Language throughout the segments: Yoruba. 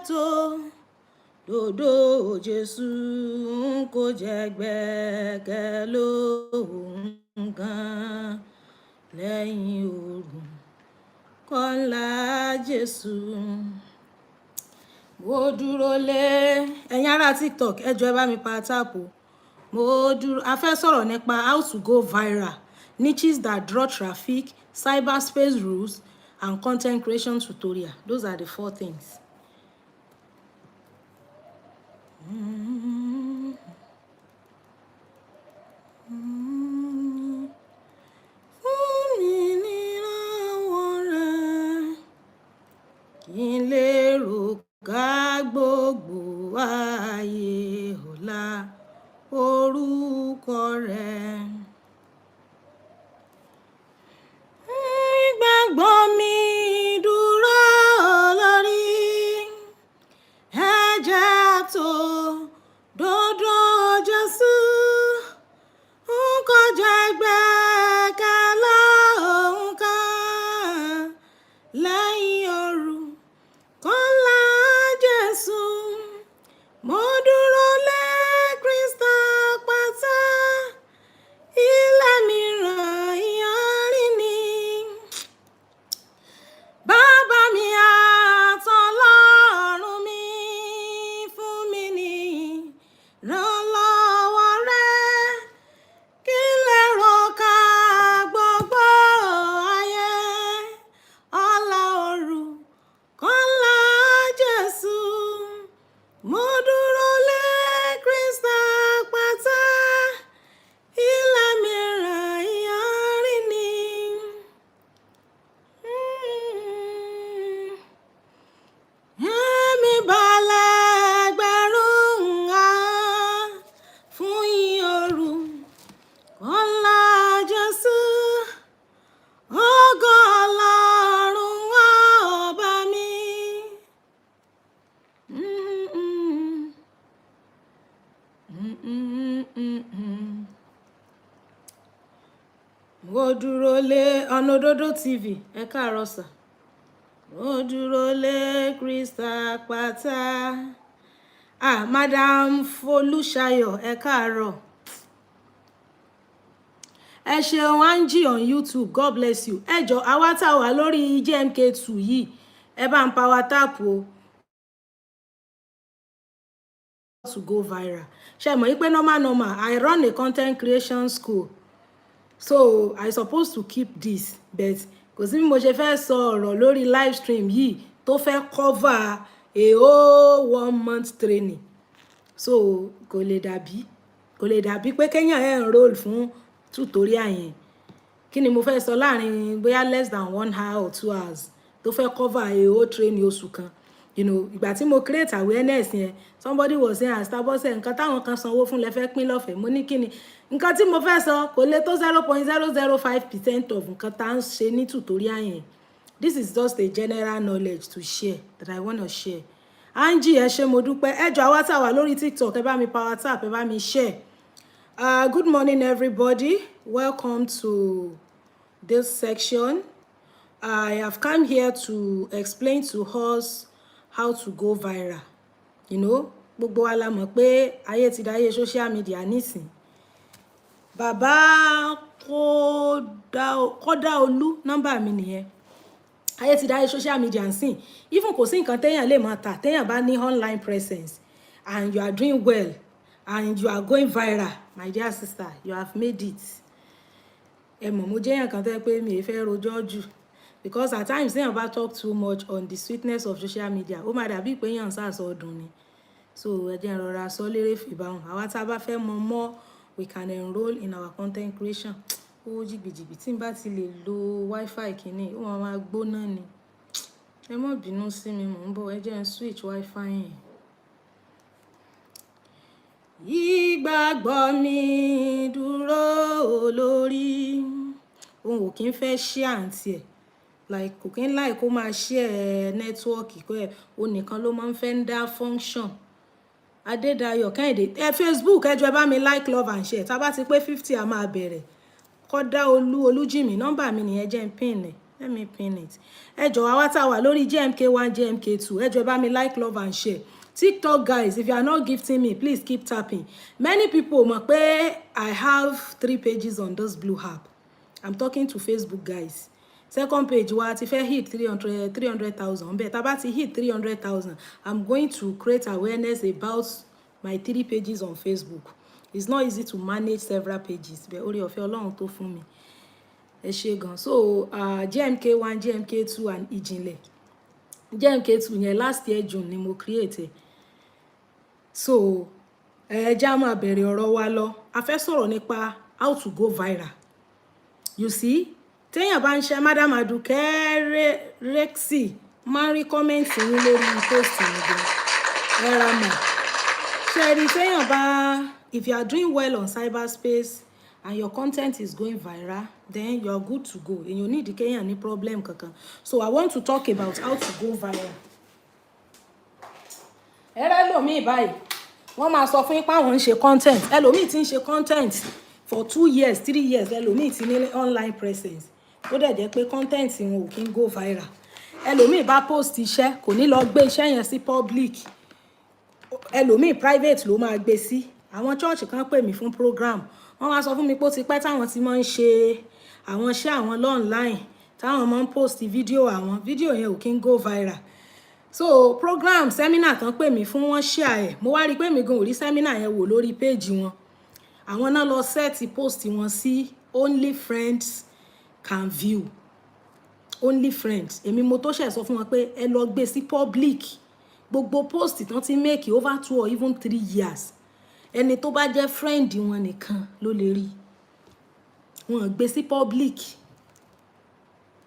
tó dòdò Jésù kò jẹ́ gbẹ́kẹ̀ lóhùn kan lẹ́yìn oòrùn kọ́lá Jésù. Mo dúró lé ẹ̀yin ará TikTok ẹ jọ̀ọ́ ẹ bá mi pa táàpù. Mo dúró a fẹ́ sọ̀rọ̀ nípa how to go viral, niches that draw traffic, cyberspace rules and content creation tutorial. Those are the 4 things. Fún mi nírànwọ́ rẹ, kí n lè rò ká gbogbo ayé ọ̀la orúkọ rẹ. Ìgbàgbọ́ mi dúró lórí ẹ̀jẹ̀ tó dòdò Jésù n kò jẹ́ gbẹ́kẹ̀ lóhùn kan lẹ́yìn oòrùn kọ́lá Jésù. Mo dúró lé Kristi àpáta, ilé mìíràn ìyanrìn ni. Bàbá mi àtọlọ́run mi, fún mi ní ìrànlọ́wọ́ rẹ, kí n lè rọ̀ka gbogbo ayé ọ̀la òrùn kọ́lá Jésù. Mo dúró lé Kristi àpáta, ilé mìíràn ìyanrìn ni. Ẹ̀mí balẹ̀ ẹgbẹ̀rún ahọ́n fún ìyìn orúkọ Jésù. Ògo Ọlọ́run ọba mi. Mo dúró lé Ọ̀nà Òdodo TV ẹ káàárọ̀ sà. Mo dúró lé Kristi àpáta. Madam Folúṣayọ̀ ẹ káàárọ̀. Ẹ ṣeun Angie on YouTube, God bless you. Ẹ jọ̀ọ́ àwa tá wà lórí JMK2 yìí ẹ bá ń power tap o. To go viral. Ṣé mọ̀ pé normal I run a content creation school, so I supposed to keep this, but kò sí bí mo ṣe fẹ́ sọ ọ̀rọ̀ lórí live stream yìí tó fẹ́ cover a whole 1 month training, so kò lè dàbí pé kéèyàn enroll fún tutorial yẹn. Kí ni mo fẹ́ sọ láàrin bóyá less than 1 hour or 2 hours tó fẹ́ cover a whole training oṣù kan. You know, ìgbà tí mo create awareness yẹn, somebody was saying Astabose nǹkan táwọn kan sanwó fún lẹ fẹ́ pín lọ́fẹ̀ẹ́. Mo ní kíni nǹkan tí mo fẹ́ sọ kò lè tó 0.005% of nǹkan tá ń ṣe ní tutorial yẹn. This is just a general knowledge to share that I want to share. Angie ẹ ṣé mo dúpẹ́. Ẹ jọ̀ọ́ àwa tá wà lórí TikTok ẹ bá mi power tap, ẹ bá mi share. Good morning everybody. Welcome to this section. I have come here to explain to us how to go viral. You know, gbogbo wa la mọ̀ pé ayé ti dáyé social media nísìn. Bàbá Kọ́dáolú nọ́mbà mi nìyẹn. Ayé ti dáyé social media nísìn. Even kò sí nǹkan téèyàn lè máa tà téèyàn bá ní online presence and you are doing well and you are going viral. My dear sister, you have made it. Ẹ mọ̀ mo jẹ́ èèyàn kan tó yẹ pé mi ò fẹ́ rojọ́ jù. Because at times téèyàn bá talk too much on the sweetness of social media, ó máa dàbí pé èèyàn sàsọ ọdún ni. So ẹ jẹ́ n rọra sọ lérè fìbáhùn. Àwa tá bá fẹ́ mọ̀ more, we can enroll in our content creation. Ó jìgbìjìgbì tí n bá ti lè lo wifi kìíní, ó máa gbóná ni. Ẹ má bínú sí mi, mò ń bọ̀, ẹ jẹ́ n switch wifi yẹn. Ìgbàgbọ́ mi dúró lórí. Òun ò kí ń fẹ́ share àǹtí ẹ̀. Like kò kí ń like kó máa share network kó ẹ̀ ó nìkan ló máa ń fẹ́ ń dá function. Adédayọ̀ Kẹ́hìndé Facebook ẹ jọ̀ọ́ ẹ bá mi like, love and share. Tá bá ti pé 50 a máa bẹ̀rẹ̀. Kọ́dáolú Olújìmí nọ́mbà mi nìyẹn jẹ́ n pin ẹ̀. let me pin it. Ẹ jọ̀ọ́ àwa tá wà lórí JMK1 JMK2 ẹ jọ̀ọ́ bá mi like, love and share. TikTok guys, if you are not gifting me, please keep tapping. Many people mọ̀ pé I have 3 pages on this blue app. I'm talking to Facebook guys. Second page wa ti fẹ́ hit 300,000 bẹ́ẹ̀ tá bá ti hit 300,000, I'm going to create awareness about my 3 pages on Facebook. It's not easy to manage several pages, but orí ọ̀fẹ́ Ọlọ́run tó fún mi. Ẹ ṣé gan. So JMK1, JMK2 and Ìjìnlẹ̀. JMK2 yẹn last year June ni mo create. So ẹ já máa bẹ̀rẹ̀ ọ̀rọ̀ wa lọ. A fẹ́ sọ̀rọ̀ nípa how to go viral. You see, téèyàn bá ń ṣe Madam Aduke Rexy máa ń rí kọ́mẹ́ǹtì yín lórí post mi gan. Ẹ ra mọ̀. Ṣé rí téèyàn bá, if you are doing well on cyberspace and your content is going viral, then you are good to go. And you need kéèyàn ní problem kankan. So I want to talk about how to go viral. Ẹlòmíì báyìí, wọ́n máa sọ fún yín pé àwọn ń ṣe content. Ẹlòmíì ti ń ṣe content for 2 years, 3 years. Ẹlòmíì ti ní online presence. Ó dẹ̀ jẹ́ pé content wọn ò kí ń go viral. Ẹlòmíì bá post iṣẹ́, kò ní lọ gbé iṣẹ́ yẹn sí public. Ẹlòmíì private ló máa gbé sí. Àwọn church kan pè mí fún program. Wọ́n wá sọ fún mi pé ó ti pẹ́ táwọn ti máa ń ṣe àwọn iṣẹ́ àwọn online, táwọn máa ń post fídíò àwọn. Fídíò yẹn ò kí ń go viral. So program seminar tán pè mí fún wọn share ẹ̀. Mo wá rí pé mi gan ò rí seminar yẹn wò lórí page wọn. Àwọn náà lọ set post wọn sí only friends can view. Only friends. Èmi mo tó ṣẹ̀ sọ fún wọn pé ẹ lọ gbé sí public. Gbogbo post tán ti make over 2 or even 3 years. Ẹni tó bá jẹ́ friend wọn nìkan ló lè rí. Wọ́n gbé sí public.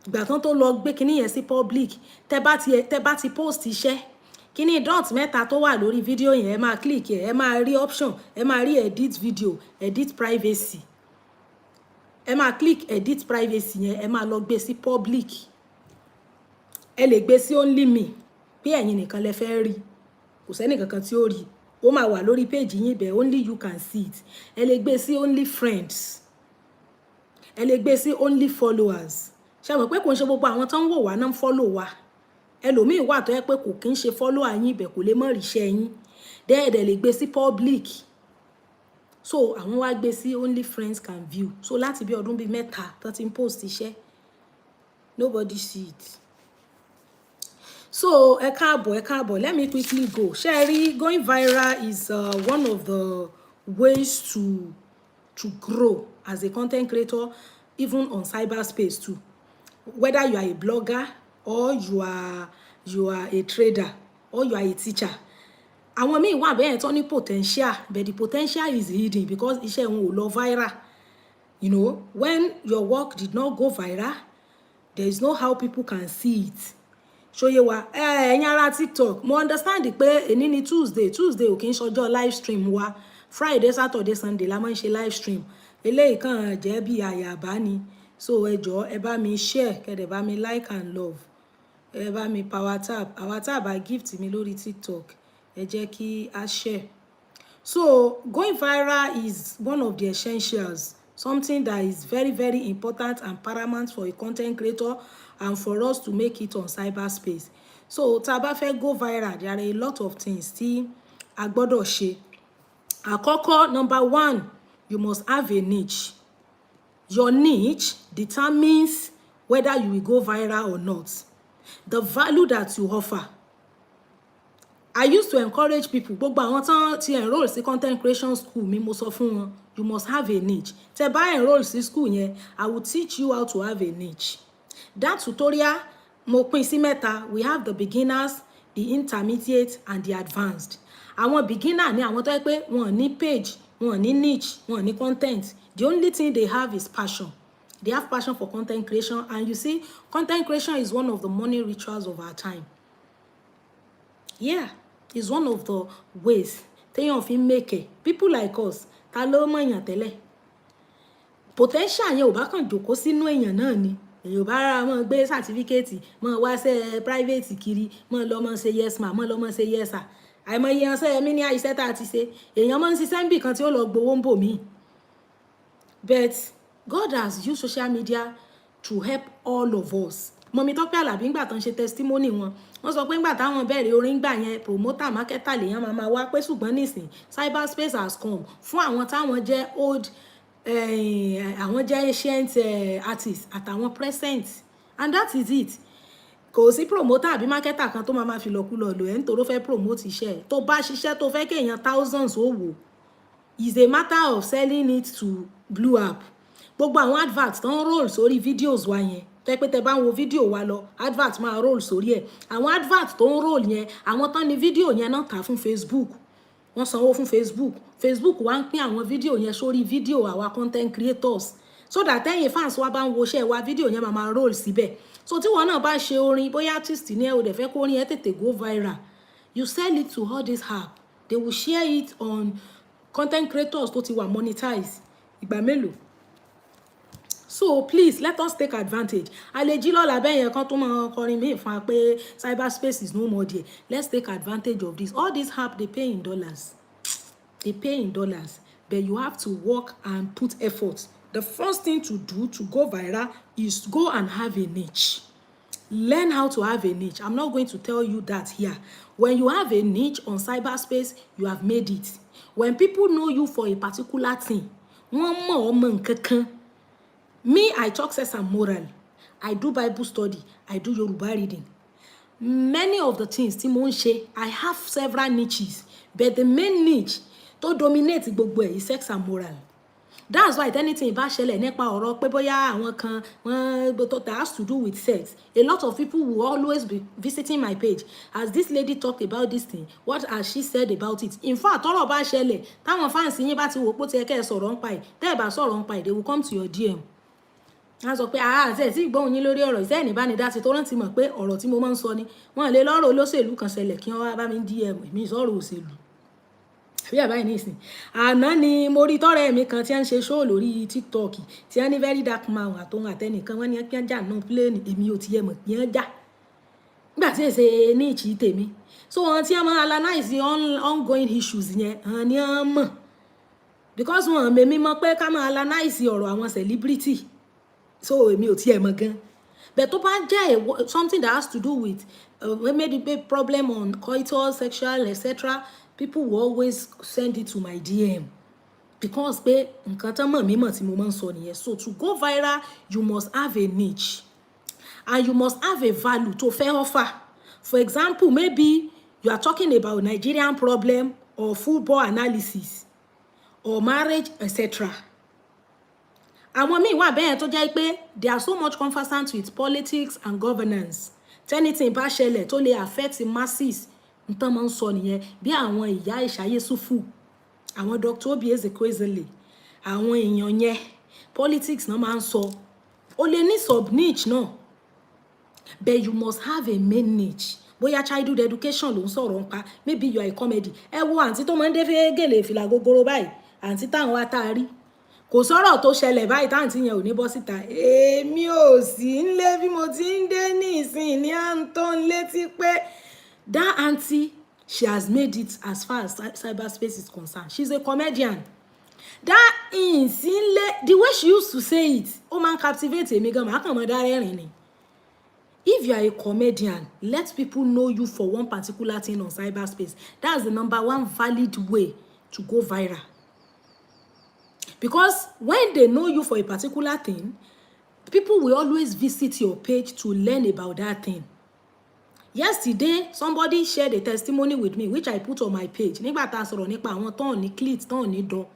Ìgbà tán tó lọ gbé kíní yẹn sí public, tẹ́ bá ti post iṣẹ́, kíní dot mẹ́ta tó wà lórí fídíò yẹn ẹ máa click ẹ máa rí option, ẹ máa rí edit video, edit privacy. Ẹ máa click edit privacy yẹn, ẹ máa lọ gbé sí public. Ẹ lè gbé sí only me, pé ẹ̀yin nìkan lẹ fẹ́ rí. Kò sẹ́ni kankan tí ó rí. Ó máa wà lórí page yín bẹ́ẹ̀, only you can see it. Ẹ lè gbé sí only friends. Ẹ lè gbé sí only followers. Ṣé mọ̀ pé kò ń ṣe gbogbo àwọn tó ń wò wá náà ń follow wa. Ẹlòmíì wà tó yẹ pé kò kí ń ṣe follower yín bẹ́ẹ̀ kò lè mọ̀ rí iṣẹ́ yín. Dẹ́ẹ̀dẹ̀ lè gbé sí public. So àwọn wá gbé sí only friends can view. So láti bí ọdún bí 3 tó ti ń post iṣẹ́, nobody see it. So ẹ káàbọ̀, let me quickly go. Ṣé rí, going viral is one of the ways to grow as a content creator, even on cyberspace too. Whether you are a blogger or you are a trader or you are a teacher. Àwọn míì wà bẹ́ẹ̀ tó ní potential, but the potential is hidden because iṣẹ́ wọn ò lọ viral. You know, when your work did not go viral, there is no how people can see it. Ṣóyé wa, ẹ̀yin ará TikTok, mo understand pé èní ni Tuesday ò kí ń ṣọjọ́ live stream wa. Friday, Saturday, Sunday la máa ń ṣe live stream. Eléyìí kàn jẹ́ bí àyàbá ni. So ẹ jọ̀ọ́ ẹ bá mi share, kẹ́ dẹ̀ bá mi like and love. Ẹ bá mi power tap. Power tap bá gift mi lórí TikTok. Ẹ jẹ́ kí a share. So going viral is one of the essentials. Something that is very, very important and paramount for a content creator and for us to make it on cyberspace. So tá bá fẹ́ go viral, there are a lot of things tí a gbọ́dọ̀ ṣe. Àkọ́kọ́, number 1, you must have a niche. Your niche determines whether you will go viral or not. The value that you offer. I used to encourage people, gbogbo àwọn tán ti enroll sí content creation school mi, mo sọ fún wọn, you must have a niche. Tẹ́ bá enroll sí school yẹn, I will teach you how to have a niche. That tutorial, mo pín sí mẹ́ta. We have the beginners, the intermediate, and the advanced. Àwọn beginner ni àwọn tó yẹ pé wọ́n ní page, wọ́n ní niche, wọ́n ní content. The only thing they have is passion. They have passion for content creation, and you see, content creation is one of the money rituals of our time. Yeah, it's one of the ways téèyàn fi make it. People like us, ta ló mọ̀ èèyàn tẹ́lẹ̀. Potential yẹn ò bá kàn jókòó sínú èèyàn náà ni. Èèyàn bá ra mọ́ gbé certificate, mọ́ wá ṣe private kiri, mọ́ lọ mọ́ ṣe yes ma, mọ́ lọ mọ́ ṣe yes sir. Àìmọye ọ̀sẹ̀ mi ní iṣẹ́ tá a ti ṣe. Èèyàn máa ń ṣiṣẹ́ níbì kan tí ó lọ gbowó ń bò mí. But God has used social media to help all of us. Mọ̀mí Tọ́pẹ́ Àlàbí ńgbà tán ṣe testimony wọn wọ́n sọ pé ńgbà táwọn bẹ̀rẹ̀ orin gbà yẹn promoter marketer lèèyàn máa wá pé ṣùgbọ́n nísìn cyberspace has come fún àwọn táwọn jẹ́ old àwọn jẹ́ ancient artists àtàwọn present, and that is it. Kò sí promoter àbí marketer kan tó máa fi lọ́kùlọ̀ lò ẹ́ nítorí ó fẹ́ promote iṣẹ́ ẹ̀. Tó bá ṣiṣẹ́ tó fẹ́ kéèyàn thousands ó wò, is a matter of selling it to Blue App. Gbogbo àwọn adverts tán roll sórí videos wa yẹn tẹ́ pé tẹ́ bá ń wo fídíò wa lọ advert máa roll sórí ẹ̀. Àwọn advert tó ń roll yẹn àwọn tán ní fídíò yẹn náà tà fún Facebook, wọ́n sanwó fún Facebook wá ń pín àwọn fídíò yẹn sórí fídíò àwa content creators so that ẹ̀yin fans wa bá ń wo iṣẹ́ wa fídíò yẹn máa roll síbẹ̀. So tí wọn náà bá ṣe orin bóyá artist ní ẹ ò dẹ̀ fẹ́ kó orin ẹ tètè go viral, you sell it to all this app, they will share it on content creators tó ti wà monetize ìgbà mélòó. So please let us take advantage. Àlejò lọ́la bẹ́ẹ̀ yẹn kan tó máa kọrin mí fún wa pé cyberspace is no more there. Let's take advantage of this. All these app they pay in dollars. They pay in dollars, but you have to work and put effort. The first thing to do to go viral is go and have a niche. Learn how to have a niche. I'm not going to tell you that here. When you have a niche on cyberspace, you have made it. When people know you for a particular thing, wọ́n mọ̀ ọmọ nǹkankan. Me, I talk sex and moral. I do Bible study. I do Yoruba reading. Many of the things tí mo ń ṣe, I have several niches, but the main niche tó dominate gbogbo ẹ̀ is sex and moral. That's why anything bá ṣẹlẹ̀ nípa ọ̀rọ̀ pé bóyá àwọn kan that has to do with sex, a lot of people will always be visiting my page. As this lady talked about this thing, what has she said about it? In fact, ọ̀rọ̀ bá ṣẹlẹ̀ táwọn fans yín bá ti wò pé ó ti yẹ kẹ́ ẹ sọ̀rọ̀ ńpa ẹ̀, tẹ́ ẹ bá sọ̀rọ̀ ńpa ẹ̀, they will come to your DM. Wọ́n sọ pé àti ẹ̀ tí ìgbóhùn yín lórí ọ̀rọ̀ ìṣẹ́ ìnìbánidásí tó rántí mọ̀ pé ọ̀rọ̀ tí mo máa ń sọ ni wọ́n lè lọ́rọ̀ olóṣèlú kan ṣẹlẹ̀ kí wọ́n wá bá mi DM èmi sọ̀rọ̀ òṣèlú. Àbí àbáyé nísìn àná ni mo rí tọ́rẹ́ mi kan tí wọ́n ń ṣe show lórí TikTok tí wọ́n ní very dark man àtòun àtẹnìkan wọ́n ní kí wọ́n jà náà pléènì èmi ò tiẹ̀ mọ̀ kí wọ́n jà nígbà tí èsè ní ìchì tèmi. So wọn tí wọ́n máa analyse ongoing issues yẹn hàn ní wọ́n mọ̀ because wọn mèmí mọ̀ pé ká máa analyse ọ̀rọ̀ àwọn celebrity. So èmi ò tiẹ̀ mọ̀ gan. But tó bá jẹ́ something that has to do with maybe a problem on coitus, sexual, etc., people will always send it to my DM because pé nǹkan tán mọ̀ mí mọ̀ tí mo máa ń sọ nìyẹn. So to go viral, you must have a niche and you must have a value to fẹ́ offer. For example, maybe you are talking about Nigerian problem or football analysis or marriage, etc. Àwọn míì wà bẹ́ẹ̀ tó jẹ́ pé they are so much conversant with politics and governance. Anything bá ṣẹlẹ̀ tó lè affect the masses nǹkan máa ń sọ nìyẹn bí àwọn ìyá Ìṣàyè Sùfù, àwọn Dr. Obi Ezekwesili, àwọn èèyàn yẹn politics náà máa ń sọ. O lè ní sub niche náà, but you must have a main niche. Bóyá childhood education ló ń sọ̀rọ̀ nípa, maybe you are a comedy. Ẹ wo àǹtí tó máa ń dé fẹ́ gèlè fìlà gogoro báyìí, àǹtí táwọn wá tá a rí. Kò sọ̀rọ̀ tó ṣẹlẹ̀ báyìí táǹtí yẹn ò ní bọ́ síta. Èmi ò sí nílé bí mo ti ń dé ní ìsìn ní Anton létí pé that auntie, she has made it as far as cyberspace is concerned. She's a comedian. That ìsínlé, the way she used to say it, ó máa ń captivate èmi gan, màá kàn mọ́ dá rẹ́rìn ni. If you are a comedian, let people know you for one particular thing on cyberspace. That's the number one valid way to go viral. Because when they know you for a particular thing, people will always visit your page to learn about that thing. Yesterday, somebody shared a testimony with me, which I put on my page. Nígbà tá a sọ̀rọ̀ nípa àwọn tán ní clit, tán ní dán,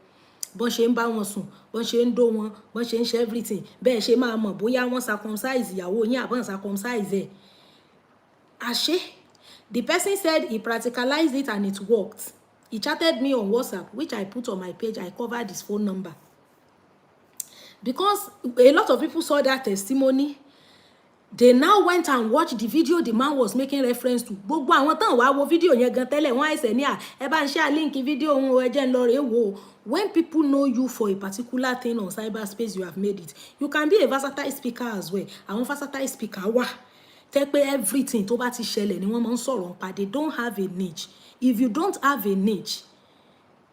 bọ́n ṣe ń bá wọn sùn, bọ́n ṣe ń dó wọn, bọ́n ṣe ń ṣe everything. Bẹ́ẹ̀ ṣe máa mọ̀ bóyá wọ́n circumcise ìyàwó yín àbọ̀n circumcise ẹ̀. Àṣé, the person said he practicalized it and it worked. He chatted me on WhatsApp, which I put on my page. I covered his phone number. Because a lot of people saw that testimony, they now went and watched the video the man was making reference to. Gbogbo àwọn tán wá wo video yẹn gan tẹ́lẹ̀ wọ́n àìsẹ̀ ní ẹ bá ń share link video òun ẹ jẹ́ ń lọ rèé wò. When people know you for a particular thing on cyberspace, you have made it. You can be a versatile speaker as well. Àwọn versatile speaker wà. Tẹ́ pé everything tó bá ti ṣẹlẹ̀ ni wọ́n máa ń sọ̀rọ̀ nípa. They don't have a niche. If you don't have a niche,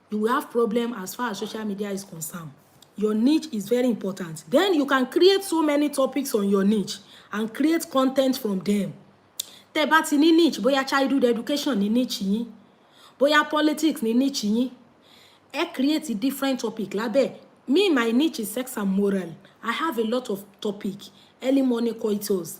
you will have problem as far as social media is concerned. Your niche is very important. Then you can create so many topics on your niche and create content from them. Tẹ́ bá ti ní niche, bóyá childhood education ní niche yín, bóyá politics ní niche yín, create a different topic lábẹ́. Me, my niche is sex and moral. I have a lot of topic. Early morning coitus,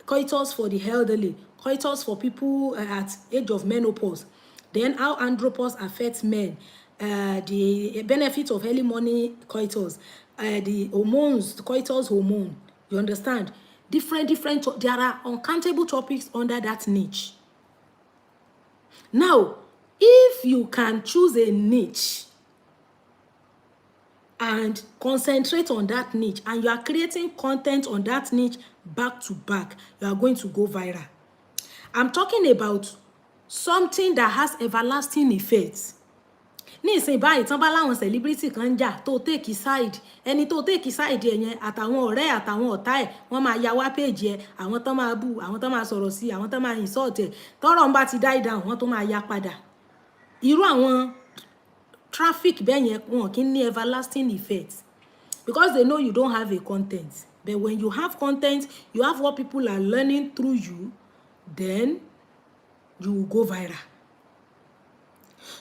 coitus for the elderly, coitus for people at age of menopause. Then how andropause affects men, the benefit of early morning coitus, the hormones, the coitus hormone. You understand? Different, there are uncountable topics under that niche. Now, if you can choose a niche and concentrate on that niche, and you are creating content on that niche back to back, you are going to go viral. I'm talking about something that has everlasting effects. Ní ìsìn báyìí tán bá láwọn celebrity kan jà tó take side, ẹni tó take side yẹn àtàwọn ọ̀rẹ́ àtàwọn ọ̀tá ẹ̀ wọ́n máa ya wá page ẹ̀, àwọn tán máa bú, àwọn tán máa sọ̀rọ̀ sí, àwọn tán máa insult ẹ̀, tọ́rọ̀ ń bá ti die down wọ́n tó máa ya padà. Irú àwọn traffic bẹ́ẹ̀ yẹn wọn kì í ní everlasting effects because they know you don't have a content. But when you have content, you have what people are learning through you, then you will go viral.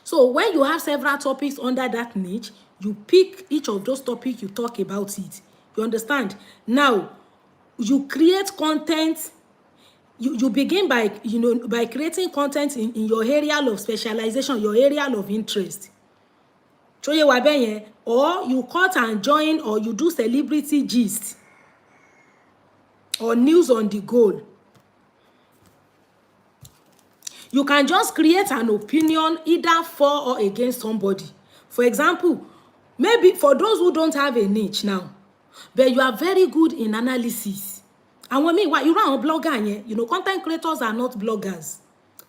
So when you have several topics under that niche, you pick each of those topics, you talk about it. You understand? Now, you create content. You begin by, by creating content in your area of specialization, your area of interest. Or you cut and join, or you do celebrity gist or news on the go. You can just create an opinion either for or against somebody. For example, maybe for those who don't have a niche now, but you are very good in analysis. And when you run a blogger, content creators are not bloggers.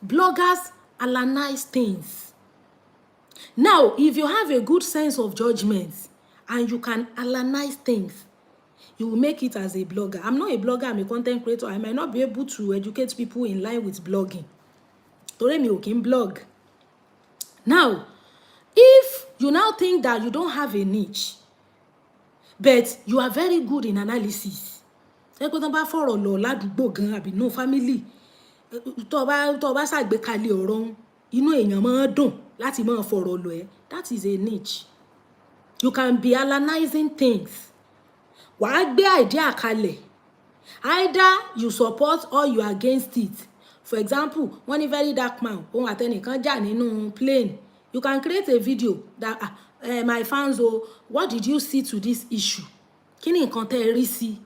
Bloggers analyze things. Now, if you have a good sense of judgment and you can analyze things, you will make it as a blogger. I'm not a blogger, I'm a content creator. I might not be able to educate people in line with blogging. Blog. Now, if you now think that you don't have a niche, but you are very good in analysis, no family, that is a niche. You can be analyzing things. Either you support or you are against it. For example, one very dark man, plane, you can create a video that my fans, what did you see to this issue? Kini nkan tẹ́ rí sí?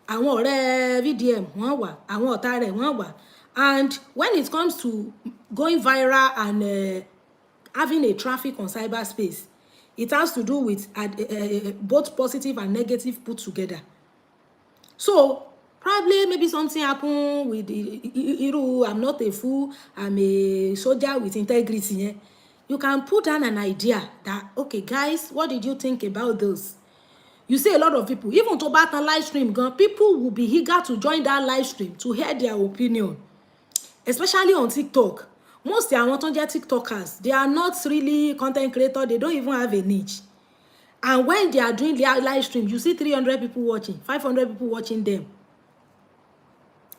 Àwọn ọ̀rẹ́ VDM wọ́n wà, àwọn ọ̀tá rẹ̀ wọ́n wà. And when it comes to going viral and having a traffic on cyberspace, it has to do with both positive and negative put together. So probably maybe something happened with I'm not a fool, I'm a soldier with integrity. Yeah? You can put down an idea that, okay, guys, what did you think about this? You see a lot of people, even to bat a live stream, people will be eager to join that live stream to hear their opinion, especially on TikTok. Most of them TikTokers, they are not really content creators, they don't even have a niche. And when they are doing their live stream, you see 300 people watching, 500 people watching them.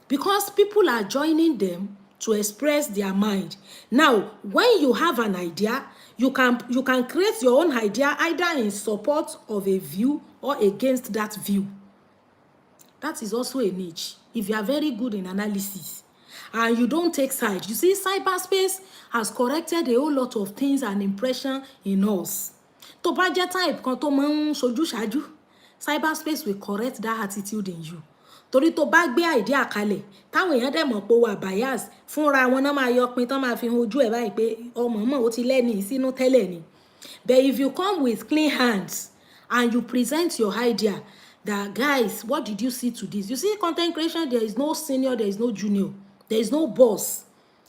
Because people are joining them to express their mind. Now, when you have an idea, you can create your own idea either in support of a view or against that view. That is also a niche. If you are very good in analysis and you don't take sides. You see, cyberspace has corrected a whole lot of things and impression in us. To budget type kan tó máa ń sojú ṣáájú, cyberspace will correct that attitude in you. Torí tó bá gbé idea kalẹ̀ táwọn èèyàn dẹ̀ mọ̀ pé wà bias fúnra wọn náà máa yọ pin tán máa fi ojú ẹ̀ báyìí pé ọmọ mọ̀ ó ti lẹ́ni sínú tẹ́lẹ̀ ni. But if you come with clean hands and you present your idea that, guys, what did you see to this? You see, content creation, there is no senior, there is no junior, there is no boss.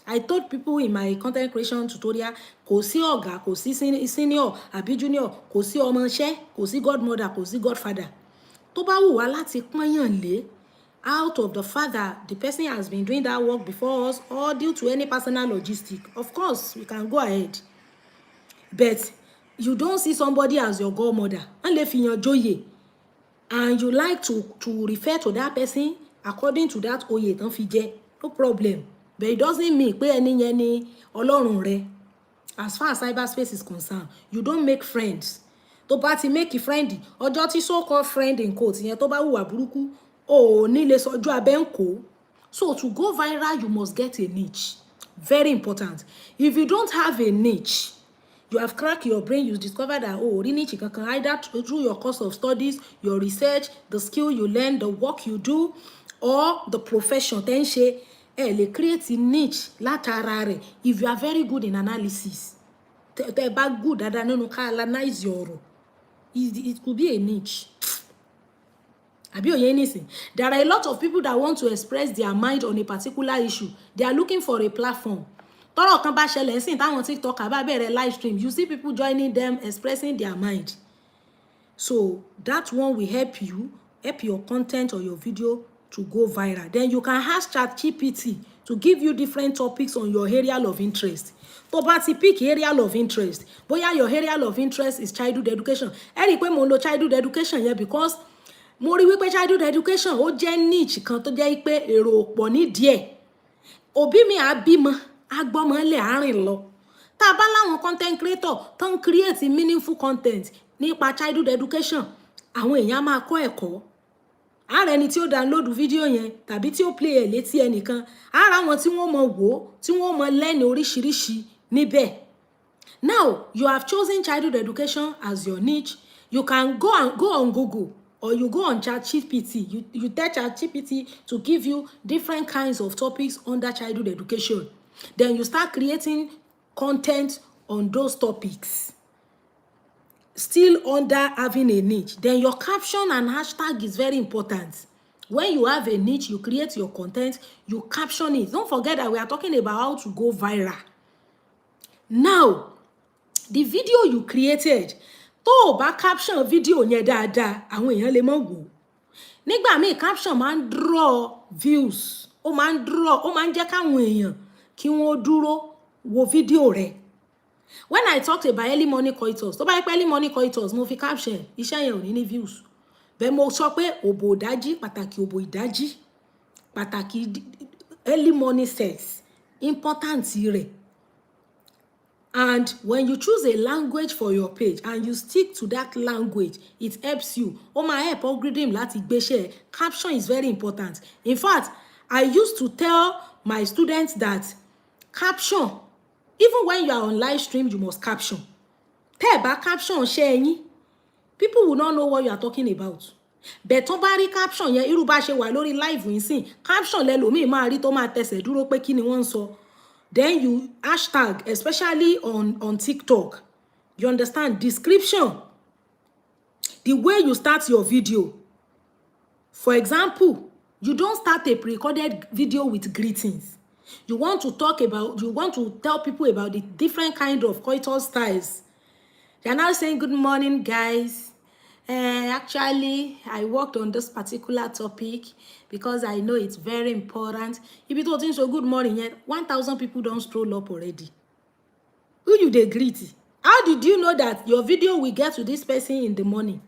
I told people in my content creation tutorial, kò sí ọ̀gá, kò sí senior àbí junior, kò sí ọmọọṣẹ́, kò sí godmother, kò sí godfather. Tó bá wù wá láti pọ́nyàn lé, out of the fact that the person has been doing that work before us or due to any personal logistic, of course, we can go ahead. But you don't see somebody as your godmother, and lè fi yan joyè, and you like to refer to that person according to that oyè tán fi jẹ, no problem, but it doesn't mean pé ẹni yẹn ni Ọlọ́run rẹ. As far as cyberspace is concerned, you don't make friends. Tó bá ti make a friend, ọjọ́ tí so-called friend in quotes yẹn tó bá hùwà burúkú, ò ní lè sọjú abẹ́ ń kó. So to go viral, you must get a niche. Very important. If you don't have a niche, you have cracked your brain, you discover that, oh, rí niche kankan, either through your course of studies, your research, the skill you learn, the work you do, or the profession tẹ́ ń ṣe, lè create a niche látara rẹ̀. If you are very good in analysis, tẹ́ bá good dáadáa nínú ká analyze your ọ̀rọ̀, it could be a niche. Àbí òye nísìn. There are a lot of people that want to express their mind on a particular issue. They are looking for a platform. Tọ́rọ̀ kan bá ṣẹlẹ̀ ńsìn táwọn TikToker bá bẹ̀rẹ̀ live stream, you see people joining them, expressing their mind. So that one will help you, help your content or your video to go viral. Then you can ask ChatGPT to give you different topics on your area of interest. Tó bá ti pick area of interest, bóyá your area of interest is childhood education. Ẹ rí pé mo lo childhood education yẹn because mo rí wípé childhood education ó jẹ́ niche kan tó jẹ́ pé èrò pọ̀ ní díẹ̀. Òbí mi á bímọ, á gbọ́mọ lẹ̀ àárín lọ. Tá bá láwọn content creator tó ń create meaningful content nípa childhood education, àwọn èèyàn máa kọ́ ẹ̀kọ́. Ààrẹ ni tí ó download fídíò yẹn tàbí tí ó play ẹ̀ létí ẹnìkan, ààrẹ àwọn tí wọ́n mọ wò, tí wọ́n mọ learn oríṣiríṣi níbẹ̀. Now, you have chosen childhood education as your niche. You can go on Google, or you go on ChatGPT. You tell ChatGPT to give you different kinds of topics under childhood education. Then you start creating content on those topics, still under having a niche. Then your caption and hashtag is very important. When you have a niche, you create your content, you caption it. Don't forget that we are talking about how to go viral. Now, the video you created, tó o bá caption video yẹn dáadáa, àwọn èèyàn lè mọ̀ wò. Nígbà míì caption máa ń draw views, ó máa ń jẹ́ káwọn èèyàn kí wọ́n dúró wo video rẹ̀. When I talked about early morning coitus, tó bá yẹ pé early morning coitus mo fi caption, iṣẹ́ yẹn ò ní views. Bẹ́ẹ̀ mo sọ pé òbò ìdájí, pàtàkì òbò ìdájí, pàtàkì early morning sex, important rẹ̀. And when you choose a language for your page and you stick to that language, it helps you. Ó máa help algorithm láti gbéṣẹ́. Caption is very important. In fact, I used to tell my students that caption, even when you are on live stream, you must caption. Tẹ́ ẹ bá caption ṣẹ́ yín, people will not know what you are talking about. But tó bá rí caption yẹn, irú bá ṣe wà lórí live nsìn, caption lẹ́lòmíì máa rí tó máa tẹsẹ̀ dúró pé kí ni wọ́n ń sọ. Then you hashtag, especially on TikTok. You understand? Description. The way you start your video. For example, you don't start a pre-recorded video with greetings. You want to tell people about the different kind of coitus styles. You're now saying, good morning, guys. Actually, I worked on this particular topic because I know it's very important. If you don't think so, good morning, yet 1,000 people don't stroll up already. Who you they greet? How did you know that your video will get to this person in the morning?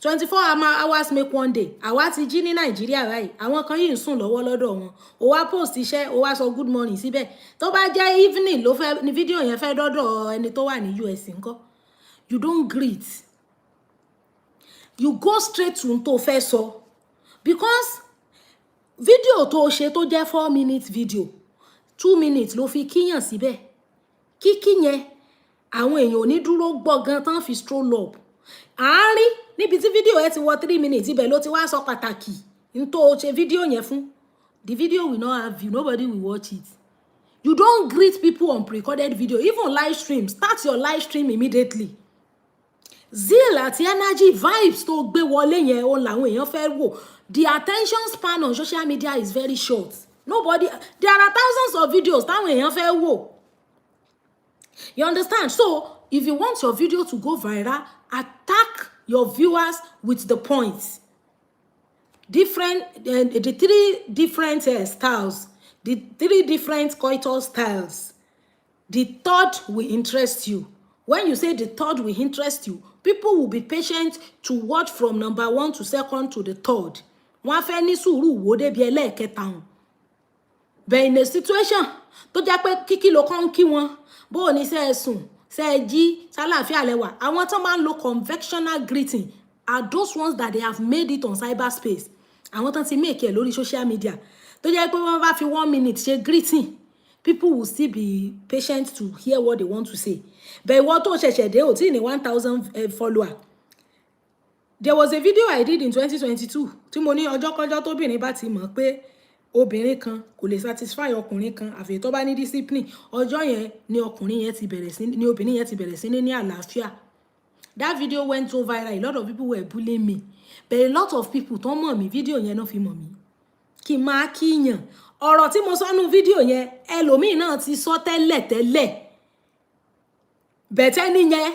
24 hours make one day. Àwa ti jí ní Nàìjíríà báyìí. Àwọn kan yìí ń sùn lọ́wọ́ lọ́dọ̀ wọn. Ó wá post iṣẹ́, ó wá sọ good morning síbẹ̀. Tó bá jẹ́ evening ló fẹ́ ní video yẹn fẹ́ dọ́dọ̀ ẹni tó wà ní US ńkọ́. You don't greet. You go straight to tó fẹ́ sọ. Because video tó ṣe tó jẹ́ 4-minute video, 2 minutes ló fi kíyàn síbẹ̀. Kíkí yẹn, àwọn èèyàn ò ní dúró gbọ́ gan tán fi stroll up. Àárín níbi tí video ẹ ti wọ 3 minutes, ibẹ̀ ló ti wá sọ pàtàkì n tó ṣe video yẹn fún. The video will not have view, nobody will watch it. You don't greet people on pre-recorded video, even live stream. Start your live stream immediately. Zeal àti energy vibes tó gbé wọlé yẹn ó làwọn èèyàn fẹ́ wò. The attention span on social media is very short. There are thousands of videos táwọn èèyàn fẹ́ wò. You understand? So, if you want your video to go viral, attack your viewers with the points. The 3 different styles, the 3 different coitus styles. The third will interest you. When you say the third will interest you, people will be patient to watch from number 1 to 2nd to the third. Wọ́n fẹ́ ní sùúrù wò débi ẹlẹ́ẹ̀kẹta hùn. But in a situation tó jẹ́ pé kíkí ló kàn kí wọn, bó o ní ṣe ẹ sùn, ṣe ẹ jí, ṣàlàáfíà lẹ́wà. Àwọn tó máa ń lo conventional greeting are those ones that they have made it on cyberspace. Àwọn tó ti make ẹ̀ lórí social media. Tó jẹ́ pé wọ́n bá fi 1 minute ṣe greeting, people will still be patient to hear what they want to say. But ìwọ tó ṣẹ̀ṣẹ̀ dé ò tí ní 1,000 follower. There was a video I did in 2022 tí mo ní ọjọ́ kọjọ́ tóbìnrin bá ti mọ̀ pé obìnrin kan kò lè satisfy ọkùnrin kan àfi tó bá ní discipline. Ọjọ́ yẹn ni ọkùnrin yẹn ti bẹ̀rẹ̀ sí ni obìnrin yẹn ti bẹ̀rẹ̀ sí ní àlàáfíà. That video went so viral. A lot of people were bullying me. But a lot of people tó mọ̀ mí video yẹn náà fi mọ̀ mí. Kí máa kíyàn. Ọ̀rọ̀ tí mo sọ nínú video yẹn ẹlòmíì náà ti sọ tẹ́lẹ̀. Bẹ̀tẹ́ níyẹn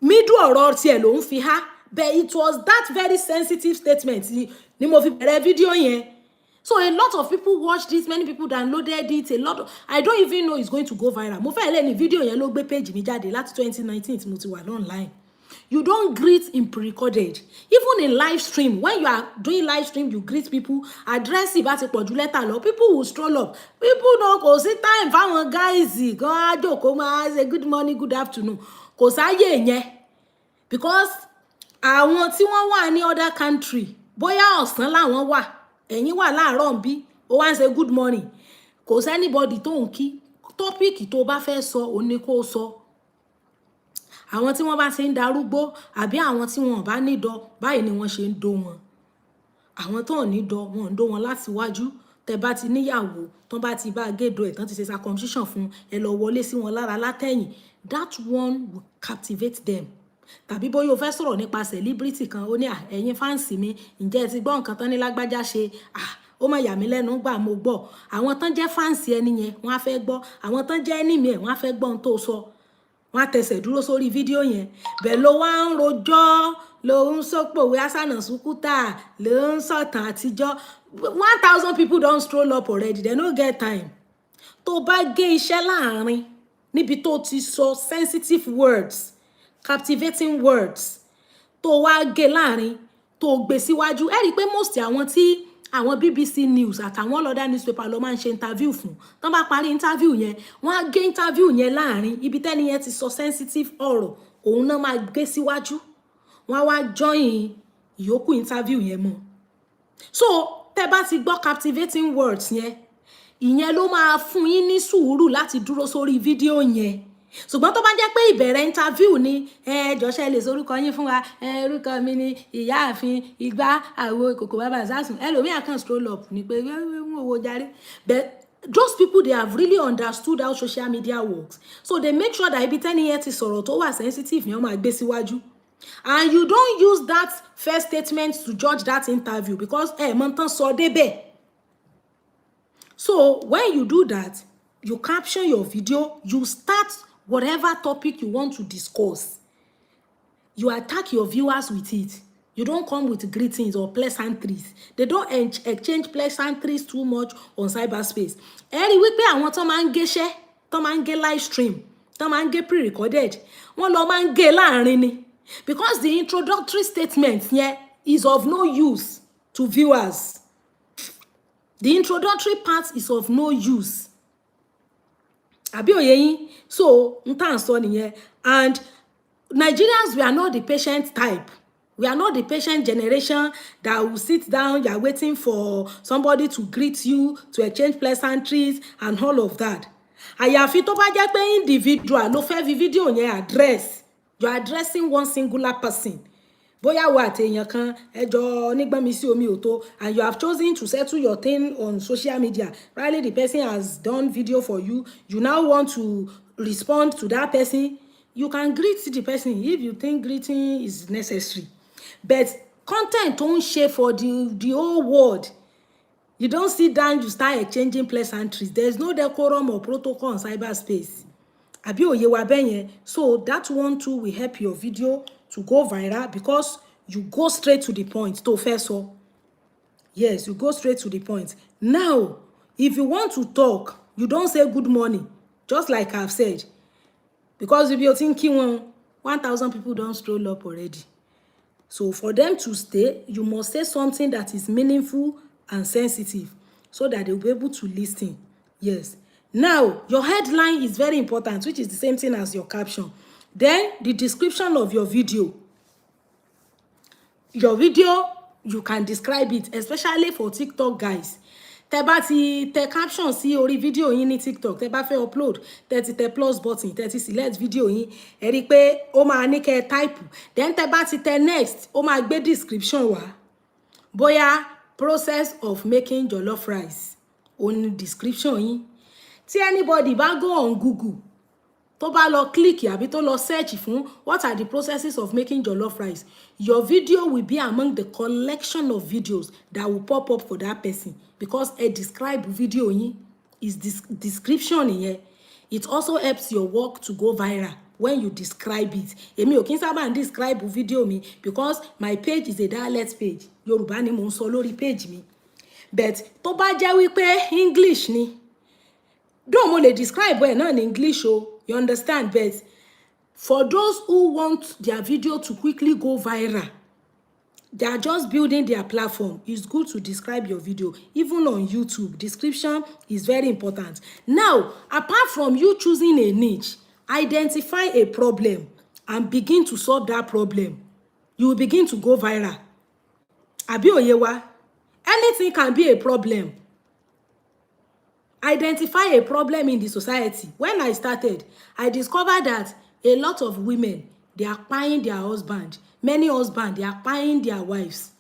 middle ọ̀rọ̀ tiẹ̀ ló ń fi há. But it was that very sensitive statement ni mo fi bẹ̀rẹ̀ video yẹn. So a lot of people watched this, many people downloaded it, I don't even know it's going to go viral. Mo fẹ́ lè ní video yẹn ló gbé page mi jáde láti 2019 tí mo ti wà online. You don't greet in pre-recorded. Even in live stream, when you are doing live stream, you greet people. Address if àti pọ̀jù lẹ́tà lọ. People will stroll up. People no kò sí time fáwọn guys gan àjòkó máa say good morning, good afternoon. Kò sáyé yẹn. Because àwọn tí wọ́n wà ní other country, bóyá ọ̀sán làwọn wà, ẹ̀yin wà láàárọ̀ nbí, ó wá ń say good morning. Kò sí anybody tó ń kí. Topic tó bá fẹ́ sọ, ó ní kó sọ. Àwọn tí wọ́n bá ṣe ń darúgbó àbí àwọn tí wọ́n bá ní dọ̀, báyìí ni wọ́n ṣe ń dó wọn. Àwọn tó ní dọ̀, wọ́n ń dó wọn láti wájú. Tẹ́ bá ti níyàwó, tán bá ti bá gédo ẹ̀ tán ti ṣe circumcision fún, ẹ lọ wọlé sí wọn lára látẹ̀yìn. That one will captivate them. Tàbí bóyá o fẹ́ sọ̀rọ̀ nípa celebrity kan, ó ní ẹ̀yin fans mi, ǹjẹ́ ẹ ti gbọ́ nǹkan tán ní lágbájá ṣe? Ó máa yà mí lẹ́nu gbà mo gbọ́. Àwọn tán jẹ́ fans ẹni yẹn, wọ́n á fẹ́ gbọ́. Àwọn tán jẹ́ enemy ẹ̀, wọ́n á fẹ́ gbọ́ ohun tó sọ. Wọ́n á tẹsẹ̀ dúró sórí fídíò yẹn. Bẹ́ẹ̀ ló wá ń rojọ́, ló ń sọpòwe Asana Sukuta, ló ń sọ̀tàn àtijọ́. 1,000 people don't stroll up already. They no get time. Tó bá gé iṣẹ́ láàrin níbi tó ti sọ sensitive words, captivating words, tó wá gé láàrin, tó gbé síwájú. Ẹ rí pé most àwọn BBC News àtàwọn other newspaper ló máa ń ṣe interview fún. Tán bá parí interview yẹn, wọ́n á gé interview yẹn láàrin. Ibi tẹ́ni yẹn ti sọ sensitive ọ̀rọ̀, òun náà máa gbé síwájú. Wọ́n á wá join ìyókù interview yẹn mọ́. So, tẹ́ bá ti gbọ́ captivating words yẹn, ìyẹn ló máa fún yín ní sùúrù láti dúró sórí fídíò yẹn. Ṣùgbọ́n tó bá jẹ́ pé ìbẹ̀rẹ̀ interview ni jọ̀ṣẹ́ lè sorúkọ yín fún wa, orúkọ mi ni ìyáàfin Igbá àwo Kòkò Bàbá Ìsásùn, ẹlòmíà kan stroll up ní pé wọ́n wo jàre. But those people, they have really understood how social media works. So they make sure that ibi tẹ́ni yẹn ti sọ̀rọ̀ tó wà sensitive ni wọ́n máa gbé síwájú. And you don't use that first statement to judge that interview because mọ̀ tán sọ débẹ̀. So when you do that, you caption your video, you start whatever topic you want to discuss. You attack your viewers with it. You don't come with greetings or pleasantries. They don't exchange pleasantries too much on cyberspace. Ẹ rí wípé àwọn tó máa ń géṣẹ́, tó máa ń gé live stream, tó máa ń gé pre-recorded, wọ́n lọ máa ń gé láàrin ni. Because the introductory statement here is of no use to viewers. The introductory part is of no use. Àbí òye yín? So, n tàn sọ nìyẹn. And Nigerians, we are not the patient type. We are not the patient generation that will sit down, you are waiting for somebody to greet you, to exchange pleasantries and all of that. Àyàfi tó bá jẹ́ pé individual ló fẹ́ fi video yẹn address. You are addressing one singular person. Bóyá wà àtèèyàn kan ẹjọ́ nígbàmí sí omi òtó, and you have chosen to settle your thing on social media. Probably the person has done video for you. You now want to respond to that person. You can greet the person if you think greeting is necessary. But content don't share for the whole world. You don't sit down, you start exchanging pleasantries. There's no decorum or protocol in cyberspace. Àbí òye wa bẹ́yẹn. So that one too will help your video to go viral because you go straight to the point. Tó fẹ́ sọ. Yes, you go straight to the point. Now, if you want to talk, you don't say good morning. Just like I've said. because if you're thinking 1,000 people don't stroll up already. So for them to stay, you must say something that is meaningful and sensitive so that they'll be able to listen. Yes. Now, your headline is very important, which is the same thing as your caption. Then the description of your video. Your video, you can describe it, especially for TikTok guys. Tẹ́ bá ti tẹ caption sí orí video yín ní TikTok, tẹ́ bá fẹ́ upload, tẹ́ ti tẹ plus button, tẹ́ ti select video yín, ẹ rí pé ó máa ní kẹ́ type. Then tẹ́ bá ti tẹ next, ó máa gbé description wá. Bóyá process of making jollof rice. Ó description yín. Tí anybody bá go on Google, tó bá lọ click àbí tó lọ search fún what are the processes of making jollof rice, your video will be among the collection of videos that will pop up for that person, because a describe video yín is this description here. It also helps your work to go viral when you describe it. Èmi ò kí n sábà describe video mi because my page is a dialect page. Yorùbá ni mo ń sọ lórí page mi. But tó bá jẹ́ wípé English ni, though mo lè describe ẹ̀ náà ní English o, you understand? But for those who want their video to quickly go viral, they are just building their platform, it's good to describe your video. Even on YouTube, description is very important. Now, apart from you choosing a niche, identify a problem and begin to solve that problem. You will begin to go viral. Àbí òye wa? Anything can be a problem. Identify a problem in the society. When I started, I discovered that a lot of women, they are buying their husband. Many husbands, they are buying their wives.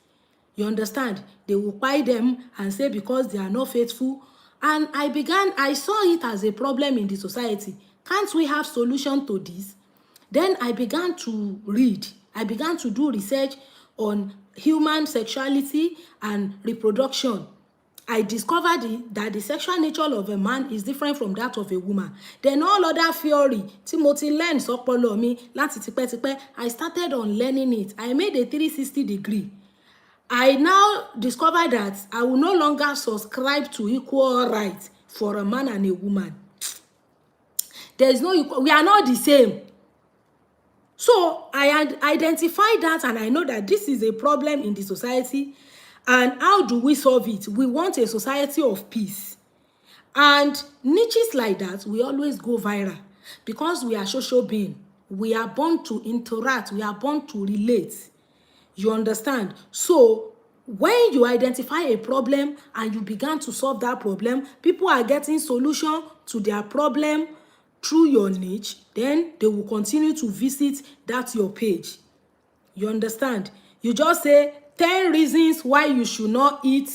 You understand? They will buy them and say because they are not faithful. And I saw it as a problem in the society. Can't we have solution to this? Then I began to read. I began to do research on human sexuality and reproduction. I discovered that the sexual nature of a man is different from that of a woman. Then all other theory, Timothy learned sọpọlọ mi láti tipẹ́tipẹ́. I started on learning it. I made a 360 degree. I now discovered that I will no longer subscribe to equal rights for a man and a woman. There is no equal, we are not the same. So I had identified that, and I know that this is a problem in the society. And how do we solve it? We want a society of peace. And niches like that, we always go viral because we are social beings. We are born to interact. We are born to relate. You understand? So when you identify a problem and you begin to solve that problem, people are getting solution to their problem through your niche, then they will continue to visit that your page. You understand? You just say 10 reasons why you should not eat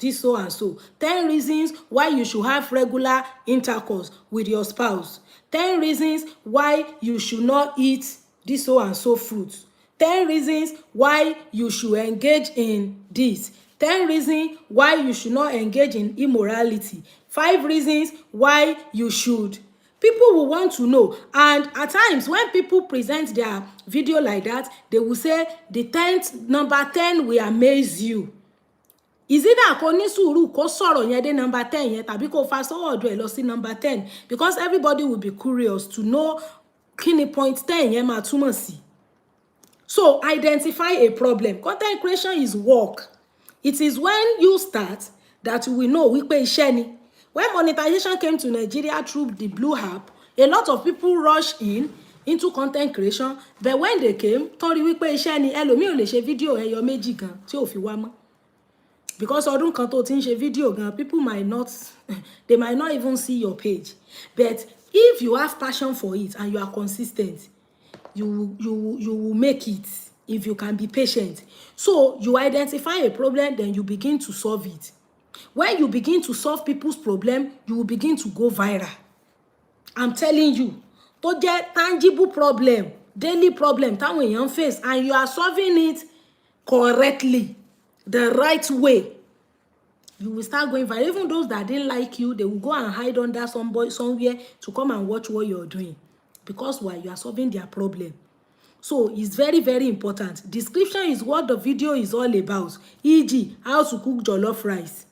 this so and so. 10 reasons why you should have regular intercourse with your spouse. 10 reasons why you should not eat this so and so fruits. 10 reasons why you should engage in this. 10 reasons why you should not engage in immorality. 5 reasons why you should. People will want to know. And at times, when people present their video like that, they will say, number 10 will amaze you. Is it that kò ní sùúrù kó sọ̀rọ̀ yẹn dé number 10 yẹn, tàbí kó fast forward ẹ lọ sí number 10? Because everybody will be curious to know kí ni point 10 yẹn máa túmọ̀ sí. So identify a problem. Content creation is work. It is when you start that you will know wípé iṣẹ́ ni. When monetization came to Nigeria through the Blue app, a lot of people rushed into content creation. But when they came, torí wípé iṣẹ́ ni, ẹlòmíì ò lè ṣe video ẹyọ méjì gan tí ò fi wá mọ́. Because ọdún kan tó ti ń ṣe video gan, people might not, they might not even see your page. But if you have passion for it and you are consistent, you will make it if you can be patient. So you identify a problem, then you begin to solve it. When you begin to solve people's problem, you will begin to go viral. I'm telling you, tó jẹ́ tangible problem, daily problem táwọn èèyàn face, and you are solving it correctly, the right way, you will start going viral. Even those that didn't like you, they will go and hide under somewhere to come and watch what you're doing. Because why? You are solving their problem. So it's very, very important. Description is what the video is all about. E.g., how to cook jollof rice.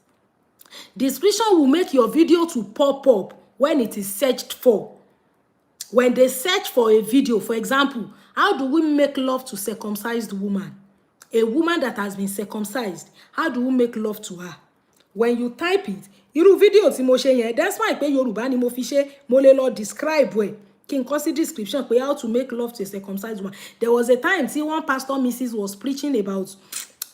Description will make your video to pop up when it is searched for. when they search for a video, for example, how do we make love to circumcised woman? A woman that has been circumcised, how do we make love to her? When you type it, irú video tí mo ṣe yẹn, that's why pé Yorùbá ni mo fi ṣe, mo lè lọ describe ẹ̀ kí n kọ sí description pé how to make love to a circumcised woman. There was a time tí one pastor Mrs. was preaching about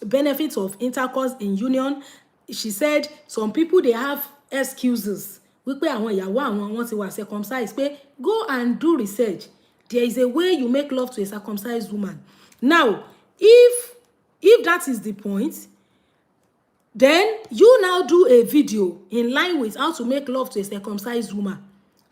benefits of intercourse in union. She said some people they have excuses wípé àwọn ìyàwó àwọn wọn ti wà circumcised, pé go and do research. There is a way you make love to a circumcised woman. Now, if that is the point, then you now do a video in line with how to make love to a circumcised woman,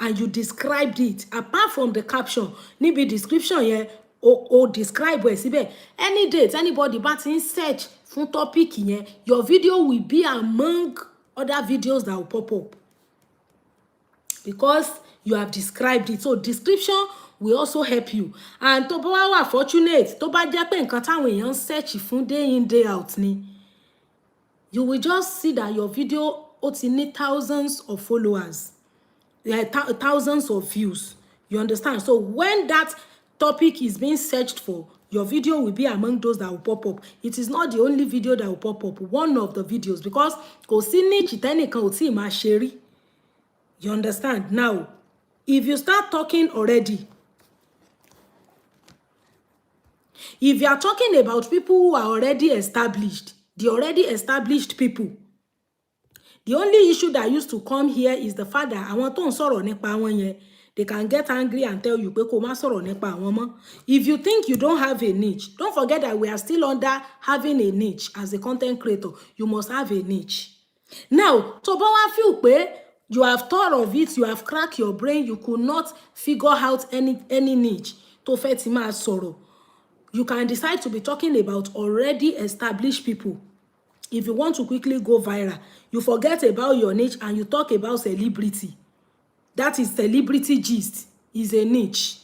and you described it apart from the caption. Níbi description yẹn o describe ẹ̀ síbẹ̀. Any date anybody bá ti ń search fún topic yẹn, your video will be among other videos that will pop up because you have described it. So description will also help you. And tó bá wà fortunate, tó bá jẹ́ pé nǹkan táwọn èèyàn search fún day in day out ni, you will just see that your video ó ti ní thousands of followers, like thousands of views. You understand? So when that topic is being searched for, your video will be among those that will pop up. It is not the only video that will pop up, one of the videos, because kò sí niche tẹ́nìkan ò tí ì máa ṣe rí. You understand? Now, if you start talking already, if you are talking about people who are already established, the already established people, the only issue that used to come here is the fact that àwọn tó ń sọ̀rọ̀ nípa wọn yẹn, they can get angry and tell you pé kó má sọ̀rọ̀ nípa àwọn mọ́. If you think you don't have a niche, don't forget that we are still under having a niche as a content creator. You must have a niche. Now, tó bá wá feel pé you have thought of it, you have cracked your brain, you could not figure out any niche tó fẹ́ ti máa sọ̀rọ̀, you can decide to be talking about already established people. If you want to quickly go viral, you forget about your niche and you talk about celebrity. That is celebrity gist is a niche.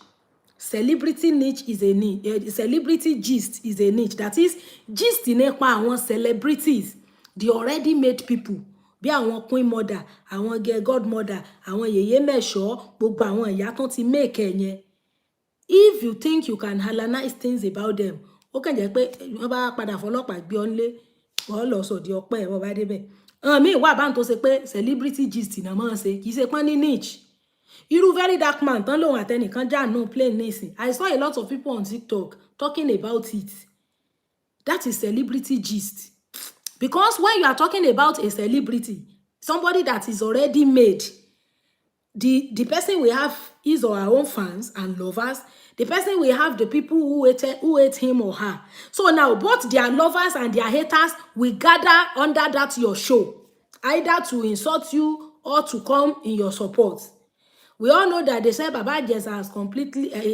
Celebrity niche is a niche. Celebrity gist is a niche. That is gist nípa àwọn celebrities, the already made people. Bí àwọn queen mother, àwọn girl godmother, àwọn yèyé mẹ́ṣọ́, gbogbo àwọn ìyá tán ti make ẹ̀ yẹn. If you think you can analyze things about them, ó kàn jẹ́ pé wọ́n bá padà fọlọ́pàá gbé ọ́n lé, wọ́n lọ sọ di ọpẹ́ ẹ̀ wọ́n bá débẹ̀. Mi wà bá ń tó ṣe pé celebrity gist náà máa ń ṣe, kì í ṣe pọ́n ní niche. Irú very dark man tán lòun àtẹnìkan já no plain nísìn. I saw a lot of people on TikTok talking about it. That is celebrity gist. Because when you are talking about a celebrity, somebody that is already made, the person will have his or her own fans and lovers. The person will have the people who hate him or her. So now both their lovers and their haters will gather under that your show, either to insult you or to come in your support. We all know that they said Baba Ijesha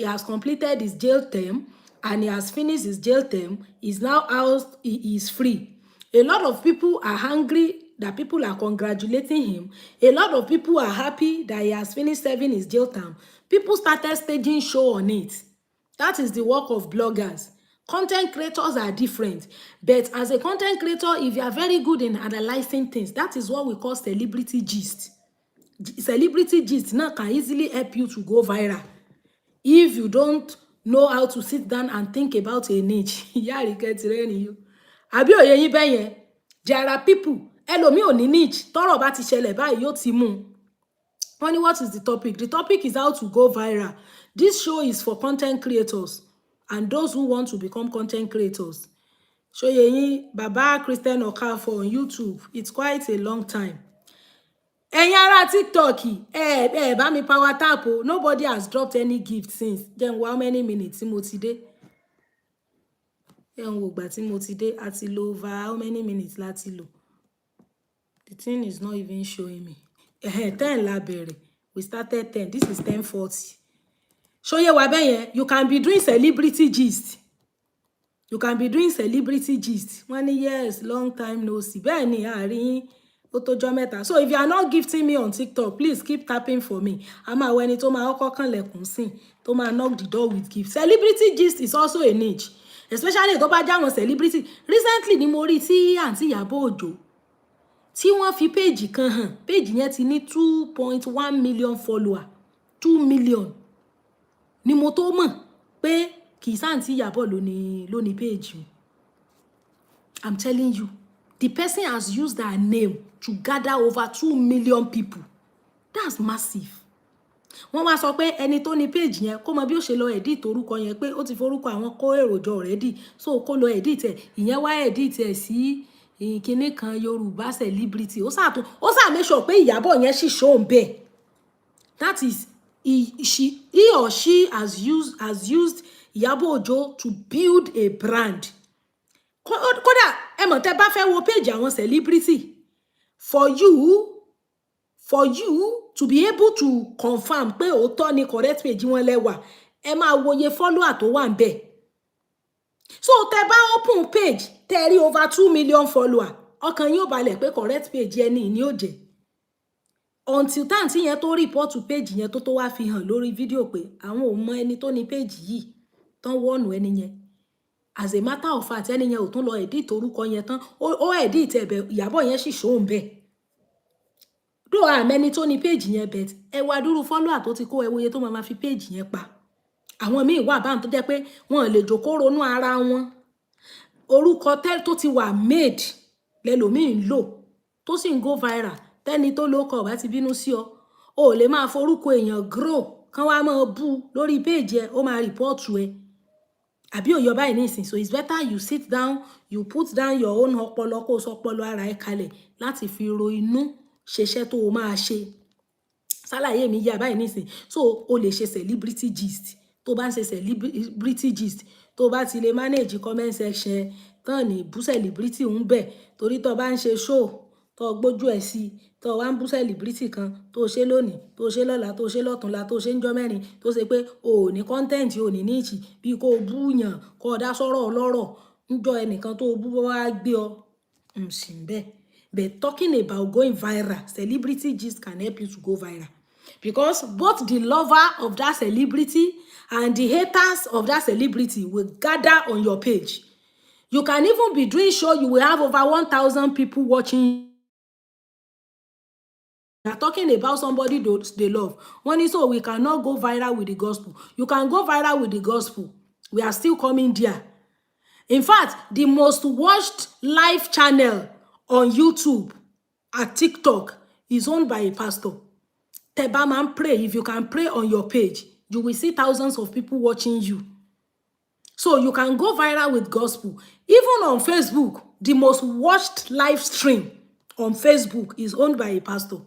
has completed his jail term and he has finished his jail term. He's now out, he is free. A lot of people are angry that people are congratulating him. A lot of people are happy that he has finished serving his jail term. People started staging show on it. That is the work of bloggers. Content creators are different. But as a content creator, if you are very good in analyzing things, that is what we call celebrity gist. Celebrity gist now can easily help you to go viral. If you don't know how to sit down and think about a niche, àbí òye yín bẹ́ẹ̀ yẹn, there are people, ẹlòmíì ò ní niche, tọ́rọ̀ bá ti ṣẹlẹ̀ báyìí yóò ti mú. Wọ́n ní what is the topic? The topic is how to go viral. This show is for content creators and those who want to become content creators. Ṣóyè yín, Baba Christian Okafor on YouTube. It's quite a long time. Ẹ̀yin ará TikTok, bá mi power tap o. Nobody has dropped any gift since. Then how many minutes tí mo ti dé? Àti lo over how many minutes láti lò? The thing is not even showing me. 10 la bẹ̀rẹ̀. We started 10. This is 10:40. Ṣóyè wá bẹ́ẹ̀ yẹn, you can be doing celebrity gist. You can be doing celebrity gist. Wọ́n ní yes, long time no see. Bẹ́ẹ̀ ni àárín ó tó jọ́ mẹ́ta. So if you are not gifting me on TikTok, please keep tapping for me. A máa wọ ẹni tó máa kọ́kọ́ kànlẹ̀kùn sí, tó máa knock the door with gift. Celebrity gist is also a niche. Especially tó bá jáwọn celebrity. Recently ni mo rí tí àǹtí Ìyábọ̀ Òjó tí wọ́n fi page kan hàn. Page yẹn ti ní 2.1 million follower. 2 million. ni mo tó mọ̀ pé kì í sáǹtì Ìyábọ̀ ló ní page mi. I'm telling you, the person has used her name to gather over 2 million people. That's massive. Wọ́n wá sọ pé ẹni tó ní page yẹn kó mọ bí ó ṣe lọ edit orúkọ yẹn pé ó ti forúkọ àwọn kó èròjọ already, so kó lọ edit ẹ̀, ìyẹn wá edit ẹ̀ sí kinní kan Yorùbá celebrity. Ó sá make sure pé Ìyábọ̀ yẹn sì show ń bẹ̀. That is, he or she has used Ìyábọ̀ Òjó to build a brand. Kódà ẹ mọ̀ tẹ́ bá fẹ́ wo page àwọn celebrity, for you to be able to confirm pé òótọ́ ni correct page wọn lẹ́wà, ẹ máa wòye follower tó wà ńbẹ̀. So tẹ́ bá open page tẹ́ rí over 2 million follower, ọkàn yín ó balẹ̀ pé correct page ẹni ni ó jẹ́. Until táǹtì yẹn tó report to page yẹn tó wá fi hàn lórí fídíò pé àwọn ò mọ ẹni tó ní page yìí tán wọ́ọ̀nù ẹni yẹn. As a matter of fact, ẹni yẹn ò tún lọ edit orúkọ yẹn tán, ó edit ẹ̀bẹ̀ Ìyábọ̀ yẹn sì show ń bẹ̀. Though àmẹ́ni tó ní page yẹn bet, ẹ wá dúró follower tó ti kó ẹ wòye tó máa fi page yẹn pa. Àwọn míì wà báwọn tó jẹ́ pé wọn lè jókòó ronú ara wọn. Orúkọ tó ti wà made lẹ́lòmíì ń lò tó sì ń go viral. Tẹ́ni tó lóko bá ti bínú sí ọ, o lè máa forúkọ èèyàn grow kán wá máa bú lórí page ẹ, ó máa report ẹ. Àbí òyọ báyìí nísìn. So it's better you sit down, you put down your own ọpọlọ kó sọ ọpọlọ ara ẹ kalẹ̀ láti fi ro inú ṣeṣẹ́ tó o máa ṣe. Ṣàlàyé mi yá báyìí nísìn. So o lè ṣe celebrity gist. Tó bá ń ṣe celebrity gist, tó bá ti lè manage comment section tán ní bú celebrity ń bẹ̀. Torí tó bá ń ṣe show, tó gbójú ẹ̀ sí, tó wá ń bú celebrity kan, tó ṣe lónìí, tó ṣe lọ́la, tó ṣe lọ́tùnla, tó ṣe ń jọ́ mẹ́rin, tó ṣe pé o ò ní content, o ò ní niche, bí kò bú yàn, kò dá sọ̀rọ̀ ọlọ́rọ̀, ń jọ ẹnìkan tó bú wá gbé ọ. Sì ń bẹ̀. But talking about going viral, celebrity gist can help you to go viral. Because both the lover of that celebrity and the haters of that celebrity will gather on your page. You can even be doing show, you will have over 1,000 people watching. You are talking about somebody they love. One is so we cannot go viral with the gospel. You can go viral with the gospel. We are still coming there. In fact, the most watched live channel on YouTube at TikTok is owned by a pastor. Teba man pray. If you can pray on your page, you will see thousands of people watching you. So you can go viral with gospel. Even on Facebook, the most watched live stream on Facebook is owned by a pastor.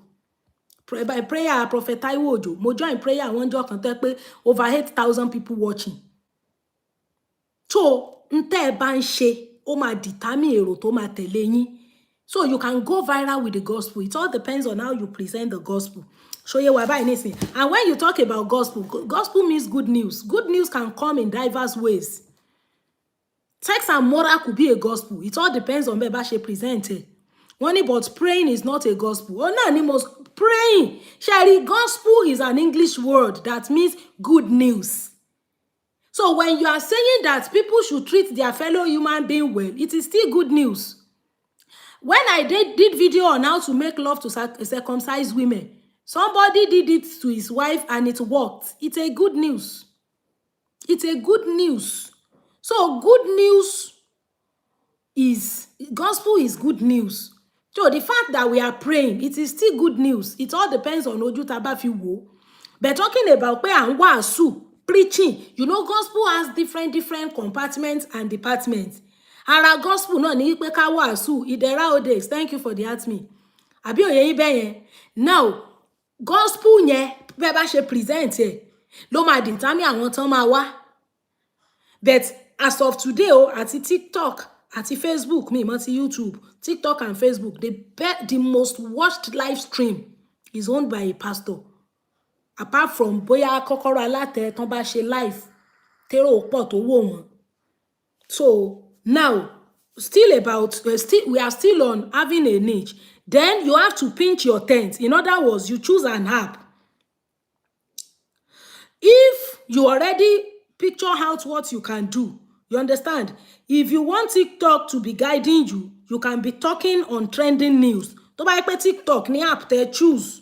By prayer, Prophet Taiwo Ojo. Mo join prayer one job kan tẹ́ pé over 8,000 people watching. So nte bá ń ṣe, ó máa determine èrò tó máa tẹ̀lé yín. So you can go viral with the gospel. It all depends on how you present the gospel. Show you why anything. And when you talk about gospel, gospel means good news. Good news can come in diverse ways. Text and moral could be a gospel. It all depends on where she presented. One but praying is not a gospel. Oh no, most praying. Sherry, gospel is an English word that means good news. So when you are saying that people should treat their fellow human being well, it is still good news. When I did video on how to make love to circumcise women, somebody did it to his wife and it worked. It's a good news. It's a good news. So good news is, gospel is good news. So the fact that we are praying, it is still good news. It all depends on ojú tá bá fi wò. But talking about pé à ń wàásù, preaching, you know, gospel has different compartments and departments. Ara gospel náà ní pé ká wàásù, ìdẹ̀ra odes, thank you for the admin. Àbí òye yín bẹ́ẹ̀ yẹn. Now, gospel yẹn bẹ́ẹ̀ bá ṣe present ẹ̀ ló máa determine àwọn tán máa wá. But as of today, àti TikTok, àti Facebook, me, àti YouTube, TikTok and Facebook, the most watched live stream is owned by a pastor. Apart from bóyá kọ́kọ́rọ́ alátẹ tán bá ṣe live, tèrò pọ̀ tó wò wọ́n. So now, we are still on having a niche. Then you have to pinch your tent. In other words, you choose an app. If you already picture out what you can do, you understand? If you want TikTok to be guiding you, you can be talking on trending news. Tó bá jẹ́ pé TikTok ní app tẹ́ choose.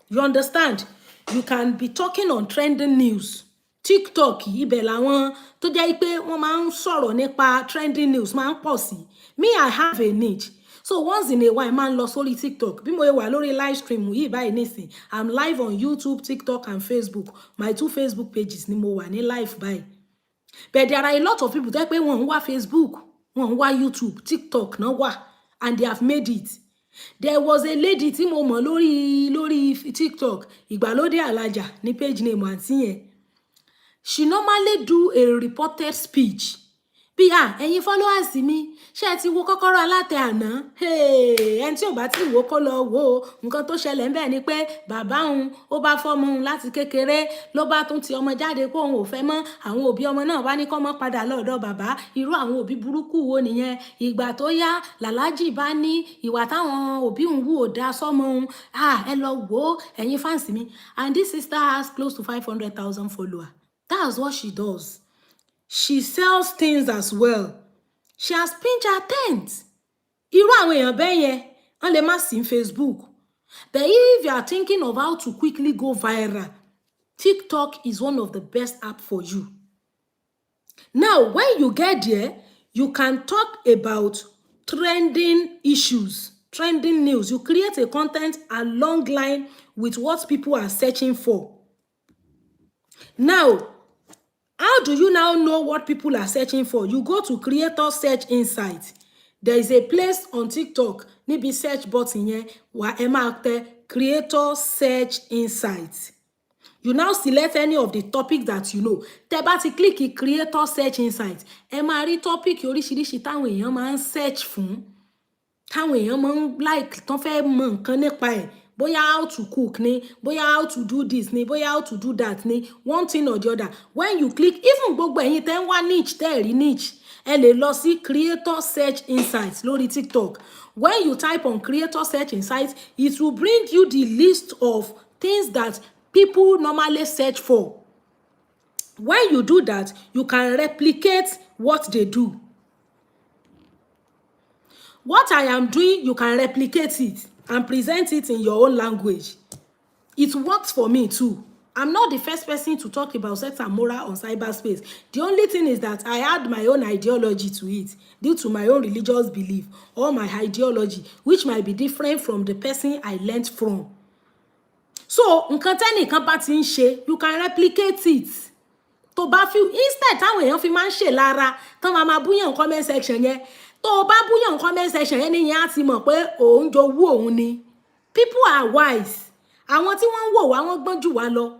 You understand? You can be talking on trending news. TikTok ibẹ̀ làwọn tó jẹ́ pé wọ́n máa ń sọ̀rọ̀ nípa trending news máa ń pọ̀ sí. Me, I have a niche. So once in a while máa ń lọ sórí TikTok bí mo wà lórí live stream yìí báyìí nísìn. I'm live on YouTube, TikTok and Facebook. My 2 Facebook pages ni mo wà ní live báyìí. But there are a lot of people tó jẹ́ pé wọ́n ń wá Facebook, wọ́n ń wá YouTube, TikTok náà wà, and they have made it. There was a lady tí mo mọ̀ lórí TikTok, Ìgbàlódé Alájà ní page name àǹtí yẹn. She normally do a reported speech. Bí ẹ̀yin followers mi, ṣé ti wo Kọ́kọ́rọ́ Alátẹ àná? Ẹni tí ò bá ti wò kó lọ wò. Nǹkan tó ṣẹlẹ̀ ńbẹ̀ ni pé bàbá òun ó bá fọ́mọ òun láti kékeré, ló bá tún ti ọmọ jáde pé òun ò fẹ́ mọ́. Àwọn òbí ọmọ náà bá ní kó mọ́ padà lọ́dọ̀ bàbá. Irú àwọn òbí burúkú wo nìyẹn? Ìgbà tó yá, Làlájì bá ní ìwà táwọn òbí òun wù ò dá sọ́mọ òun. Ẹ lọ wò ẹ̀yin fans mi. And this sister has close to 500,000 followers. That's what she does. She sells things as well. She has pinched her tent. Irú àwọn èèyàn bẹ́ẹ̀ yẹn, wọ́n lè má sí Facebook. But if you are thinking of how to quickly go viral, TikTok is one of the best apps for you. Now, when you get there, you can talk about trending issues, trending news. You create a content along line with what people are searching for. Now, how do you now know what people are searching for? You go to Creator Search Insights. There is a place on TikTok, níbi search button yẹn, wà ẹ máa tẹ Creator Search Insights. You now select any of the topics that you know. Tẹ́ bá ti click Creator Search Insights, ẹ máa rí topic oríṣiríṣi táwọn èèyàn máa ń search fún. Táwọn èèyàn máa ń like, tán fẹ́ mọ̀ nǹkan nípa ẹ̀. Bóyá how to cook ni, bóyá how to do this ni, bóyá how to do that ni, one thing or the other. When you click, even gbogbo ẹ̀yin tẹ́ ń wá niche, tẹ́ rí niche, ẹ lè lọ sí Creator Search Insights lórí TikTok. When you type on Creator Search Insights, it will bring you the list of things that people normally search for. When you do that, you can replicate what they do. What I am doing, you can replicate it and present it in your own language. It works for me too. I'm not the first person to talk about sex and moral on cyberspace. The only thing is that I add my own ideology to it due to my own religious belief or my ideology, which might be different from the person I learned from. So, nǹkan tẹ́nìkan bá ti ń ṣe, you can replicate it. Tó bá fi instead táwọn èèyàn fi máa ń ṣe lára, tán máa búyàn comment section yẹn. Tó bá búyàn comment section yẹn nìyẹn á ti mọ̀ pé òun jowú òun ni. People are wise. Àwọn tí wọ́n ń wò wá wọ́n gbọ́n jù wá lọ.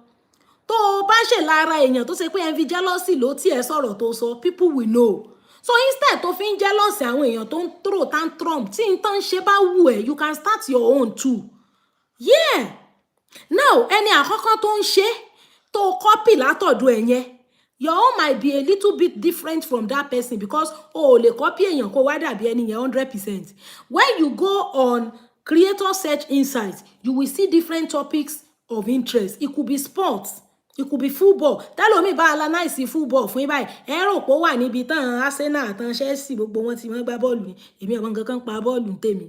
Tó bá ṣe lára èèyàn tó ṣe pé envy jealousy ló tiẹ̀ sọ̀rọ̀ tó sọ, people will know. So instead tó fi ń jealous àwọn èèyàn tó ń throw tantrum tí n tán ṣe bá wù ẹ́, you can start your own too. Yeah. Now, ẹni àkọ́kọ́ tó ń ṣe tó copy látọ̀dọ̀ ẹ̀ yẹn, your own might be a little bit different from that person because o lè copy èèyàn kó wá dàbí ẹni yẹn 100%. When you go on Creator Search Insights, you will see different topics of interest. It could be sports, it could be football. Tẹ́lómi bá analyze football fún ibáyìí, ẹ rò pé ó wà níbi tán Arsenal tán Chelsea gbogbo wọn tí wọ́n gbá bọ́ọ̀lù ni. Èmi ọmọ nǹkan kan pa bọ́ọ̀lù tèmi.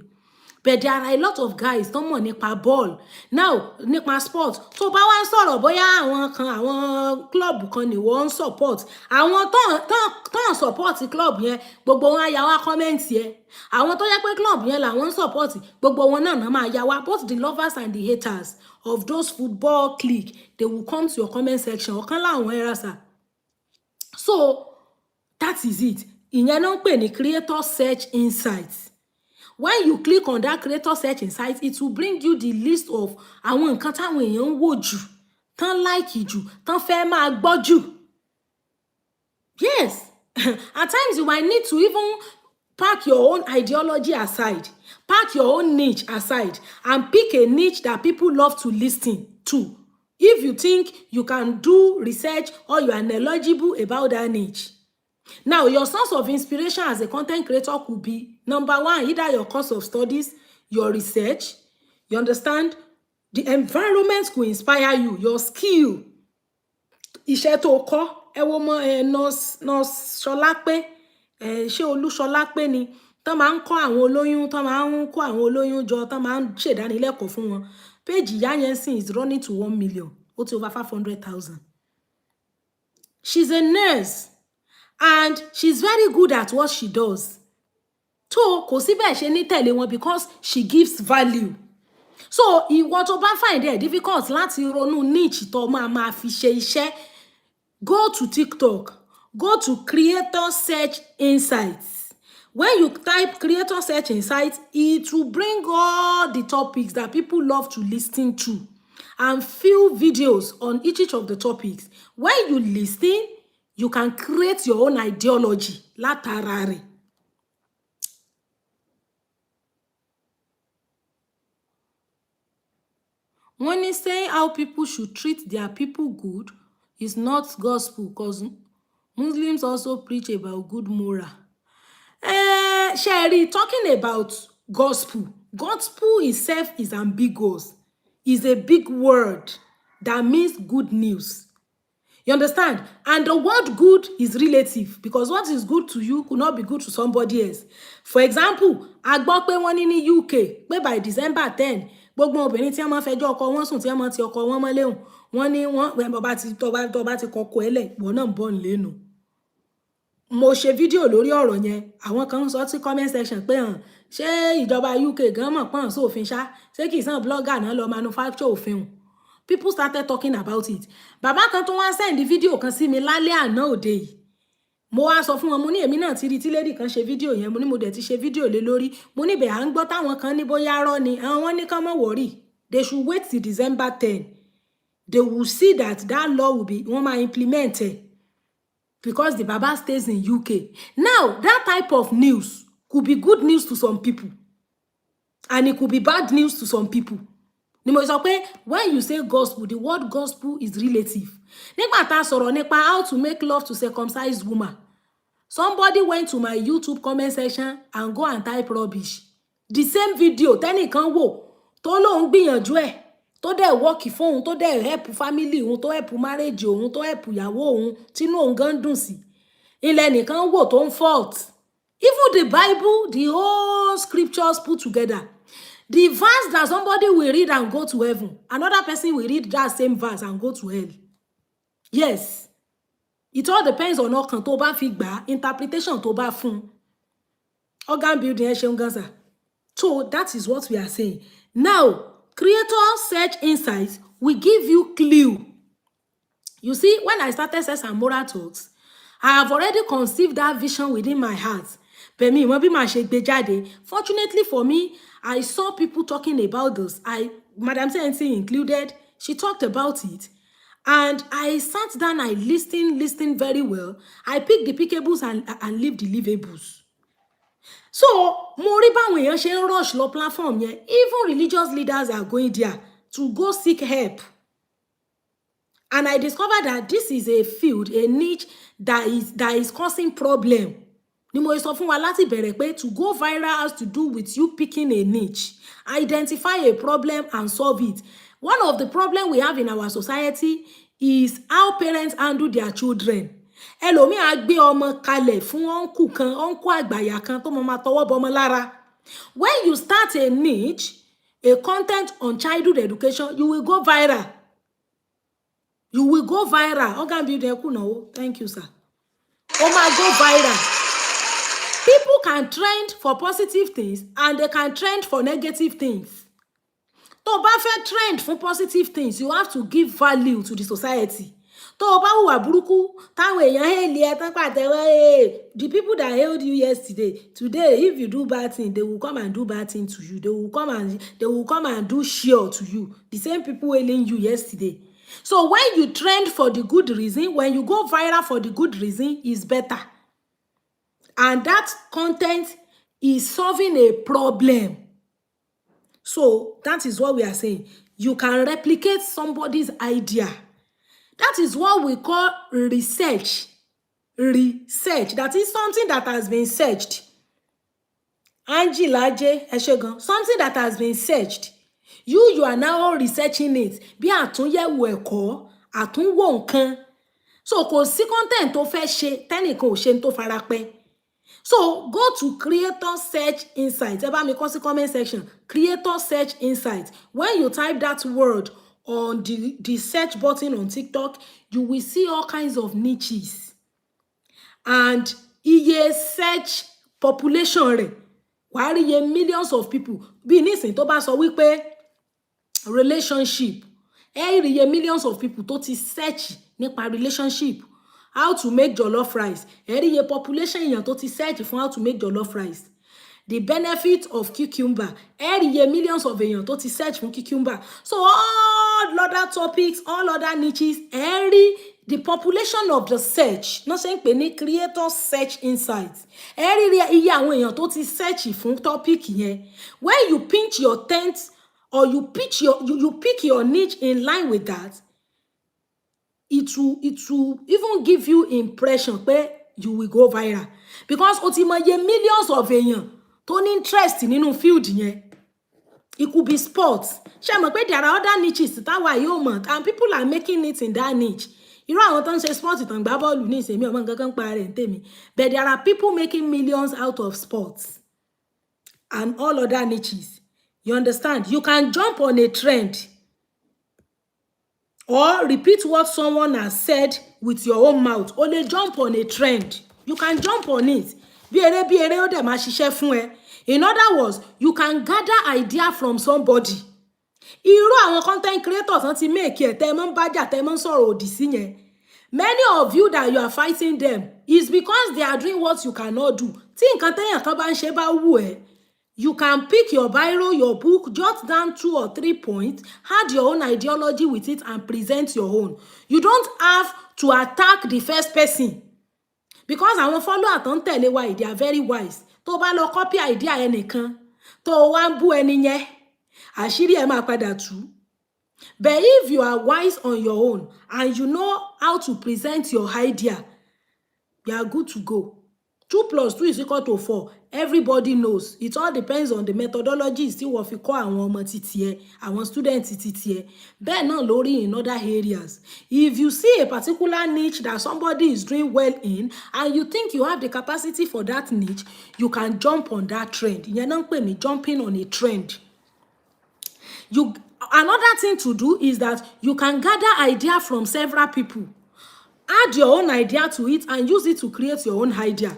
But there are a lot of guys tó mọ̀ nípa ball. Now, nípa sport, tó bá wá ń sọ̀rọ̀ bóyá àwọn club kan ni wọ́n ń support. Àwọn tó support club yẹn, gbogbo wọn á yá wá comment yẹn. Àwọn tó yẹ pé club yẹn làwọn ń support, gbogbo wọn náà máa yá wá. Both the lovers and the haters of those football clique, they will come to your comment section. Ọ̀kan láwọn ẹ̀rọ sà. So, that is it. Ìyẹn náà ń pè ní Creator Search Insights. When you click on that Creator Search Insights, it will bring you the list of àwọn nǹkan táwọn èèyàn ń wò jù, tán like jù, tán fẹ́ máa gbọ́ jù. Yes. At times you might need to even pack your own ideology aside, pack your own niche aside, and pick a niche that people love to listen to. If you think you can do research or you are knowledgeable about that niche. Now, your source of inspiration as a content creator could be, number one, either your course of studies, your research, you understand? The environment could inspire you, your skill. Iṣẹ́ tó kọ́, ẹ wo mọ nurse Ṣọlápé, ṣé Olúṣọlápé ni, tán máa ń kọ́ àwọn olóyún, tán máa ń kọ́ àwọn olóyún jọ, tán máa ń ṣèdánilẹ́kọ̀ọ́ fún wọn. Page ìyá yẹn sì is running to 1 million, ó ti over 500,000. She's a nurse and she's very good at what she does. So kò sí bẹ́ẹ̀ ṣe ní tẹ̀lé wọn because she gives value. So ìwọ tó bá find it difficult láti ronú niche tó máa fi ṣe iṣẹ́, go to TikTok, go to Creator Search Insights. When you type Creator Search Insights, it will bring all the topics that people love to listen to and few videos on each of the topics. When you listen, you can create your own ideology. Látara rẹ̀. When he's saying how people should treat their people good is not gospel, because Muslims also preach about good moral. Sherry, talking about gospel itself is ambiguous. Is a big word that means good news. You understand? And the word good is relative, because what is good to you could not be good to somebody else. For example, a gbọ́ pé wọ́n ní ní UK pé by December 10, gbogbo obìnrin tí wọ́n máa fẹjọ́ ọkọ wọn sùn tí wọ́n máa ti ọkọ wọn mọ́lé wọ́n ní wọ́n tó bá ti kọkọ ẹlẹ̀ wọ́n náà ń bọ̀ nílé mo ṣe fídíò lórí ọ̀rọ̀ yẹn, àwọn kan sọ sí comment section pé ṣé ìjọba UK gan mọ̀ pọ́n sófin ṣá, ṣé kì í sàn blogger náà lọ manufacture òfin. People started talking about it. Bàbá kan tó wá send fídíò kan sí mi lálẹ́ àná òde yìí. Mo wá sọ fún wọn, mo ní èmi náà ti rí tí lady kan ṣe fídíò yẹn, mo ní mo dẹ̀ ti ṣe fídíò lé lórí. Mo ní bẹ̀ à ń gbọ́ táwọn kan ní bóyá rọ́ ni, àwọn ní kán má worry. They should wait till December 10. They will see that law will be wọ́n máa implement it. Because the Baba stays in UK. Now, that type of news could be good news to some people. And it could be bad news to some people. When you say gospel, the word gospel is relative. Nígbà tá sọ̀rọ̀ nípa how to make love to circumcised woman. Somebody went to my YouTube comment section and go and type rubbish. The same video, tẹ́nìkan wò, tó lóun gbìyànjú ẹ̀. Tó dẹ̀ work fún òun, tó dẹ̀ help family òun, tó help marriage òun, tó help ìyàwó òun, tínú òun gan dùn sí. Ilẹ̀ nìkan wò tó ń fault. Even the Bible, the whole scriptures put together. The verse that somebody will read and go to heaven, another person will read that same verse and go to hell. Yes. It all depends on ọkàn tó bá fi gbà, interpretation tó bá fún. Organ building ẹ ṣeun gan sà. So that is what we are saying. Now, Creator Search Insights will give you clue. You see, when I started Sex and Moral Talks, I have already conceived that vision within my heart. Fortunately for me, I saw people talking about this. Madam CNC included, she talked about it. And I sat down, I listened very well. I picked the pickables and leave the leavables. So, mo rí báwọn èèyàn ṣe ń rush lọ platform yẹn. Even religious leaders are going there to go seek help. And I discovered that this is a field, a niche that is causing problem. Ni mo sọ fún wa láti bẹ̀rẹ̀ pé to go viral has to do with you picking a niche, identify a problem and solve it. One of the problems we have in our society is how parents handle their children. Ẹlòmíì á gbé ọmọ kalẹ̀ fún uncle kan, uncle àgbàyà kan tó máa tọwọ́ bọmọ lára. When you start a niche, a content on childhood education, you will go viral. You will go viral. Organ building ẹkú náà. Thank you, sir. Ó máa go viral. People can trend for positive things and they can trend for negative things. Tó bá fẹ́ trend for positive things, you have to give value to the society. Tó bá hùwà burúkú, táwọn èèyàn hail ẹ tán pàtẹ́wọ́, the people that hailed you yesterday, today if you do bad thing, they will come and do bad thing to you. They will come and do share to you. The same people hailing you yesterday. So when you trend for the good reason, when you go viral for the good reason, is better. And that content is solving a problem. So that is what we are saying. You can replicate somebody's idea. That is what we call research. Research. That is something that has been searched. Angie Laje Eshegan. Something that has been searched. You are now researching it. Bí àtúnyẹ̀wò ẹ̀kọ́, àtúnwò nǹkan. So kò sí content tó fẹ́ ṣe, tẹ́nìkan ò ṣe tó farapẹ́. So go to Creator Search Insights. Ẹ bá mi kọ sí comment section. Creator Search Insights. When you type that word, on the search button on TikTok, you will see all kinds of niches. And iye search population rẹ̀, wàá rí iye millions of people. Bí nísìn tó bá sọ wípé relationship, ẹ rí iye millions of people tó ti search nípa relationship, how to make jollof rice, ẹ rí iye population èèyàn tó ti search fún how to make jollof rice. The benefit of cucumber, ẹ rí iye millions of èèyàn tó ti search fún cucumber. So all other topics, all other niches, ẹ rí the population of the search, not saying pé ní creator search insights, ẹ rí iye àwọn èèyàn tó ti search fún topic yẹn. When you pinch your tent or you pick your niche in line with that, it will even give you impression pé you will go viral, because o ti mọ iye millions of èèyàn tó ní interest nínú field yẹn. It could be sports. Ṣé mọ̀ pé there are other niches táwa yóò mọ̀, and people are making it in that niche. Irú àwọn tó ń ṣe sports tó ń gbá bọ́ọ̀lù ní ìsèmí ọmọ nǹkan kan pa rẹ̀ ń tèmi, but there are people making millions out of sports and all other niches. You understand? You can jump on a trend or repeat what someone has said with your own mouth. O lè jump on a trend. You can jump on it. Bí eré ó dẹ̀ máa ṣiṣẹ́ fún ẹ. In other words, you can gather idea from somebody. Irú àwọn content creators wọ́n ti make ẹ̀ tẹ́ mọ́ ń bájà tẹ́ mọ́ ń sọ̀rọ̀ òdì sí yẹn. Many of you that you are fighting them is because they are doing what you cannot do. Tí nǹkan téèyàn kan bá ń ṣe bá wù ẹ́, you can pick your biro, your book, jot down 2 or 3 points, add your own ideology with it and present your own. You don't have to attack the first person, because àwọn follower tó ń tẹ̀lé wa, they are very wise. Tó bá lọ copy idea ẹnìkan, tó wá ń bú ẹni yẹn, àṣírí ẹ máa padà tú. But if you are wise on your own and you know how to present your idea, you are good to go. 2 + 2 = 4. Everybody knows. It all depends on the methodologies tí wọ́n fi kọ́ àwọn ọmọ títí ẹ, àwọn students títí ẹ. Bẹ́ẹ̀ náà lórí in other areas. If you see a particular niche that somebody is doing well in and you think you have the capacity for that niche, you can jump on that trend. Ìyẹn náà ń pè ní jumping on a trend. Another thing to do is that you can gather idea from several people. Add your own idea to it and use it to create your own idea.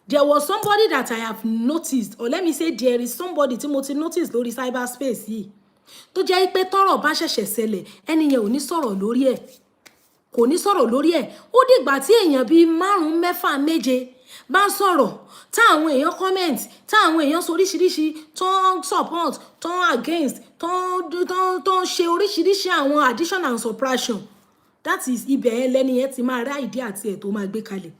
There was somebody that I have noticed, or let me say there is somebody tí mo ti notice lórí cyberspace yìí, tó jẹ́ pé tọ́rọ̀ bá ṣẹ̀ṣẹ̀ ṣẹlẹ̀, ẹni yẹn ò ní sọ̀rọ̀ lórí ẹ̀. Kò ní sọ̀rọ̀ lórí ẹ̀. Ó dìgbà tí èèyàn bíi 5, 6, 7 bá sọ̀rọ̀, táwọn èèyàn comment, táwọn èèyàn sọ oríṣiríṣi, tó support, tó against, tó ṣe oríṣiríṣi àwọn addition and subtraction. That is ibẹ̀ yẹn lẹ́ni yẹn ti máa rí idea àti ẹ̀ tó máa gbé kalẹ̀.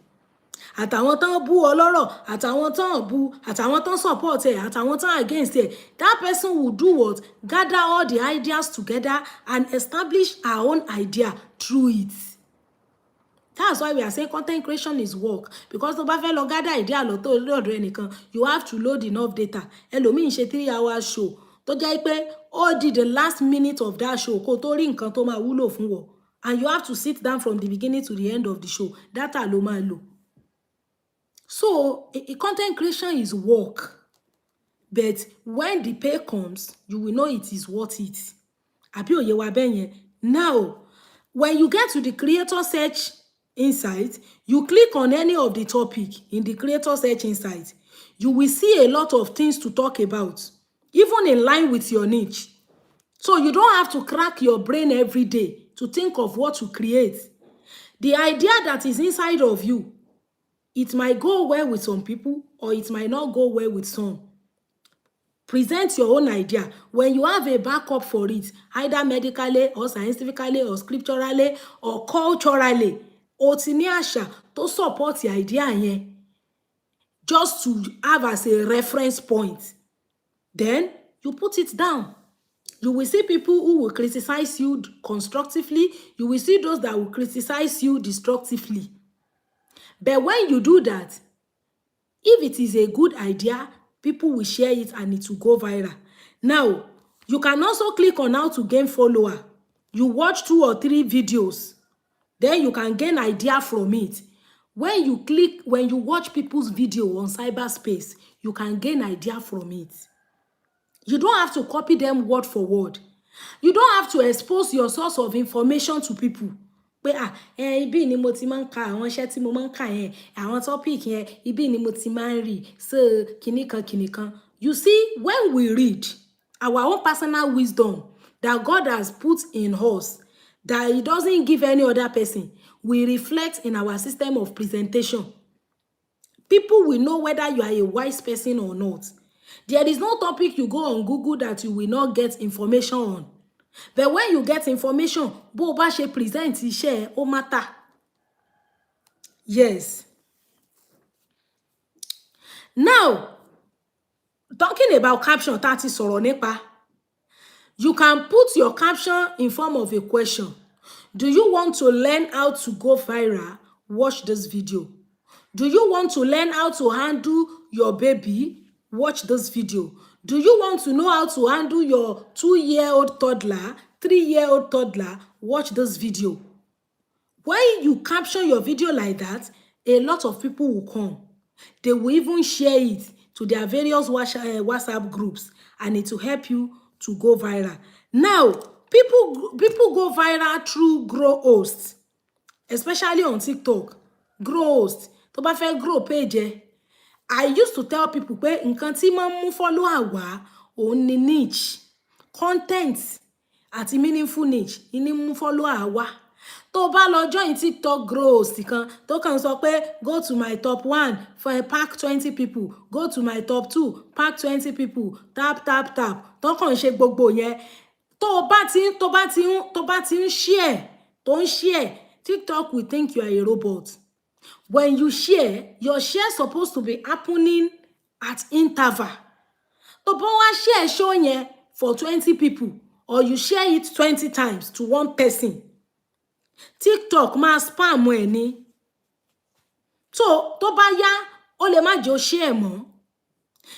Àtàwọn tán bú ọlọ́rọ̀, àtàwọn tán bú, àtàwọn tán support ẹ̀, àtàwọn tán against ẹ̀. That person will do what? Gather all the ideas together and establish our own idea through it. That's why we are saying content creation is work. Because tó bá fẹ́ lọ gather idea lọ́tọ̀ lọ́dọ̀ ẹnìkan, you have to load enough data. Ẹlòmíì ṣe 3-hour show tó jẹ́ pé ó di the last minute of that show kó tó rí nǹkan tó máa wúlò fún wọn. And you have to sit down from the beginning to the end of the show. Data ló máa lò. So, content creation is work. But when the pay comes, you will know it is worth it. Àbí òye wa bẹ́ẹ̀ yẹn. Now, when you get to the creator search insight, you click on any of the topic in the creator search insight. You will see a lot of things to talk about, even in line with your niche. So you don't have to crack your brain every day to think of what to create. The idea that is inside of you, it might go well with some people or it might not go well with some. Present your own idea. When you have a backup for it, either medically or scientifically or scripturally or culturally, o ti ní àṣà tó support the idea yẹn, just to have as a reference point. Then you put it down. You will see people who will criticize you constructively. You will see those that will criticize you destructively. But when you do that, if it is a good idea, people will share it and it will go viral. Now, you can also click on how to gain follower. You watch 2 or 3 videos. Then you can gain idea from it. When you watch people's video on cyberspace, you can gain idea from it. You don't have to copy them word for word. You don't have to expose your source of information to people. Pé ibi ni mo ti máa ń ka àwọn iṣẹ́ tí mo máa ń kà yẹn, àwọn topic yẹn, ibi ni mo ti máa ń rí. So, kìnìkan. You see, when we read our own personal wisdom that God has put in us, that He doesn't give any other person, we reflect in our system of presentation. People will know whether you are a wise person or not. There is no topic you go on Google that you will not get information on. But when you get information, bó bá ṣe present iṣẹ́ ó matter. Yes. Now, talking about caption tá ti sọ̀rọ̀ nípa, you can put your caption in form of a question. Do you want to learn how to go viral? Watch this video. Do you want to learn how to handle your baby? Watch this video. Do you want to know how to handle your 2-year-old toddler, 3-year-old toddler? Watch this video. When you caption your video like that, a lot of people will come. They will even share it to their various WhatsApp groups, and it will help you to go viral. Now, people go viral through grow hosts, especially on TikTok. Grow host. Tó bá fẹ́ grow page, I used to tell people pé nǹkan tí máa ń mú follower wá òun ni niche, content àti meaningful niche ní mú follower wá. Tó bá lọ join TikTok grow host kan tó kàn sọ pé go to my top 1 for a pack 20 people, go to my top 2 pack 20 people, tap tó kàn ṣe gbogbo yẹn. Tó bá ti ń share, TikTok will think you are a robot. When you share, your share supposed to be happening at interval. Tó bá wá share show yẹn for 20 people, or you share it 20 times to one person, TikTok máa spam ẹ ní. So, tó bá yá, ó lè má jẹ́ ó share mọ́.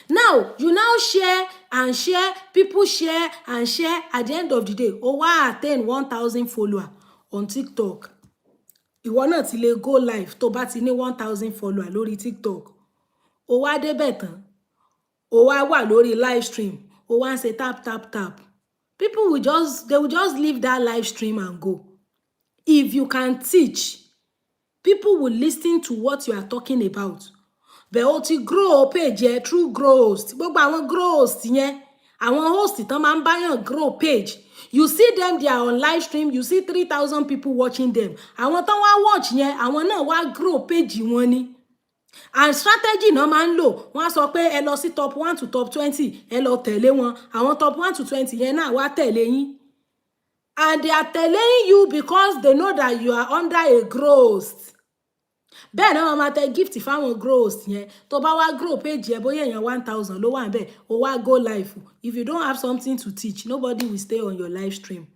Now, you now share and share, people share and share. At the end of the day, ó wá attain 1,000 followers on TikTok. Ìwọ náà ti lè go live tó bá ti ní 1,000 followers lórí TikTok. Ó wá débẹ̀ tán, ó wá wà lórí live stream, ó wá ń ṣe tap. People will just leave that live stream and go. If you can teach, people will listen to what you are talking about. But ó ti grow page yẹn through grow host. Gbogbo àwọn grow host yẹn, àwọn host tán máa ń báyàn grow page. You see them, they are on live stream, you see 3,000 people watching them. Àwọn tán wá watch yẹn, àwọn náà wá grow page wọn ni. And strategy náà máa ń lò. Wọ́n á sọ pé ẹ lọ sí top 1 to top 20, ẹ lọ tẹ̀lé wọn. Àwọn top 1 to 20 yẹn náà wá tẹ̀lé yín. And they are telling you because they know that you are under a grow host. Bẹ́ẹ̀ náà wọ́n máa tẹ gift fáwọn grow host yẹn. Tó bá wá grow page yẹn bóyá èèyàn 1,000 ló wà níbẹ̀, ó wá go live. If you don't have something to teach, nobody will stay on your live stream.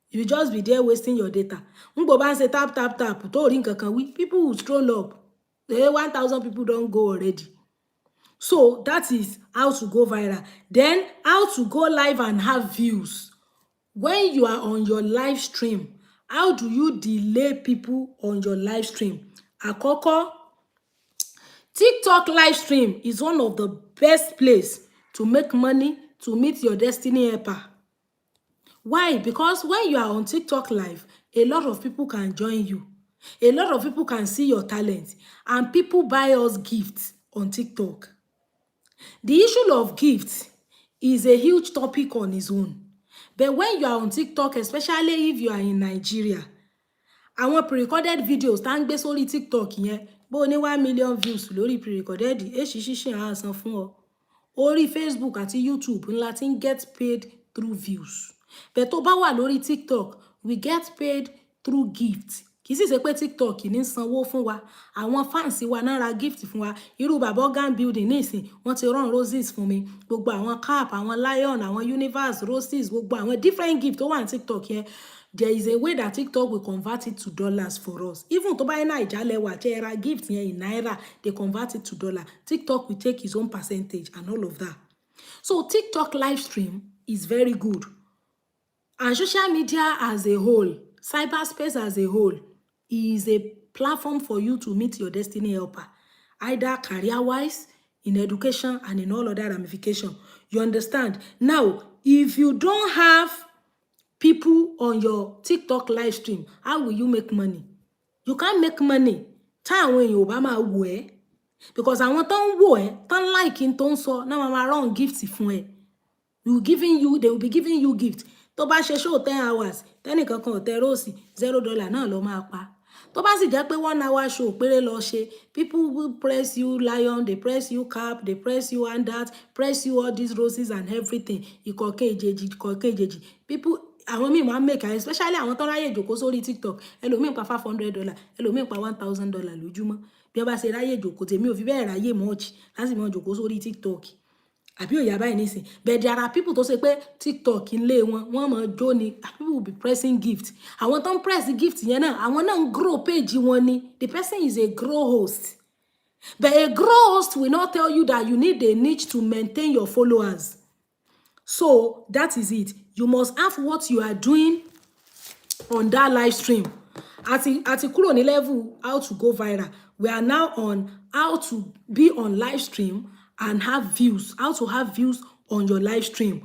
You will just be there wasting your data. Ngbò bá ń ṣe tap tó rí nǹkan kan wí, people will stroll up. 1,000 people don't go already. So that is how to go viral. Then how to go live and have views. When you are on your live stream, how do you delay people on your live stream? Àkọ́kọ́, TikTok live stream is one of the best place to make money, to meet your destiny helper. Why? Because when you are on TikTok live, a lot of people can join you. A lot of people can see your talent, and people buy us gifts on TikTok. The issue of gifts is a huge topic on its own. But when you are on TikTok, especially if you are in Nigeria, àwọn pre-recorded videos tá ń gbé sórí TikTok yẹn, bó ní 1 million views lórí pre-recorded, ṣíṣe à san fún ọ. Orí Facebook àti YouTube ńlá tí ń get paid through views. But tó bá wà lórí TikTok, we get paid through gifts. Kì í sì ṣe pé TikTok ní sanwó fún wa. Àwọn fans wa náà ra gift fún wa. Irú Baba Organ Building nísìn, wọ́n ti rán roses fún mi. Gbogbo àwọn cap, àwọn lion, àwọn universe, roses, gbogbo àwọn different gift tó wà ní TikTok yẹn. There is a way that TikTok will convert it to dollars for us. Even tó bá ní Naija lẹ́wà, tí ẹ ra gift yẹn in naira, they convert it to dollar. TikTok will take its own percentage and all of that. So TikTok live stream is very good. And social media as a whole, cyberspace as a whole, is a platform for you to meet your destiny helper, either career-wise, in education, and in all other ramifications. You understand? Now, if you don't have people on your TikTok live stream, how will you make money? You can't make money. Time when you máa wò ẹ́, because àwọn tó ń wò ẹ́, tó ń like in tó ń sọ, náà máa run gift fún ẹ. They will be giving you gift. Tó bá ṣe show 10 hours, tẹ́nìkan kan ò tẹ róòsì, $0 náà ló máa pa. Tó bá sì jẹ́ pé 1 hour show péré lọ ṣe, people will press you lion, they press you cap, they press you and that, press you all these roses and everything. Ìkọ̀kẹ́ ìjèjì. People, àwọn míì máa ń make, especially àwọn tó ráyè jòkó sórí TikTok, ẹlòmíì pa $500, ẹlòmíì pa $1,000 lójúmọ́. Bí wọ́n bá ṣe ráyè jòkó, tèmi ò fi bẹ́ẹ̀ ráyè much láti máa jòkó sórí TikTok. Àbí òyà báyìí nísìn. But there are people tó ṣe pé TikTok ilé wọn mọ̀ jó ni. People will be pressing gift. Àwọn tó ń press gift yẹn náà, àwọn náà ń grow page wọn ni. The person is a grow host. But a grow host will not tell you that you need a niche to maintain your followers. So that is it. You must have what you are doing on that live stream. Àti kúrò ní level how to go viral. We are now on how to be on live stream and have views, how to have views on your live stream.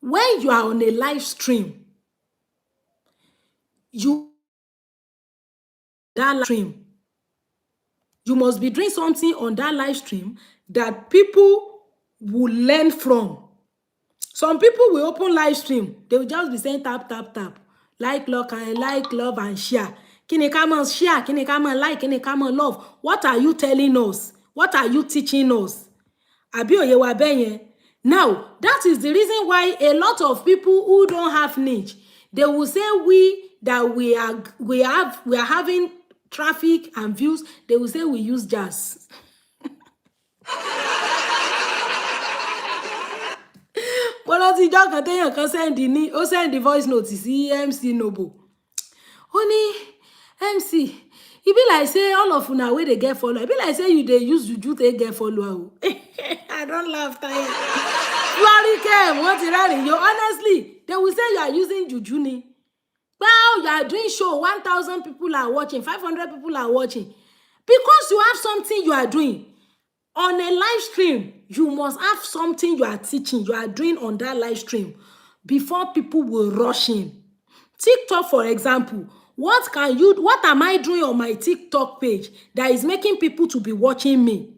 When you are on a live stream, you must be doing something on that live stream that people will learn from. Some people will open live stream, they will just be saying tap, tap, tap. Like, love, and share. Kini ká máa share, kini ká máa like, kini ká máa love. What are you telling us? What are you teaching us? Àbí òye wa bẹ́ẹ̀ yẹn. Now, that is the reason why a lot of people who don't have niche, they will say we are having traffic and views. They will say we use jazz. Bọ́lá ti jọ́ kan téèyàn kan send the voice note sí MC Noble. Ó ní MC, e be like say all of una wey dey get follower, e be like say you dey use juju take get follower. I don't laugh tire. Wọ́n ti rẹ́rìn yo. Honestly, they will say you are using juju ni. Well, you are doing show, 1,000 people are watching, 500 people are watching. Because you have something you are doing. On a live stream, you must have something you are teaching, you are doing on that live stream before people will rush in. TikTok, for example, what am I doing on my TikTok page that is making people to be watching me?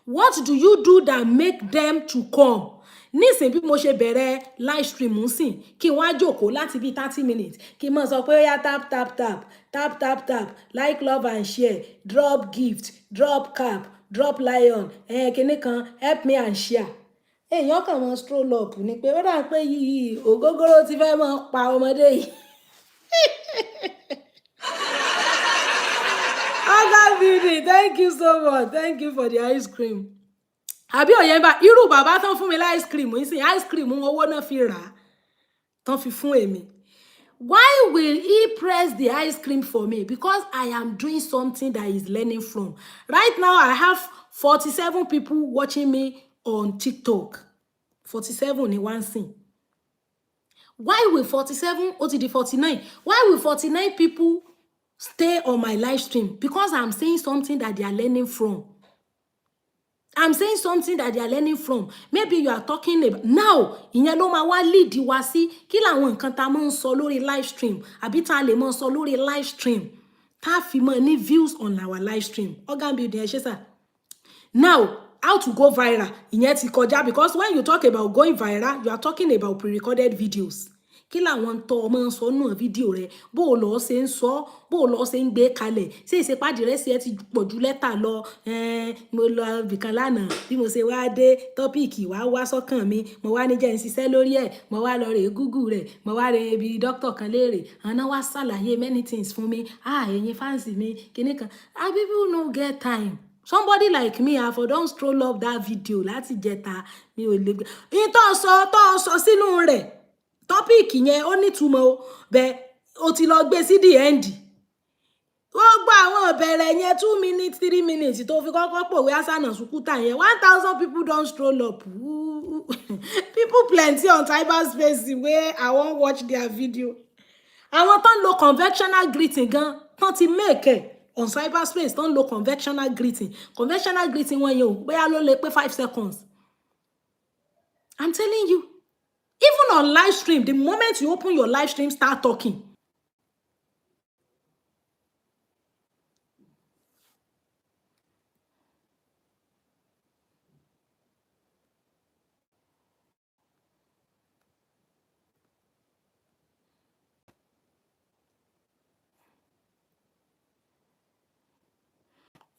What do you do that make them to come? Nísìn bí mo ṣe bẹ̀rẹ̀ live stream nsìn, kí n wá jókòó láti bí 30 minutes, kí n máa sọ pé ó yá tap, tap, tap, tap, tap, tap, like, love and share, drop gift, drop cap, drop lion, kíní kan, help me and share. Èèyàn kàn mọ́ stroll up ni pé ó dà pé yìí ògógóró ti fẹ́ mọ́ pa ọmọdé yìí. Oga Beauty, thank you so much. Thank you for the ice cream. Àbí òye bá irú bàbá tán fún mi ice cream yìí, ice cream owó náà fi rà tán fi fún èmi. Why will he press the ice cream for me? Because I am doing something that he's learning from. Right now, I have 47 people watching me on TikTok. 47 in one scene. Why will 47 or to the 49? Why will 49 people stay on my live stream? Because I'm saying something that they are learning from. I'm saying something that they are learning from. Maybe you are talking about now. Ìyẹn ló máa wá lead wá sí kí làwọn nǹkan tá máa ń sọ lórí live stream àbí tá lè máa sọ lórí live stream tá fi máa ní views on our live stream. Oga Beauty ẹ ṣé sà. Now, how to go viral? Ìyẹn ti kọjá, because when you talk about going viral, you are talking about pre-recorded videos. Kí làwọn tó ọmọ ń sọ nù fídíò rẹ, bó o lọ ṣe ń sọ, bó o lọ ṣe ń gbé kalẹ̀, ṣé ìṣepàdé rẹ sí ẹ ti pọ̀jù lẹ́tà lọ, mo lọ bìkan lánàá bí mo ṣe wá dé tọ́pìkì wá sọ́kàn mi, mo wá ní jẹ́ ń ṣiṣẹ́ lórí ẹ̀, mo wá lọ rè Google rẹ̀, mo wá rè ibi dókítà kan léèrè, àná wá ṣàlàyé many things fún mi, ẹ̀yin fáǹsì mi, kíní kan. People no get time. Somebody like me, I for don't scroll up that video láti jẹta mi ò lè gbé. Ìtọ́ sọ sínú rẹ̀. Topic yẹn ó ní túmọ̀ o, bẹ́ẹ̀ o ti lọ gbé sí the end. Wọ́n gba àwọn ìbẹ̀rẹ̀ yẹn 2 minutes 3 minutes tó fi kọ́kọ́ pòwe Asana Sukuta yẹn 1,000 people don stroll up. People plenty on cyberspace where I won't watch their video. Àwọn tó ń lo conventional greeting gan tán ti make ẹ̀ on cyberspace tó ń lo conventional greeting. Conventional greeting wọn yẹn ò bóyá ló lè pé 5 seconds. I'm telling you. Even on live stream, the moment you open your live stream, start talking.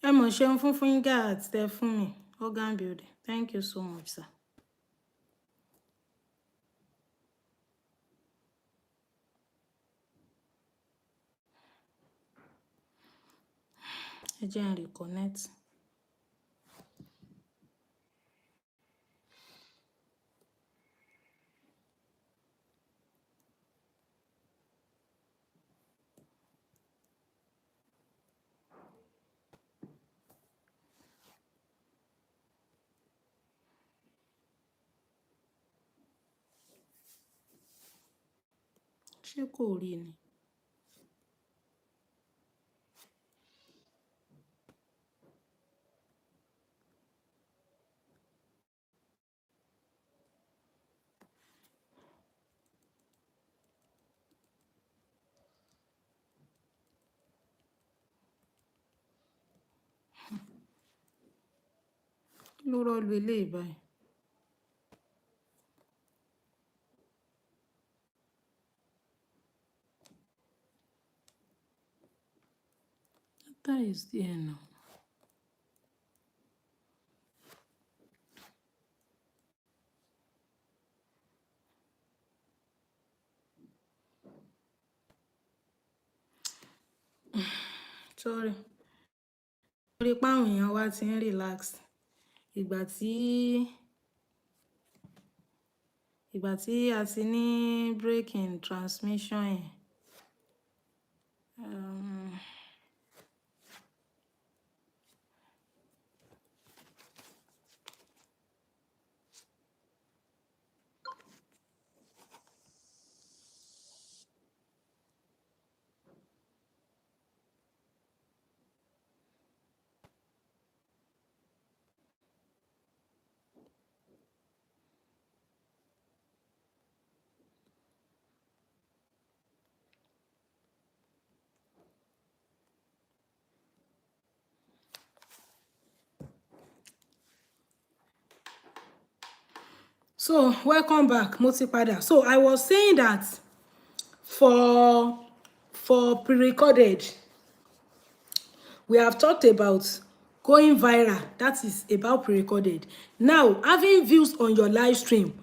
Ẹ mọ̀ ṣeun fún finger tẹ fún mi, organ building. Thank you so much, sir. Ẹ jẹ́ n reconnect. Ṣé kò rí ni? Kí ló rọ́ọ̀lù eléyìí báyìí? That is there now. Sorry. Orí páwọn èèyàn wá ti ń relax. Ìgbà tí a ti ní break in transmission yẹn. So, welcome back, mo ti padà. So, I was saying that for pre-recorded, we have talked about going viral. That is about pre-recorded. Now, having views on your live stream.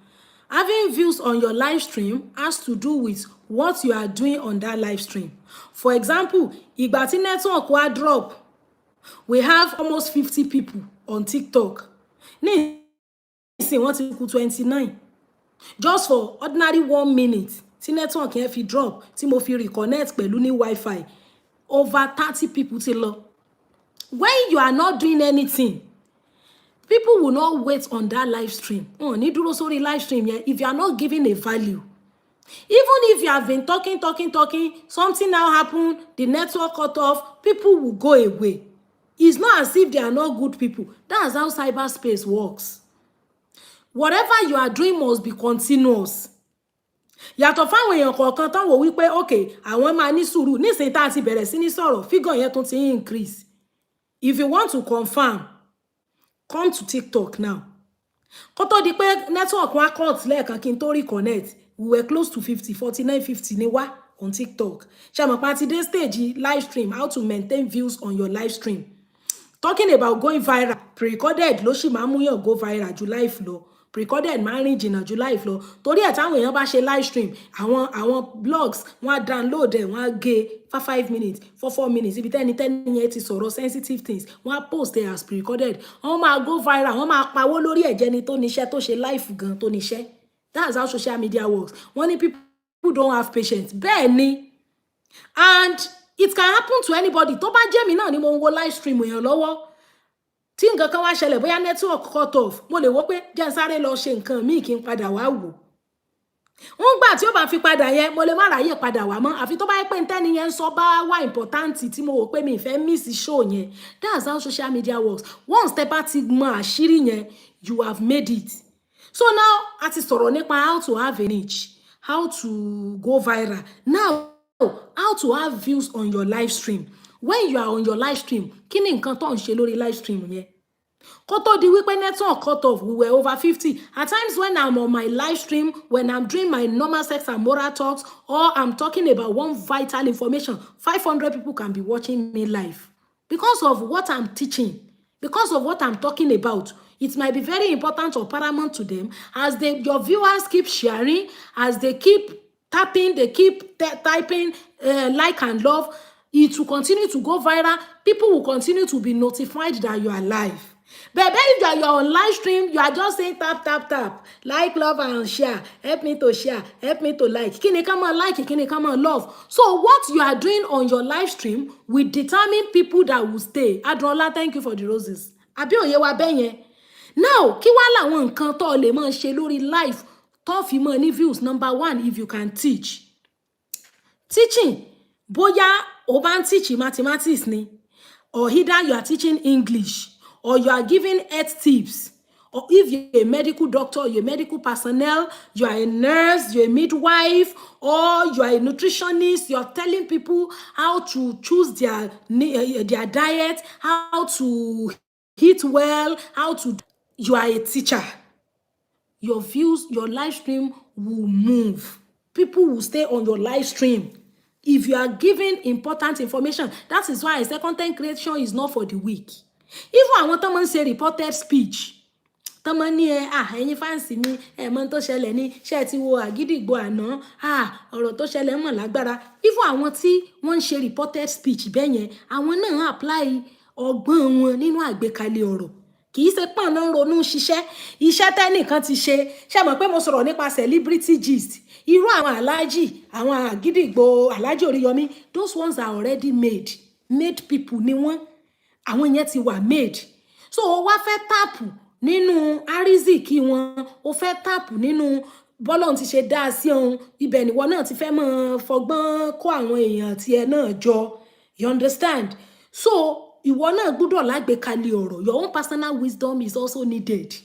Having views on your live stream has to do with what you are doing on that live stream. For example, ìgbà tí network wa drop, we have almost 50 people on TikTok. Ní ìsìn wọ́n ti kù 29. Just for ordinary 1 minute, tí network yẹn fi drop, tí mo fi reconnect pẹ̀lú ní Wi-Fi, over 30 people ti lọ. When you are not doing anything, people will not wait on that live stream. Ní dúró sórí live stream yẹn if you are not giving a value. Even if you have been talking, something now happened, the network cut off, people will go away. It's not as if they are not good people. That's how cyberspace works. Whatever you are doing must be continuous. Yàtọ̀ fáwọn èèyàn kọ̀ọ̀kan tán wò wípé okay, àwọn máa ní sùúrù nísìnyí tá a ti bẹ̀rẹ̀ sí ní sọ̀rọ̀, figure yẹn tún ti increase. If you want to confirm, come to TikTok now. Kó tó di pé network wa cut lẹ́ẹ̀kan kí n tó reconnect, we were close to 50, 49, 50 ni wá on TikTok. Ṣé àmọ́ pa ti dé stage live stream, how to maintain views on your live stream. Talking about going viral, pre-recorded ló ṣì máa mú yàn go viral ju live lọ. Pre-recorded máa ń rìn jìnnà ju live lọ. Torí ẹ̀ táwọn èèyàn bá ṣe live stream, àwọn blogs wọ́n á download ẹ̀, wọ́n á gé for 5 minutes, for 4 minutes. Ibi tẹ́ni yẹn ti sọ̀rọ̀ sensitive things, wọ́n á post it as pre-recorded. Wọ́n máa go viral, wọ́n máa pawó lórí ẹ̀jẹ̀ ni tó níṣẹ́ tó ṣe live gan tó níṣẹ́. That's how social media works. Wọ́n ní people don't have patience. Bẹ́ẹ̀ ni. And it can happen to anybody. Tó bá jẹ́ mi náà ni mo ń wo live stream èèyàn lọ́wọ́. Tí nǹkan kan wá ṣẹlẹ̀ bóyá network cut off, mo lè wò pé jẹ́ n sáré lọ ṣe nǹkan míì kí n padà wá wò. Wọ́n gbà tí ó bá fi padà yẹn, mo lè má ráyè padà wá mọ́. Àfi tó bá yẹ pé ntẹ́ni yẹn ń sọ bá wà important tí mo wò pé mi fẹ́ miss show yẹn. That's how social media works. Once tẹ́ bá ti mọ àṣírí yẹn, you have made it. So now, at is sọ̀rọ̀ nípa how to have a niche, how to go viral. Now, how to have views on your live stream. When you are on your live stream, kí ni nǹkan tó ń ṣe lórí live stream yẹn? Kó tó di wípé network cut off, we were over 50. At times when I'm on my live stream, when I'm doing my normal sex and moral talks, or I'm talking about one vital information, 500 people can be watching me live. Because of what I'm teaching, because of what I'm talking about, it might be very important or paramount to them as your viewers keep sharing, as they keep tapping, they keep typing like and love, it will continue to go viral. People will continue to be notified that you are live. But if you're on live stream, you are just saying tap, tap, tap, like, love, and share. Help me to share, help me to like. Can you come on like, can you come on love? So what you are doing on your live stream will determine people that will stay. Adrola, thank you for the roses. Àbí òye wa bẹ́yẹn. Now, kí wá làwọn nǹkan tó lè máa ṣe lórí live tó fi máa ní views. Number one, if you can teach. Teaching, bóyá o bá ń teach mathematics ni, or either you are teaching English, or you are giving health tips, or if you're a medical doctor, you're a medical personnel, you are a nurse, you're a midwife, or you are a nutritionist, you're telling people how to choose their diet, how to eat well, how to... You are a teacher. Your views, your live stream will move. People will stay on your live stream. If you are giving important information, that is why I say content creation is not for the weak. Even àwọn tó máa ń ṣe reported speech, tó máa ń ní ẹ̀yin fáǹsì mi, mọ̀ tó ṣẹlẹ̀ ní ṣé ti wo Àgídìgbò àná, ọ̀rọ̀ tó ṣẹlẹ̀ mọ̀ lágbára. Even àwọn tí wọ́n ń ṣe reported speech bẹ́ẹ̀ yẹn, àwọn náà apply ọgbọ́n wọn nínú àgbékalẹ̀ ọ̀rọ̀. Kì í ṣe pọ́n náà ronú ṣiṣẹ́, iṣẹ́ tẹ́nìkan ti ṣe. Ṣé mọ̀ pé mo sọ̀rọ̀ nípa celebrity gist? Irú àwọn Alhaji, àwọn Àgídìgbò, Alhaji Oríyọmí, those ones are already made people ni wọ́n. Àwọn yẹn ti wà made. So o wá fẹ́ táàpù nínú àrísìkí wọn, o fẹ́ táàpù nínú bọ́lọ́run ti ṣe dá sí ohun, ibẹ̀ nìwọ náà ti fẹ́ mọ́ fọgbọ́n kó àwọn èèyàn tiẹ̀ náà jọ. You understand? So ìwọ náà gbọ́dọ̀ lágbèkalẹ̀ ọ̀rọ̀. Your own personal wisdom is also needed.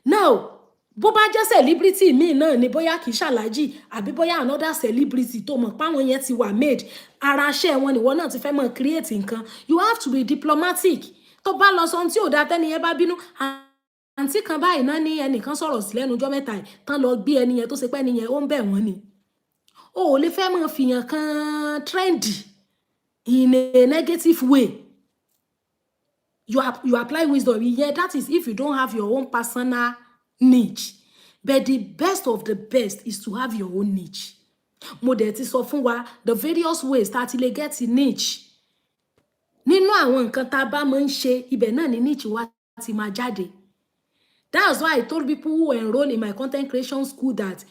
Now, bó bá jẹ́ celebrity míì náà ni, bóyá kìí ṣàlájì àbí bóyá another celebrity tó mọ̀ páwọn yẹn ti wà made, ara iṣẹ́ wọn nìwọ náà ti fẹ́ mọ̀ create nǹkan. You have to be diplomatic. Tó bá lọ sọ tí ò dá tẹ́ni yẹn bá bínú, àǹtí kan báyìí náà ní ẹnìkan sọ̀rọ̀ sí lẹ́nu ọjọ́ mẹ́ta yìí, tán lọ gbé ẹni yẹn tó ṣe pé ẹni yẹn ó ń bẹ̀ wọ́n ni. O ò lè fẹ́ mọ̀ fìyàn kan trendy in a negative way. You apply wisdom. Yeah, that is if you don't have your own personal niche. But the best of the best is to have your own niche. Mo dẹ̀ ti sọ fún wa the various ways that you get a niche. Nínú àwọn nǹkan tá bá máa ń ṣe, ibẹ̀ náà ni niche wa ti máa jáde. That's why I told people who enroll in my content creation school that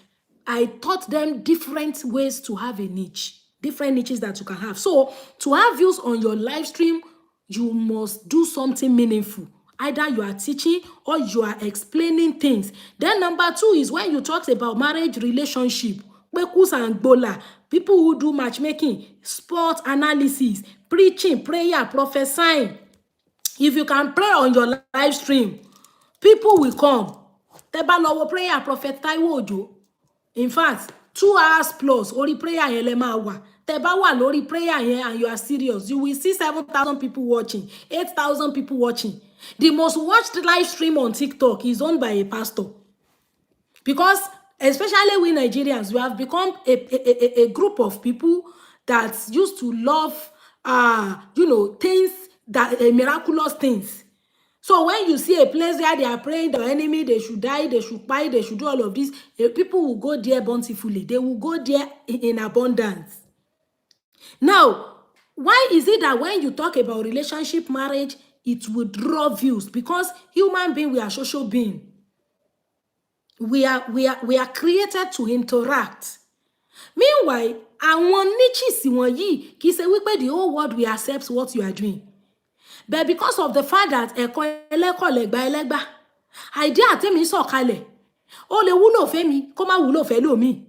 I taught them different ways to have a niche. Different niches that you can have. So, to have views on your live stream, you must do something meaningful. Either you are teaching or you are explaining things. Then number two is when you talk about marriage relationship, Bekus and Bola, people who do matchmaking, sport analysis, preaching, prayer, prophesying. If you can pray on your live stream, people will come. Teba lowo prayer, Prophet Taiwo Ojo. In fact, 2 hours plus, only prayer yẹn lẹ máa wà. Teba wà lórí prayer yẹn and you are serious, you will see 7,000 people watching, 8,000 people watching. The most watched live stream on TikTok is owned by a pastor. Because, especially we Nigerians, we have become a group of people that used to love, things, that miraculous things. So when you see a place where they are praying the enemy, they should die, they should buy, they should do all of this, people will go there bountifully. They will go there in abundance. Now, why is it that when you talk about relationship, marriage, it will draw views? Because human beings, we are social beings. We are created to interact. Meanwhile, àwọn niches wọ̀nyí kì í ṣe wípé the whole world will accept what you are doing. But because of the fact that ẹ̀kọ́ ẹlẹ́kọ̀ lẹ́gbà ẹlẹ́gbà, idea tèmi sọ̀kalẹ̀, ó lè wúlò fẹ́mi kó má wúlò fẹ́ lómi.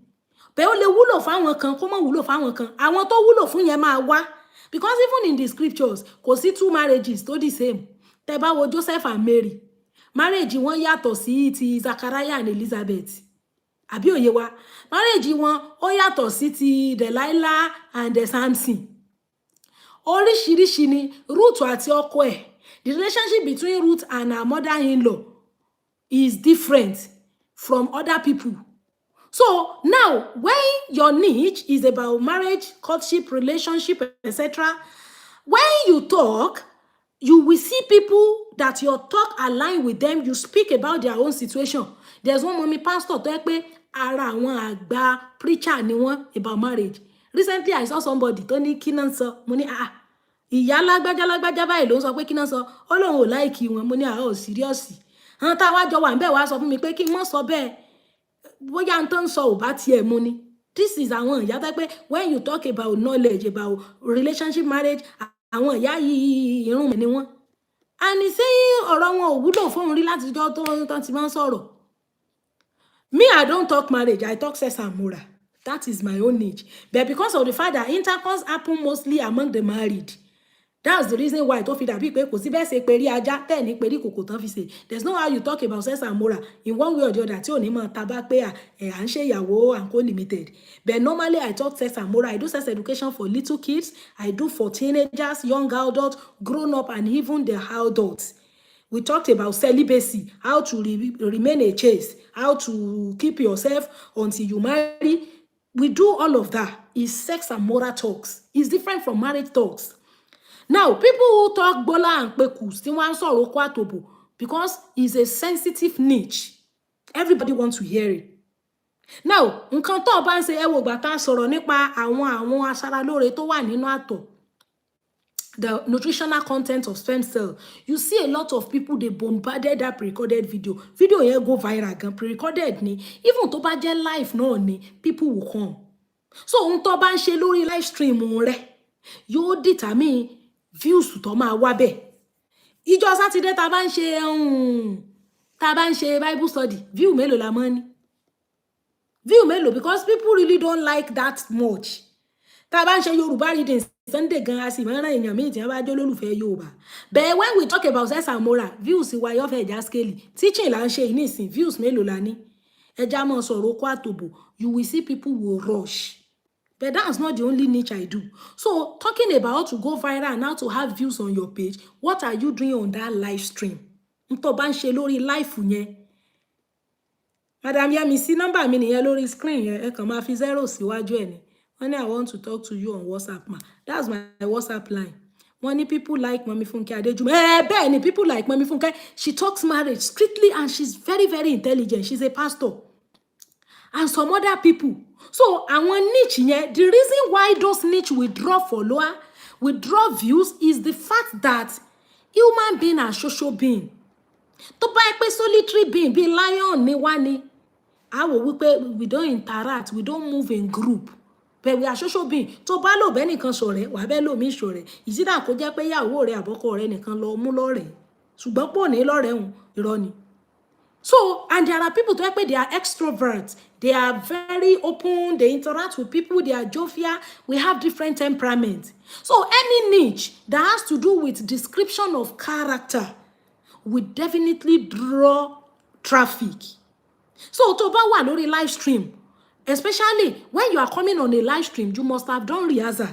But ó lè wúlò fáwọn kan kó má wúlò fáwọn kan. Àwọn tó wúlò fún yẹn máa wá. Because even in the scriptures, kò sí 2 marriages tó the same. Tẹ́ bá wo Joseph and Mary. marriage wọn yàtọ̀ sí ti Zachariah and Elizabeth àbí òye wa marriage wọn ó yàtọ̀ sí ti Delilah and Samson oríṣiríṣi ni Ruth àti ọkọ ẹ̀ the relationship between Ruth and her mother-in-law is different from other people. So now, when your niche is about marriage, courtship, relationship, etc., when you talk, you will see people that your talk align with them. You speak about their own situation. There's one mommy pastor tó yẹ pé ara àwọn àgbà preacher ni wọ́n about marriage. Recently, I saw somebody tó ní kí náà sọ. Mo ní ìyá lágbájá báyìí ló ń sọ pé kí náà sọ. Ó lóun ò láìkí wọn. Mo ní serious. Àwọn táwa jọ wà ń bẹ̀ wá sọ fún mi pé kí n mọ̀ sọ bẹ́ẹ̀. Bóyá n tó ń sọ ò bá tiẹ̀ mu ni. This is àwọn ìyá tó pé when you talk about knowledge about relationship marriage àwọn ìyá yìí irun mi ni wọ́n. And ṣé ọ̀rọ̀ wọn ò wúlò fún rí láti jọ́ tó ti máa ń sọ̀rọ̀. Me, I don't talk marriage, I talk sex and moral. That is my own niche. But because of the fact that intercourse happen mostly among the married, that's the reason why tó fi dàbí pé kò sí bẹ́ẹ̀ ṣe pé rí ajá tẹ̀ ní pé rí kòkò tán fi ṣe. There's no how you talk about sex and moral in one way or the other tí ò ní mọ̀ tabá pé à ń ṣe ìyàwó and co-limited. But normally I talk sex and moral. I do sex education for little kids. I do for teenagers, young adults, grown up and even the adults. We talked about celibacy, how to remain a chaste, how to keep yourself until you marry. We do all of that. It's sex and moral talks. It's different from marriage talks. Now, people who talk bola and peku still want sọ̀rọ̀ kwatobo because it's a sensitive niche. Everybody wants to hear it. Now, nǹkan tó bá ń ṣe ẹ wò gbà tá sọ̀rọ̀ nípa àwọn aṣaralóore tó wà nínú àtọ̀. The nutritional content of stem cell. You see a lot of people, they bombarded that pre-recorded video. Video here go viral again, pre-recorded ni. Even tó bá jẹ́ live no ni, people will come. So, ohun tó bá ń ṣe lórí live stream rẹ̀, yóò determine views tó máa wá bẹ̀. Ìjọ Saturday tá bá ń ṣe Bible study, view mélòó la mọ́ ni? View mélòó because people really don't like that much. Tá bá ń ṣe Yorùbá reading Sunday gan asi máa rán èèyàn míì tí wọ́n bá jẹ́ olólùfẹ́ Yorùbá. But when we talk about sex and moral, views wa yó fẹ́ já scale. Teaching là ń ṣe nísìn, views mélòó la ní? Ẹja mọ́ sọ̀rọ̀ kó àtòbò. You will see people will rush. But that's not the only niche I do. So, talking about how to go viral and how to have views on your page, what are you doing on that live stream? Nto bá ń ṣe lórí live yẹn. Madam Yemisi, number mi nìyẹn lórí screen yẹn. Ẹ kàn máa fi 0 síwájú ẹ̀ ni. When I want to talk to you on WhatsApp, ma. That's my WhatsApp line. When people like Mami Funke Adejumo, bẹ́ẹ̀ni, people like Mami Funke. She talks marriage strictly and she's very, very intelligent. She's a pastor. And some other people. So, àwọn niche yẹn, the reason why those niche withdraw follower, withdraw views is the fact that human being are social being. Tó bá yẹ pé solitary being, be lion ni wá ni. We don't interact, we don't move in group. But we are social being. Tó bá lò bẹ́ nìkan ṣọ̀rẹ́, wà bẹ́ lò mí ṣọ̀rẹ́. Ìsídà kó jẹ́ pé ìyàwó rẹ̀ àbọ́kọ rẹ̀ nìkan lọ mú lọ́rẹ̀. Ṣùgbọ́n pò ní lọ́rẹ̀ hùn, irọ́ ni. So, and there are people to they are extroverts. They are very open. They interact with people. They are jovial. We have different temperaments. So, any niche that has to do with description of character will definitely draw traffic. So, to bá wà lórí live stream, especially when you are coming on a live stream, you must have done rehearsal.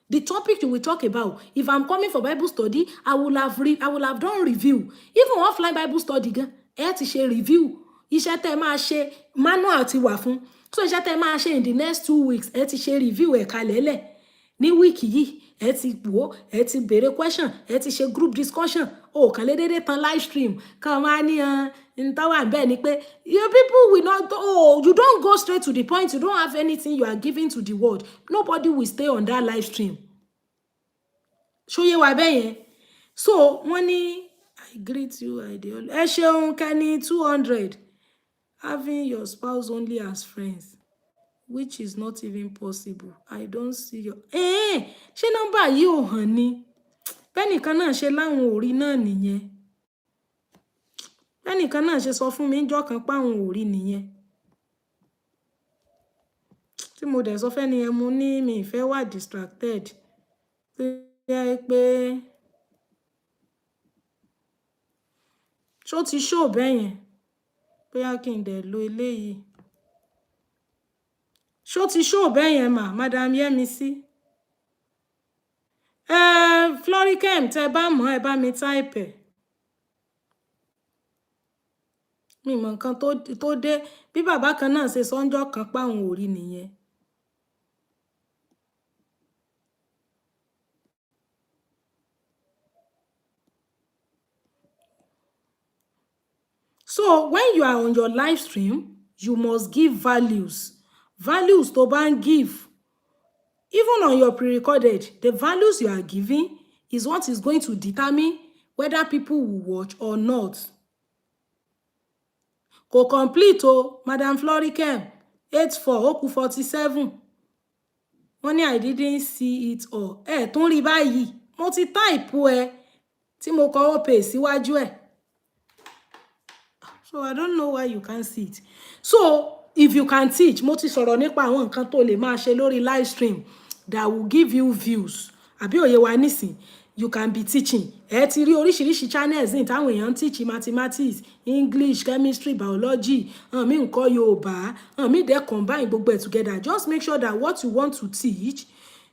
The topic you will talk about. If I'm coming for Bible study, I will have done review. Even offline Bible study, ẹ ti ṣe review. Iṣẹ́ tẹ́ máa ṣe manual ti wà fún. So iṣẹ́ tẹ́ máa ṣe in the next 2 weeks, ẹ ti ṣe review ẹ̀ kalẹ̀lẹ̀. Ní week yìí, ẹ ti wò, ẹ ti béèrè question, ẹ ti ṣe group discussion. O kàn lè dédé tan live stream. Kàn máa ní ntawa bẹ́ẹ̀ ni pé your people will not you don't go straight to the point. You don't have anything you are giving to the world. Nobody will stay on that live stream. Ṣóyé wa bẹ́ẹ̀ yẹn. So wọ́n ní I greet you, ideal. Ẹ ṣeun Kenny 200. Having your spouse only as friends, which is not even possible. I don't see your. Ṣé nọ́mbà yìí ò hàn ni? Bẹ́nìkan náà ṣe láwọn orí náà nìyẹn. Bẹ́nìkan náà ṣe sọ fún mi ńjọ́ kan páwọn orí nìyẹn. Tí mo dẹ̀ sọ fẹ́ni yẹn mo ní mi ìfẹ́ wà distracted. Pé ṣó ti ṣó bẹ́ẹ̀ yẹn bóyá kí n dẹ̀ lo eléyìí ṣó ti ṣó bẹ́ẹ̀ yẹn mà Madam Yẹ́misí Floricam tẹ bá mọ̀ ẹ bá mi táìpẹ̀ mi mọ̀ nǹkan tó dé bí bàbá kan náà ṣe sọ́njọ́ kan páwọn ò rí nìyẹn. So when you are on your live stream, you must give values. Values to ban give. Even on your pre-recorded, the values you are giving is what is going to determine whether people will watch or not. Kò complete o, Madam Floricam, 84, oku 47. Wọ́n I didn't see it all. Tún rí báyìí, mo ti type ẹ, tí mo kọ ó pè síwájú ẹ. So I don't know why you can't see it. So if you can teach, mo ti sọ̀rọ̀ nípa àwọn nǹkan tó lè máa ṣe lórí live stream that will give you views. Àbí òye wa nísìn, you can be teaching. Ẹ ti rí oríṣiríṣi channels ní táwọn èèyàn teach mathematics, English, chemistry, biology, mi ńkọ́ Yorùbá, mi dẹ̀ combine gbogbo ẹ̀ together. Just make sure that what you want to teach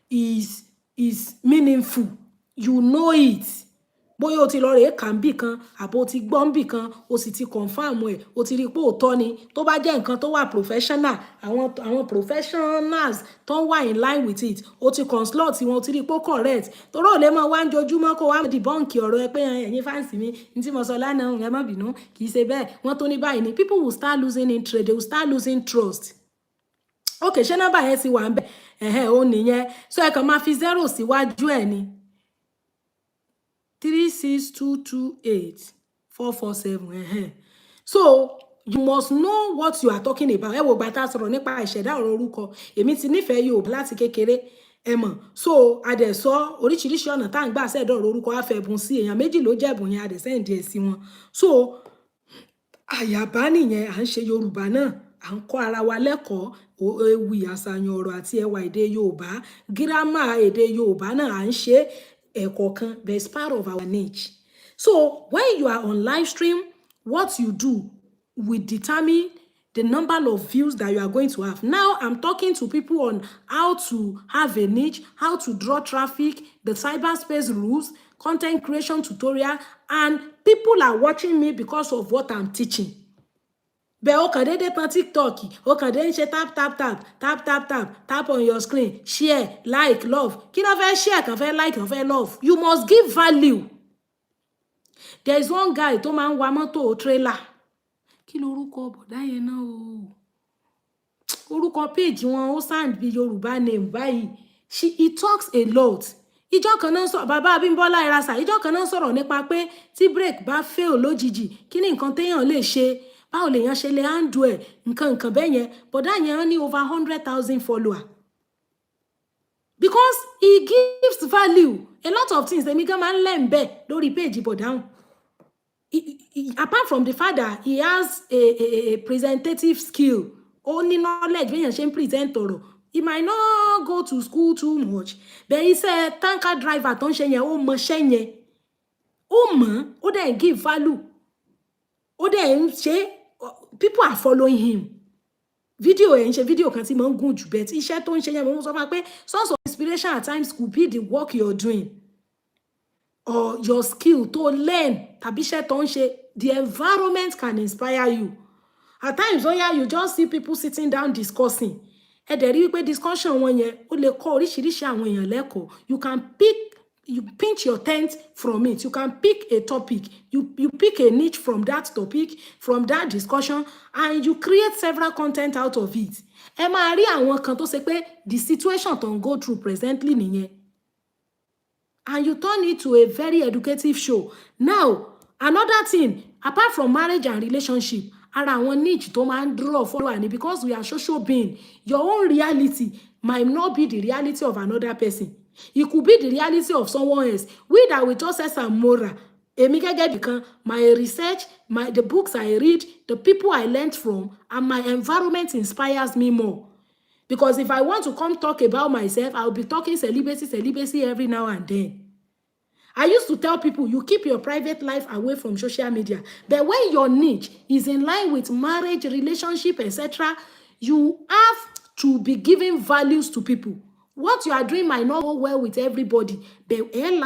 is meaningful. You know it. Bóyá o ti lọ rèé kà ń bì kan àbò ti gbọ́ ń bì kan o sì ti confirm ẹ̀ o ti rí pé òótọ́ ni tó bá jẹ́ nǹkan tó wà professional àwọn professionals tó wà in line with it o ti consult wọn o ti rí pé correct torí ò lè máa wá ń jojúmọ́ kó wá debunk ọ̀rọ̀ ẹ pé ẹ̀yin fáǹsì mi ní tí mo sọ lánàá ẹ má bínú kì í ṣe bẹ́ẹ̀ wọ́n tó ní báyìí ni people will start losing interest, they will start losing trust. Okay, ṣé nọ́mbà yẹn ti wà ń bẹ̀ ó nìyẹn so ẹ kàn máa fi 0 síwájú ẹ̀ ni 36228 so you must know what you are talking about. Ẹ wo gbà tá sọ̀rọ̀ nípa ìṣẹ̀dá ọ̀rọ̀ orúkọ èmi ti nífẹ̀ẹ́ Yorùbá láti kékeré ẹ mọ̀ so a dẹ̀ sọ oríṣiríṣi ọ̀nà tá à ń gbà ṣẹ̀dá ọ̀rọ̀ orúkọ afẹ́bùn sí èèyàn méjì ló jẹ̀bùn yẹn a dẹ̀ sẹ́ǹdì ẹ̀ sí wọn so àyàbá nìyẹn à ń ṣe Yorùbá náà à ń kọ́ ara wa lẹ́kọ̀ọ́ ewì àṣàyàn ọ̀rọ̀ àti ẹwà èdè Yorùbá gírámà èdè Yorùbá náà à ń ṣe ẹ̀kọ̀ọ̀kan but it's part of our niche. So when you are on live stream, what you do will determine the number of views that you are going to have. Now I'm talking to people on how to have a niche, how to draw traffic, the cyberspace rules, content creation tutorial, and people are watching me because of what I'm teaching. Bẹ́ẹ̀ o kàn déédéé tán TikTok, o kàn déédéé ṣe tap on your screen, share, like, love. Kí ló fẹ́ share, kàn fẹ́ like, kàn fẹ́ love. You must give value. There is one guy tó máa ń wa mọ́tò trailer. Kí lorúkọ bọ̀dá yẹn náà o? Orúkọ page wọn ó sound bí Yorùbá name báyìí. He talks a lot. Ìjọ́ kan náà sọ bàbá Abímbọ́lá Ìrasà, ìjọ́ kan náà sọ̀rọ̀ nípa pé tí break bá fail lójijì, kí ni nǹkan téèyàn lè ṣe? Báwo lèèyàn ṣe lè handle ẹ̀ nǹkan bẹ́ẹ̀ yẹn bọ̀dá yẹn ní over 100,000 followers because he gives value a lot of things èmi gan máa ń learn bẹ́ẹ̀ lórí page bọ̀dá. Apart from the fact that he has a presentative skill ó ní knowledge bí èèyàn ṣe ń present ọ̀rọ̀ he might not go to school too much but iṣẹ́ tanker driver tó ń ṣe yẹn ó mọṣẹ́ yẹn ó mọ̀ ó dẹ̀ give value ó dẹ̀ ń ṣe people are following him video ẹ̀ ń ṣe video kan tí mo ń gùn jù bẹ́ẹ̀ tí iṣẹ́ tó ń ṣe yẹn mo sọ fún wa pé source of inspiration at times could be the work you're doing or your skill to learn tàbí iṣẹ́ tó ń ṣe the environment can inspire you at times you just see people sitting down discussing ẹ dẹ̀ rí wípé discussion wọn yẹn ó lè kọ́ oríṣiríṣi àwọn èèyàn lẹ́kọ̀ọ́ you pinch your tent from it. You can pick a topic. You pick a niche from that topic, from that discussion, and you create several content out of it. Ẹ máa rí àwọn kan tó ṣe pé the situation tó ń go through presently nìyẹn. And you turn it to a very educative show. Now, another thing, apart from marriage and relationship, ara àwọn niche tó máa ń draw follower ni because we are social being. Your own reality might not be the reality of another person. It could be the reality of someone else. We that we just say some moral. Èmi gẹ́gẹ́ bí kan, my research, the books I read, the people I learned from, and my environment inspires me more. Because if I want to come talk about myself, I'll be talking celibacy every now and then. I used to tell people, you keep your private life away from social media. But when your niche is in line with marriage, relationship, etc., you have to be giving values to people. What you are doing might not go well with everybody, but when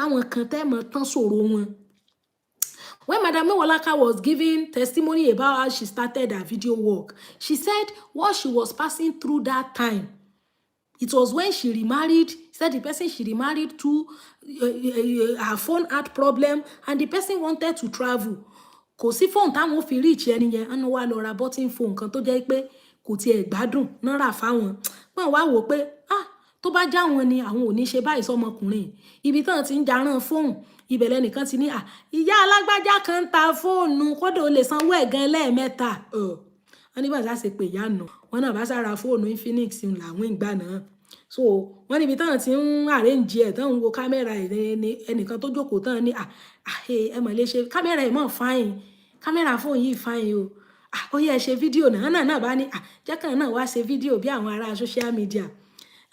Madam Nwolaka was giving testimony about how she started her video work, she said what she was passing through that time. It was when she remarried. Said the person she remarried to, her phone had problem, and the person wanted to travel. Kò sí phone táwọn fi reach ẹni yẹn, ẹnu wa lọ ra button phone kan tó jẹ́ pé kò tiẹ̀ gbádùn náà rà fáwọn. Wọ́n wá wò pé tó bá já wọn ni àwọn ò ní ṣe báyìí sọmọkùnrin. Ibi tán ti ń jarán fóònù, ibẹ̀ lẹ́nìkan ti ní ìyá alágbájá kan ń ta fóònù kódà ó lè sanwó ẹ̀ gan lẹ́ẹ̀mẹ́ta. Wọ́n ní bàtà ṣe pé ìyá nù. Wọ́n náà bá sára fóònù Infinix làwọn ìgbà náà. So wọ́n níbi táwọn ti ń arrange ẹ̀ tán ń wo kámẹ́rà ẹnìkan tó jókòó tán ní ẹ mọ̀ lè ṣe kámẹ́rà ẹ̀ mọ̀ fine, kámẹ́rà fóònù yìí fine o. Ó yẹ ṣe fídíò náà bá ní jẹ́ kàn náà wá ṣe fídíò bí àwọn ará social media.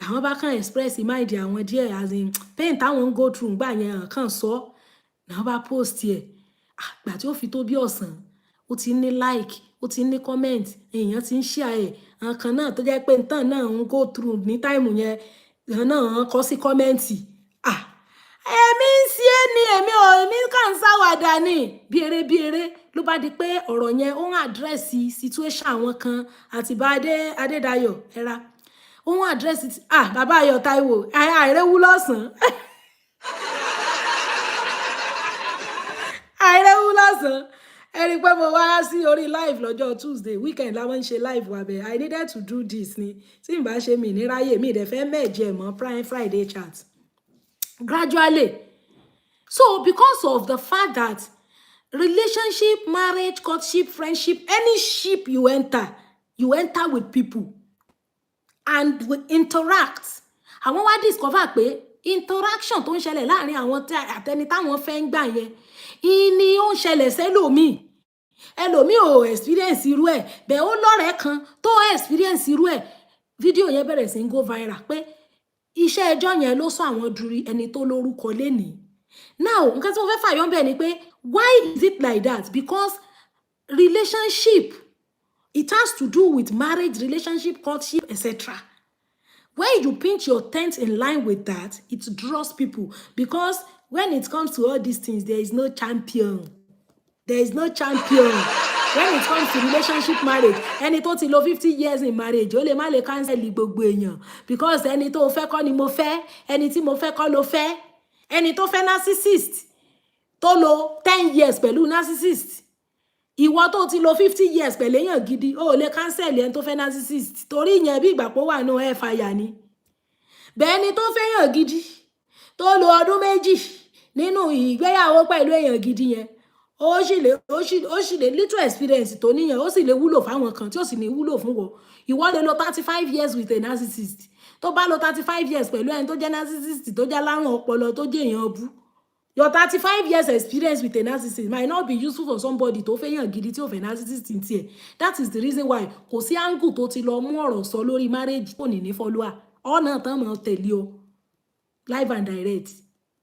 Làwọn bá kàn express mind àwọn díẹ̀ as in pain táwọn ń go through gbà yẹn kàn sọ. Làwọn bá post ẹ̀. Gbà tí ó fi tó bí ọ̀sán, ó ti ní like, ó ti ní comment, èèyàn ti ń share ẹ̀. Àwọn kan náà tó jẹ́ pé nǹkan náà ń go through ní time yẹn, àwọn náà kọ sí comment. Èmi ń ṣe é ní èmi kàn ń ṣàwàdà ní bí eré ló bá di pé ọ̀rọ̀ yẹn ó ń address situation àwọn kan àti bá Adédayọ̀ ẹ̀ra. Ó ń address bàbá Ayọ̀ Táíwò àìrẹ́wú lọ́sàn-án. Àìrẹ́wú lọ́sàn-án. Ẹni pé mo wá sí orí live lọ́jọ́ Tuesday weekend láwọn ń ṣe live wa bẹ̀. I needed to do this ni. Tí n bá ṣe mi ní ráyè mi dẹ̀ fẹ́ mẹ́jẹ mọ́ Prime Friday chat. Gradually. So because of the fact that relationship, marriage, courtship, friendship, any ship you enter with people and we interact. Àwọn wá discover pé interaction tó ń ṣẹlẹ̀ láàrin àwọn àtẹni táwọn fẹ́ ń gbà yẹn ìní ó ń ṣẹlẹ̀ sẹ́lòmíì. Ẹlòmíì ò experience irú ẹ̀, bẹ́ẹ̀ ó lọ́rẹ̀ẹ́ kan tó experience irú ẹ̀. Fídíò yẹn bẹ̀rẹ̀ sí ń go viral pé iṣẹ́ ẹjọ́ yẹn ló sọ àwọn duri ẹni tó lórúkọ lénìí. Now, nǹkan tí mo fẹ́ fàyọ́ bẹ́ẹ̀ ni pé why is it like that? Because relationship, it has to do with marriage, relationship, courtship, etc. When you pinch your tent in line with that, it draws people. Because when it comes to all these things, there is no champion. There is no champion. When it comes to relationship, marriage, ẹni tó ti lò 50 years in marriage, ó lè má lè cancel gbogbo èèyàn. Because ẹni tó fẹ́ kọ́ ni mo fẹ́, ẹni tí mo fẹ́ kọ́ ló fẹ́. Ẹni tó fẹ́ narcissist, tó lò 10 years pẹ̀lú narcissist. Ìwọ tó ti lò 50 years pẹ̀lú èèyàn gidi, ó lè cancel ẹni tó fẹ́ narcissist. Torí ìyẹn bí ìgbà pé wà no ẹ fàyà ni. Bẹ́ẹ̀ ni tó fẹ́ èèyàn gidi, tó lò ọdún méjì nínú ìgbéyàwó pẹ̀lú èèyàn gidi yẹn. Ó sì lè little experience tó níyẹn, ó sì lè wúlò fáwọn kan tí ó sì ní wúlò fún wọn. Ìwọ lè lò 35 years with a narcissist. Tó bá lò 35 years pẹ̀lú ẹni tó jẹ́ narcissist tó jẹ́ lárùn ọpọlọ tó jẹ́ èèyàn bú. Your 35 years experience with a narcissist might not be useful for somebody tó fẹ́ yàn gidi tí ó fẹ́ narcissist in tiẹ̀. That is the reason why kò sí angle tó ti lọ mú ọ̀rọ̀ sọ lórí marriage kò ní follower. Ọ̀nà tán mọ̀ tẹ̀lé o. Live and direct.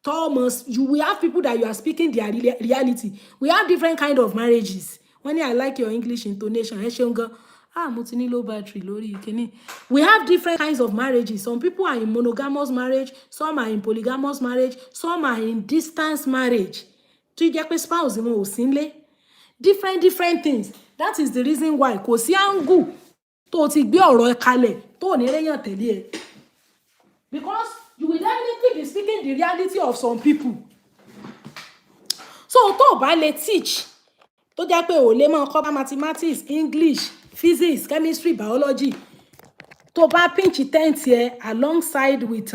Thomas, you will have people that you are speaking their reality. We have different kind of marriages. When I like your English intonation, mo ti ní low battery lórí ìkíní. We have different kinds of marriages. Some people are in monogamous marriage, some are in polygamous marriage, some are in distance marriage. Tó jẹ́ pé spouse wọn ò sí nílé. Different things. That is the reason why kò sí angle tó ti gbé ọ̀rọ̀ kalẹ̀ tó ní réyàn tẹ̀lé ẹ. Because you will definitely be speaking the reality of some people. So tó bá lè teach, tó jẹ́ pé ó lè máa kọ́ mathematics, English, physics, chemistry, biology, tó bá pinch tent here alongside with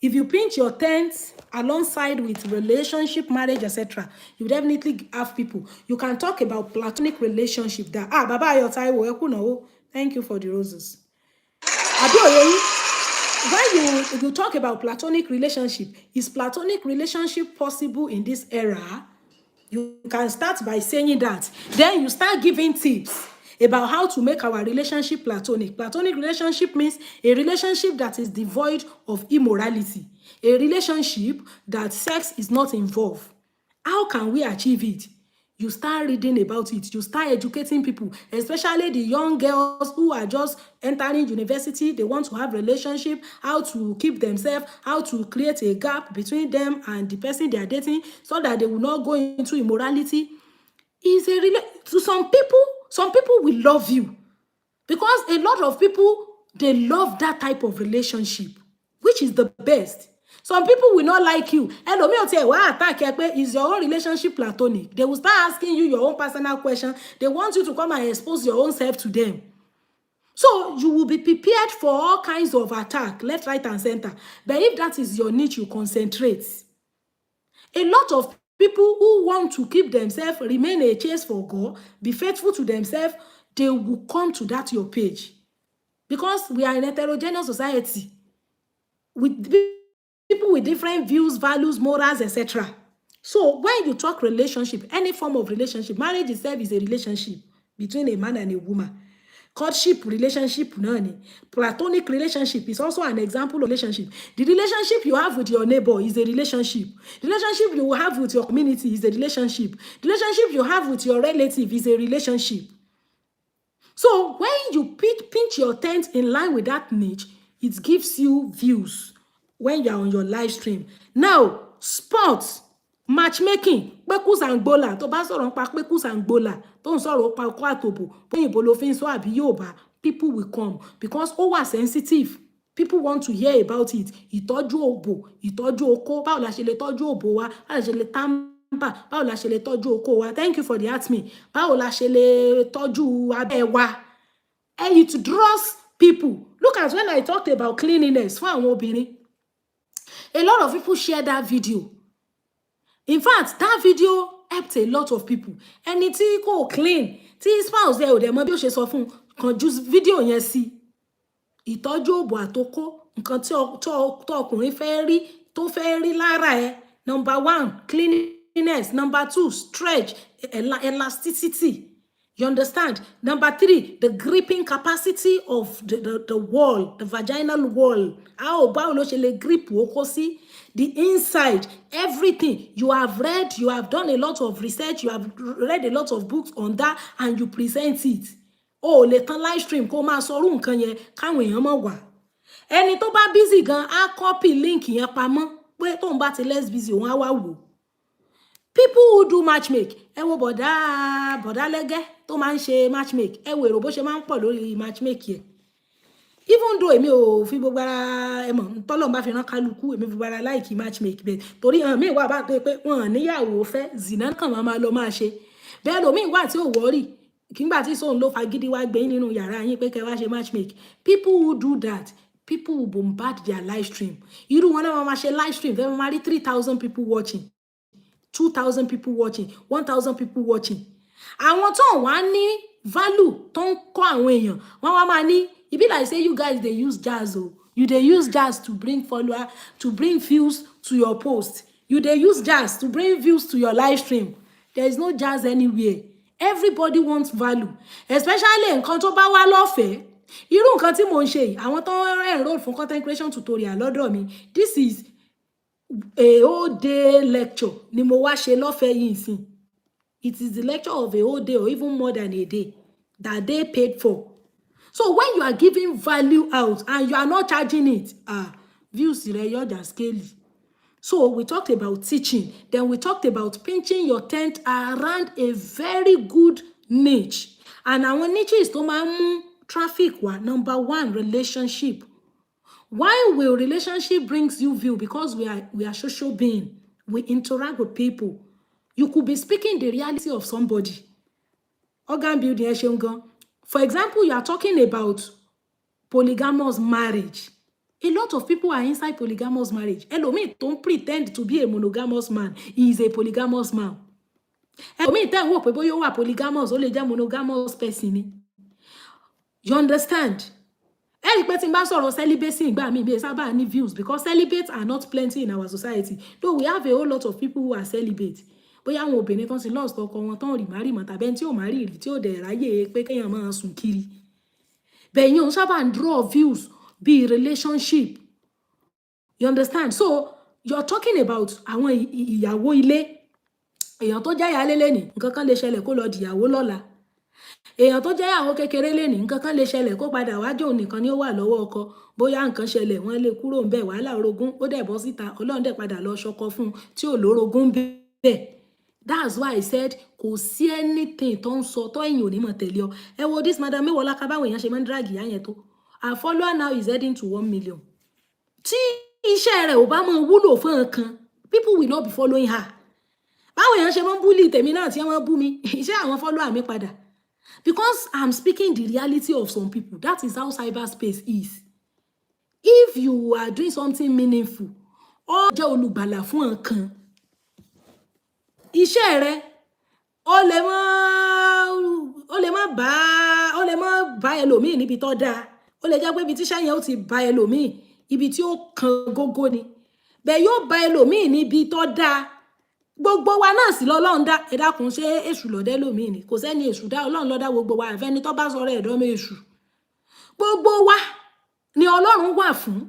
if you pinch your tent alongside with relationship, marriage, etc., you definitely have people. You can talk about platonic relationship that Baba Ayọ̀ Táíwò ẹ kú náwó. Thank you for the roses. When you talk about platonic relationship, is platonic relationship possible in this era? You can start by saying that. Then you start giving tips. about how to make our relationship platonic. Platonic relationship means a relationship that is devoid of immorality, a relationship that sex is not involved. How can we achieve it? You start reading about it. You start educating people, especially the young girls who are just entering university. They want to have relationship, how to keep themselves, how to create a gap between them and the person they are dating so that they will not go into immorality. To some people will love you because a lot of people, they love that type of relationship, which is the best. Some people will not like you. Ẹlòmíì ò tiẹ̀ wá attack ẹ pé is your own relationship platonic? They will start asking you your own personal question. They want you to come and expose your own self to them. So you will be prepared for all kinds of attack, left, right, and center. But if that is your niche, you concentrate. A lot of people who want to keep themselves, remain a chase for God, be faithful to themselves, they will come to that your page. Because we are in a heterogeneous society with people with different views, values, morals, etc. So when you talk relationship, any form of relationship, marriage itself is a relationship between a man and a woman. Courtship relationship, platonic relationship is also an example of relationship. The relationship you have with your neighbor is a relationship. The relationship you have with your community is a relationship. The relationship you have with your relative is a relationship. So when you pinch your tent in line with that niche, it gives you views when you're on your live stream. Now, sports, matchmaking, Kpekus and Gbola, tó bá sọ̀rọ̀ nípa Kpekus and Gbola, tó ń sọ̀rọ̀ nípa ọkọ àtòbò, bóyìnbó ló fi ń sọ àbí Yorùbá, people will come because ó wà sensitive. People want to hear about it. Ìtọ́jú òbò, ìtọ́jú okó, báwo la ṣe lè tọ́jú òbò wa, báwo la ṣe lè tàǹbà, báwo la ṣe lè tọ́jú okó wa. Thank you for the ask me. Báwo la ṣe lè tọ́jú abẹ́ wa. And it draws people. Look at when I talked about cleanliness fún àwọn obìnrin. A lot of people share that video. In fact, that video helped a lot of people. Ẹni tí kò clean, tí spouse ẹ ò dẹ̀ mọ̀ bí ó ṣe sọ fún, kàn ju video yẹn sí. Ìtọ́jú òbò àtokó, nǹkan tí ọkùnrin fẹ́ rí, tó fẹ́ rí lára ẹ. Number 1, cleanliness. Number 2, stretch, elasticity. You understand? Number 3, the gripping capacity of the wall, the vaginal wall. How báwo ló ṣe lè grip okó sí? The inside, everything. You have read, you have done a lot of research, you have read a lot of books on that, and you present it. Oh, lè tán live stream kó máa sọrú nǹkan yẹn káwọn èèyàn mọ̀ wá. Ẹni tó bá busy gan, á copy link yẹn pamọ́ pé tóun bá ti less busy, òun á wá wò. People who do matchmake, ẹ wo bọ̀dá lẹ́gẹ́ tó máa ń ṣe matchmake, ẹ wo èrò bó ṣe máa ń pọ̀ lórí matchmake yẹn. Even though èmi ò fi gbogbo ara ẹ mọ̀ tọ́lọ́run bá fi rán kálukú, èmi fi gbogbo ara like matchmake bẹ́ẹ̀ torí mi wà bá tó pé wọn níyàwó fẹ́ zina kan máa lọ máa ṣe. Bẹ́ẹ̀ lómi wà tí ò wọ́rì kígbà tí sóun ló fagídí wá gbé nínú yàrá yín pé kẹ́ wá ṣe matchmake. People who do that, people will bombard their live stream. Irú wọn náà máa ṣe live stream, fẹ́ máa rí 3,000 people watching. 2,000 people watching, 1,000 people watching. Àwọn tó wá ní value tó ń kọ́ àwọn èèyàn, wọ́n wá máa ní, it be like say you guys they use jazz oh. You they use jazz to bring follower, to bring views to your post. You they use jazz to bring views to your live stream. There is no jazz anywhere. Everybody wants value, especially nǹkan tó bá wá lọ́fẹ̀ẹ́. Irú nǹkan tí mo ń ṣe, àwọn tó enroll fún content creation tutorial lọ́dọ̀ mi. This is a whole day lecture ni mo wá ṣe lọ́fẹ̀ẹ́ yìí sìn. It is the lecture of a whole day or even more than a day that they paid for. So when you are giving value out and you are not charging it, views you're just scaly. So we talked about teaching, then we talked about pinching your tent around a very good niche. And our niche is to traffic one. Number 1, relationship. Why will relationship brings you view? Because we are social being. We interact with people. You could be speaking the reality of somebody. Organ building. For example, you are talking about polygamous marriage. A lot of people are inside polygamous marriage. Elomi don't pretend to be a monogamous man. He is a polygamous man. Elomi tell what people you are polygamous, only a monogamous person. You understand? Celibacy views because celibates are not plenty in our society. Though we have a whole lot of people who are celibate. bóyá àwọn obìnrin tán ti lost ọkọ wọn tán rí márì mọ́ tàbí ẹni tí ò márì rí tí ò dẹ̀ ráyè pé kéèyàn máa sùn kiri bẹ́ẹ̀ yẹn ò sábà ń draw views bíi relationship you understand so you're talking about àwọn ìyàwó ilé èèyàn tó jẹ́ ìyálé lẹ́nìí nǹkan kan lè ṣẹlẹ̀ kó lọ dìyàwó lọ́la èèyàn tó jẹ́ ìyàwó kékeré lẹ́nìí nǹkan kan lè ṣẹlẹ̀ kó padà wájú òun nìkan ni ó wà lọ́wọ́ ọkọ bóyá nǹkan ṣẹlẹ̀ wọ́n lè kúrò ń bẹ̀ wàhálà orogún ó dẹ̀ bọ́ síta ọlọ́run dẹ̀ padà lọ ṣọkọ fún un tí ò lórogún bẹ́ẹ̀ that's why I said kò sí anything tó ń sọ tó ẹ̀yìn òní mọ̀ tẹ̀lé ọ ẹ wo this madam Mewọlá kábàwọn èèyàn ṣe máa ń drag ìyá yẹn tó her follower now is heading to 1 million tí iṣẹ́ rẹ̀ ò bá mọ wúlò fún nǹkan people will not be following her báwo èèyàn ṣe máa ń búlì tèmi náà tí wọ́n bú mi iṣẹ́ àwọn follower mi padà because I'm speaking the reality of some people that is how cyberspace is if you are doing something meaningful ó jẹ́ olùgbàlà fún nǹkan iṣẹ́ rẹ̀ ó lè má bá ẹlòmíì níbi tó dáa ó lè jẹ́ pé ibi tíṣẹ́ yẹn ó ti bá ẹlòmíì ibi tí ó kan gógó ni bẹ́ẹ̀ yóò bá ẹlòmíì níbi tó dáa gbogbo wa náà sì lọ́lọ́run dá ẹ dákun ṣé èṣù lọ́dẹ́ lòmíì ni kò sẹ́ni èṣù dá ọlọ́run ló dá gbogbo wa àfẹ́ni tó bá sọ̀rọ̀ ẹ̀dọ́mọ èṣù gbogbo wa ni ọlọ́run wà fún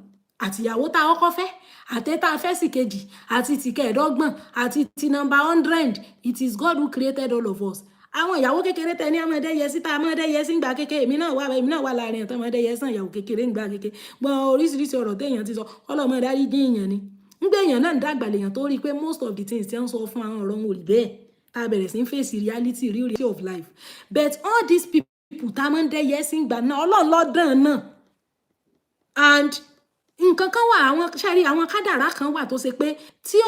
àtìyàwó tá a kọ́kọ́ fẹ́ àtẹ́tà fẹ́ sí kejì àti tìkẹ̀ẹ́dọ́gbọ̀n àti ti number 100 it is God who created all of us àwọn ìyàwó kékeré tẹ ní ọmọdé yẹ síta ọmọdé yẹ sí gbà kékeré èmi náà wà láàrin ẹ̀tọ́ ọmọdé yẹ sàn ìyàwó kékeré ń gbà kékeré gbọ́n oríṣiríṣi ọ̀rọ̀ téèyàn ti sọ ọlọ́mọ dárí dín èèyàn ni ngbé èèyàn náà ń dàgbà lèèyàn tó rí i pé most of the things tí wọ́n sọ fún àwọn ọ̀rọ̀ wọn ò rí bẹ́ẹ̀ tá a bẹ̀rẹ̀ sí ń fèsì reality of life but all these people tá a máa ń dẹ́yẹ sí gbà náà ọlọ́run lọ́dàn náà and nǹkan kan wà àwọn ṣẹ́rí àwọn kádàrá kan wà tó ṣe pé tí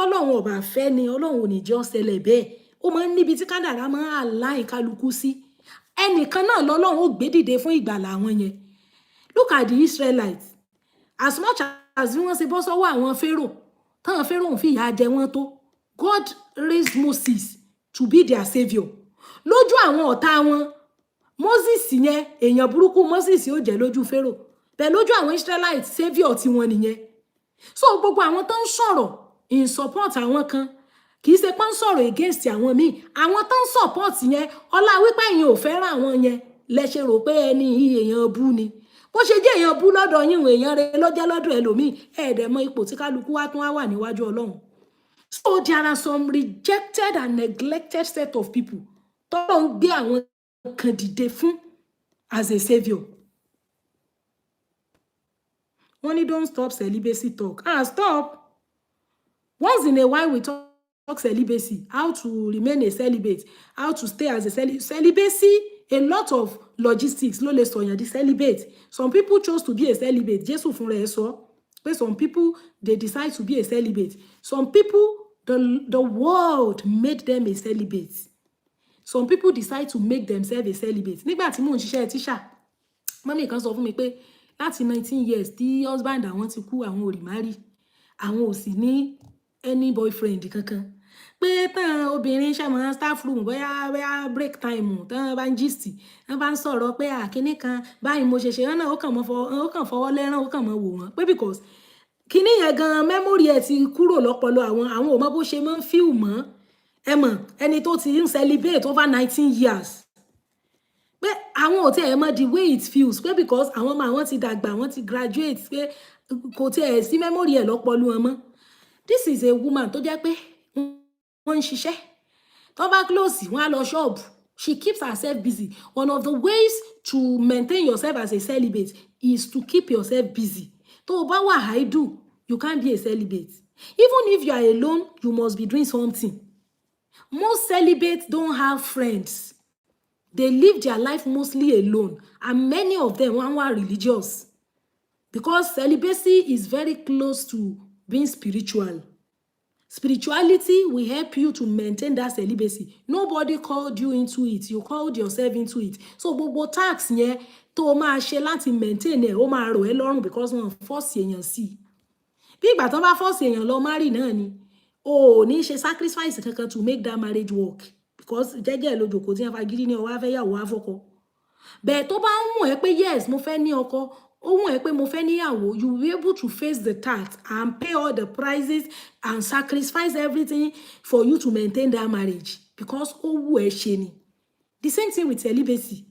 ọlọ́run ọba fẹ́ ni ọlọ́run ò ní jẹ́ ó ṣẹlẹ̀ bẹ́ẹ̀ ó máa ń níbi tí kádàrá máa ń align kálukú sí ẹnìkan náà lọ́lọ́run ó gbé dìde fún ìgbàlà àwọn yẹn look at the Israelites as much as wọ́n ṣe bọ́ sọ́wọ́ àwọn Pharaoh táwọn Pharaoh ń fi ìyà jẹ wọ́n tó God raised Moses to be their saviour lójú àwọn ọ̀tá wọn Moses yẹn èèyàn burúkú Moses yóò jẹ́ lójú Pharaoh bẹ́ẹ̀ lójú àwọn Israelites saviour tí wọ́n nìyẹn so gbogbo àwọn tó ń sọ̀rọ̀ in support àwọn kan kì í ṣe pé ń sọ̀rọ̀ against àwọn míì àwọn tó ń support yẹn ọlá wípé ẹ̀yin ò fẹ́ràn àwọn yẹn lẹ ṣe rò pé ẹni èèyàn bú ni bó ṣe jẹ́ èèyàn bú lọ́dọ̀ yín èèyàn rẹ lọ́jọ́ lọ́dọ̀ ẹlòmíì ẹ̀ẹ́dẹ̀ mọ ipò tí kálukú wá tún wà níwájú Ọlọ́run so there are some rejected and neglected set of people tó ń gbé àwọn kan dìde fún as a saviour wọ́n ní don't stop celibacy talk stop once in a while we talk celibacy how to remain a celibate how to stay as a celibacy a lot of logistics ló lè sọ̀yàn di celibate some people chose to be a celibate Jésù fúnra ẹ̀ sọ pé some people they decide to be a celibate some people the world made them a celibate some people decide to make themselves a celibate nígbà tí mò ń ṣiṣẹ́ tíṣà mọ́mí kan sọ fún mi pé láti 19 years tí husband àwọn ti kú àwọn ò rí marry àwọn ò sì ní any boyfriend kankan pé tán obìnrin ṣàmọ́ staff room bóyá break time tán bá ń gist tán bá ń sọ̀rọ̀ pé àkíní kan báyìí mo ṣe ṣe náà ó kàn fọwọ́ lẹ́rán ó kàn mọ́ wò wọ́n pé because kíní yẹn gan memory ẹ̀ ti kúrò lọ́pọlọ àwọn ò mọ bó ṣe máa ń feel mọ́ ẹ mọ̀ ẹni tó ti ń celebrate over 19 years pé àwọn ò tí ẹ̀ mọ̀ the way it feels pé because àwọn ọmọ àwọn ti dàgbà àwọn ti graduate pé kò tí ẹ̀ sí memory ẹ̀ lọ́pọlọ wọn mọ́ this is a woman tó jẹ́ pé wọ́n ń ṣiṣẹ́ tó bá close wọ́n á lọ ṣọ́ọ̀bù she keeps herself busy one of the ways to maintain yourself as a celibate is to keep yourself busy tó o bá wà idle you can't be a celibate even if you are alone you must be doing something most celibates don't have friends they live their life mostly alone and many of them are religious because celibacy is very close to being spiritual. Spirituality will help you to maintain that celibacy. Nobody called you into it. You called yourself into it. So gbogbo tax yẹn tó máa ṣe láti maintain ẹ̀ ó máa rọ̀ ẹ́ lọ́rùn because wọ́n force èèyàn sí. Bí ìgbà tán bá force èèyàn lọ marry náà ni o ò ní ṣe sacrifice kankan to make that marriage work because jẹ́jẹ́ lójoko tí wọ́n fa gidi ní ọwọ́ afẹ́yàwó afọ́kọ. Bẹ́ẹ̀ tó bá ń mú ẹ pé yes mo fẹ́ ní ọkọ ohun ẹ pé mo fẹ́ níyàwó, you will be able to face the tax and pay all the prices and sacrifice everything for you to maintain that marriage because ó wù ẹ́ ṣe ni. The same thing with celibacy.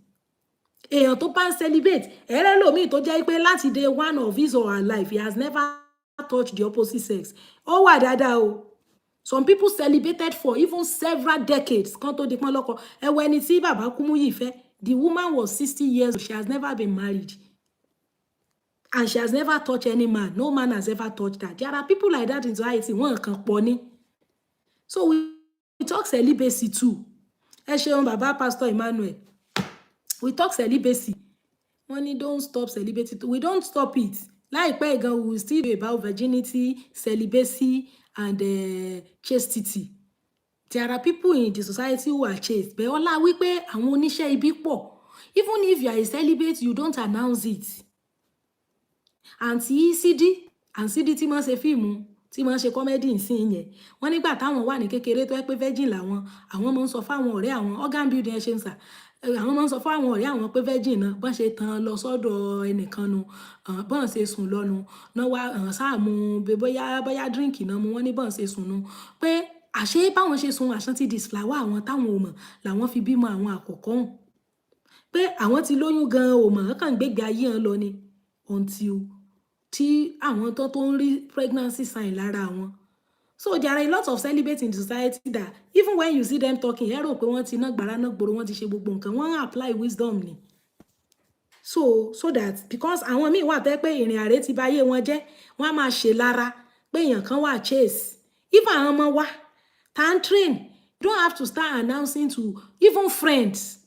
Èèyàn tó bá ń celibate, ẹ̀rẹ́ lòmíì tó jẹ́ pé láti day one of his or her life, he has never touched the opposite sex. Ó wà dáadáa o. Some people celibated for even several decades. Kan tó di pọ́n lọ́kọ. Ẹ wo ẹni tí bàbá Kúmúyì fẹ́. The woman was 60 years old. She has never been married. And she has never touched any man. No man has ever touched her. There are people like that in society. Wọ́n kan pọ̀ ni. So we talk celibacy too. Ẹ ṣeun bàbá Pastor Emmanuel. We talk celibacy. Money don't stop celibacy. We don't stop it. Láìpẹ́ gan, we will still be about virginity, celibacy, and chastity. There are people in the society who are chaste. But ọlá wípé àwọn oníṣẹ́ ibi pọ̀. Even if you are a celibate, you don't announce it. Àǹtí Sídí tí wọ́n ṣe fíìmù, tí wọ́n ṣe comedy nsìn yẹn. Wọ́n nígbà táwọn wà ní kékeré tó yẹ pé virgin làwọn, àwọn máa ń sọ fáwọn ọ̀rẹ́ àwọn organ building ẹ ṣe ń sà. Àwọn máa ń sọ fáwọn ọ̀rẹ́ àwọn pé virgin náà bọ́n ṣe tán lọ sọ́dọ̀ ẹnìkan nu, bọ́n ṣe sùn lọ́nu, náà wá sáàmù bóyá drink náà mu, wọ́n ní bọ́n ṣe sùn nu. Pé àṣé báwọn ṣe sùn Ashanti disflower àwọn táwọn ò mọ̀ làwọn fi bímọ àwọn àkọ́kọ́ hùn. Pé àwọn ti lóyún gan-an ò mọ̀, kàn gbégbé ayé hàn lọ ni until tí àwọn tó ń rí pregnancy sign lára wọn. So there are a lot of celibates in the society that even when you see them talking, ẹ rò pé wọ́n ti ná gbàrà náà gbòòrò, wọ́n ti ṣe gbogbo nǹkan, wọ́n apply wisdom ni. So that because àwọn míì wà tẹ́ pé ìrìn àrè ti bà ayé wọn jẹ́, wọ́n á máa ṣe lára pé èèyàn kan wà chase. If àwọn ọmọ wa can train, you don't have to start announcing to even friends.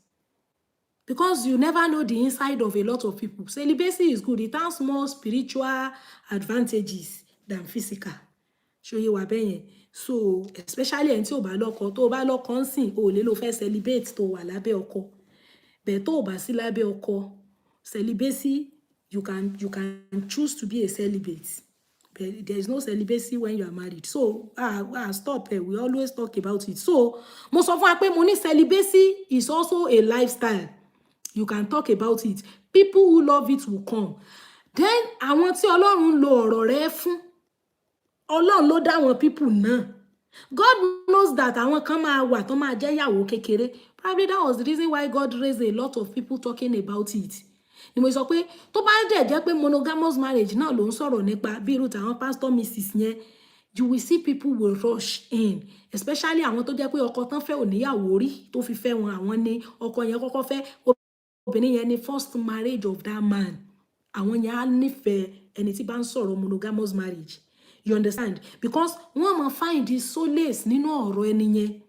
Because you never know the inside of a lot of people. Celibacy is good. It has more spiritual advantages than physical. Show you what ben. So, especially ẹni tí ó bá lọ́kọ, tó bá lọ́kọ ńsìn, ó lè lọ fẹ́ celibate tó wà lábẹ́ ọkọ. But tó bá sí lábẹ́ ọkọ, celibacy, you can choose to be a celibate. But there is no celibacy when you are married. So, stop it. We always talk about it. So, mo sọ fún wa pé mo ní celibacy is also a lifestyle. You can talk about it. People who love it will come. Then, àwọn tí Ọlọ́run lo ọ̀rọ̀ rẹ̀ fún, Ọlọ́run ló dá àwọn people náà. God knows that àwọn kan máa wà tó máa jẹ́ ìyàwó kékeré. Probably that was the reason why God raised a lot of people talking about it. Ni mo sọ pé tó bá jẹ́ pé monogamous marriage náà ló ń sọ̀rọ̀ nípa bí irú tàwọn pastor Mrs. yẹn, you will see people will rush in, especially àwọn tó jẹ́ pé ọkọ tán fẹ́ ò níyàwó rí tó fi fẹ́ wọn, àwọn ni ọkọ yẹn kọ́kọ́ fẹ́, obìnrin yẹn ni first marriage of that man. Àwọn yẹn á nífẹ̀ẹ́ ẹni tí bá ń sọ̀rọ̀ monogamous marriage. You understand? Because wọ́n máa find the solace nínú ọ̀rọ̀ ẹni yẹn.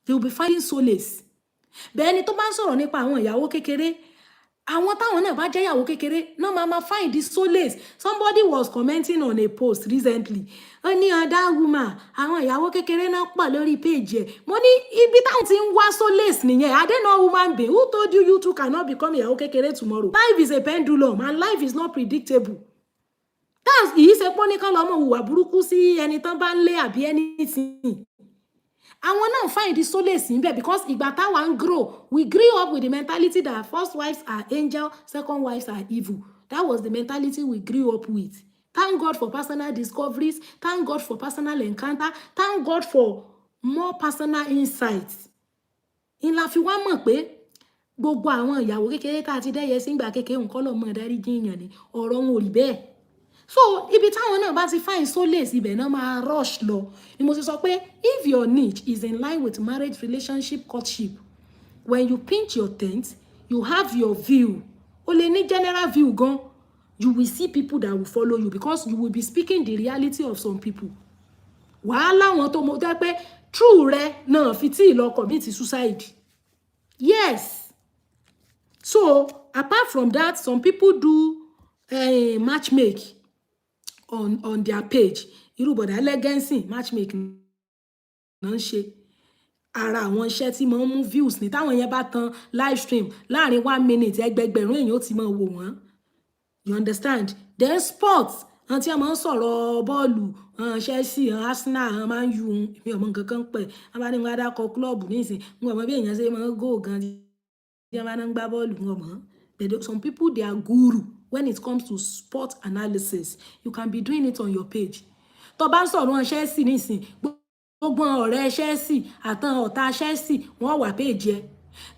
You will be finding solace. Bẹ́ẹ̀ ni tó bá ń sọ̀rọ̀ nípa àwọn ìyàwó kékeré, àwọn táwọn náà bá jẹ́ ìyàwó kékeré náà máa find the solace. Somebody was commenting on a post recently. Ó ní that woman, àwọn ìyàwó kékeré náà pọ̀ lórí page ẹ̀. Mo ní ibi táwọn ti ń wá solace nìyẹn. Are they not human being? Who told you two cannot become ìyàwó kékeré tomorrow? Life is a pendulum and life is not predictable. That's ìyí ṣe pọ́n ní kán lọ́mọ hùwà burúkú sí ẹni tán bá ń lé àbí anything. Àwọn náà find the solace in there because ìgbà táwa ń grow, we grew up with the mentality that first wives are angel, second wives are evil. That was the mentality we grew up with. Thank God for personal discoveries. Thank God for personal encounter. Thank God for more personal insights. Ìlà fi wá mọ̀ pé gbogbo àwọn ìyàwó kékeré tá a ti dẹ́yẹ sí ìgbà kékeré nǹkan lọ́mọ ìdarí jíyàn ni ọ̀rọ̀ wọn ò rí bẹ́ẹ̀. So ibi táwọn náà bá ti find solace ibẹ̀ náà máa rush lọ. Ni mo ti sọ pé if your niche is in line with marriage, relationship, courtship, when you pinch your tent, you have your view. O lè ní general view gan. You will see people that will follow you because you will be speaking the reality of some people. Wàhálà wọn tó mọ̀ tẹ́ pé true rẹ náà fi tí lọ commit suicide. Yes. So apart from that, some people do matchmake on their page. Irú bọ̀dá Legacy matchmaking náà ń ṣe. Ara àwọn iṣẹ́ tí mo ń mú views ní táwọn yẹn bá tan live stream láàrin 1 minute ẹgbẹgbẹ̀rún èèyàn ó ti máa wò wọ́n. You understand? Then sports, àti a máa ń sọ̀rọ̀ bọ́ọ̀lù, Chelsea, Arsenal, Man U, mi ò mọ nǹkan kan pẹ̀. A bá ní wọ́n á dákọ̀ club nísìn, mo mọ̀ bí èèyàn ṣe máa ń go gan tí a bá ń gbá bọ́ọ̀lù wọn mọ̀. Some people, they are guru when it comes to sport analysis. You can be doing it on your page. Tó bá ń sọ̀rọ̀ Chelsea nísìn, gbogbo ọ̀rẹ́ Chelsea àtàn ọ̀tá Chelsea wọ́n wà page ẹ.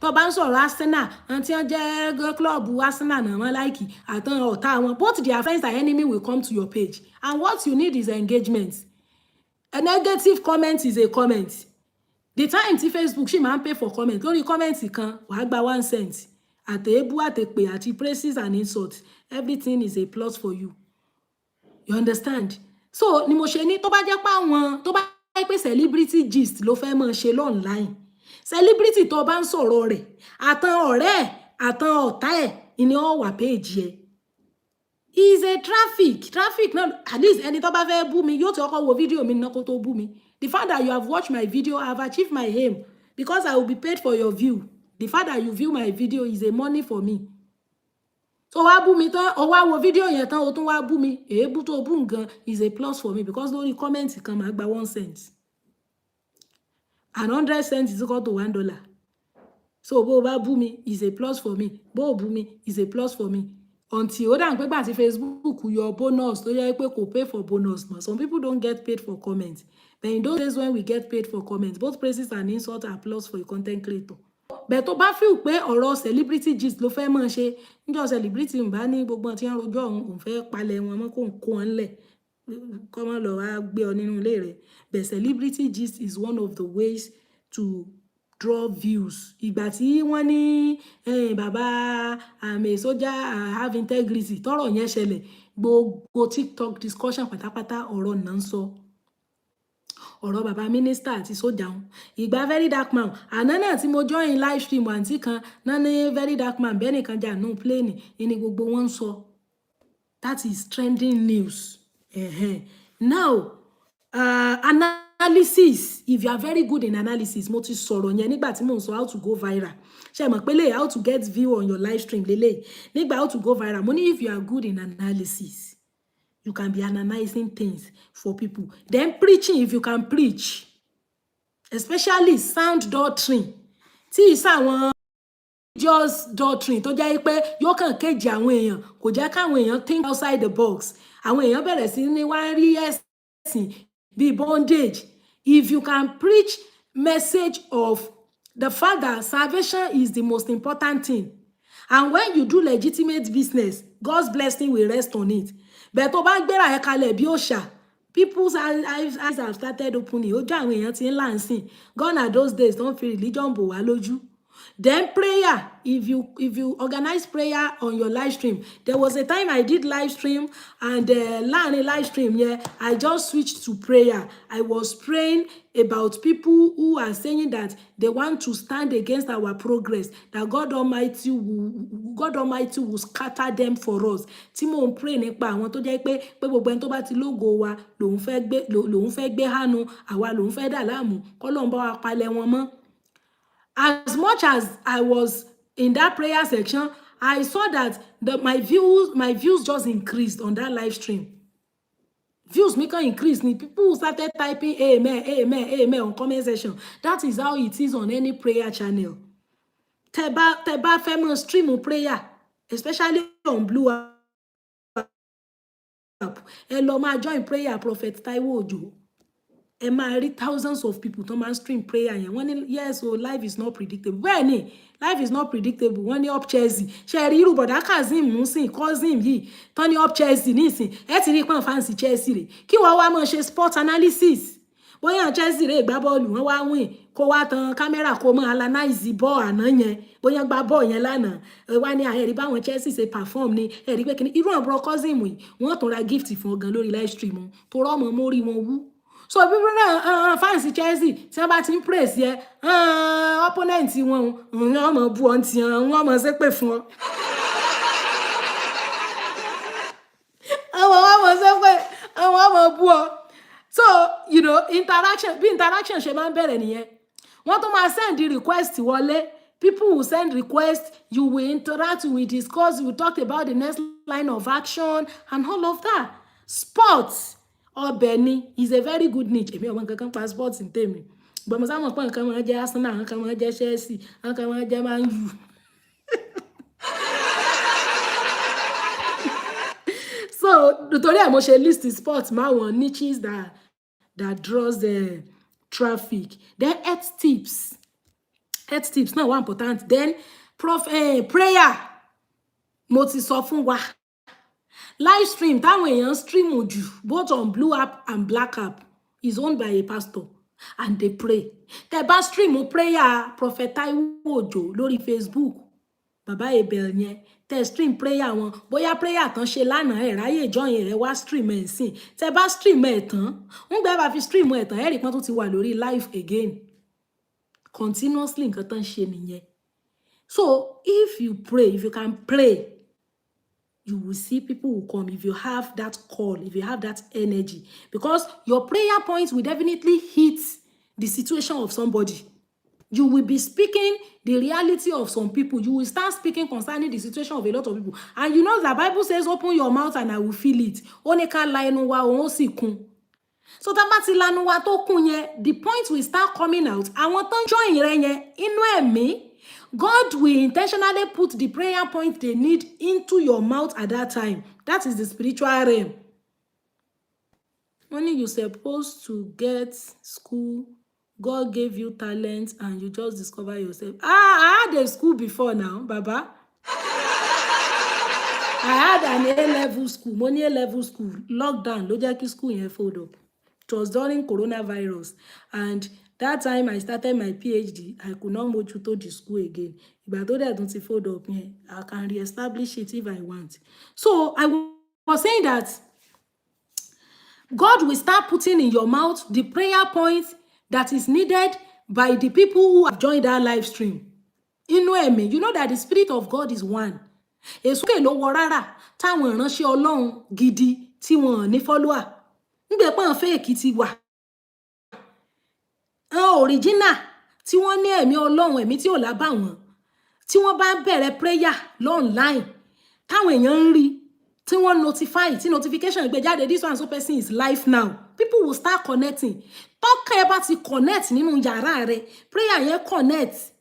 Tó bá ń sọ̀rọ̀ Arsenal, àǹtí wọ́n jẹ́ club Arsenal náà wọ́n like àtàn ọ̀tá wọn. Both their friends and enemy will come to your page. And what you need is engagement. A negative comment is a comment. The time tí Facebook ṣì máa ń pay for comment. Lórí comment kan, wàá gba 1 cent. Àtẹ̀ébú àtẹ̀pè àti praises and insults. Everything is a plus for you. You understand? So ni mo ṣe ní tó bá jẹ́ pé àwọn tó bá jẹ́ pé celebrity gist ló fẹ́ máa ṣe online. Celebrity tó bá ń sọ̀rọ̀ rẹ̀ àtàn ọ̀rẹ́ àtàn ọ̀tá ẹ̀ ni ó wà page ẹ̀. Is a traffic náà, at least ẹni tó bá fẹ́ bú mi yóò ti kọ́kọ́ wo fídíò mi náà kó tó bú mi. The fact that you have watched my video, I have achieved my aim because I will be paid for your view. The fact that you view my video is a money for me. So wá bú mi tán, ó wá wo fídíò yẹn tán, ó tún wá bú mi. Èébú tó bú nǹkan is a plus for me because lórí comment kan máa gba 1 cent. And 100 cents is equal to $1. So bó bá bú mi is a plus for me. Bó bú mi is a plus for me. Until ó dà ń pé gbà tí Facebook your bonus tó yẹ pé kò pay for bonus mọ́. Some people don't get paid for comments. But in those days when we get paid for comments, both praises and insults are plus for a content creator. But tó bá feel pé ọ̀rọ̀ celebrity gist ló fẹ́ máa ṣe, níjọ́ celebrity ń bá ní gbogbo tí wọ́n rojọ́ òun fẹ́ palẹ̀ wọn mọ́ kó ń kó wọn lẹ̀ kọ́ mọ́ lọ wá gbé ọ nínú ilé rẹ̀. But celebrity gist is one of the ways to draw views. Ìgbà tí wọ́n ní bàbá àmì sójà have integrity tọ́rọ̀ yẹn ṣẹlẹ̀, gbogbo TikTok discussion pátápátá ọ̀rọ̀ náà ń sọ. Ọ̀rọ̀ bàbá mínísítà àti sójà wọn. Ìgbà Very Dark Man, àná náà tí mo join live stream àǹtí kan náà ní Very Dark Man bẹ́ẹ̀ nìkan jà nù plane ní gbogbo wọn ń sọ. That is trending news. Now, analysis. If you are very good in analysis, mo ti sọ̀rọ̀ yẹn nígbà tí mo ń sọ how to go viral. Ṣé mọ̀ pé lè how to get view on your live stream lélẹ̀. Nígbà how to go viral, mo ní if you are good in analysis, you can be analyzing things for people. Then preaching, if you can preach, especially sound doctrine. Tí ìsàwọn religious doctrine tó jẹ́ pé yóò kàn kéjì àwọn èèyàn, kò jẹ́ káwọn èèyàn think outside the box. Àwọn èèyàn bẹ̀rẹ̀ sí ní wá rí ẹ̀sìn bí bondage. If you can preach message of the fact that salvation is the most important thing, and when you do legitimate business, God's blessing will rest on it. But tó bá gbéra ẹ kalẹ̀ bí òòṣà, people's eyes have started opening. Ojú àwọn èèyàn ti ń là ń sìn. Gone are those days, don't feel religion bò wá lójú. Then prayer, if you organize prayer on your live stream. There was a time I did live stream and láàrin live stream yeah, I just switched to prayer. I was praying about people who are saying that they want to stand against our progress, that God Almighty will scatter them for us. Tí mò ń pray nípa àwọn tó jẹ́ pé gbogbo ẹni tó bá ti lógo wa lòun fẹ́ gbé hánu, àwa lòun fẹ́ dà láàmú, k'Ọlọ́run bá wa palẹ̀ wọn mọ́. As much as I was in that prayer section, I saw that my views just increased on that live stream. Views make increase. People started typing amen, amen, amen on comment section. That is how it is on any prayer channel. Teba famous stream of prayer, especially on Blue App. Hello, ma join prayer Prophet Taiwo Ojo. Ẹ máa rí thousands of people tó máa stream prayer yẹn. Wọ́n ní yes, so life is not predictable. Bẹ́ẹ̀ ni, life is not predictable. Wọ́n ní up Chelsea. Ṣé rí irú bọ̀dá Kazeem Musin, cousin yìí, tán ní up Chelsea nísìn. Ẹ ti rí pọ́n fancy Chelsea rẹ̀. Kí wọ́n wá máa ṣe sport analysis. Bóyá Chelsea rẹ̀ gbá bọ́ọ̀lù, wọ́n wá win. Kó wá tan kámẹ́rà kó máa analyze ball àná yẹn. Bóyá gbá ball yẹn lánàá. Wá ní ẹ̀rí báwọn Chelsea ṣe perform ni. Ẹ̀rí pé kíni irú àbúrò cousin yìí, wọ́n tún ra gift fún ọ̀gán lórí live stream wọn. Tó rọ́mọ mórí wọn wú. So people now fancy Chelsea tí wọ́n bá ti ń praise yẹ opponent wọn wọ́n mọ̀ bú ọ́n tí wọ́n mọ̀ ṣépè fún ọ. Àwọn mọ̀ ṣépè àwọn mọ̀ bú ọ. So you know interaction ṣe máa ń bẹ̀rẹ̀ nìyẹn. Wọ́n tún máa send the request wọlé. People will send requests, you will interact, we will discuss, we will talk about the next line of action and all of that. Sports. Benny is a very good niche. Èmi ọmọ nǹkan kan pa sports in tèmi. But mo sá mọ̀ pé nǹkan máa jẹ́ Arsenal, nǹkan máa jẹ́ Chelsea, nǹkan máa jẹ́ Man U. nítorí ẹ̀ mo ṣe list sports máwọn niches that draws the traffic. Then health tips náà wà important. Then prayer mo ti sọ fún wa. Live stream táwọn èèyàn stream jù both on blue app and black app is owned by a pastor and they pray. Tẹ́ bá stream prayer Prophet Taiwo Ojo lórí Facebook bàbá Abel yẹn tẹ́ stream prayer wọn bóyá prayer tán ṣe lánàá ẹ ráyè join ẹ wá stream ẹ sìn tẹ́ bá stream ẹ tán ń gbé bá fi stream ẹ tán ẹ rí pọ́n tó ti wà lórí live again continuously nǹkan tán ṣe nìyẹn. So if you pray, if you can pray, you will see people will come if you have that call, if you have that energy, because your prayer points will definitely hit the situation of somebody. You will be speaking the reality of some people. You will start speaking concerning the situation of a lot of people. And you know the Bible says, open your mouth and I will fill it. Oneka la ẹnu wa òun sì kún. So tá bá ti lanu wa tó kún yẹn, the points will start coming out. Àwọn tó ń join rẹ yẹn inú ẹ̀mí, God will intentionally put the prayer point they need into your mouth at that time. That is the spiritual realm. When you're supposed to get school, God gave you talent and you just discover yourself. I had a school before now, Baba. I had an A-level school, money A-level school, lockdown, Lojaki school in fold up. It was during coronavirus. And that time I started my PhD, I could not move to the school again. If I don't fold up, I can reestablish it if I want. So I was saying that God will start putting in your mouth the prayer points that is needed by the people who have joined our live stream. You know that the Spirit of God is one. Èsùké ló wọ rárá táwọn ìránṣẹ́ Ọlọ́run gidi tí wọ́n ní follower. Ńgbé pọ́n fake ti wà. Original tí wọ́n ní ẹ̀mí Ọlọ́run ẹ̀mí tí ò lábà wọ́n. Tí wọ́n bá bẹ̀rẹ̀ prayer online táwọn èèyàn ń rí tí wọ́n notify tí notification gbé jáde this one so person is live now. People will start connecting. Tọ́kàn ẹ bá ti connect nínú yàrá rẹ prayer yẹn connect.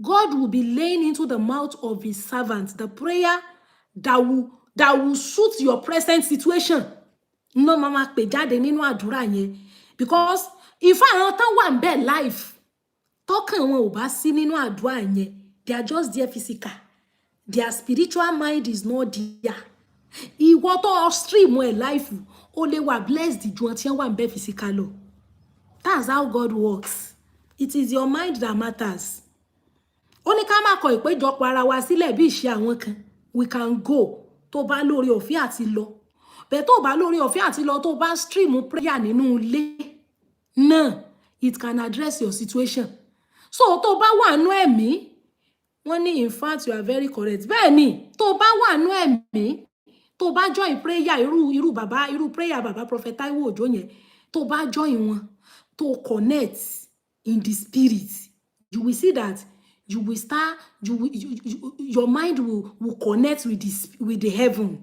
God will be laying into the mouth of his servants the prayer that will suit your present situation. No mama pè jáde nínú àdúrà yẹn because if àwọn tán wà ńbẹ̀ life tọ́kàn wọn ò bá sí nínú àdúrà yẹn they are just there physical. Their spiritual mind is not there. Ìwọ tó stream ẹ life ó lè wà blessed ju àti wà ńbẹ̀ physical lọ. That's how God works. It is your mind that matters. Ó ní ká má kọ ìpéjọpọ̀ ara wa sílẹ̀ bí ìṣe àwọn kan. We can go tó bá lórí ọ̀fẹ́ àti lọ. Bẹ́ẹ̀ tó bá lórí ọ̀fẹ́ àti lọ tó bá stream prayer nínú ilé náà it can address your situation. So tó bá wà nú ẹ̀mí wọ́n ní in fact you are very correct. Bẹ́ẹ̀ ni tó bá wà nú ẹ̀mí tó bá join prayer irú prayer bàbá Prophet Taiwo Ojo yẹn tó bá join wọn tó connect in the spirit you will see that you will start your mind will connect with the heaven.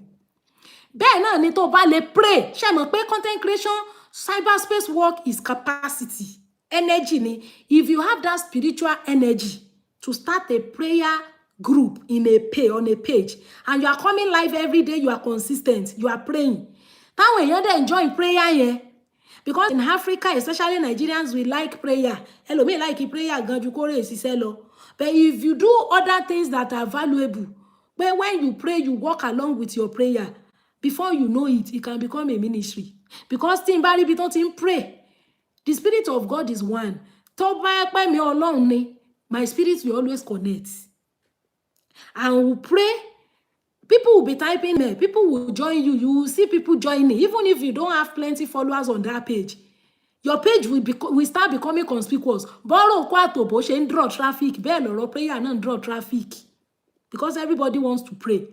Bẹ́ẹ̀ náà ni tó bá lè pray ṣé mọ̀ pé content creation cyberspace work is capacity energy ni. If you have that spiritual energy to start a prayer group on a page and you are coming live every day, you are consistent, you are praying. Táwọn èèyàn dẹ̀ enjoy prayer yẹn because in Africa especially Nigerians we like prayer. Ẹlòmíì like prayer gan ju kórè ṣiṣẹ́ lọ. But if you do other things that are valuable, but when you pray, you walk along with your prayer. Before you know it, it can become a ministry. Because timbari bi ton tin pray. The Spirit of God is one. Tó bá pè mí Ọlọ́run ni, my spirit will always connect. And we pray. People will be typing there. People will join you. You will see people joining. Even if you don't have plenty followers on that page. Your page will start becoming conspicuous. Borrow kwato bo she draw traffic. Bẹ́ẹ̀ lọ̀rọ̀ prayer náà draw traffic. Because everybody wants to pray.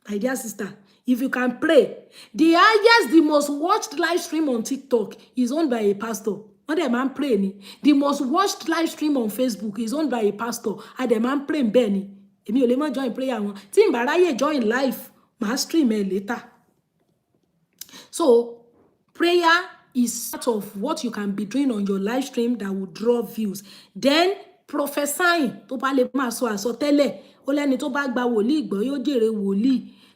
My dear sister, if you can pray, the highest, the most watched live stream on TikTok is owned by a pastor. When the man pray ni. The most watched live stream on Facebook is owned by a pastor. And the man pray bẹ́ẹ̀ ni. Èmi ò lè má join prayer wọn. Tí n bá ráyè join live, màá stream later. So, prayer is part of what you can be doing on your live stream that will draw views. Then prophesying tó bá lè máa sọ àsọtẹ́lẹ̀ ó lẹ́ni tó bá gba wòlíì gbọ́ yóò jèrè wòlíì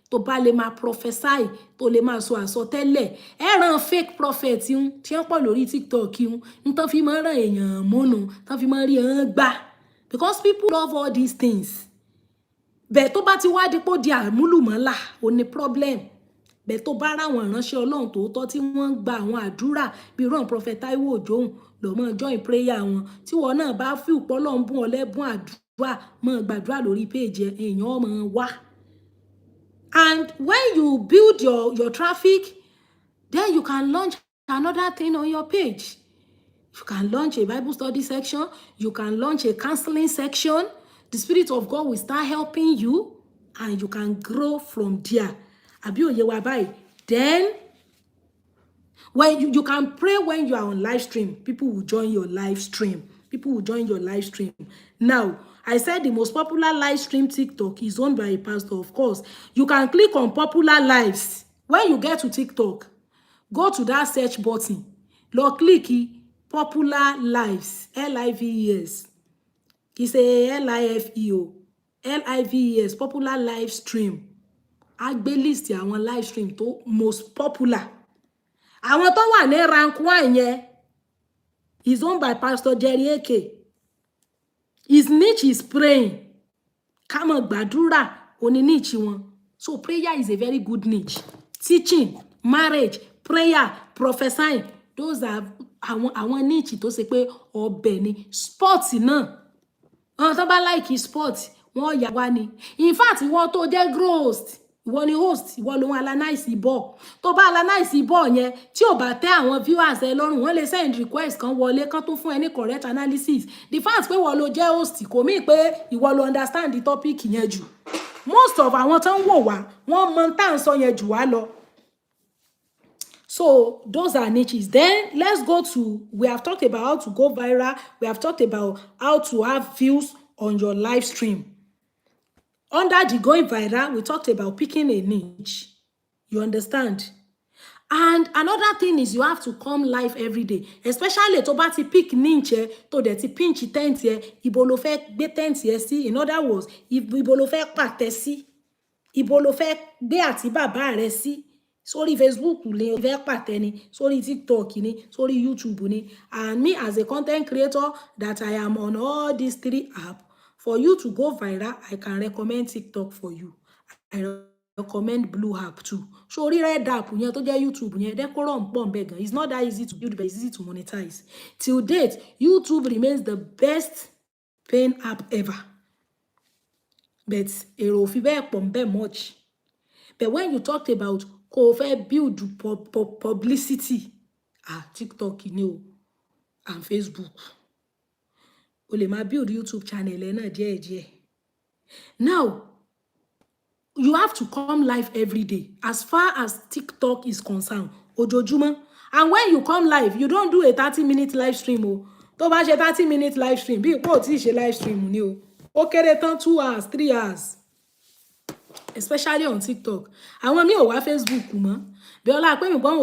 tó bá lè máa prophesy tó lè máa sọ àsọtẹ́lẹ̀ ẹ ràn fake prophet tí wọ́n pọ̀ lórí TikTok ń tán fi máa ràn èèyàn múnu tán fi máa rí ẹ̀hán gbà because people love all these things bẹ́ẹ̀ tó bá ti wá dípò di àmúlùmọ́là ò ní problem bẹ́ẹ̀ tó bá ráwọn ìránṣẹ́ Ọlọ́run tòótọ́ tí wọ́n ń gba àwọn àdúrà bí ràn prophet Taiwo Òjó lọ mọ́ join prayer wọn tí wọn náà bá fi ìpọ́ Ọlọ́run bùn ọ lẹ́bùn àdúrà mọ́ gbàdúrà lórí page èèyàn ọmọ wá. And when you build your traffic, then you can launch another thing on your page. You can launch a Bible study section. You can launch a counseling section. The Spirit of God will start helping you and you can grow from there. Àbí òye wa báyìí. Then, when you can pray when you are on live stream. People will join your live stream. People will join your live stream. Now, I said the most popular live stream TikTok is owned by a pastor, of course. You can click on popular lives. When you get to TikTok, go to that search button. Lọ click popular lives. L-I-V-E-S. It's a L-I-F-E-O. L-I-V-E-S. Popular live stream. A gbé list àwọn live stream tó most popular. Àwọn tó wà ní rank 1 yẹn is owned by Pastor Jerry Eke. His niche is praying. Ká máa gbàdúrà oní niche wọn. So prayer is a very good niche. Teaching, marriage, prayer, prophesying. Those are àwọn niche tó ṣe pé ọbẹ̀ ni. Sports náà. Àwọn tó bá like sport, wọ́n yà wá ni. In fact, wọ́n tó jẹ́ host. Ìwọ ni host, ìwọ ló ń analyze ball. Tó bá analyze ball yẹn, tí ò bá tẹ́ àwọn viewers ẹ lọ́rùn, wọ́n lè send request kan wọlé kan tó fún ẹ ní correct analysis. The fact pé wọ́n ló jẹ́ host kò mí pé ìwọ ló understand the topic yẹn jù. Most of àwọn tó ń wò wá, wọ́n mọ tá ń sọ yẹn jù wá lọ. So those are niches. Then let's go to, we have talked about how to go viral. We have talked about how to have views on your live stream. Under the going viral, we talked about picking a niche. You understand? And another thing is you have to come live every day. Especially tó bá ti pick niche, tó dẹ̀ ti pinch tent yẹ, ibo ló fẹ́ gbé tent yẹ sí. In other words, ibo ló fẹ́ pàtẹ sí. Ibo ló fẹ́ gbé àti bàbá rẹ sí. Sórí Facebook lè fẹ́ pàtẹ ni, sórí TikTok ni, sórí YouTube ni. And me as a content creator that I am on all these 3 apps, for you to go viral, I can recommend TikTok for you. I recommend Blue App too. So Red App yẹn tó jẹ́ YouTube yẹn, decorum pọ̀ ńbẹ̀ gan. It's not that easy to build, but it's easy to monetize. Till date, YouTube remains the best paying app ever. But èrò ò fi bẹ́ẹ̀ pọ̀ ńbẹ̀ much. But when you talked about kó fẹ́ build publicity, TikTok ni o and Facebook. O lè máa build YouTube channel ẹ náà díẹ̀díẹ̀. Now, you have to come live every day. As far as TikTok is concerned, ojoojúmọ́. And when you come live, you don't do a 30-minute live stream o. Tó bá ṣe 30-minute live stream, bí ipò tí ṣe live stream ni o. Ó kéré tán 2 hours, 3 hours. Especially on TikTok. Àwọn mi ò wá Facebook mọ́. Bí ọlá pé mi gbọ́n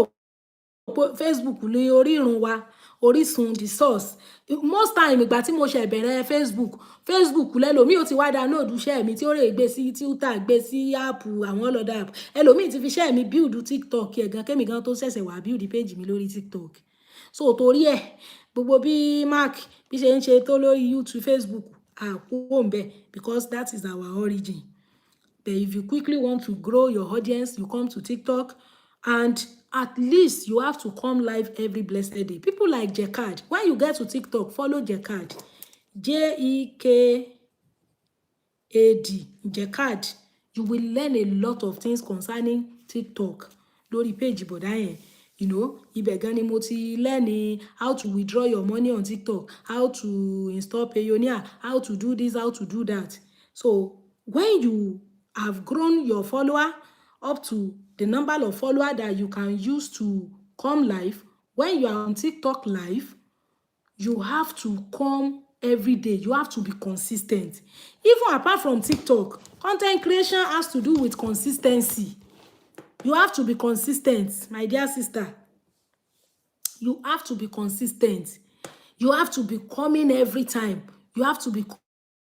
wò Facebook ní orírun wa. Orísun, the source. Most time ìgbà tí mo ṣe bẹ̀rẹ̀ Facebook lẹ́lòmí ó ti wá download iṣẹ́ mi tí ó rè gbé sí Twitter, gbé sí app àwọn ọlọ́dà app. Ẹlòmí ti fi iṣẹ́ mi build TikTok ẹ̀ gan kémi gan tó ṣẹ̀ṣẹ̀ wá build page mi lórí TikTok. So torí ẹ̀ gbogbo bí Mark bí ṣe ń ṣe tó lórí YouTube, Facebook kúrò ńbẹ̀ because that is our origin. But if you quickly want to grow your audience, you come to TikTok and at least you have to come live every blessed day. People like Jekad. When you get to TikTok, follow Jekad. Jekad. Jekad. You will learn a lot of things concerning TikTok. Lórí page bọ̀dá yẹn. You know, ibẹ̀ gan ni mo ti learn how to withdraw your money on TikTok, how to install Payoneer, how to do this, how to do that. So when you have grown your follower up to the number of followers that you can use to come live, when you are on TikTok live, you have to come every day. You have to be consistent. Even apart from TikTok, content creation has to do with consistency. You have to be consistent, my dear sister. You have to be consistent. You have to be coming every time. You have to be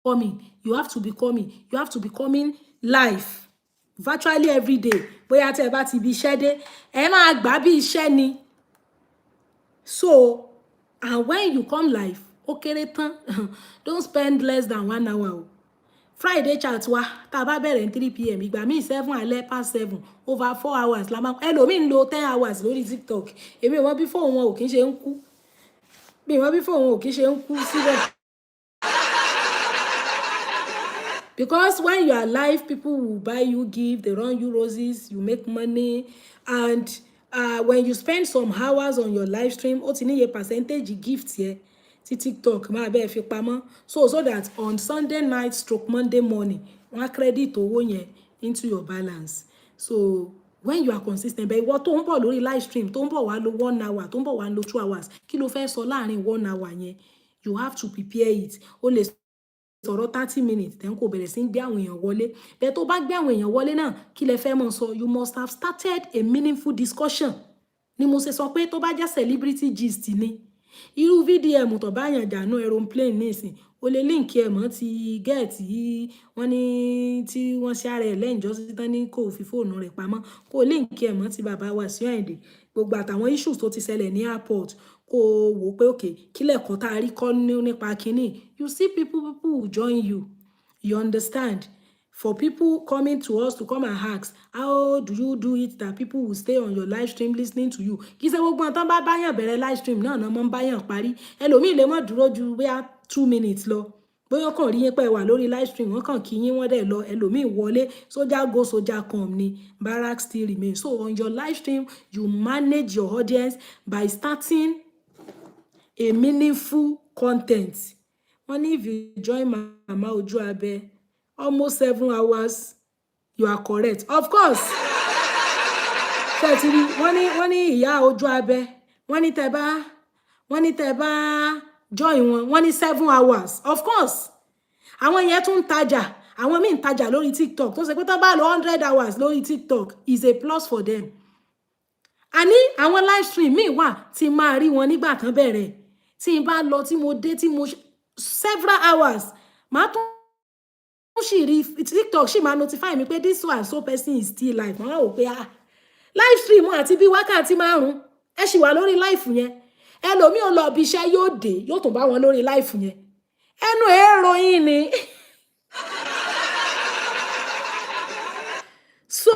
coming. You have to be coming. You have to be coming live. virtually every day bóyá tẹ́ bá ti bí iṣẹ́ dé ẹ máa gbà bí iṣẹ́ ni. So and when you come live ó kéré tán don't spend less than 1 hour. Friday chat wa tá bá bẹ̀rẹ̀ 3 p.m. ìgbà míì 7 alẹ́ past 7 over 4 hours la máa ẹlòmíì ń lo 10 hours lórí TikTok. Èmi ò mọ̀ bí fóònù wọn ò kí ń ṣe ń kú. Bí wọ́n bí fóònù wọn ò kí ń ṣe ń kú síbẹ̀. Because when you are live, people will buy you gift, they run you roses, you make money. And when you spend some hours on your live stream, ó ti ní iye percentage gift here. TikTok máa bẹ́ẹ̀ fi pamọ́. So that on Sunday night stroke Monday morning, wọ́n credit owó yẹn into your balance. So when you are consistent, but ìwọ tó ń bọ̀ lórí live stream, tó ń bọ̀ wá lo 1 hour, tó ń bọ̀ wá lo 2 hours, kí ló fẹ́ sọ láàrin 1 hour yẹn? You have to prepare it. O lè sọ̀rọ̀ 30 minutes then kò bẹ̀rẹ̀ sí ń gbé àwọn èèyàn wọlé. Bẹ́ẹ̀ tó bá gbé àwọn èèyàn wọlé náà, kí lẹ fẹ́ mọ̀ sọ? You must have started a meaningful discussion. Ni mo ṣe sọ pé tó bá jẹ́ celebrity gist ni. Irú VDM tó bá yàn jànú aeroplane nísìn, o lè link ẹ̀ mọ́ ti get yìí wọ́n ní tí wọ́n ṣe ara ẹ̀ lẹ́yìn jọ́sí tán ní kò fi fóònù rẹ̀ pamọ́. Kò link ẹ̀ mọ́ ti bàbá Wasiu Ayinde. Gbogbo àtàwọn issues tó ti ṣẹlẹ̀ ní airport. Kò wò pé okay kí lẹ̀kọ́ tá a rí kọ́ nípa kíní. You see people will join you. You understand? For people coming to us to come and ask, how do you do it that people will stay on your live stream listening to you? Kì í ṣe gbogbo tán bá báyàn bẹ̀rẹ̀ live stream náà náà mọ́ ń báyàn parí. Ẹlòmíì lè mọ́ dúró ju bóyá 2 minutes lọ. Bóyá kàn rí yín pé wà lórí live stream, wọ́n kàn kí yín wọ́n dẹ̀ lọ. Ẹlòmíì wọlé, soldier go, soldier come ni. Barrack still remain. So on your live stream, you manage your audience by starting a meaningful content. Only if you join Mama Ojuabe, almost 7 hours, you are correct. Of course. Wọ́n ní ìyá Ojuabe, wọ́n ní tẹ́ bá join wọn, wọ́n ní 7 hours. Of course. Àwọn yẹn tún tajà, àwọn míì tajà lórí TikTok. Tó ṣe pé tán bá lò 100 hours lórí TikTok is a plus for them. Àní àwọn live stream míì wà tí máa rí wọn nígbà tán bẹ̀rẹ̀. Tí n bá lọ tí mo dé tí mo several hours, màá tún sì rí TikTok sì máa notify mi pé this one so person is still live. Wọ́n á wò pé live stream àti bí wákàtí 5 ẹ sì wà lórí live yẹn. Ẹlòmíì ò lọ bí iṣẹ́ yóò dé yóò tún bá wọn lórí live yẹn. Ẹnu èrò yín ni. So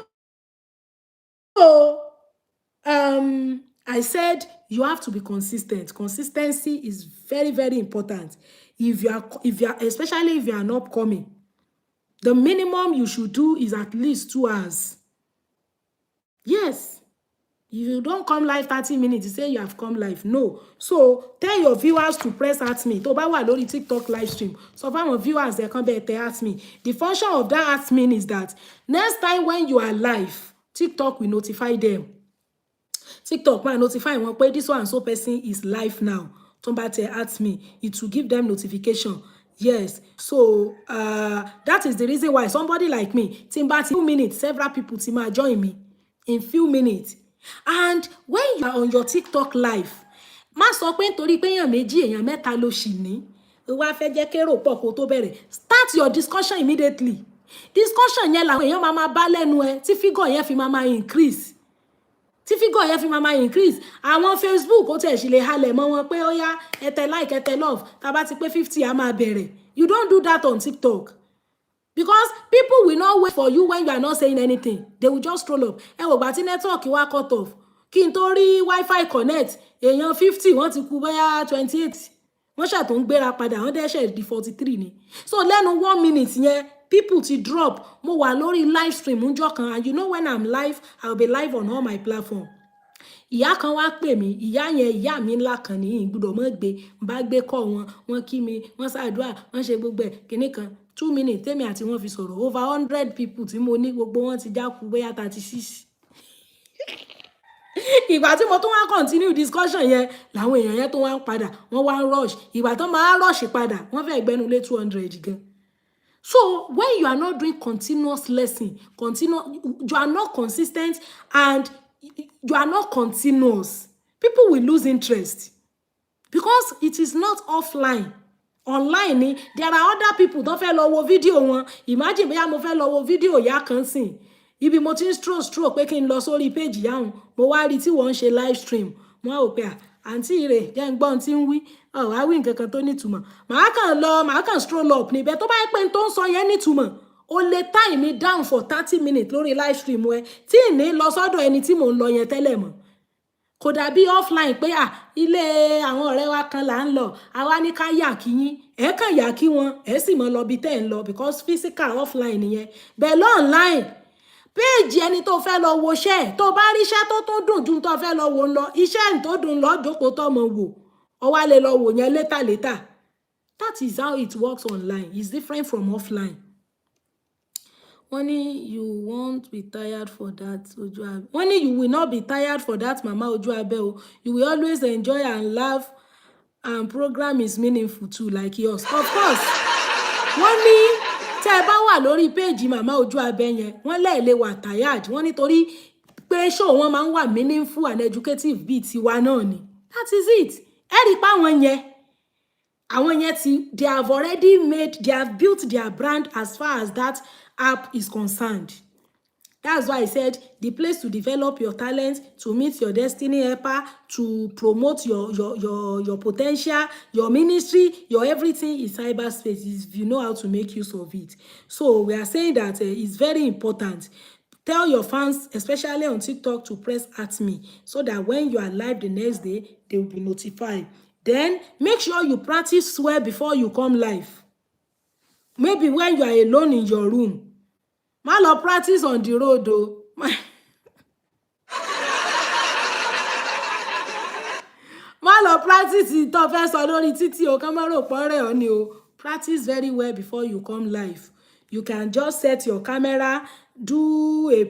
I said you have to be consistent. Consistency is very, very important. If you are, especially if you are not coming, the minimum you should do is at least 2 hours. Yes. If you don't come live 30 minutes, you say you have come live. No. So tell your viewers to press at me. To bá wà lórí TikTok live stream. So for my viewers, they come back, they ask me. The function of that at me is that next time when you are live, TikTok will notify them. TikTok might notify wọn pé this one so person is live now. Tó bá tẹ at me, it will give them notification. Yes. So that is the reason why somebody like me, tí n bá ti 2 minutes, several people ti máa join me in few minutes. And when you are on your TikTok live, má sọ pé nítorí pé èèyàn méjì, èèyàn mẹ́ta ló ṣì ní. Ó wá fẹ́ jẹ́ kérò pọ̀ kó tó bẹ̀rẹ̀. Start your discussion immediately. Discussion yẹn làwọn èèyàn máa bá lẹ́nu ẹ tí figure yẹn fi máa increase. Tí figure yẹn fi máa increase. Àwọn Facebook ó tẹ̀ sì lè halẹ̀ mọ́ wọn pé ó yá ẹ tẹ like ẹ tẹ love. Tá bá ti pé 50 á máa bẹ̀rẹ̀. You don't do that on TikTok. Because people will not wait for you when you are not saying anything. They will just scroll up. Ẹ wò gbà tí network wá cut off. Kí n tó rí Wi-Fi connect, èèyàn 50 wọ́n ti kú bóyá 28. Wọ́n ṣà tó ń gbéra padà, wọ́n dẹ́ṣẹ̀ di 43 ni. So lẹ́nu 1 minute yẹn, people ti drop. Mo wà lórí live stream ńjọ́ kan, and you know when I'm live, I'll be live on all my platform. Ìyá kan wá pè mí, ìyá yẹn ìyá mi ńlá kan ní ìgbọ́dọ̀ mọ́ gbé, bá gbé call wọ́n kí mi, wọ́n ṣàdúrà, wọ́n ṣe gbogbo ẹ̀ kíní kan. 2 minutes tèmi àti wọ́n fi sọ̀rọ̀. Over 100 people tí mo ní gbogbo wọn ti jáku bóyá 36. Ìgbà tí mo tún wá continue discussion yẹn, làwọn èèyàn yẹn tó wá ń padà, wọ́n wá ń rush. Ìgbà tó máa rush padà, wọ́n fẹ́ gbẹ́nu lé 200 gan. So when you are not doing continuous lesson, you are not consistent and you are not continuous, people will lose interest because it is not offline. Online there are other people tó fẹ́ lọ wo video wọn. Imagine bóyá mo fẹ́ lọ wo video ìyá kan sìn. ibi mo ti ń stroll pé kí n lọ sórí péjì yáhùn mo wá rí tí wọ́n ń ṣe live stream mo wá wò pé àǹtí rẹ̀ jẹ́ ń gbọ́n tí ń wí wá wí nǹkan kan tó nítumọ̀ màá kàn stroll up níbẹ̀ tó bá yẹ pé n tó ń sọ yẹn nítumọ̀ o lè tie me down for 30 minutes lórí live stream ẹ tí ì ní lọ sọ́dọ̀ ẹni tí mò ń lọ yẹn tẹ́lẹ̀ mọ́ kò dàbí offline pé ilé àwọn ọ̀rẹ́ wa kan là ń lọ àwa ní ká yà kí yín ẹ kàn yà kí wọn ẹ sì mọ lọ bí tẹ́ ẹ̀ ń lọ because physical offline nìyẹn bẹ́ẹ̀ lọ online péèjì ẹni tó fẹ́ lọ wo iṣẹ́ tó bá rí iṣẹ́ tó tún dùn ju tó fẹ́ lọ wò ń lọ iṣẹ́ tó dùn lọ jókòó tọmọ wò ọ wá lè lọ wò yẹn later that is how it works online it's different from offline. Wọ́n ní you won't be tired for that ojú abẹ́. Wọ́n ní you will not be tired for that mama ojú abẹ́ o. You will always enjoy and laugh and program is meaningful too like yours. Of course. Wọ́n ní tẹ́ ẹ bá wà lórí péèjì mama ojú abẹ́ yẹn wọ́n lè wà tired. Wọ́n nítorí pé show wọn máa ń wà meaningful and educative bíi tiwa náà ni. That is it. Ẹ rí pa àwọn yẹn they have already they have built their brand as far as that app is concerned. That's why I said the place to develop your talent, to meet your destiny helper, to promote your potential, your ministry, your everything is cyberspace if you know how to make use of it. So we are saying that it's very important. Tell your fans, especially on TikTok, to press @me so that when you are live the next day, they will be notified. Then make sure you practice swear before you come live. Maybe when you are alone in your room. Má lọ practice on the road o. Má lọ practice tó fẹ́ sọ lórí títì o kàn má rò pọ̀ rẹ̀ ọ́ ni o. Practice very well before you come live. You can just set your camera, do a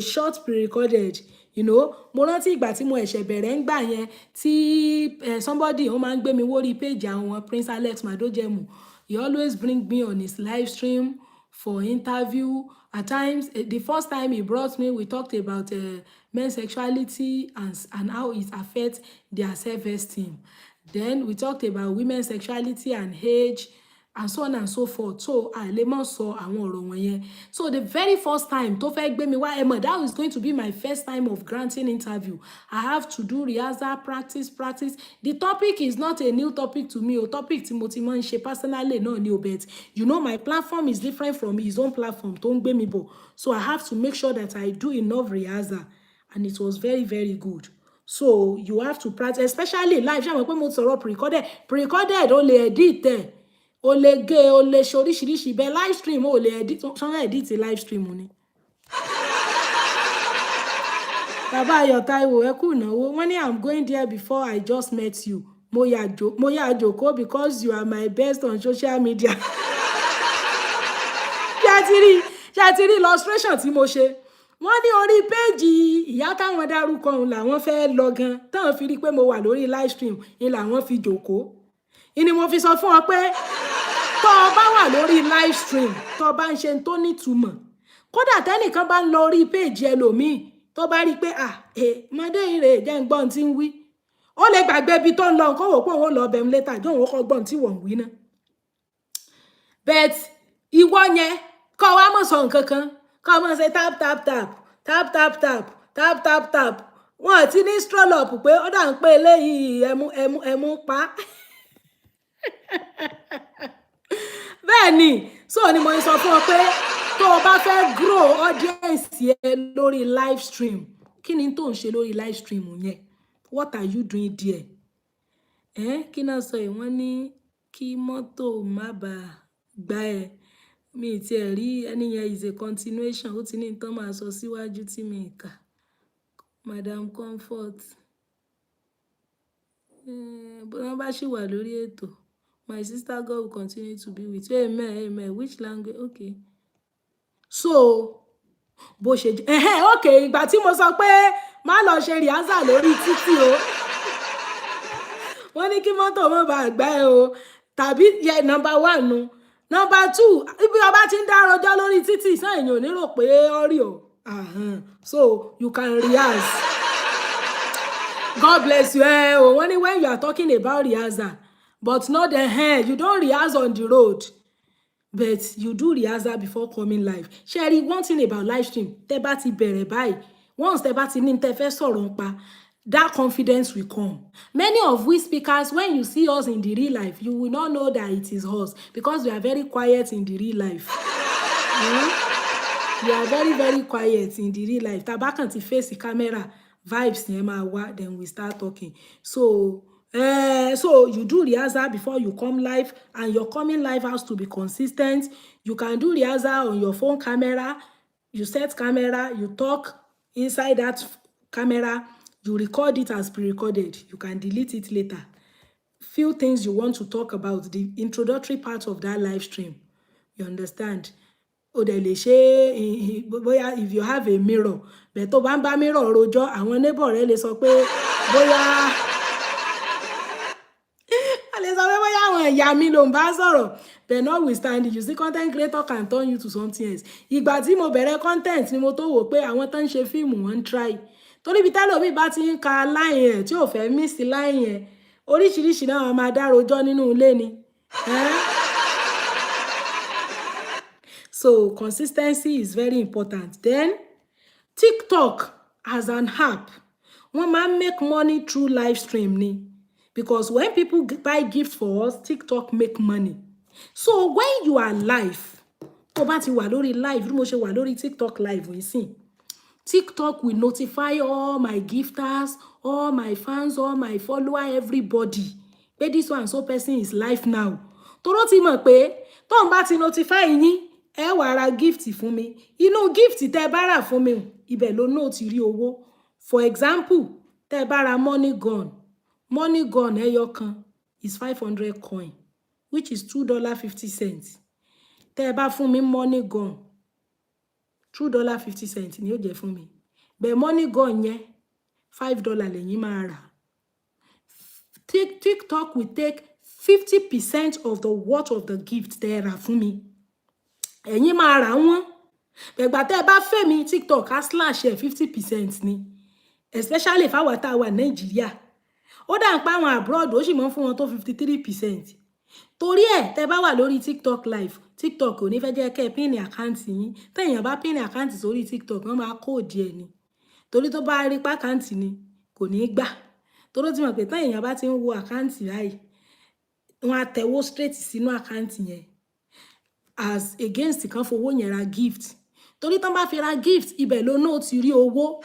short pre-recorded. You know, mo rántí ìgbà tí mo ẹ̀ṣẹ̀ bẹ̀rẹ̀ ń gbà yẹn tí somebody ó máa ń gbé mi wórí page àwọn Prince Alex Madojemu. He always bring me on his live stream for interview. At times, the first time he brought me, we talked about men's sexuality and how it affects their self-esteem. Then we talked about women's sexuality and age and so on and so forth. So lè mọ̀ sọ àwọn ọ̀rọ̀ wọ̀nyẹn. So the very first time tó fẹ́ gbé mi wá that was going to be my first time of granting interview. I have to do rehearsal, practice. The topic is not a new topic to me. O topic tí mo ti máa ń ṣe personally náà ni o, but you know my platform is different from his own platform tó ń gbé mi bọ̀. So I have to make sure that I do enough rehearsal, and it was very, very good. So you have to practice, especially live. Ṣé àwọn pé mo sọ̀rọ̀ pre-recorded o lè edit ẹ̀. O lè gé, o lè ṣe oríṣiríṣi bẹ́ẹ̀ live stream o lè edit live stream ni. Bàbá Ayọ̀ Táíwò ẹ kú ìnáwó. Wọ́n ní I'm going there before I just met you. Mo yà jókòó because you are my best on social media. Ṣé ti rí illustration tí mo ṣe? Wọ́n ní orí péjì ìyá táwọn dárúkọ òun làwọn fẹ́ lọ gan táwọn fi rí pé mo wà lórí live stream ni làwọn fi jókòó. Ìní mo fi sọ fún ọ pé tó o bá wà lórí live stream tó o bá ń ṣe tó nítumọ̀ kódà tẹ́nìkan bá ń lọ orí péjì ẹlòmíì tó bá rí pé mọdé ire jẹ́ ń gbọ́n tí ń wí ó lè gbàgbé ibi tó ń lọ kó wò pé òun lọ bẹ̀rù létà jọ òun kọ́ gbọ́n tí wọ́n ń wí náà. But ìwọ yẹn kọ́ wa mọ̀ sọ nǹkan kan kọ́ mọ̀ ṣe tap wọ́n àti ní stroll up pé ó dà ń pé eléyìí ẹmu pa. Bẹ́ẹ̀ ni so ni mo sọ fún ọ pé tó o bá fẹ́ grow audience yẹn lórí live stream kí ni tó ń ṣe lórí live stream yẹn? What are you doing there? Kí náà sọ yìí wọ́n ní kí mọ́tò má bàa gbá ẹ. Mi ti ẹ̀ rí ẹni yẹn is a continuation ó ti ní nǹkan máa sọ síwájú tí mi kà. Madam Comfort bọ́n bá ṣì wà lórí ètò. My sister, God will continue to be with you. Amen. Which language? Okay. So, bó ṣe okay, ìgbà tí mo sọ pé má lọ ṣe rehearsal lórí títì o. Wọ́n ní kí mọ́tò má bàa gbá ẹ o. Tàbí number 1 nu. Number 2, ibi ọba ti ń dá rọjọ́ lórí títì sẹ́yìn ò ní rò pé ó rí o. So, you can rehearse. God bless you. Wọ́n ní when you are talking about rehearsal, but not you don't rehearse on the road. but you do rehearsal before coming live. Sherry, one thing about live stream, tẹ́ bá ti bẹ̀rẹ̀ báyìí, once tẹ́ bá ti ní tẹ́ fẹ́ sọ̀rọ̀ nípa, that confidence will come. Many of we speakers, when you see us in the real life, you will not know that it is us because we are very quiet in the real life. We are very, very quiet in the real life. Tabakan ti face the camera, vibes then we start talking. So you do rehearsal before you come live, and your coming live has to be consistent. You can do rehearsal on your phone camera. You set camera, you talk inside that camera, you record it as pre-recorded. You can delete it later. Few things you want to talk about, the introductory part of that live stream. You understand? If you have a mirror, but tó bá ń bá mirror rojọ́, àwọn neighbor rẹ lè sọ pé bóyá àwọn ìyá mi ló ń bá sọ̀rọ̀. But notwithstanding, you see, content creator can turn you to something else. Ìgbà tí mo bẹ̀rẹ̀ content ni mo tó wò pé àwọn tó ń ṣe fíìmù wọ́n ń try. Torí bí tẹ́lòmíì bá ti ń ka line ẹ̀ tí ò fẹ́ miss line yẹn, oríṣiríṣi náà máa dá rojọ́ nínú ilé ni. So consistency is very important. Then TikTok as an app, wọ́n máa make money through live stream ni. Because when people buy gifts for us, TikTok make money. So when you are live, tó bá ti wà lórí live, bí mo ṣe wà lórí TikTok live nísìn, TikTok will notify all my gifters, all my fans, all my followers, everybody. But this one so person is live now. Toro ti mọ̀ pé tó ń bá ti notify yín, ẹ wá ra gift fún mi. Inú gift tẹ́ bá rà fún mi, ibẹ̀ ló náà ti rí owó. For example, tẹ́ bá ra money gun. Money gun ẹyọ kan is 500 coin, which is $2.50. Tẹ́ bá fún mi money gun, $2.50 ni ó jẹ́ fún mi. But money gun yẹn $5 lẹ́yìn máa rà. TikTok will take 50% of the worth of the gift tẹ́ rà fún mi. Ẹ̀yin máa rà wọ́n. Bẹ̀gbà tẹ́ bá fẹ́ mi, TikTok á slash 50% ni. Especially if àwa tá wà Nàìjíríà. Ó dà ń pa àwọn abroad, ó sì mọ́ fún wọn tó 53%. Torí ẹ̀ tẹ́ bá wà lórí TikTok live, TikTok ò ní fẹ́ jẹ́ kẹ́ pin account yín. Tẹ́yàn bá pin account sórí TikTok, wọ́n máa code ẹ̀ ni. Torí tó bá rí pa account ni, kò ní gbà. Torí ó ti mọ̀ pé tẹ́yàn bá ti ń wo account báyìí, wọ́n á tẹ̀wó straight sínú account yẹn. As against kan fowó yẹn ra gift. Torí tán bá fi ra gift, ibẹ̀ ló náà ti rí owó.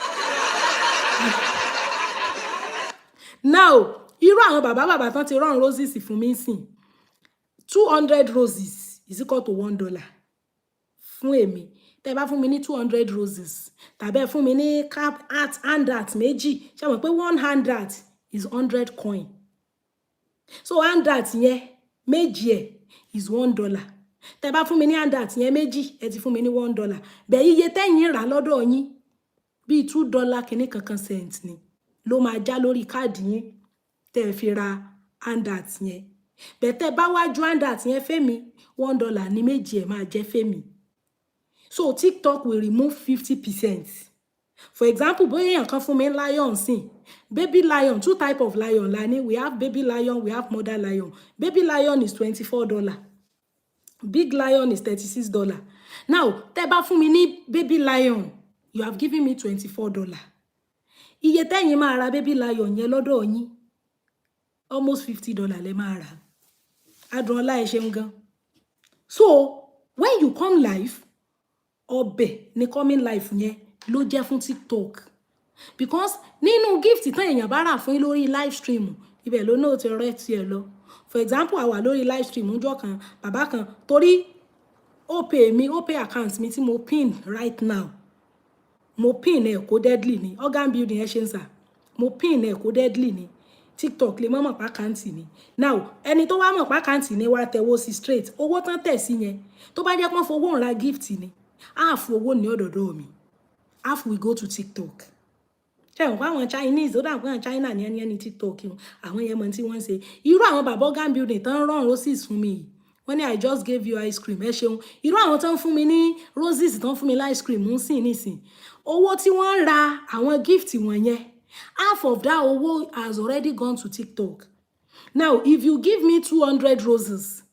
Now, irú àwọn bàbá tán ti rán roses fún mi sìn. 200 roses is equal to $1. Fún èmi. Tẹ́ bá fún mi ní 200 roses, tàbí fún mi ní cap art handout méjì, ṣé mọ̀ pé one handout is 100 coin. So handout yẹn méjì ẹ̀ is $1. Tẹ́ bá fún mi ní handout yẹn méjì, ẹ ti fún mi ní $1. Bẹ̀ iye tẹ́yin rà lọ́dọ̀ yín bí $2 kìíní kankan cent ni ló máa já lórí káàdì yín tẹ́ fi ra handout yẹn. Bẹ̀ tẹ́ bá wá ju handout yẹn fẹ́mi, $1 ní méjì ẹ̀ máa jẹ́ fẹ́mi. So TikTok will remove 50%. For example, bóyá èèyàn kan fún mi lion sìn. Baby lion, two type of lion la ní. We have baby lion, we have mother lion. Baby lion is $24. Big lion is $36. Now, tẹ́ bá fún mi ní baby lion, you have given me $24. Iye tẹ́yin máa ra baby lion yẹn lọ́dọ̀ yín, almost $50 lẹ máa rà. Adùn ọlá ẹ ṣeun gan. So, when you come live, ọbẹ̀ ní coming live yẹn ló jẹ́ fún TikTok. Because nínú gift tán èèyàn bá rà fún yín lórí live stream, ibẹ̀ ló náà ti rẹ́ tiẹ̀ lọ. For example, àwa lórí live stream ọjọ́ kan, bàbá kan, torí ó pay account mi tí mo pin right now. Mo pin ẹ̀ kó deadly ni. Organ building ẹ̀ ṣe ń sà. Mo pin ẹ̀ kó deadly ni. TikTok lè mọ̀ pa account ni. Now, ẹni tó wá mọ̀ pa account ni wá tẹ̀wó sí straight. Owó tán tẹ̀ sí yẹn. Tó bá jẹ́ pọ́n fowó ra gift ni. Half owó ní ọ̀dọ̀dọ̀ mi. Half we go to TikTok. Ṣé wọn pa àwọn Chinese, ó dà pé àwọn China ní ẹni TikTok wọn. Àwọn yẹn mọ̀ tí wọ́n ṣe. Irú àwọn bàbá organ building tán rán roses fún mi. Wọ́n ní I just gave you ice cream. Ẹ ṣeun. Irú àwọn tán fún mi ní roses tán fún mi ice cream ń sìn nísìn. Owó tí wọ́n ra àwọn gift wọn yẹn, half of that owó has already gone to TikTok. Now, if you give me 200 roses,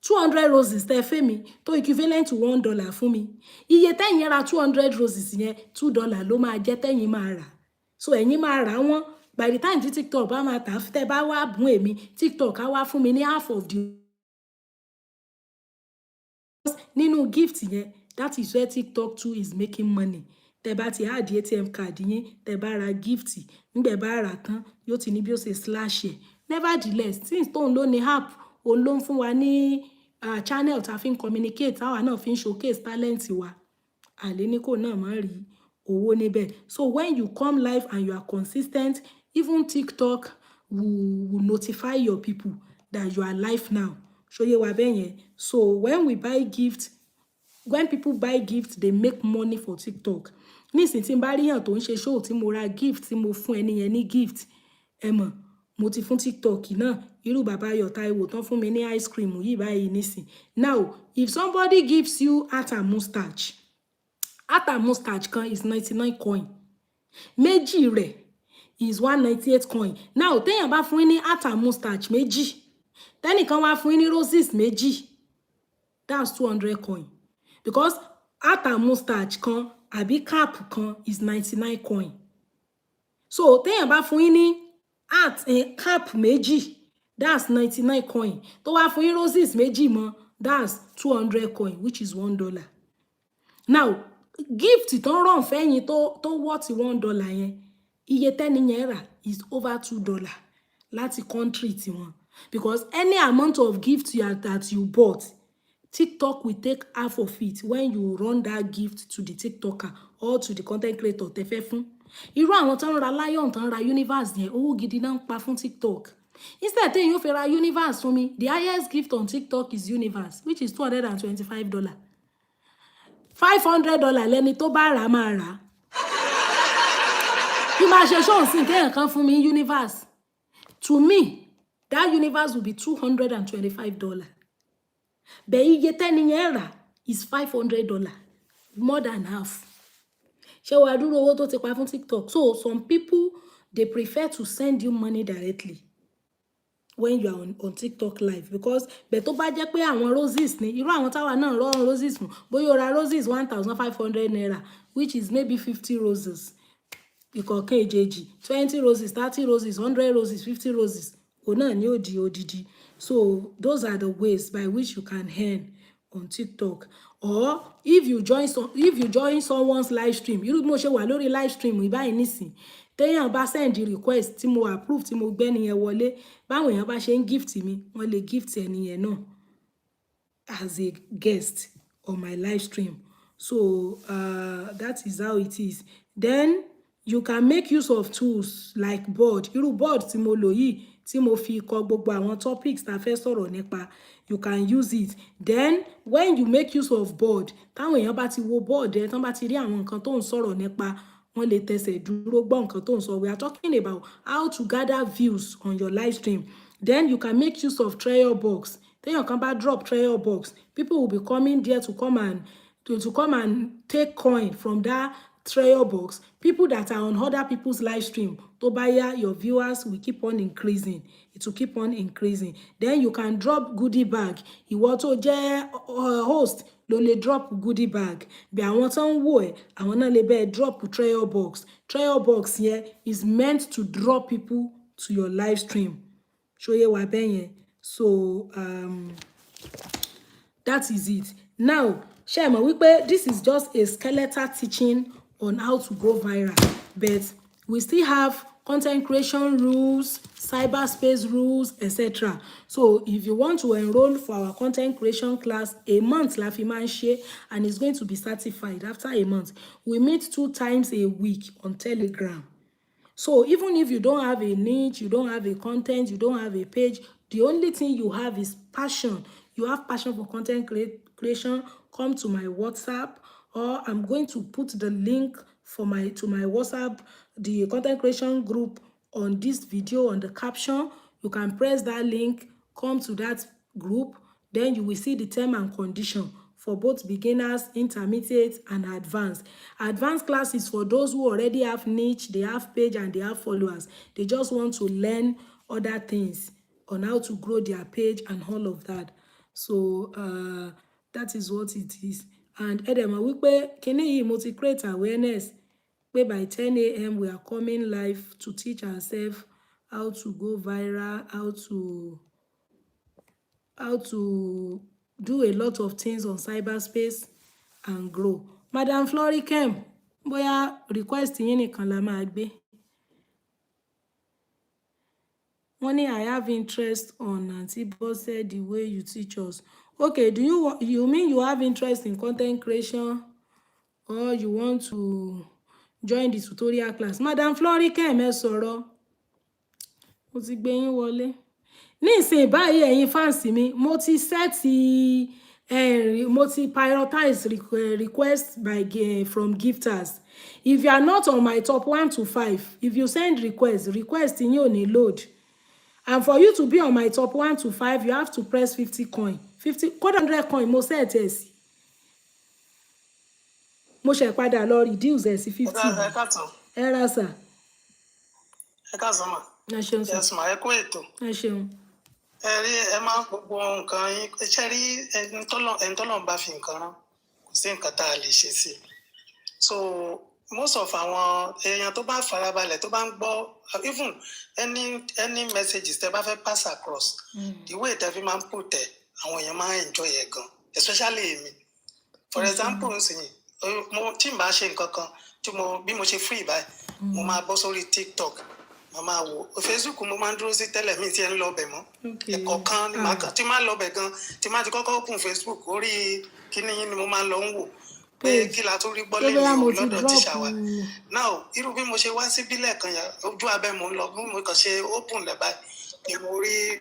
200 roses tẹ́ fẹ́ mi tó equivalent to $1 fún mi. Iye tẹ́yin ra 200 roses yẹn $2 ló máa jẹ́ tẹ́yin máa rà. So ẹ̀yin máa rà wọ́n. By the time tí TikTok bá máa tà tẹ́ bá wá bùn èmi, TikTok á wá fún mi ní half of the nínú gift yẹn. That is where TikTok too is making money. Tẹ́ bá ti add ATM card yín, tẹ́ bá ra gift, nígbà bá rà tán, yóò ti ní bí ó ṣe slash ẹ̀. Nevertheless, since tóun ló ní app, òun ló ń fún wa ní channel tá fi ń communicate, táwa náà fi ń showcase talent wa. Àlè ní kò náà máa rí owó níbẹ̀. So when you come live and you are consistent, even TikTok will notify your people that you are live now. Ṣóyé wa bẹ́ẹ̀ yẹn. So when we buy gift, when people buy gift, they make money for TikTok. Nísìnyí tí n bá rí yàn tó ń ṣe show tí mo ra gift, tí mo fún ẹni yẹn ní gift, ẹ mọ̀, mo ti fún TikTok náà. Irú bàbá Ayọ̀ Táíwò tán fún mi ní ice cream yìí báyìí nísìn. Now, if somebody gives you art and mustache kan is 99 coin. Méjì rẹ̀ is 198 coin. Now, téèyàn bá fún yín ní art and mustache méjì, tẹ́nìkan wá fún yín ní roses méjì, that's 200 coin. Because art and mustache kan àbí cap kan is 99 coin. So téèyàn bá fún yín ní art cap méjì, that's 99 coin. Tó wá fún yín roses méjì mọ́, that's 200 coin, which is $1. Now, gift tó ń rán fẹ́yìn tó worth $1 yẹn, iye tẹ́ni yẹn rà is over $2 láti country tiwọn. Because any amount of gift that you bought, TikTok will take half of it when you run that gift to the TikToker or to the content creator tẹ́ fẹ́ fún. Irú àwọn tó ń ra Lion, tó ń ra Universe yẹn, owó gidi náà ń pa fún TikTok. Instead téèyàn fẹ́ ra Universe fún mi, the highest gift on TikTok is Universe, which is $225. $500 lẹ́ni tó bá rà máa rà. Bí máa ṣe ṣóhùn sí kéèyàn kan fún mi Universe. To me, that Universe will be $225. But iye tẹ́ni yẹn rà is $500, more than half. Ṣé wàá dúró owó tó ti pa fún TikTok? So some people, they prefer to send you money directly when you are on TikTok live, because but tó bá jẹ́ pé àwọn roses ni, irú àwọn táwa náà rán roses fún, bóyá o ra roses 1,500 naira, which is maybe 50 roses. Ìkọ̀ọ̀kan èjèèjì, 20 roses, 30 roses, 100 roses, 50 roses. Òun náà ni ó di odidi. So those are the ways by which you can earn on TikTok. Or if you join someone's live stream, irú bí mo ṣe wà lórí live stream ìbáyìí nísìn, téèyàn bá send request tí mo approve, tí mo gbé ẹniyẹn wọlé, báwọn èèyàn bá ṣe ń gift mi, wọ́n lè gift ẹniyẹn náà as a guest on my live stream. So that is how it is. Then you can make use of tools like board. Irú board tí mo lò yìí, tí mo fi kọ gbogbo àwọn topics tá fẹ́ sọ̀rọ̀ nípa, you can use it. Then when you make use of board, táwọn èèyàn bá ti wo board ẹ, tán bá ti rí àwọn nǹkan tó ń sọ̀rọ̀ nípa, wọ́n lè tẹsẹ̀ dúró gbọ́ nǹkan tó ń sọ. We are talking about how to gather views on your live stream. Then you can make use of treasure box. Téèyàn kan bá drop treasure box, people will be coming there to come and take coin from that treasure box. People that are on other people's live stream, tó bá yá, your viewers will keep on increasing. It will keep on increasing. Then you can drop goodie bag. Ìwọ tó jẹ́ host ló lè drop goodie bag. Bí àwọn tó ń wò ẹ́, àwọn náà lè bẹ́ẹ̀ drop treasure box. Treasure box here is meant to draw people to your live stream. Ṣóyé wa bẹ́ẹ̀ yẹn. So that is it. Now, ṣé ẹ mọ̀ wípé this is just a skeletal teaching on how to go viral, but we still have content creation rules, cyberspace rules, etc. So if you want to enroll for our content creation class, a month la fi máa ń ṣe, and it's going to be certified after a month. We meet 2 times a week on Telegram. So even if you don't have a niche, you don't have a content, you don't have a page, the only thing you have is passion. You have passion for content creation, come to my WhatsApp, or I'm going to put the link to my WhatsApp, the content creation group, on this video, on the caption. You can press that link, come to that group, then you will see the term and condition for both beginners, intermediate, and advanced. Advanced class is for those who already have niche, they have page, and they have followers. They just want to learn other things on how to grow their page and all of that. So that is what it is. And ẹ dẹ̀ mọ̀ wípé kíní yìí mo ti create awareness pé by 10 a.m. we are coming live to teach ourselves how to go viral, how to do a lot of things on cyberspace and grow. Madam Florikem, bóyá request yín nìkan la máa gbé. Wọ́n ní I have interest on Aunty Bose the way you teach us. Okay, do you mean you have interest in content creation or you want to join the tutorial class? Madam Florikem ẹ sọ̀rọ̀. Mo ti gbé yín wọlé. Ní ìsìn báyìí ẹ̀yin fans mi, mo ti prioritize requests from gifters. If you are not on my top 1 to 5, if you send request yín ò ní load. And for you to be on my top 1 to 5, you have to press 50 coin. 50 code 100 coin mo set ẹ sí. Mo ṣe padà lọ reduce ẹ sí 50. Ẹ ra sà. Ẹ káàsán mà. Ẹ ṣeun sà. Yes ma, ẹ kú ètò. Ẹ ṣeun. Ẹ rí ẹ máa gbogbo nǹkan yín ṣe rí ẹni tọ́lọ́run bá fi nǹkan rán kò sí nǹkan tá a lè ṣe sí. So most of àwọn èèyàn tó bá farabalẹ̀ tó bá ń gbọ́ even any messages tẹ́ bá fẹ́ pass across the way tẹ́ fi máa ń put ẹ̀ àwọn èèyàn máa ń enjoy ẹ̀ gan, especially èmi. For example nsìnyí tí n bá ṣe nǹkan kan bí mo ṣe free báyìí mo máa bọ́ sórí TikTok mo máa wo Facebook mo máa ń dúró sí tẹ́lẹ̀ mi tí ẹ ń lọ bẹ̀ mọ́ ẹ̀kọ́ kan tí máa lọ bẹ̀ gan tí máa ti kọ́kọ́ open Facebook orí kíní yín ni mo máa lọ ń wò pé kí la tún rí gbọ́ lẹ́yìn lọ́dọ̀ tíṣà wa. Now irú bí mo ṣe wá síbí lẹ́ẹ̀kan yẹn ojú abẹ́ mo ń lọ bí mo kàn ṣe open lẹ̀ báyìí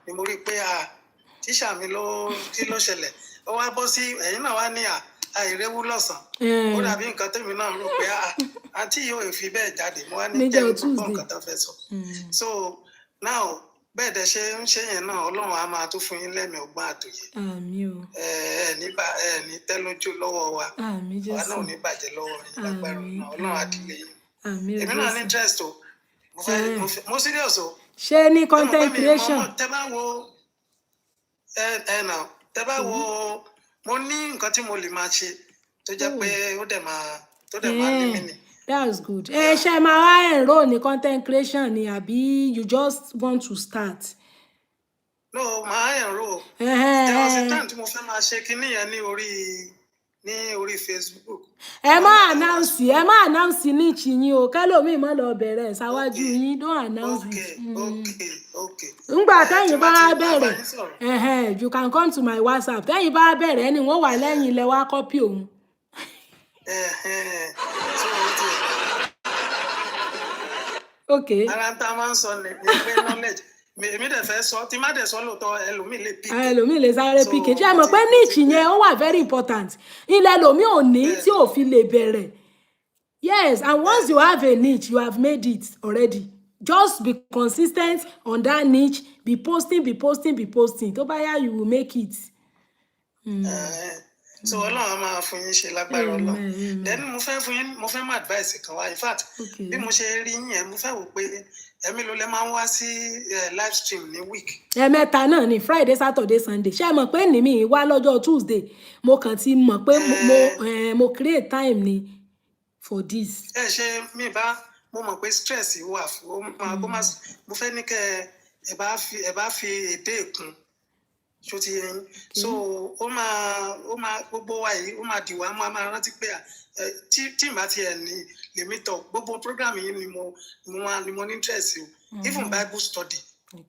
ni mo rí pé tíṣà mi kí ló ṣẹlẹ̀ ó wá bọ́ sí ẹ̀yìn náà wá ní àìrẹ́wú lọ́sàn-án ó dàbí nǹkan tèmi náà rò pé àǹtí yóò fi bẹ́ẹ̀ jáde mo wá ní jẹ́ gbogbo nǹkan tó fẹ́ sọ. So now bẹ́ẹ̀ dẹ̀ ṣe ń ṣe yẹn náà Ọlọ́run á máa tún fún yín lẹ́mìí ọgbọ́n àtòyè. Àmín o. ní tẹ́lójú lọ́wọ́ wa àmín Jésù. wa náà ò ní bàjẹ́ lọ́wọ́ rẹ̀ lágbára náà Ọlọ́run á dìlé yín. Àmín o. Èmi náà ní interest o mo serious o. Ṣé ní content creation. tẹ bá wo tẹ bá wo mo ní nǹkan tí mo lè máa ṣe tó jẹ́ pé ó dẹ̀ máa ní mí ni. That's good. Ṣé máa wá enroll ní content creation ni àbí you just want to start? No, máa enroll. There was a time tí mo fẹ́ máa ṣe kinní yẹn ní orí Facebook. Ẹ má announce niche yín o kẹ́lòmíì má lọ bẹ̀rẹ̀ ṣáwájú yín don't announce it. Okay. Ńgbà tẹ́yìn bá bẹ̀rẹ̀ you can come to my WhatsApp tẹ́yìn bá bẹ̀rẹ̀ ẹni wọ́n wà lẹ́yìn ilẹ̀ wá copy òun. Okay. Ara tá a máa ń sọ ní pé knowledge èmi dẹ̀ fẹ́ sọ tí má dẹ̀ sọ lóòótọ́ ẹlòmíì lè pick. Ẹlòmíì lè sáré pick ṣé ẹ mọ̀ pé niche yẹn ó wà very important ilẹ̀ ẹlòmíì ò ní tí ò fi lè bẹ̀rẹ̀. Yes, and once you have a niche you have made it already. Just be consistent on that niche, be posting tó bá yá you will make it. So Ọlọ́run á máa fún yín ṣe lágbára Ọlọ́run. Then mo fẹ́ mú advice kan wá in fact bí mo ṣe rí yín mo fẹ́ wò pé ẹ̀mí ló lẹ máa ń wá sí live stream ní week. Ẹ̀mẹ́ta náà ni Friday, Saturday, Sunday. Ṣé ẹ mọ̀ pé ní mi wá lọ́jọ́ Tuesday mo kàn ti mọ̀ pé mo create time ni for this. Ṣe mo mọ̀ pé stress wà fún mo fẹ́ ní kẹ́ ẹ bá fi èdè kún ṣó ti yẹn so ó máa gbogbo wa yìí ó máa dìwà máa rántí pé tí n bá tiẹ̀ ní lèmi tọ̀ gbogbo program yìí ni mo ní interest o even Bible study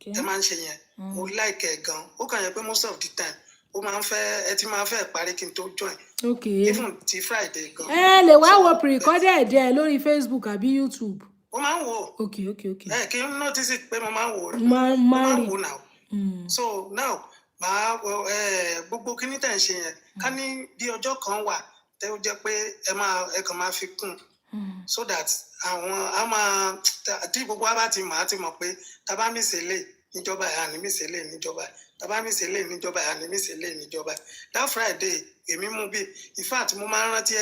ẹ máa ń ṣe yẹn mo like ẹ gan ó kàn yẹn pé most of the time ó máa ń fẹ́ ẹ ti máa ń fẹ́ parí kí n tó join even ti Friday gan. Lè wá wo pre-recorded ẹ lórí Facebook àbí YouTube. ó máa ń wò. Okay. kí n notice pé mo máa ń wò máa ń wò now. So now gbogbo kíní tẹ̀ ń ṣe yẹn ká ní bí ọjọ́ kan wà tẹ́ ó jẹ́ pé ẹ kàn máa fi kún so that àwọn tí gbogbo wa bá ti mọ̀ pé tábà mí sèlè níjọba ìhà ní mí sèlè níjọba tábà mí sèlè níjọba ìhà ní mí sèlè níjọba that Friday èmi mú bí in fact mo máa ń rántí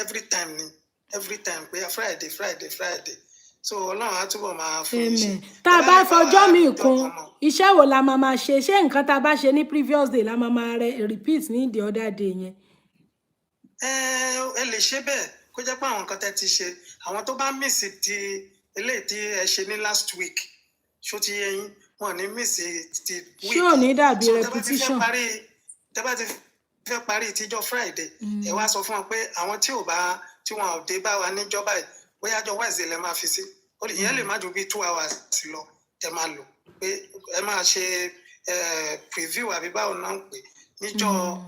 every time pé Friday so Ọlọ́run á túbọ̀ máa fún yín ṣe. amen tá a bá fọjọ́ mi kún iṣẹ́ wo la máa ṣe ṣé nǹkan tá a bá ṣe ní previous day la máa repeat ní the other day yẹn. ẹ lè ṣe bẹ́ẹ̀ kó jẹ́ pé àwọn nǹkan tẹ́ ti ṣe àwọn tó bá mísì ti eléyìí tí ẹ ṣe ní last week ṣó ti yé yín wọn ní mísì ti week. ṣé ò ní dàbí repetition. tẹ́ bá ti fẹ́ parí tíjọ́ Friday ẹ wá sọ fún wọn pé àwọn tí wọn ò dé bá wa níjọba yìí bóyá jọ Wednesday lẹ máa fi sí ìyẹn lè má ju bí 2 hours lọ ẹ máa lò pé ẹ máa ṣe preview àbí báwo náà ń pè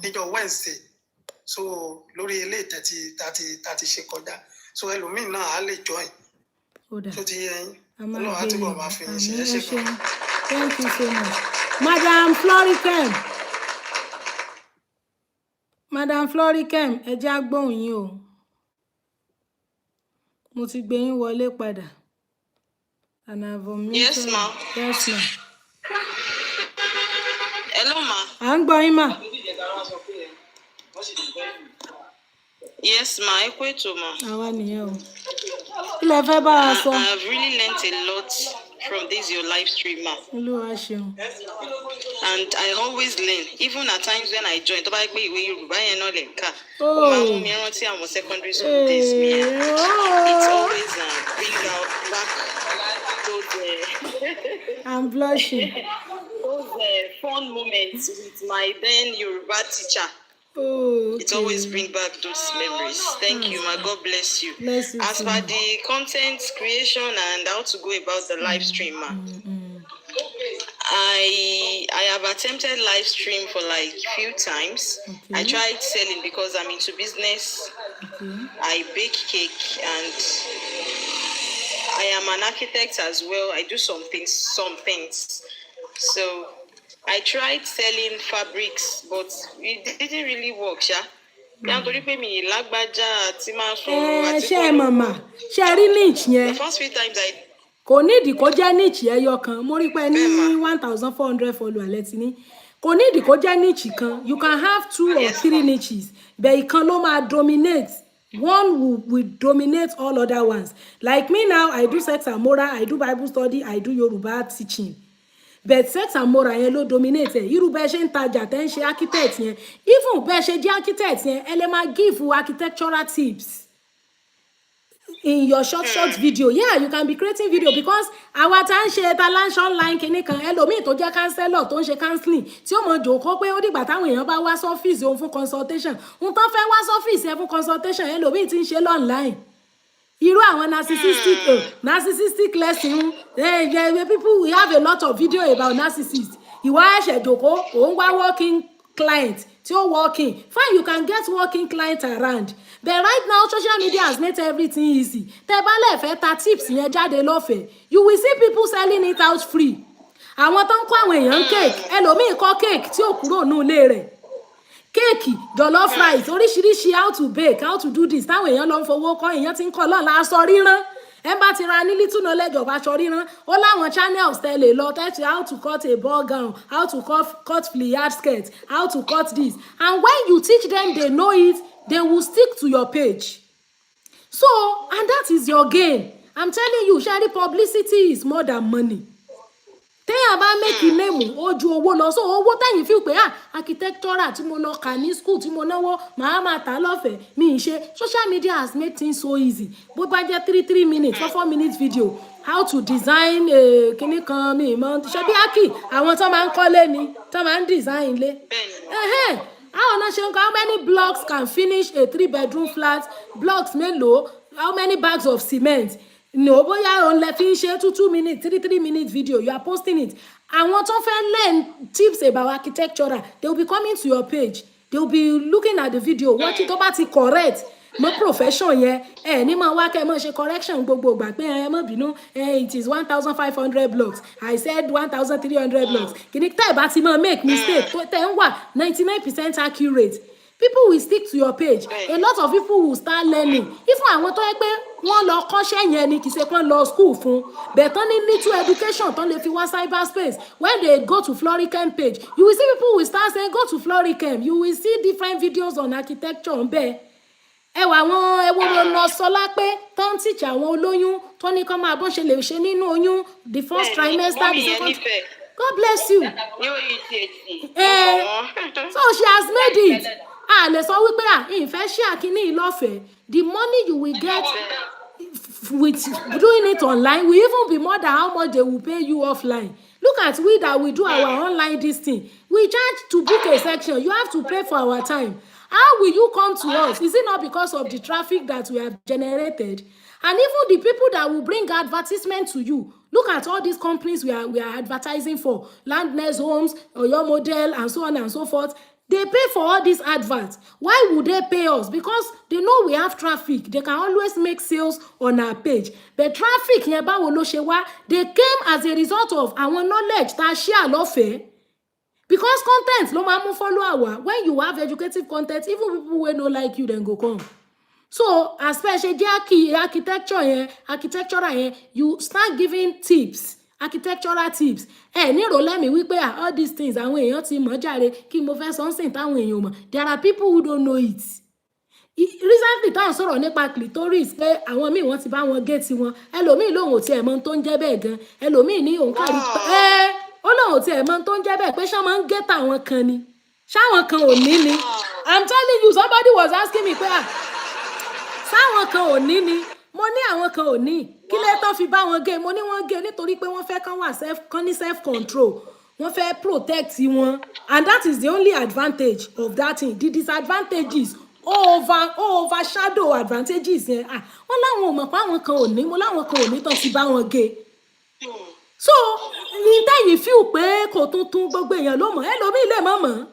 níjọ́ Wednesday so lórí ilé tàti ṣe kọjá so ẹlòmíì náà á lè join tó ti yẹ yín Ọlọ́run á túbọ̀ máa fi yín ṣe ẹ ṣe gan. Thank you so much. Madam Florikem ẹ jẹ́ agbóhùn yín o mo ti gbé yín wọlé padà. Yes ma. Yes ma. Hello ma. À ń gbọ́ yín mà. Yes ma, ẹ kú ètò ma. Àwa nìyẹn o. Ilé fẹ́ bá wa sọ. I have really learnt a lot from this your live stream ma. Olúwa ṣeun. And I always learn even at times when I join tó bá gbé ìwé Yorùbá yẹn náà lè kà. Ó máa mú mi rántí àwọn secondary school days mi. It's always bring out back those I'm blushing. those fun moments with my then Yoruba teacher. Oh, okay. It always brings back those memories. Thank you, ma. God bless you. Bless you. As for the content creation and how to go about the live stream, ma, I have attempted live stream for like few times. Okay. I tried selling because I'm into business. Okay. I bake cake and I am an architect as well. I do some things. So I tried selling fabrics, but it didn't really work, sha. The first few times kò nídìí kó jẹ́ niche ẹyọ kan mo rí pé ní 1400 follower lẹ́tí ní kò nídìí kó jẹ́ niche kan you can have 2 or 3 niches but ìkan ló máa dominate one will dominate all other ones like me now I do sex and moral I do Bible study I do Yoruba teaching but sex and moral yẹn ló dominate ẹ irú bẹ́ẹ̀ ṣe ń tajà tẹ́ ń ṣe architect yẹn even bẹ́ẹ̀ ṣe jẹ́ architect yẹn ẹ lè máa give architectural tips in your short video. Yeah, you can be creating video because our tá ń ṣe talent online kìíní kan ẹlòmíì tó jẹ́ counselor tó ń ṣe counseling tí ó mọ jòkó pé ó dìgbà táwọn èèyàn bá wá sọ́fíìsì òun fún consultation ń tán fẹ́ wá sọ́fíìsì ẹ fún consultation ẹlòmíì tí ń ṣe online irú àwọn narcissistic lesson people we have a lot of video about narcissists ìwà ẹ̀ṣẹ̀ jòkó òun wá working client tí ó working fine you can get working client around but right now social media has made everything easy tẹ́ bá lè fẹ́ ta tips yẹn jáde lọ́fẹ̀ẹ́ you will see people selling it out free àwọn tó ń kọ́ àwọn èèyàn cake ẹlòmíì kọ́ cake tí ò kúrò ní ilé rẹ̀ kéèkì jollof rice oríṣiríṣi how to bake how to do this táwọn èèyàn lọ ń fowó kọ́ èèyàn ti ń kọ́ lọ́la aṣọ ríran ẹ bá ti ra ní little knowledge of aṣọ ríran ó láwọn channels tẹ́lẹ̀ lọ tẹ́tí how to cut a ball gown how to cut filiard skirt how to cut this and when you teach them they know it they will stick to your page so and that is your gain I'm telling you shari publicity is more than money téèyàn bá make name ojú owó lọ so owó tẹ̀yìn fi pé architectural tí mo lọ kà ní school tí mo náwó màá máa tà lọ́fẹ̀ẹ́ mi ì ṣe social media has made things so easy bó bá jẹ́ 3 minutes 4 minutes video how to design kíní kan mi ìmọ̀ ṣe bí ákì àwọn tó máa ń kọ́lé ni tó máa ń design lé how náà ṣe ń kọ́ how many blocks can finish a 3-bedroom flat blocks mélòó how many bags of cement no bóyá òun lè fi ń ṣe 2 minutes 3 minutes video you are posting it àwọn tó fẹ́ learn tips about architecture they will be coming to your page they will be looking at the video watching tó bá ti correct mo profession yẹn ní máa wá kẹ́ mọ́ ṣe correction gbogbo ìgbà pé ẹ má bínú it is 1500 blocks I said 1300 blocks kìíní tẹ́ ẹ bá ti máa make mistake tó tẹ́ ń wà 99% accurate people will stick to your page a lot of people will start learning even àwọn tó yẹ pé wọ́n lọ kọ́ṣẹ́ yẹn ni kì í ṣe pé lọ school fún but tán ní little education tán lè fi wá cyberspace when they go to Floricam page you will see people will start saying go to Floricam you will see different videos on architecture ńbẹ̀ ẹ wà àwọn ẹwọ lọ sọlá pé tó ń teach àwọn olóyún tó ní kán máa bọ́n ṣe lè ṣe nínú oyún the first trimester the second. God bless you. So she has made it. Lè sọ wípé ìfẹ́ ṣe àkíní ìlọ́fẹ̀ẹ́. The money you will get with doing it online will even be more than how much they will pay you offline. Look at we that we do our online this thing. We charge to book a section. You have to pay for our time. How will you come to us? Is it not because of the traffic that we have generated? And even the people that will bring advertisement to you. Look at all these companies we are advertising for. Landness Homes, or your model, and so on and so forth. They pay for all these adverts. Why would they pay us? Because they know we have traffic. They can always make sales on our page. But traffic, they came as a result of our knowledge that share lọ́fẹ̀ẹ́. Because content, no matter follow our. When you have educative content, even people who don't like you, then go come. So, especially architectural, you start giving tips. Architectural tips. Ní ìrọ̀lẹ́ mi wípé all these things àwọn èèyàn ti mọ̀ jàre kí mo fẹ́ something táwọn èèyàn mọ̀. There are people who don't know it. Recently táwọn sọ̀rọ̀ nípa clitoris pé àwọn míì wọ́n ti bá wọn gé tiwọn. Ẹlòmíì lòun ò tiẹ̀ mọ̀ tó ń jẹ́ bẹ́ẹ̀ gan. Ẹlòmíì ní òun kárí pé ó lòun ò tiẹ̀ mọ̀ tó ń jẹ́ bẹ́ẹ̀ pé ṣá máa ń gé tàwọn kan ni. Ṣáwọn kan ò ní ni. I'm telling you, somebody was asking me pé sáwọn kan ò ní ni. Mo ní àwọn kan ò ní. Kí lẹ tó fi bá wọn gé? Mo ní wọ́n gé nítorí pé wọ́n fẹ́ kán ní self control. Wọ́n fẹ́ protect wọn. And that is the only advantage of that thing. The disadvantages overshadow advantages yẹn. Wọ́n láwọn ò mọ̀ pé àwọn kan ò ní. Mo láwọn kan ò ní tó fi bá wọn gé. So, ní tẹ́yìn feel pé kò tuntun gbogbo èèyàn ló mọ̀. Ẹlòmíì lè mọ̀ mọ̀.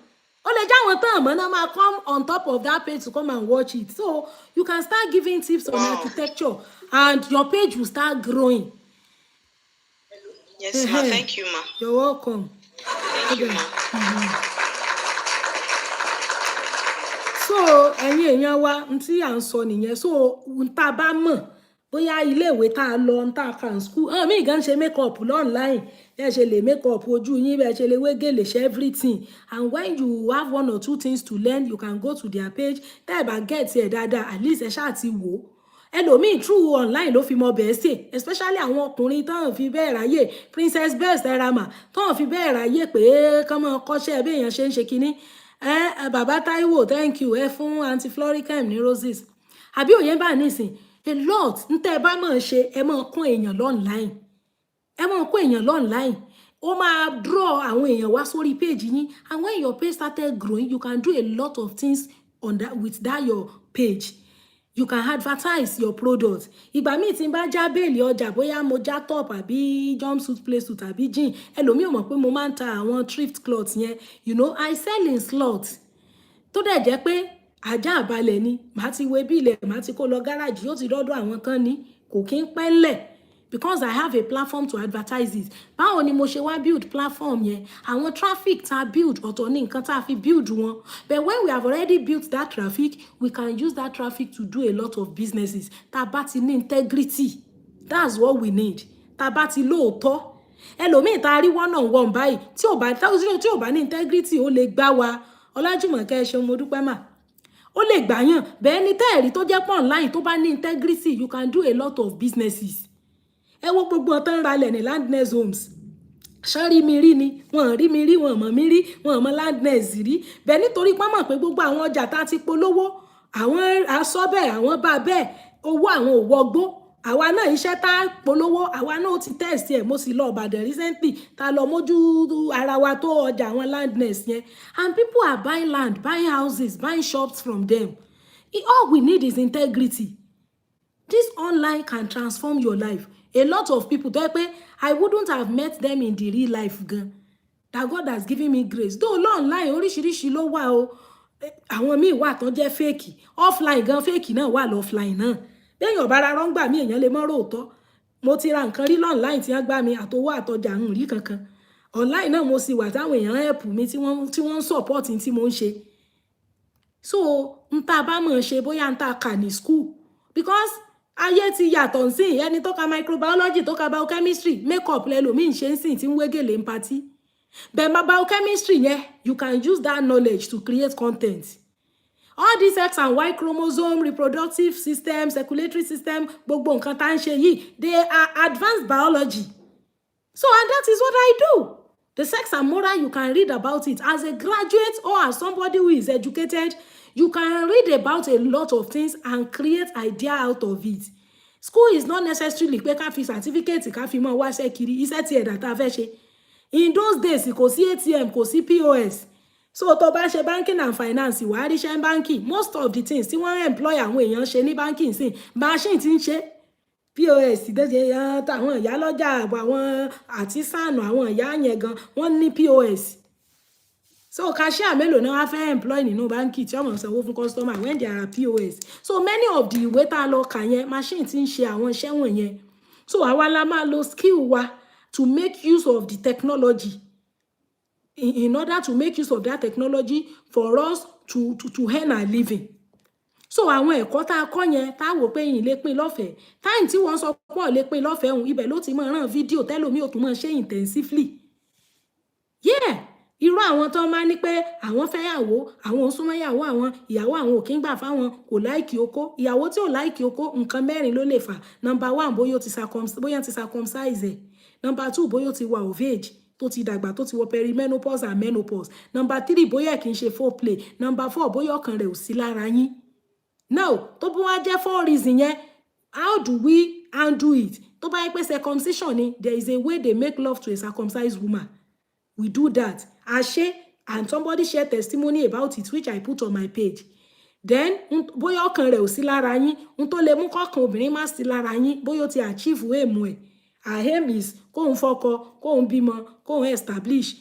Ó lè jáwọn tán àmọ́ náà máa come on top of that page to come and watch it. So you can start giving tips on architecture and your page will start growing. Yes, ma. Thank you, ma. You're welcome. Thank you, ma. So ẹ̀yin èèyàn wa ntí à ń sọ nìyẹn. So ntá bá mọ̀ bóyá iléèwé tá a lọ ntá kan school mi gan ṣe make up online. Bẹ́ẹ̀ ṣe lè make up ojú yín, bẹ́ẹ̀ ṣe lè wé gèlè ṣe everything. And when you have one or two things to learn, you can go to their page. Tẹ́ ẹ bá get ẹ̀ dáadáa, at least ẹ ṣáà ti wò. Ẹlòmíì through online ló fi mọ bẹ́ẹ̀ ṣe, especially àwọn ọkùnrin tán fi bẹ́ẹ̀ ráyè. Princess Best Erama tán fi bẹ́ẹ̀ ráyè pé kán mọ kọ́ṣẹ́ bí èèyàn ṣe ń ṣe kinní. Bàbá Táíwò, thank you. Fún Aunty Floricam ní Roses. Àbí òye bá nísìn. A lot ntẹ́ ẹ bá mọ̀ ṣe ẹ mọ̀ kún èèyàn online. Ẹ mọ̀ kún èèyàn online. Ó máa draw àwọn èèyàn wá sórí page yín. And when your page started growing, you can do a lot of things on that with that your page. You can advertise your product. Ìgbà míì tí n bá já bẹ́ẹ̀lì ọjà bóyá mo já top àbí jumpsuit playsuit àbí jean. Ẹlòmíì ò mọ̀ pé mo máa ń ta àwọn thrift cloth yẹn. You know, I sell in slots. Tó dẹ̀ jẹ́ pé ajá àbálẹ̀ ni. Màá ti wé bílẹ̀, màá ti kó lọ gáràjì, yóò ti dọ́dọ̀ àwọn kan ní. Kò kí ń pẹ́ ńlẹ̀. Because I have a platform to advertise it. Báwo ni mo ṣe wá build platform yẹn? Àwọn traffic tá build ọ̀tọ̀ ní nǹkan tá fi build wọn. But when we have already built that traffic, we can use that traffic to do a lot of businesses. Tá bá ti ní integrity. That's what we need. Tá bá ti lóòótọ́. Ẹlòmíì tá rí one on one báyìí. Tí ò bá ní integrity, ó lè gbá wa. Ọlájùmọ̀kẹ́ ṣeun mo dúpẹ́ mà. Ó lè gbàyàn. Bẹ́ẹ̀ ni tẹ́ẹ̀rí tó jẹ́ pọ̀ online tó bá ní integrity, you can do a lot of businesses. Ẹ wo gbogbo ọ̀tán ralẹ̀ ní Landness Homes. Ṣán rí mi rí ni, wọ́n rí mi rí, wọ́n mọ̀ mí rí, wọ́n mọ̀ Landness rí. Bẹ́ẹ̀ nítorí pé mọ̀ pé gbogbo àwọn ọjà tá ti polówó, àwọn aṣọ bẹ́ẹ̀, àwọn bá bẹ́ẹ̀, owó àwọn ò wọgbó. Àwa náà iṣẹ́ tá polówó, àwa náà ti test ẹ̀, mo sì lọ Ìbàdàn recently, tá lọ mójú ara wa tó ọjà àwọn Landness yẹn. And people are buying land, buying houses, buying shops from them. All we need is integrity. This online can transform your life. A lot of people tó yẹ pé I wouldn't have met them in the real life gan. That God has given me grace. Though online oríṣiríṣi ló wà o. Àwọn míì wà tán jẹ́ fake. Offline gan fake náà wà lọ́fline náà. Béèyàn bá ra rọ́ngbà mí èèyàn lè mọ́ róòtọ́. Mo ti ra nǹkan rí online tí wọ́n gbá mi àtowó àtọjà ń rí kankan. Online náà mo sì wà táwọn èèyàn help mi tí wọ́n support tí mo ń ṣe. So n tá bá mọ̀ ṣe bóyá n tá kà ní school. Because ayé ti yàtọ̀ sí ẹni tó ka microbiology tó ka biochemistry makeup lẹ́lòmíì ṣe ń sìn tí ń wégèlè ń patí. Bẹ́ẹ̀ ma biochemistry yẹn you can use that knowledge to create content. All these X and Y chromosome, reproductive system, circulatory system, gbogbo nǹkan tá ń ṣe yìí, they are advanced biology. So, and that is what I do. The sex and moral, you can read about it. As a graduate or as somebody who is educated, you can read about a lot of things and create idea out of it. School is not necessarily pé ká fi certificate ká fi mọ́ wáṣẹ́ kiri, iṣẹ́ tí ẹ̀dá tá fẹ́ ṣe. In those days, kò sí ATM, kò sí POS. So tó bá ṣe banking and finance, wàá ríṣẹ́ banking. Most of the things tí wọ́n employ àwọn èèyàn ṣe ní banking sí, machine tí ń ṣe. POS ìdẹ́jẹ́ táwọn ìyá lọ́jà àwọn artisan àwọn ìyá yẹn gan wọ́n ní POS. So cashier mélòó náà wá fẹ́ employ nínú báńkì tí ọmọ sanwó fún customer when there are POS. So many of the ìwé tá a lọ kà yẹn machine tí ń ṣe àwọn iṣẹ́ wọ̀nyẹn. So àwa la máa lo skill wa to make use of the technology in order to make use of that technology for us to earn our living. So àwọn ẹ̀kọ́ tá a kọ́ yẹn tá a wò pé yìí lè pín lọ́fẹ̀ẹ́ táyìn tí wọ́n sọ pọ̀ lè pín lọ́fẹ̀ẹ́ òun ibẹ̀ ló ti máa rán fídíò tẹ́lòmí ò tún máa ṣe intensively. Yeah, irú àwọn tó máa ní pé àwọn fẹ́ yàwó àwọn ò súnmọ́ yàwó àwọn ìyàwó àwọn ò kí ń gbà fáwọn kò láìkì okó ìyàwó tí ò láìkì okó nǹkan mẹ́rin ló lè fà. Number 1 bóyá ó ti circumcise. Number 2 bóyá ó ti wà of age tó ti dàgbà tó ti wọ perimenopause and menopause. Number 3 bóyá kì í ṣe foreplay. Number 4 bóyá ọkàn rẹ̀ ò sí lára yín. Now, tó bá wá jẹ́ 4 reasons yẹn, how do we handle it? Tó bá yẹ pé circumcision ni, there is a way they make love to a circumcised woman. We do that. And somebody shared testimony about it, which I put on my page. Then, bóyá ọkàn rẹ̀ ò sí lára yín, tó lè mú kọ́kàn obìnrin má sí lára yín, bóyá ó ti achieve aim ẹ̀. Our aim is kóun fọ́kọ, kóun bímọ, kóun establish,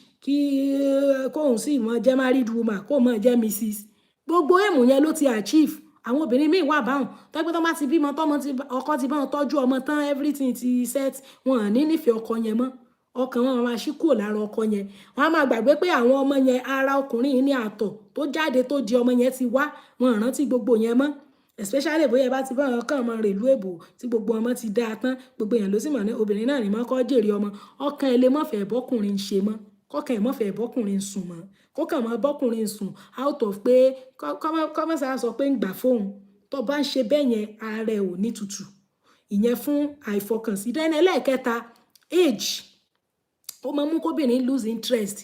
kóun sì mọ jẹ́ married woman, kóun mọ jẹ́ Mrs. Gbogbo aim yẹn ló ti achieve. Àwọn obìnrin míì wà báwọn tọ́pẹ́ tó bá ti bímọ tọ́mọ ti ọkọ ti bá wọn tọ́jú ọmọ tán everything ti set wọn ní nífẹ̀ẹ́ ọkọ yẹn mọ́ ọkàn wọn máa ṣí kúrò lára ọkọ yẹn wọn á máa gbàgbé pé àwọn ọmọ yẹn ara ọkùnrin yìí ní àtọ̀ tó jáde tó di ọmọ yẹn ti wá wọn rántí gbogbo yẹn mọ́ especially bóyá bá ti bá wọn kàn mọ rèlú èbò tí gbogbo ọmọ ti dáa tán gbogbo yẹn ló sì mọ̀ ní obìnrin náà ní mọ́ kọ́ jèrè ọmọ ọkàn ẹ lè mọ̀fẹ́ bọ́kùnrin ṣe mọ́ kọ́kàn ẹ mọ̀fẹ́ bọ́kùnrin sùn mọ́ kọ́kàn mọ́ bọ́kùnrin sùn out of pé kọ́mọ́sá sọ pé ń gbà fóun tó bá ń ṣe bẹ́ẹ̀ yẹn ara ẹ̀ ò ní tutù ìyẹn fún àìfọkànsí dẹ́nu ẹlẹ́ẹ̀kẹta age ó máa mú kóbìnrin lose interest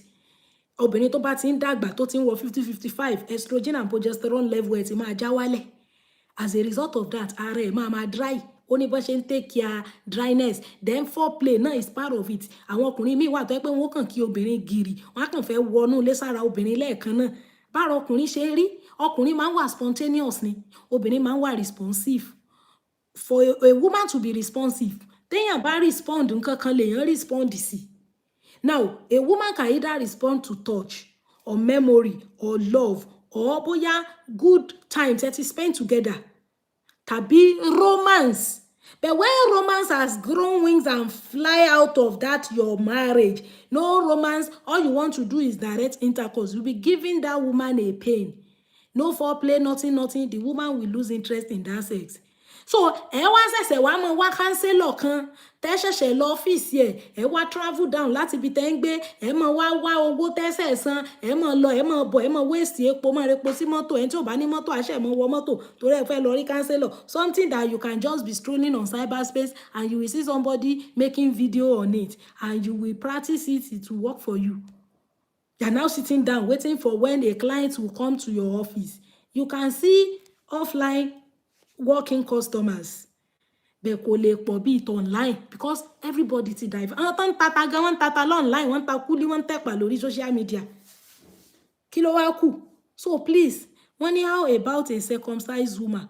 obìnrin tó bá ti ń dàgbà tó ti ń wọ 50-55 estrogen and progesterone level ẹ̀ ti máa já wálẹ̀ as a result of that ara ẹ̀ máa dry ó ní bó ṣe ń take care dryness then foreplay náà is part of it àwọn ọkùnrin míì wà tó yẹ pé wọ́n kàn kí obìnrin gìrì wọ́n á kàn fẹ́ wọnú ilé sára obìnrin lẹ́ẹ̀kan náà bára ọkùnrin ṣe rí ọkùnrin máa ń wà spontaneous ni obìnrin máa ń wà responsive for a woman to be responsive téèyàn bá respond nǹkan kan lèèyàn respond sí now a woman can either respond to touch or memory or love or bóyá good time that is spent together tàbí romance but when romance has grown wings and fly out of that your marriage no romance all you want to do is direct intercourse you'll be giving that woman a pain no foreplay nothing the woman will lose interest in that sex so ẹ wá ṣẹ̀ṣẹ̀ wá mọ wá kánsẹ́lọ̀ kan tẹ́ ṣẹ̀ṣẹ̀ lọ ọ́fíìsì ẹ wá travel down láti ibi tẹ́ ń gbé ẹ mọ wá owó tẹ́sẹ̀ san ẹ mọ lọ ẹ mọ bọ̀ ẹ mọ waste epo mọ epo sí mọ́tò ẹ tí ò bá ní mọ́tò àṣẹ mọ wọ mọ́tò torí ẹ fẹ́ lọ rí kánsẹ́lọ̀ something that you can just be strolling on cyberspace and you will see somebody making video on it and you will practice it will work for you. You are now sitting down waiting for when a client will come to your office. You can see offline working customers bẹ́ẹ̀ kò lè pọ̀ bí it online because everybody ti dive àwọn tó ń tata gan wọ́n ń tata online wọ́n ń ta kúlí wọ́n ń tẹ̀pà lórí social media kí ló wá kù so please wọ́n ní how about a circumcised woman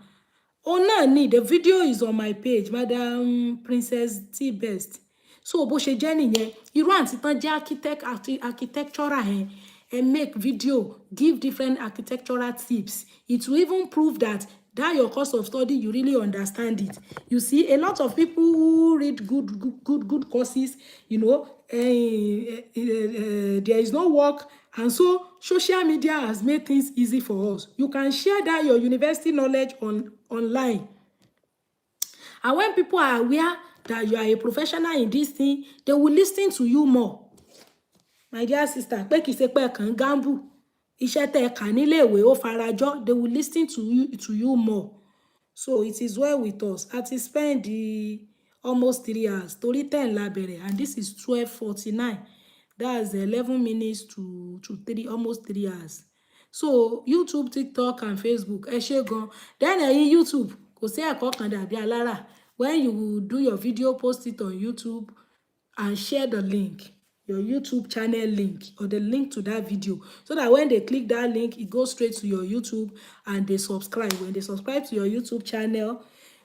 náà ni the video is on my page Madam Princess T Best so bó ṣe jẹ́ nìyẹn irú àǹtí tán jẹ́ architectural and make video give different architectural tips it will even prove that your course of study you really understand it you see a lot of people who read good courses you know there is no work and so social media has made things easy for us you can share that your university knowledge online and when people are aware that you are a professional in this thing they will listen to you more my dear sister pé kìí ṣe pé kàn gamble iṣẹ́ tẹ́ ẹ kà níléèwé ó farajọ́, they will listen to you more. So it is well with us. A ti spend almost 3 hours torí 10 la bẹ̀rẹ̀ and this is 12:49. That's 11 minutes to 3, almost 3 hours. So YouTube, TikTok and Facebook, ẹ ṣé gan. Then ẹ̀yin YouTube, kò sí ẹ̀kọ́ kan dàbí alára. When you do your video, post it on YouTube and share the link, your YouTube channel link or the link to that video, so that when they click that link, it goes straight to your YouTube and they subscribe. When they subscribe to your YouTube channel,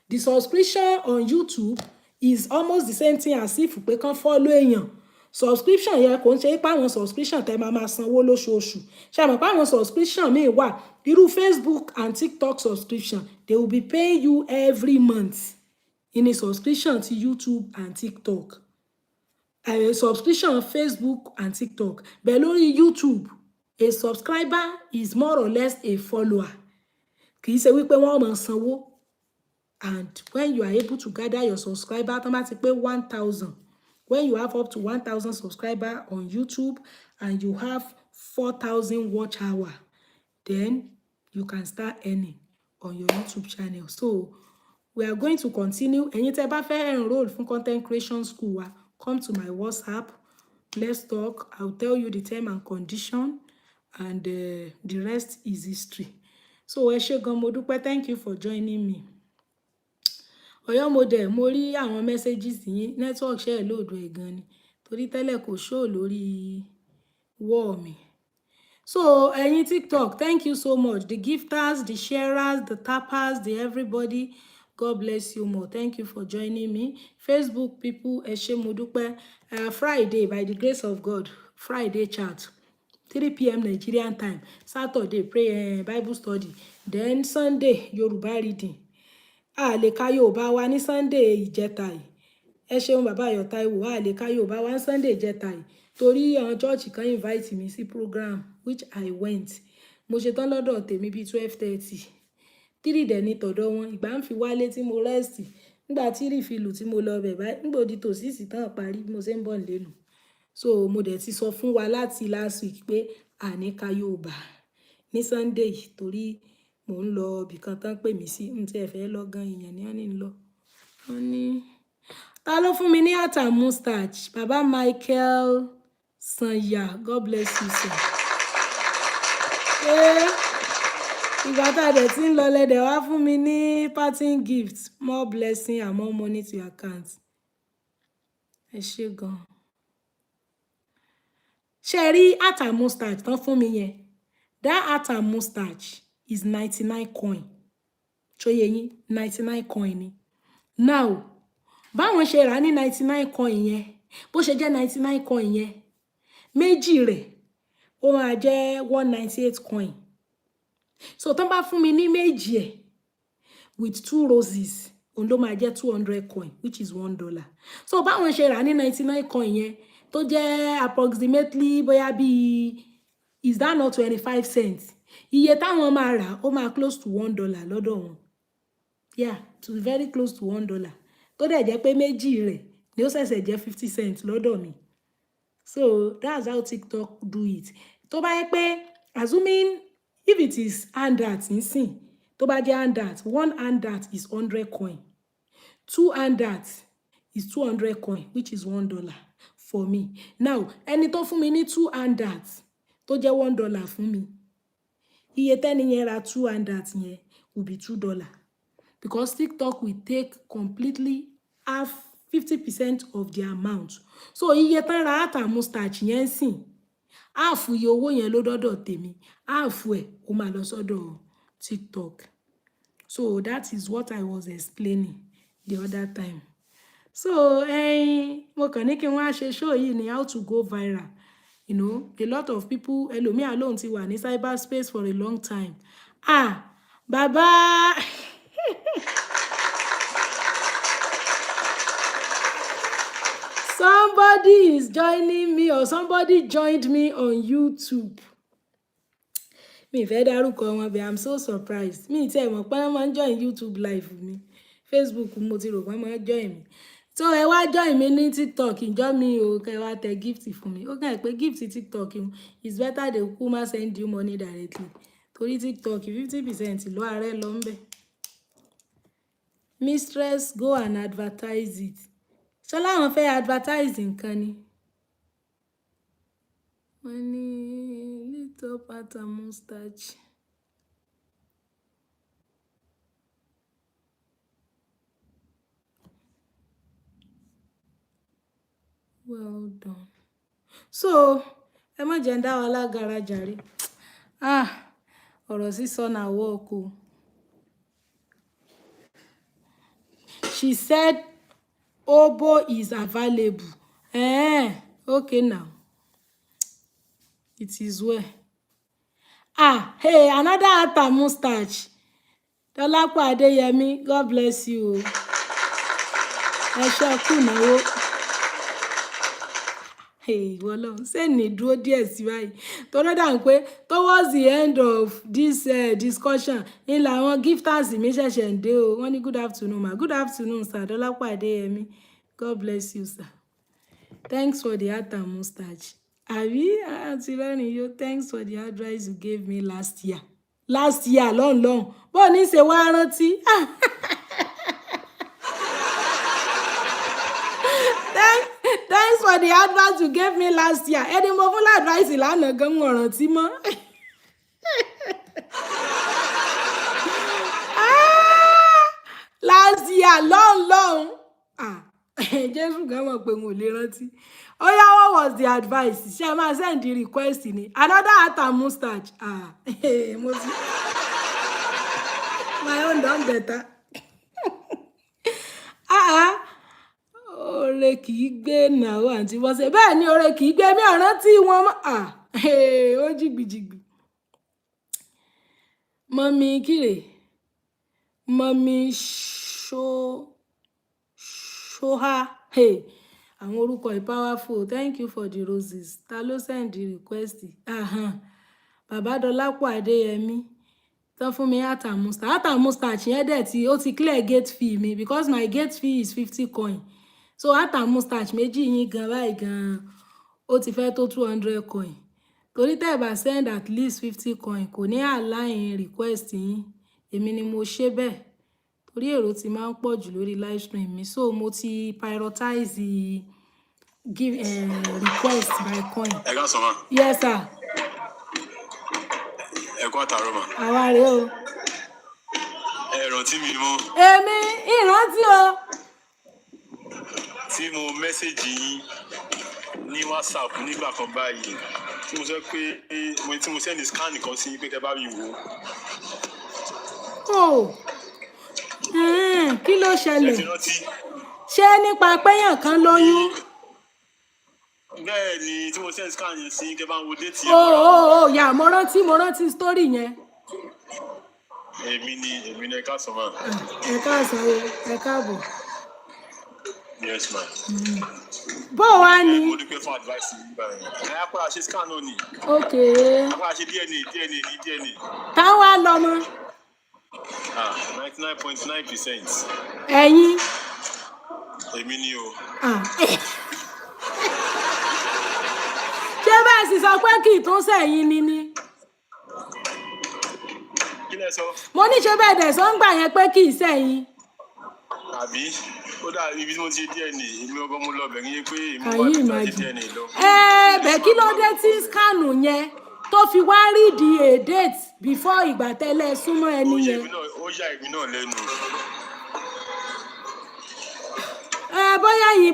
the subscription on YouTube is almost the same thing as if pé kán follow èèyàn. Subscription yẹn kò ń ṣe pé àwọn subscription tẹ́ máa sanwó lóṣooṣù. Ṣé mọ̀ pé àwọn subscription míì wà, irú Facebook and TikTok subscription, they will be paying you every month in a subscription to YouTube and TikTok. A subscription on Facebook and TikTok. But lórí YouTube, a subscriber is more or less a follower. Kì í ṣe wípé wọ́n máa sanwó. And when you are able to gather your subscriber, automatically 1,000. When you have up to 1,000 subscribers on YouTube and you have 4,000 watch hour, then you can start earning on your YouTube channel. So we are going to continue. Ẹ̀yin tẹ́ bá fẹ́ enroll fún content creation school wa, come to my WhatsApp. Let's talk. I'll tell you the term and condition, and the rest is history. So ẹ ṣé gan, mo dúpẹ́. Thank you for joining me. Ọ̀yọ́ model, mo rí àwọn messages yín, network share load ẹ̀ gan ni, torí tẹ́lẹ̀ kò show lórí wall mi. So ẹ̀yin TikTok, thank you so much. The gifters, the sharers, the tappers, the everybody, God bless you more. Thank you for joining me. Facebook people, ẹ ṣé mo dúpẹ́. Friday, by the grace of God, Friday chat, 3 p.m. Nigerian time. Saturday, pray Bible study. Then Sunday, Yoruba reading. A lè ka Yorùbá wa ní Sunday ìjẹta yìí. Ẹ ṣeun bàbá Ayọ̀ Táíwò, a lè ka Yorùbá wa ní Sunday ìjẹta yìí. Torí àwọn church kan invite me sí program, which I went. Mo ṣe tán lọ́dọ̀ tèmi bí 12:30. 3 dẹ̀ ní tọ̀dọ̀ wọn. Ìgbà ń fi wálé tí mo rest. Nígbà tí refill tí mo lọ bẹ̀ báyìí, nígbà di tòsíìsì tán parí bí mo ṣe ń bọ̀ lẹ́nu. So mo dẹ̀ ti sọ fún wa láti last week pé a ní ka Yorùbá ní Sunday torí mo ń lọ ibìkan tán pè mí sí, n tí ẹ fẹ́ lọ gan èèyàn ní ọ́nì ń lọ. Wọ́n ní ta ló fún mi ní heart and moustache? Baba Michael Sanya, God bless you sir. Ìgbà tá a dẹ̀ tí ń lọ lẹ́dẹ̀ wá fún mi ní parting gift, more blessing and more money to your account. Ẹ ṣé gan. Ṣé rí heart and moustache tán fún mi yẹn? That heart and moustache is 99 coin. Ṣóyé yín, 99 coin ni. Now, báwọn ṣe rà ní 99 coin yẹn, bó ṣe jẹ́ 99 coin yẹn, méjì rẹ̀ ó máa jẹ́ 198 coin. So tán bá fún mi ní méjì ẹ̀ with 2 roses, òun ló máa jẹ́ 200 coin, which is $1. So báwọn ṣe rà ní 99 coin yẹn, tó jẹ́ approximately bóyá bí, is that not 25 cents? Iye táwọn máa rà ó máa close to $1 lọ́dọ̀ wọn. Yeah, to very close to $1. Tó dẹ̀ jẹ́ pé méjì rẹ̀ ni ó ṣẹ̀ṣẹ̀ jẹ́ 50 cents lọ́dọ̀ mi. So that's how TikTok do it. Tó bá yẹ pé, assuming if it is handout nísìn, tó bá jẹ́ handout, 1 handout is 100 coin. 2 handout is 200 coin, which is $1 for me. Now, ẹni tó fún mi ní 2 handout tó jẹ́ $1 fún mi, iye tẹ́ni yẹn ra 2 handouts yẹn will be $2, because TikTok will take completely half 50% of the amount. So iye tán ra heart and moustache yẹn sìn, half iye owó yẹn ló dọ́dọ̀ tèmi, half ẹ̀ ó máa lọ sọ́dọ̀ TikTok. So that is what I was explaining the other time. So mo kàn ní kí n wá ṣe show yìí ni how to go viral. You know, a lot of people, ẹlòmíà lóhun ti wà ní cyberspace for a long time. Baba. Somebody is joining me, or somebody joined me on YouTube. Mi fẹ́ dárúkọ wọn, but I'm so surprised. Mi tí ẹ mọ̀ pé wọ́n máa ń join YouTube live mi. Facebook mo ti rò wọ́n máa ń join mi. so ẹ wá join mi ní TikTok ìjọ mi ò kẹ wá tẹ gift fún mi ó kàn pé gift TikTok is better they kuma send you money directly torí TikTok 50% ló ààrẹ lọ ń bẹ. Mistress go and advertise it ṣọlá àwọn fẹ́ advertise nǹkan ni wọ́n ní little pattern mustache. Well done. So ẹ má jẹ́ ń dá wa lágara jàre ọ̀rọ̀ sísọ náà work o. She said Obo is available. Okay now. It is well. Hey, another atta mustache. Dolapo Adeyemi, God bless you. Ẹ ṣé kú náwó. Wọ́lọ́ ṣé ní dúró díẹ̀ sí báyìí tọ́lọ́ dà ń pé towards the end of this discussion ní làwọn gifters mi ṣẹ̀ṣẹ̀ ń dé o wọ́n ní good afternoon ma good afternoon sir Dọ́lápọ̀ Adéyẹmí God bless you sir thanks for the heart and mustache àbí àti lẹ́rìn yóò thanks for the advice you gave me last year lọ́nlọ́n bó ní ṣe wá rántí. Thanks for the advice you gave me last year. Ẹni mo fún advice lánàá gan mo rántí mọ́. Last year long. Jésù gan mọ̀ pé mo lè rántí. Oya, what was the advice? Ṣé máa send the request ni? Another hat and mustache. My own done better. Ore kì í gbé náà àǹtí wọ́n ṣe bẹ́ẹ̀ ni ore kì í gbé mi ọ̀ràn tí wọ́n mọ́ ó jìgbìjìgbì. Mọ́mí kíre mọ́mí ṣóhá àwọn orúkọ yìí powerful thank you for the roses ta ló send the request bàbá Dọlápọ̀ Adéyẹmí tán fún mi ata mustache yẹn dẹ̀ tí ó ti clear gate fee mi because my gate fee is 50 coin. So ata mustache méjì yín gan báyìí gan ó ti fẹ́ tó 200 coin torí tẹ́ ẹ bá send at least 50 coin kò ní align request yín èmi ni mo ṣe bẹ́ẹ̀ torí èrò ti máa ń pọ̀ jù lórí live stream mi so mo ti prioritize give request by coin. Ẹ ká sọ ma. Yes sir. Ẹ kọ́ àtàrọ ma. Àwa rèé o. Ẹ rántí mi mọ́. Èmi ìrántí o. Tí mo mẹ́sẹ̀jì yín ní WhatsApp nígbà kan báyìí tí mo sọ pé tí mo send scan kan sí pé kẹ́ bá mi wò. Kí ló ṣẹlẹ̀? Ṣé nípa péyàn kan lóyún? Bẹ́ẹ̀ ni tí mo send scan yẹn sí kẹ́ bá ń wo déètì yẹn. Yà mo rántí story yẹn. Èmi ni ẹ ká sọ ma. Ẹ káàsán o, ẹ káàbọ̀. Yes ma. Bó wá ni? Mo dúpẹ́ fún advice yìí báyìí. Ẹ á pàrọ̀ ṣe scan náà ni. Okay. A pàrọ̀ ṣe DNA. Táwọn á lọ mọ́. 99.9%. Ẹ̀yin. Èmi ni o. Ṣé bẹ́ẹ̀ sì sọ pé kì í tún sẹ́yìn ni? Kí lẹ sọ? Mo ní ṣe bẹ́ẹ̀ dẹ̀ sọ ń gbà yẹn pé kì í sẹ́yìn. Àbí ó dà ibi tí mo ti DNA èmi ọgbọ́n mo lọ bẹ̀rẹ̀ yín pé èmi wà ní DNA lọ. Bẹ́ẹ̀ kí ló dé tí scan yẹn tó fi wá read a date before ìgbà tẹ́lẹ̀ súnmọ́ ẹni yẹn. Ó yà èmi náà lẹ́nu.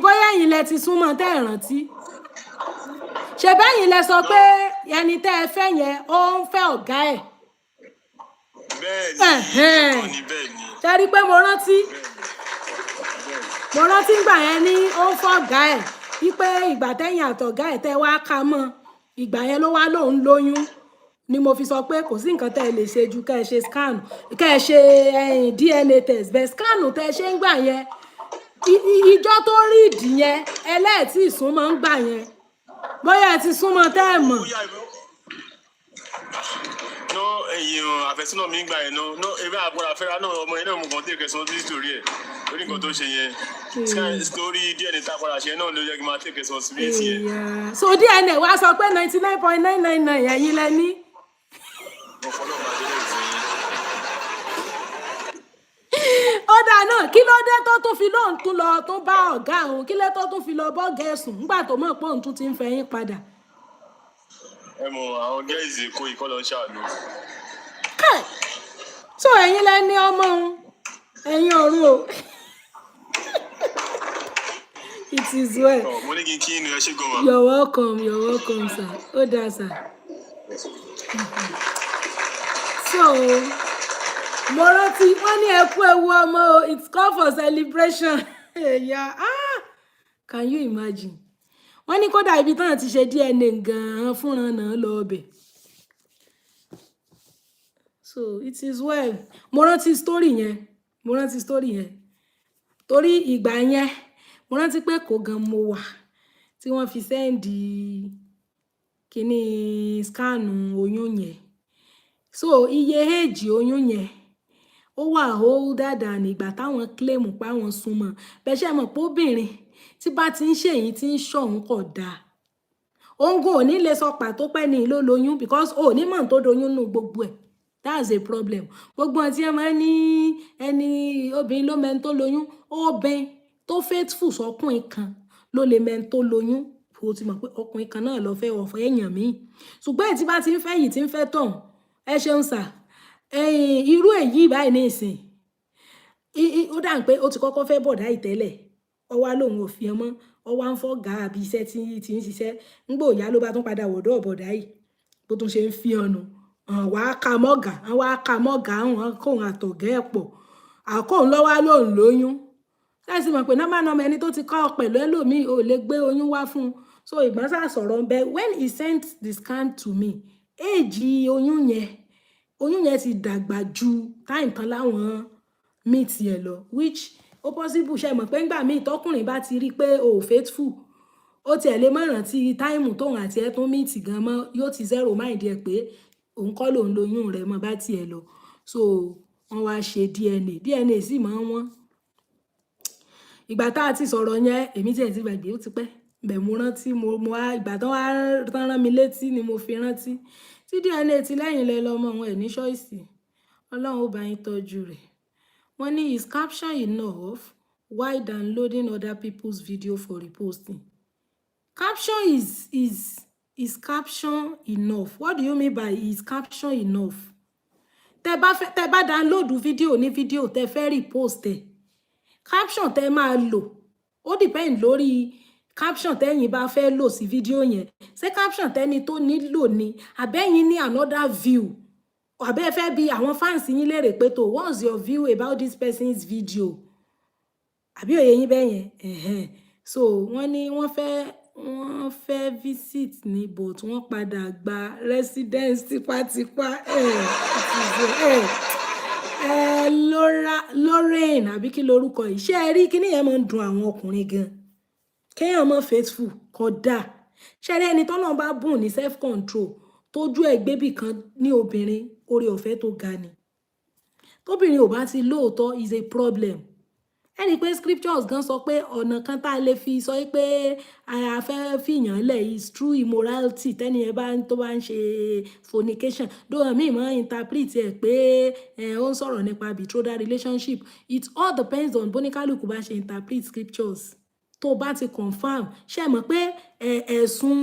Bóyá yín lẹ ti súnmọ́ tẹ́ ẹ̀ rántí. Ṣé bẹ́yìn lẹ sọ pé ẹni tẹ́ ẹ fẹ́ yẹn ó ń fẹ́ ọ̀gá ẹ̀. Bẹ́ẹ̀ni. Ṣé rí pé mo rántí ìgbà yẹn ní ó ń fọ́ ọ̀gá ẹ̀ wípé ìgbà tẹ́yìn àtọ̀gá ẹ̀ tẹ́ wá ká mọ́ ìgbà yẹn ló wá lóun lóyún ni mo fi sọ pé kò sí nǹkan tẹ́ ẹ lè ṣe ju kẹ́ ẹ ṣe scan kẹ́ ẹ ṣe DNA test bẹ́ẹ̀ scan tẹ́ ẹ ṣe ń gbà yẹn ìjọ tó rí ìdí yẹn ẹlẹ́ẹ̀tì ìsúnmọ́ ń gbà yẹn bóyá ẹ ti súnmọ́ tẹ́ ẹ mọ̀. Àfẹ́sọ́nà mi gbà yẹn náà èmi àgbọ̀dà fẹ́ra náà ọmọ yẹn náà mo kàn tẹ̀ kẹsàn-án sí nítorí ẹ̀. lórí nǹkan tó ṣe yẹn lórí DNA tá a padà ṣe náà ló yẹ kí n máa take responsibility yẹn. So DNA wá sọ pé 99.999 ẹ̀yin lẹ ní. mo fọlọ́ máa dé lẹ́yìn fún yín. Ó dáa náà kí ló dé tó tún fi lóun tún lọ tó bá ọ̀gá òun kí ló tó tún fi lọ bọ́ọ̀gá ẹ̀sùn nígbà tó mọ̀ pé òun tún ti ń fẹ́ yín padà. ẹ mọ àwọn gẹ́ẹ̀sì kó ìkọ́ lọ ṣàánú. So ẹ̀yin lẹ ní ọmọ òun ẹ̀yin ọ̀run o. It is well. mo ní kí n kí inú ẹ ṣe gan-an. You're welcome sir. Ó dáa sir. So mo rántí wọ́n ní ẹ kú ewu ọmọ o it's call for celebration. Can you imagine? Wọ́n ní kódà ibi tán ti ṣe DNA gan-an fúnra náà lọ ọbẹ̀. So it is well. Mo rántí story yẹn torí ìgbà yẹn mo rántí pé kò gan mo wà tí wọ́n fi sẹ́ndì kíní skáànù oyún yẹn. So iye éèjì oyún yẹn ó wà older than ìgbà táwọn claim pa wọn súnmọ́ bẹ́ẹ̀ ṣe mọ̀ pé obìnrin tí bá ti ń ṣe èyí tí ń ṣọ̀hún kò dáa òǹgò ò ní lè sọ pàtó pẹ́ ní ló lóyún because ò ní mọ̀ tó doyún nù gbogbo ẹ̀ that's a problem. Gbogbo àti ẹ máa ní ẹni obìnrin ló mẹ́ni tó lóyún obìnrin tó faithful sọkùnrin kan ló lè mẹ́ni tó lóyún o ti mọ̀ pé ọkùnrin kan náà lọ fẹ́ ọ̀fọ̀ èèyàn míì ṣùgbọ́n èyí tí bá ti ń fẹ́ yìí tí ń fẹ́ tọ̀hún ẹ ṣeun sà irú èyí báyìí ní ìsìn ó dà ń pé ó ti kọ́kọ́ fẹ́ bọ̀dá ìtẹ́lẹ̀ ọwá lòun ò fi ọmọ ọwá ń fọ́gà àbí iṣẹ́ tí ń ṣiṣẹ́ ńgbò ìyá ló bá tún padà wọ̀dọ̀ bọ̀dá yìí bó tún ṣe ń fi ọ̀nà wà á ka mọ́gà àwọn kóhun àtọ̀gẹ́ ẹ̀ pọ̀ àkóhun lọ́wọ́ lòun lóyún láìsí mọ̀ pé nọ́mà ẹni tó ti kọ́ pẹ̀lú ẹlòmíì ò lè gbé oyún wá fún un so ìgbọ́n sá sọ̀rọ̀ ń bẹ when he sent the scan to me éèjì oyún yẹn ti dàgbà ju time tán láwọn meet yẹn lọ which ó possible ṣe mọ̀ pé ńgbà míì tọkùnrin bá ti rí pé o ò faithful ó tiẹ̀ lè má rántí táìmù tóun àti ẹ̀ tún meet gan mọ́ yóò ti zero mind ẹ̀ pé òun kọ́ lòun lóyún rẹ̀ mọ́ bá tiẹ̀ lọ so wọ́n wá ṣe DNA sì máa ń wọ́n ìgbà tá a ti sọ̀rọ̀ yẹn èmi tiẹ̀ ti gbàgbé ó ti pẹ́ bẹ̀ mo rántí mo wá ìgbà tán wá rán mi létí ni mo fi rántí tí DNA ti lẹ́yìn lẹ lọ́mọ wọn ẹ̀ ní ṣọ́ọ̀ṣì ọlọ́run ó bá yín tọ́jú rẹ̀ wọ́n ní is caption enough why downloading other people's video for reposting caption is caption enough what do you mean by is caption enough tẹ́ bá download fídíò ní fídíò tẹ́ fẹ́ repost ẹ̀ caption tẹ́ máa lò ó depend lórí caption tẹ́yin bá fẹ́ lò sí fídíò yẹn ṣé caption tẹ́ni tó nílò ni àbẹ́yìn ní another view àbẹ́ fẹ́ bi àwọn fans yín léèrè pé tó what's your view about this person's video àbí òye yín bẹ́yẹn so wọ́n ní wọ́n fẹ́ visit ní but wọ́n padà gba residence tipátipá Lorraine àbí kí lorúkọ yìí ṣé ẹ rí kíní yẹn máa ń dùn àwọn ọkùnrin gan kéèyàn mọ́ faithful kódà ṣé ẹ rí ẹni tọ́nà bá bùn ní self control tójú ẹ̀ gbébì kan ní obìnrin oore ọ̀fẹ́ tó ga ni tóbìnrin ò bá ti lóòótọ́ is a problem ẹni pé scriptures gan sọ pé ọ̀nà kan tá a lè fi sọ pé a fẹ́ fìyàn lẹ̀ is true immorality tẹ́ni ẹ bá tó bá ń ṣe fornication dóhàn míì máa interpret ẹ̀ pé ó ń sọ̀rọ̀ nípa betrothal relationship it all depends on bóníkálùkù bá ṣe interpret scriptures tó bá ti confirm ṣe mọ̀ pé ẹ̀sùn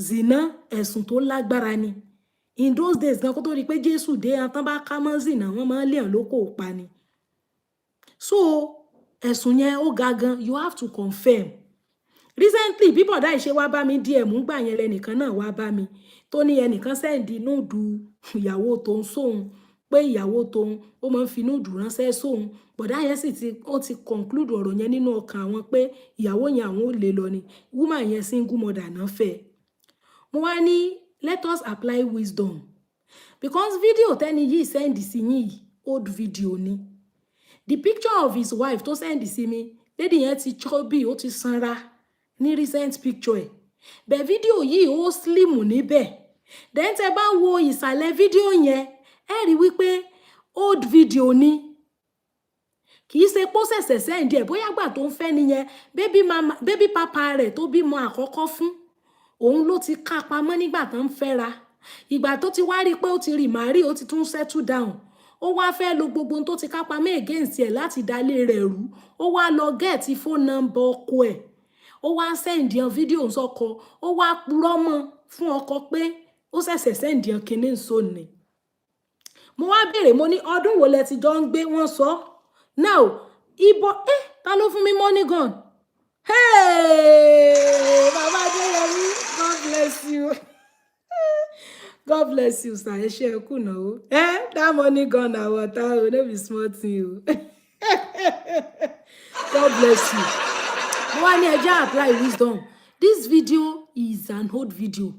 zina ẹ̀sùn tó lágbára ni in those days gan kó tó rí pé Jésù dé tán bá ká mọ́ zina wọ́n máa ń lé hàn lóko pa ni so ẹ̀sùn yẹn ó ga gan you have to confirm recently bí bọ̀dá ìṣe wá bá mi díẹ̀ mú gbà yẹn lẹ́nìkan náà wá bá mi tó ní ẹnìkan sẹ́ǹdì núùdù ìyàwó tóun sóun pé ìyàwó tóun ó máa ń fi núùdù ránṣẹ́ sóun bọ̀dá yẹn sì ti conclude ọ̀rọ̀ yẹn nínú ọkàn àwọn pé ìyàwó yẹn àwọn ò lè lọ ni woman yẹn single mother náà fẹ́ mo wá ní let us apply wisdom because video tẹ́ni yìí sẹ́ǹdì sí yín yìí old video ni the picture of his wife tó sẹ́ǹdì sí mi lady yẹn ti chubby ó ti sanra ní recent picture ẹ̀ bẹ́ẹ̀ fídíò yìí ó slim níbẹ̀ then tẹ́ bá wo ìsàlẹ̀ fídíò yẹn ẹ rí wípé old video ni kì í ṣe pé ó ṣẹ̀ṣẹ̀ sẹ́ǹdì ẹ̀ bóyá gbà tó ń fẹ́ nìyẹn bébí papa rẹ̀ tó bímọ àkọ́kọ́ fún òun ló ti ká pamọ́ nígbà tó ń fẹ́ra ìgbà tó ti wá rí i pé ó ti rì màrí ó ti tún settle down ó wá fẹ́ lo gbogbo ohun tó ti ká pamọ́ against ẹ̀ láti dalé rẹ̀ rú ó wá lọ gẹ́ẹ̀tì phone number ọkọ ẹ̀ ó wá sẹ́ǹdì hàn fídíò sọ́kọ ó wá purọ́ mọ́ fún ọkọ pé ó ṣẹ̀ṣẹ̀ sẹ́ǹdì hàn kínní nsọ ni mo wá béèrè mo ní ọdún wo lẹ ti jọ ń gbé wọn sọ now ibo ta ló fún mi money gun hey baba Adéyẹmí God bless you God bless you sir ẹ ṣe ẹ kú náwó that money gun na water o no be small thing o God bless you mo wá ní ẹjẹ apply wisdom this video is an old video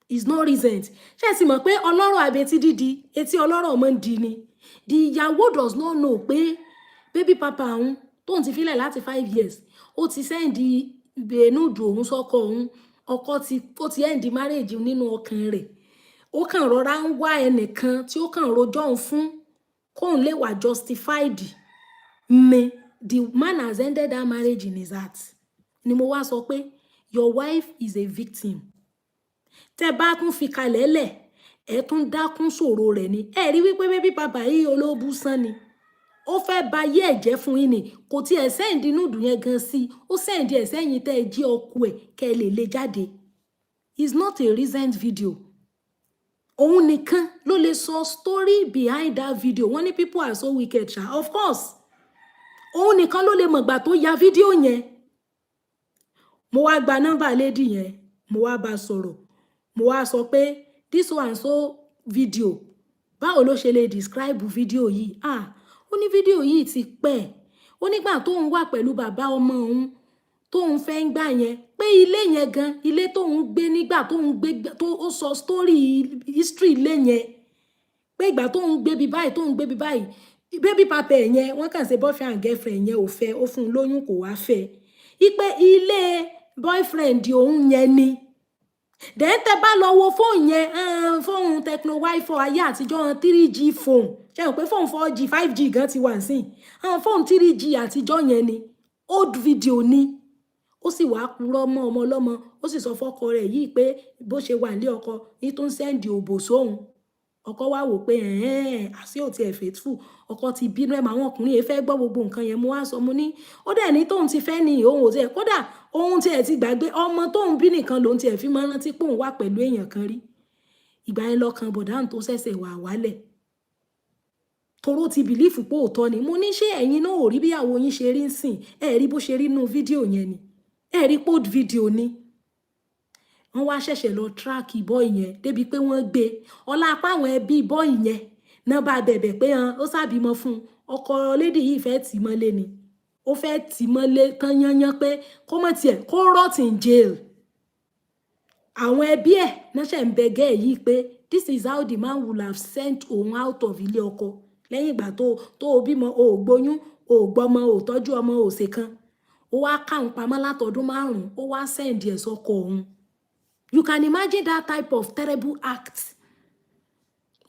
is not recent ṣé ẹ sì mọ̀ pé ọlọ́rọ̀ àbẹ̀tí dídi etí ọlọ́rọ̀ ọmọ ń di ni the ìyàwó does not know pé baby papa òun tóun ti filẹ̀ láti 5 years ó ti sẹ́ndì ìbẹ̀nùdù òun sọ́kọ òun ọkọ ó ti end marriage nínú ọkàn rẹ̀ ó kàn rọra ń wá ẹnìkan tí ó kàn rojọ́ òun fún kóun lè wà justified ni the man has ended that marriage in his heart ni mo wá sọ pé your wife is a victim tẹ bá tún fi kalẹ̀ lẹ̀ ẹ tún dákún ṣòro rẹ̀ ni ẹ rí wípé bébí bàbá yìí olóòbù sán ni ó fẹ́ ba yé ẹ̀jẹ̀ fún yín ni kò tiẹ̀ sẹ́ǹdì núdù yẹn gan sí ó sẹ́ǹdì ẹ̀ sẹ́yìn tẹ́ ẹ jí ọkọ ẹ̀ kẹ́ ẹ lè jáde it's not a recent video òun nìkan ló lè sọ story behind that video wọ́n ní people are so wicked ṣá of course òun nìkan ló lè mọ̀gbà tó ya fídíò yẹn mo wá gba nọ́mbà lady yẹn mo wá bá sọ̀rọ̀ mo wá sọ pé this one so video báwo ló ṣe lè describe fídíò yìí ó ní fídíò yìí ti pẹ́ ó nígbà tóun wà pẹ̀lú bàbá ọmọ òun tóun fẹ́ ń gbà yẹn pé ilé yẹn gan ilé tóun gbé nígbà tóun gbé tó ó sọ story history ilé yẹn pé ìgbà tóun gbé bí báyìí baby papa yẹn wọ́n kàn ṣe boyfriend and girlfriend yẹn ò fẹ́ ó fún un lóyún kò wá fẹ́ ipe ilé boyfriend òun yẹn ni then tẹ bá lọ wo fóònù yẹn fóònù Tecno Wi-Fi ayé àtijọ́ 3G phone ṣe hàn pé fóònù 4G 5G gan ti wà sí fóònù 3G àtijọ́ yẹn ni old video ni ó sì wá purọ́ mọ́ ọmọ ọlọ́mọ ó sì sọ fọ́kọ rẹ̀ yìí pé bó ṣe wà nílé ọkọ ní tó ń sẹ́ndì òbò sóhun ọkọ wá wò pé àṣé ò tiẹ̀ faithful ọkọ ti bínú ẹ̀ mà àwọn ọkùnrin yẹn fẹ́ gbọ́ gbogbo nǹkan yẹn mo wá sọ mo ní ó dẹ̀ ní tóun ti fẹ́ ní òun ò tiẹ̀ kódà òun tiẹ̀ ti gbàgbé ọmọ tóun bí nìkan lòun tiẹ̀ fi máa rántí pé òun wà pẹ̀lú èèyàn kan rí ìgbà yẹn lọ́kàn bọ̀dáhùn tó ṣẹ̀ṣẹ̀ wà wálẹ̀ toró ti bìlífù pé òótọ́ ni mo ní ṣé ẹ̀yin náà ò rí bíyàwó yín ṣe rí ń sìn rí bó ṣe rí nínú fídíò yẹn ni rí pod fídíò ni wọ́n wá ṣẹ̀ṣẹ̀ lọ tíráàkì bọ́ọ̀ yẹn débi pé wọ́n gbé ọlá apá àwọn ẹbí bọ́ọ̀ yẹn náà bá bẹ̀bẹ̀ pé ó ṣàbímọ fún ọkọ lédè yìí fẹ́ tì mọ́lé ni ó fẹ́ tì mọ́lé tán yányán pé kó mọ̀ tiẹ̀ kó rot in jail àwọn ẹbí ẹ̀ náà ṣẹ̀ ń bẹ gẹ́ẹ̀ yìí pé this is how the man would have sent òun out of ilé ọkọ lẹ́yìn ìgbà tó o bímọ o ò gbóyún o ò gbọ́mọ o ò tọ́jú ọmọ o ò ṣe kan ó wá káwọn pamọ́ látọdún 5 ó wá sẹ́ǹdì ẹ̀ sọ́kọ òun. You can imagine that type of terrible act.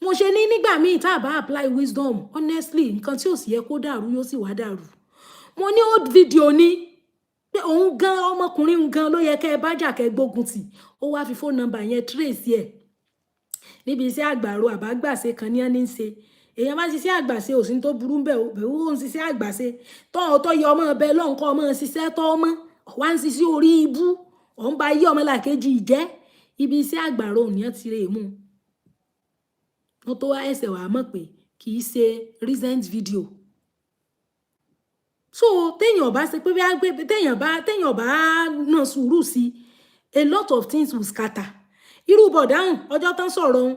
Mo ṣe ní nígbà míì tá a bá apply wisdom honestly nǹkan tí ò sì yẹ kó dàrú yóò sì wá dàrú. Mo ní old video ní pé òun gan ọmọkùnrin gan ló yẹ kẹ́ ẹ bá jà kẹ́ gbógun tì ó wá fi phone number yẹn trace ẹ̀ níbi iṣẹ́ àgbàro àbágbàṣe kan ní ẹni ń ṣe èèyàn bá ṣiṣẹ́ àgbàṣe òsì tó burú bẹ́ẹ̀ bẹ́ẹ̀ ó ń ṣiṣẹ́ àgbàṣe tó yẹ ọmọ ọbẹ̀ lọ́nkọ́ ọmọ ṣiṣẹ́ tọ́ ọmọ wá ń ṣiṣẹ́ orí ibú òun bá yí ọmọ làkejì ìjẹ́ ibi iṣẹ́ àgbàro òníyàn ti rè mú wọn tó wá ẹsẹ̀ wàá mọ̀ pé kì í ṣe recent video so téèyàn bá ṣe pé téèyàn bá náà sùúrù sí a lot of things will scatter irú bọ̀dáhùn ọjọ́ tán sọ̀rọ̀ òun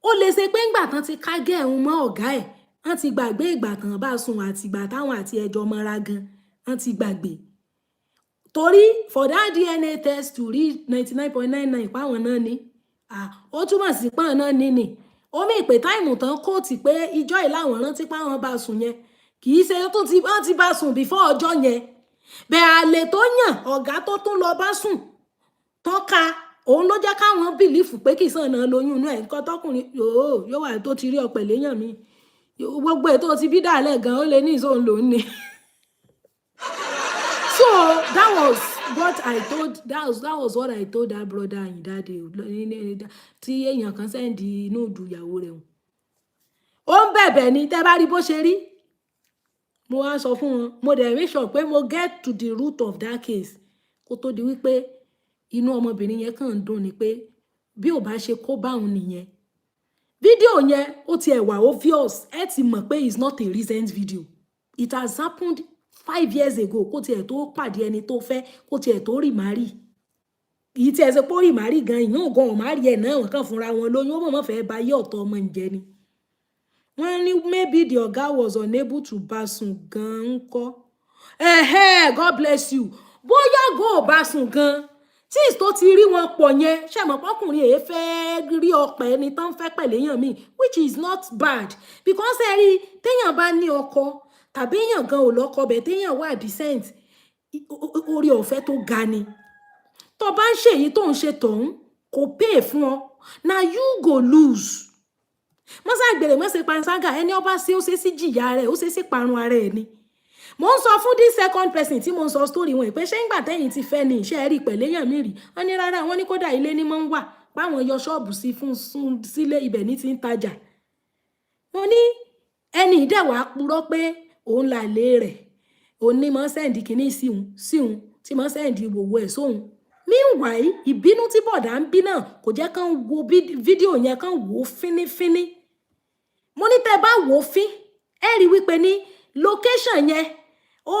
ó lè ṣe pé ńgbà tán ti kágẹ́ ẹ̀hún mọ́ ọ̀gá ẹ̀ wọ́n ti gbàgbé ìgbà tán bá sùn àtìgbà táwọn àti ẹjọ́ mọ́ra gan wọ́n ti gbàgbé torí for that DNA test to reach 99.99 páwọn náà ní ó túmọ̀ sí pọ́n náà ní ó mì pé táìmù tán kóòtì pé ìjọ ìlàwọ̀n rántí páwọn bá sùn yẹn kì í ṣe tó ti bá sùn before ọjọ́ yẹn bẹ́ẹ̀ àlè tó yàn ọ̀gá tó tún lọ bá sùn tọ́ka òun ló jẹ́ káwọn bìlífù pé kì í sàn náà lóyún inú ẹ̀ nǹkan tọkùnrin yóò wà tó ti rí ọ̀pẹ̀ léyàn mi gbogbo ètò ti bí dàlẹ́ gan ó lè ní ìṣòro lòún ni. So that was what I told that brother in that day. Tí èèyàn kan sẹ́ndì inú ìdù ìyàwó rẹ̀ hùn. Ó ń bẹ̀bẹ̀ ni tẹ́ bá rí bó ṣe rí. Mo wá sọ fún wọn, mo dẹ̀ make sure pé mo get to the root of that case. Kó tó di wípé inú ọmọbìnrin yẹn kàn ń dùn ni pé bí ò bá ṣe kó bá òun nìyẹn. Fídíò yẹn ó ti ẹ̀ wà obvious, ẹ ti mọ̀ pé it's not a recent video. It has happened 5 years ago kó tiẹ̀ tó pàdé ẹni tó fẹ́ kó tiẹ̀ tó remarry. Èyí tí ẹ ṣe pé ó remarry gan ìyún gan ò má rí ẹ̀ náà wọ́n kàn fúnra wọn lóyún ó mọ̀ fẹ́ bá yé ọ̀tọ̀ ọmọ ǹjẹ́ ni. Wọ́n ní maybe the oga was unable to bá sùn gan ń kọ́. God bless you. Bóyá go bá sùn gan tí ìstó ti rí wọn pọ̀ yẹn ṣe mọ̀ pọ́kùnrin èé fẹ́ rí ọ̀pẹ ẹni tán fẹ́ pẹ̀lẹ́yàn mi which is not bad because ẹ rí téèyàn bá ní ọkọ tàbí èèyàn gan ò lọ́kọ bẹ̀ téèyàn wà decent orí ọ̀fẹ́ tó ga ni. Tó bá ń ṣe èyí tó ń ṣe tọ̀hún kò pay fún ọ na you go lose. Mọ́sá gbèrè mọ́sẹ̀ panṣágà ẹni ọba sí ó ṣe sí jìyà rẹ̀ ó ṣe sí parun ara ẹ̀ ni. Mo ń sọ fún this second person tí mo ń sọ story wọn pé ṣé ńgbà tẹ́yìn ti fẹ́ ni iṣẹ́ rí pẹ̀lẹ́yàn mi rí wọ́n ní rárá wọ́n ní kódà ilé ní mọ́ ń wà páwọn yọ ṣọ́ọ̀bù sí fún sílé ibẹ̀ ní ti ń tajà. Mo ní ẹni ìdẹ̀wà purọ́ pé òun là lé rẹ̀ òun ní mọ́ sẹ́ǹdì kìíní síhun tí mọ́ sẹ́ǹdì ìwòwò ẹ̀ sóhun. Meanwhile ìbínú tí bọ̀dá ń bí náà kò jẹ́ kán wo fídíò yẹn kán wò ó fínífíní. Mo ní tẹ́ bá wò ó fín ẹ rí wípé ní location yẹn ó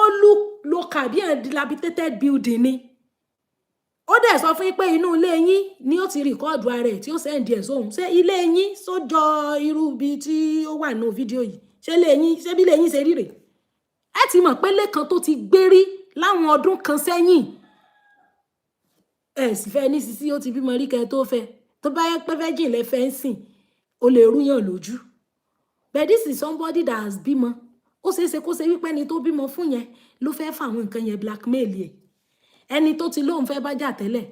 look bí a dilapidated building ni. Ó dẹ̀ sọ fún yín pé inú ilé yín ni ó ti rìkọ́ọ̀dù ara ẹ̀ tí ó sẹ́ǹdì ẹ̀ sóhun. Ṣé ilé yín sójọ irú ibi tí ó wà nínú fídíò yìí? Ṣé bí ilé yín ṣe rí rè? Ẹ ti mọ̀ pé lẹ́kan tó ti gbérí láwọn ọdún kan sẹ́yìn. Ẹ sì fẹ́ ní sisi ó ti bímọ rí kẹ́ tó fẹ́. Tó bá yẹ pé virgin lẹ fẹ́ ń sìn, ó lè rúyàn lójú. But this is somebody that has bímọ. Ó ṣeéṣe kó ṣe wípé ẹni tó bímọ fún yẹn ló fẹ́ fàwọn nǹkan yẹn blackmail yẹn. Ẹni tó ti lóun fẹ́ bá jà tẹ́lẹ̀.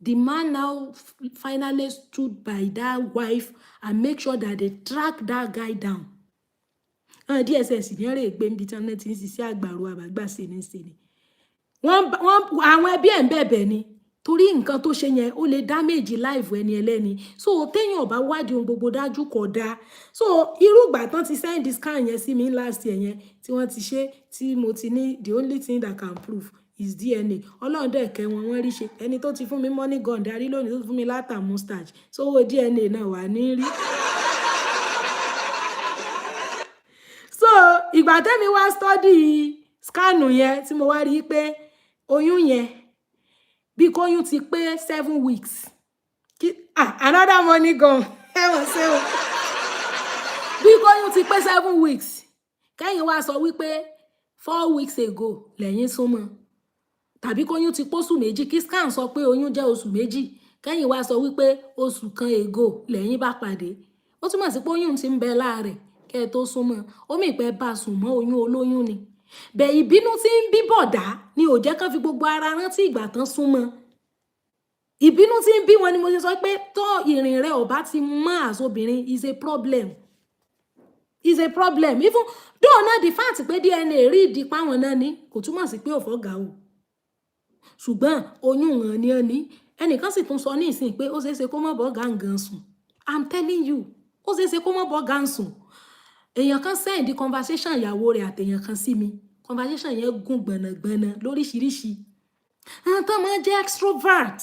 The man now finally stood by that wife and make sure that they track that guy down. DSS ní ọ̀rẹ́ ìgbé níbi tí wọ́n ti ń ṣiṣẹ́ àgbàro àbágbàṣe ní ṣe ni. Àwọn ẹbí ẹ̀ ń bẹ̀bẹ̀ ni torí nǹkan tó ṣe yẹn ó lè damage life ẹni ẹlẹ́ni. So téèyàn bá wádìí ohun gbogbo dájú kò dáa. So irú ìgbà tán ti send this scan yẹn sí mi last year yẹn tí wọ́n ti ṣe tí mo ti ní the only thing that can prove is DNA. Ọlọ́run dẹ̀ kẹ́ wọn wọ́n rí ṣe. Ẹni tó ti fún mi money gun darí lónìí tó fún mi látà mustache. So owó DNA náà wà ní rí. So ìgbà tẹ́mi wá study scan yẹn tí mo wá rí pé oyún yẹn bí kóyún ti pé 7 weeks. Another money gun. Bí kóyún ti pé 7 weeks. Kẹ́yìn wá sọ wípé 4 weeks ago lẹ́yìn súnmọ́. Tàbí kóyún ti pósù méjì kí scan sọ pé oyún jẹ́ oṣù méjì. Kẹ́yìn wá sọ wípé oṣù kan ago lẹ́yìn bá pàdé. Ó túmọ̀ sí pé oyún ti ń bẹ láàrẹ̀ kẹ́ tó súnmọ́. Ó mì pé bá sùn mọ́ oyún olóyún ni. Bẹ̀ ìbínú tí ń bí bọ̀dá ni ò jẹ́ kán fi gbogbo ara rántí ìgbà tán súnmọ́. Ìbínú tí ń bí wọn ni mo ṣe sọ pé tó ìrìn rẹ̀ ọba ti mọ́ àsobìnrin is a problem. Is a problem. Even though not the fact pé DNA rí ìdí páwọn náà ní kò túmọ̀ sí pé ò fọ́gà o. Ṣùgbọ́n oyún hàn ni ẹni. Ẹnìkan sì tún sọ ní ìsìn pé ó ṣeéṣe kó mọ́ bọ́ gàǹgàn sùn. I'm telling you, ó ṣeéṣe kó mọ́ bọ́ gàǹgàn sùn. Èèyàn kan send conversation ìyàwó rẹ̀ àtèèyàn kan sí mi. Conversation yẹn gùn gbọ̀nàgbọ̀nà lóríṣiríṣi. Àwọn tó máa jẹ́ extrovert.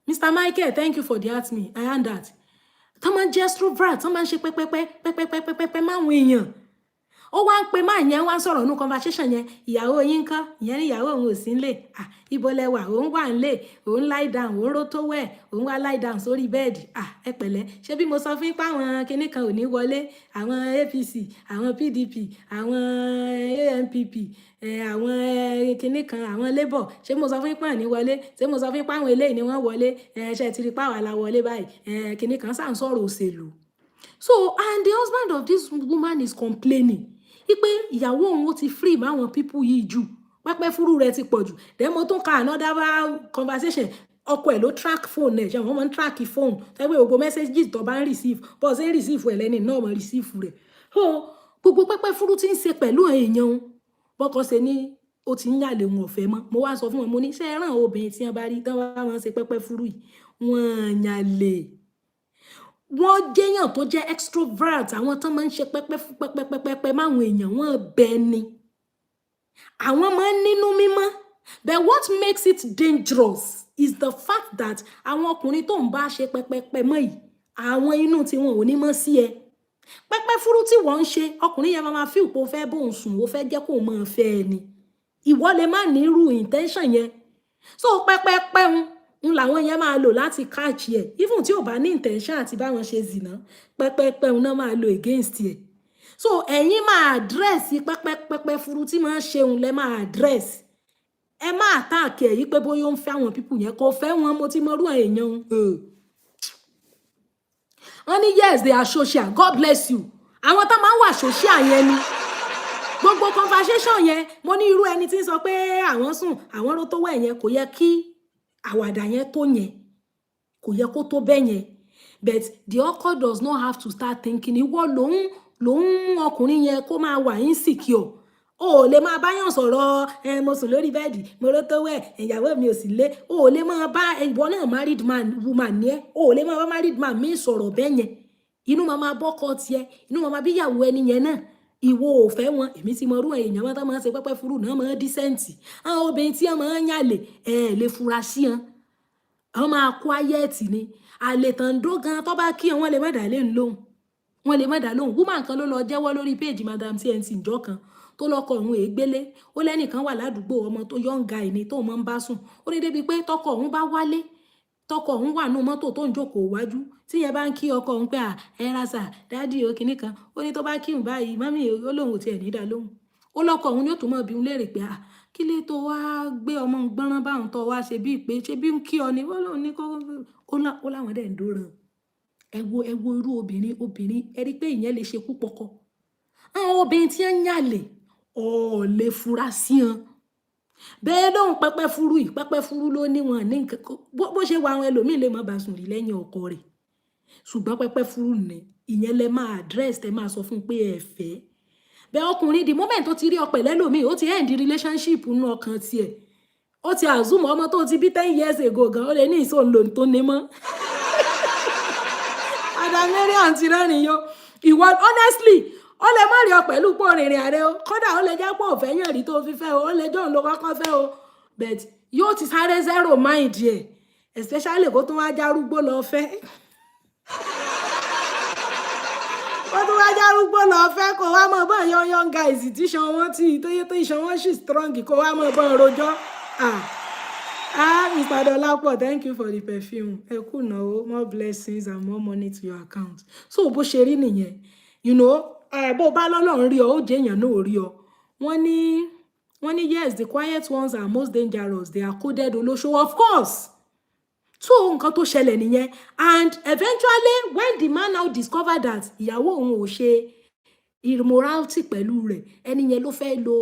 Mr. Michael, thank you for the at me. I am that. Tó máa jẹ́ extrovert, tó máa ń ṣe pẹ́pẹ́pẹ́pẹ́pẹ́pẹ́pẹ́ máwọn èèyàn. Ó wá ń pe máa yẹn wá ń sọ̀rọ̀ nínú conversation yẹn. Ìyàwó yín ńkọ́? Ìyẹn ní ìyàwó òun ò sí nílé. Ibo lẹ wà? Òun wà nílé. Òun lie down, òun ró tó wẹ̀. Òun wá lie down sórí bẹ́ẹ̀dì. Ẹ pẹ̀lẹ́. Ṣé bí mo sọ fún yín pé àwọn kinní kan ò ní wọlé? Àwọn APC, àwọn PDP, àwọn ANPP, àwọn kinní kan, àwọn Labour. Ṣé mo sọ fún yín pé àní wọlé? Ṣé mo sọ fún yín pé àwọn eléyìí ni wọ́n wọlé? Ṣé ti rí pé àwa la wọlé báyìí? Kinní kan sá ń sọ̀rọ̀ òṣèlú. So, and the husband of this woman is complaining. Ipe ìyàwó òun ó ti free máwọn people yìí jù. Pẹ́pẹ́ fúrú rẹ̀ ti pọ̀ jù. Then mo tún ka another conversation. Ọkọ ẹ̀ ló track phone ẹ̀. Ṣé wọ́n máa ń track phone? Tẹ́gbẹ́ gbogbo messages tó bá ń receive. Bọ́ ṣe ń receive ẹ̀ lẹ́ni náà mọ̀ receive rẹ̀. gbogbo pẹ́pẹ́ fúrú tí ń ṣe pẹ̀lú èèyàn bọ́kọ ṣe ní ó ti ń yàlè wọn ọ̀fẹ́ mọ́ mo wá sọ fún wọn mo ní ṣe ẹran obìnrin tí wọ́n bá rí tán wá wọn ṣe pẹ́pẹ́ fúrú yìí wọ́n yàlè wọ́n jẹ́yàn tó jẹ́ extrovert àwọn tán máa ń ṣe pẹ́pẹ́ máwọn èèyàn wọ́n bẹ́ẹ̀ ni àwọn máa ń nínú mímọ́ but what makes it dangerous is the fact that àwọn ọkùnrin tó ń bá ṣe pẹ́pẹ́ mọ́ yìí àwọn inú tí wọn ò ní mọ́ sí ẹ pẹ́pẹ́ fúrú tí wọ́n ń ṣe ọkùnrin yẹn máa fi òpó fẹ́ bóun sùn ó fẹ́ jẹ́ kó máa fẹ́ ẹ ni ìwọ lè má ní irú intention yẹn so pẹ́pẹ́ ń làwọn yẹn máa lò láti catch ẹ even tí ò bá ní intention àti báwọn ṣe zìnà pẹ́pẹ́ náà máa lò against ẹ so ẹ̀yin máa address pẹ́pẹ́ fúrú tí máa ń ṣeun lẹ́ máa address ẹ má attack ẹ yí pé bóyá ó ń fẹ́ àwọn people yẹn kò fẹ́ wọn mo ti mọrú èèyàn wọ́n ní yes they are social God bless you àwọn tó máa ń wà social yẹn ni gbogbo conversation yẹn mo ní irú ẹni tí ń sọ pé àwọn sùn àwọn ló tó wẹ̀ yẹn kò yẹ kí àwàdà yẹn tó yẹn kò yẹ kó tó bẹ́ẹ̀ yẹn but the ọkọ does not have to start thinking ìwọ lòun ọkùnrin yẹn kó máa wà insecure o ò lè máa báyàn sọ̀rọ̀ mo sùn lórí bẹ́ẹ̀dì mo ló tó wẹ̀ ìyàwó mi ò sì lé o ò lè máa bá ìwọ náà married woman ní ẹ o ò lè máa bá married man mi sọ̀rọ̀ bẹ́ẹ̀ yẹn inú máa bọ́kọ tiẹ̀ inú máa bí ìyàwó ẹni yẹn náà ìwọ ò fẹ́ wọn èmi ti mọ irú èèyàn wọn tó máa ń ṣe pẹ́pẹ́ fúrú náà máa ń dísẹ́ǹtì àwọn obìnrin tí wọn máa ń yàlè lè fura sí wọn àwọn máa kó ayẹ́ẹ̀tì ni àlè tàn dó gan tó bá kí wọn lè má dà lóhùn wọn lè má dà lóhùn woman kan ló lọ jẹ́wọ́ lórí péèjì madam TNT ìjọ kan tó lọkọ òun ègbélé ó lẹ́nìkan wà ládùúgbò ọmọ tó yọǹga ìní tó máa ń bá sùn ó ní débi pé tọkọ òun bá wálé tọkọ òun wà nù mọ́tò tó ń jókòó wájú tí yẹn bá ń kí ọkọ òun pé ẹ ra sà dáàdì o kìnnì kan ó ní tó bá kí òun báyìí mọ́mí ó lóun ò tiẹ̀ ní dá lóhùn ó lọkọ òun yóò tún mọ́ bí òun léèrè pé kí lè tó wá gbé ọmọ gbọ́nrán báwọn tó wá ṣe bíi pé ṣe bí ń kí ọ ni ó lóun ní kó ó láwọn dẹ̀ ń dóran ẹ wo irú obìnrin ẹ rí pé ìyẹn lè ṣe kú pọkọ àwọn obìnrin tí ń yàlè lè fura sí wọn bẹ́ẹ̀ lóhun pẹ́pẹ́ fúrú yìí pẹ́pẹ́ fúrú ló níwọ̀n ní nǹkan bó ṣe wà àwọn ẹlòmíín lè má bá sùn rí lẹ́yìn ọkọ rẹ̀ ṣùgbọ́n pẹ́pẹ́ fúrú ni ìyẹn lẹ máa address tẹ máa sọ fún pé ẹ fẹ́ bẹ́ẹ̀ ọkùnrin the moment tó ti rí ọpẹ lẹ́lòmíín ó ti end relationship nínú ọkàn tiẹ̀ ó ti assume ọmọ tó ti bí 10 years ago gan ó lè ní ìsòǹlò tó ní mọ́ adamẹ́rẹ́ àǹtí rẹ́rìn yó ìwọ honestly ó lè má rí ọ pẹ̀lú pọ̀ rìnrìn ààrẹ o kódà ó lè jẹ́ pọ̀ òfẹ́ yàn rí tó fi fẹ́ o ó lè jọ́ òun ló kọ́kọ́ fẹ́ o but yóò ti sáré zero mind ẹ̀ especially kó tún wá járúgbó lọ fẹ́ kó tún wá járúgbó lọ fẹ́ kó wá mọ̀ bọ́ young guys tí iṣan wọn tó iṣan wọn ṣì strong kó wá mọ̀ bọ́ rojọ́ Mr. Dolapo, thank you for the perfume. Ẹ kú náwó, more blessings and more money to your account. So bó ṣe rí nìyẹn, you know, bó bá lọ́lọ́run rí ọ ó jẹ́ èèyàn náà ò rí ọ wọ́n ní yes the quiet ones are most dangerous they are coded olóṣó of course so nǹkan tó ṣẹlẹ̀ nìyẹn and eventually when the man now discovered that ìyàwó òun ò ṣe immorality pẹ̀lú rẹ̀ ẹni yẹn ló fẹ́ lo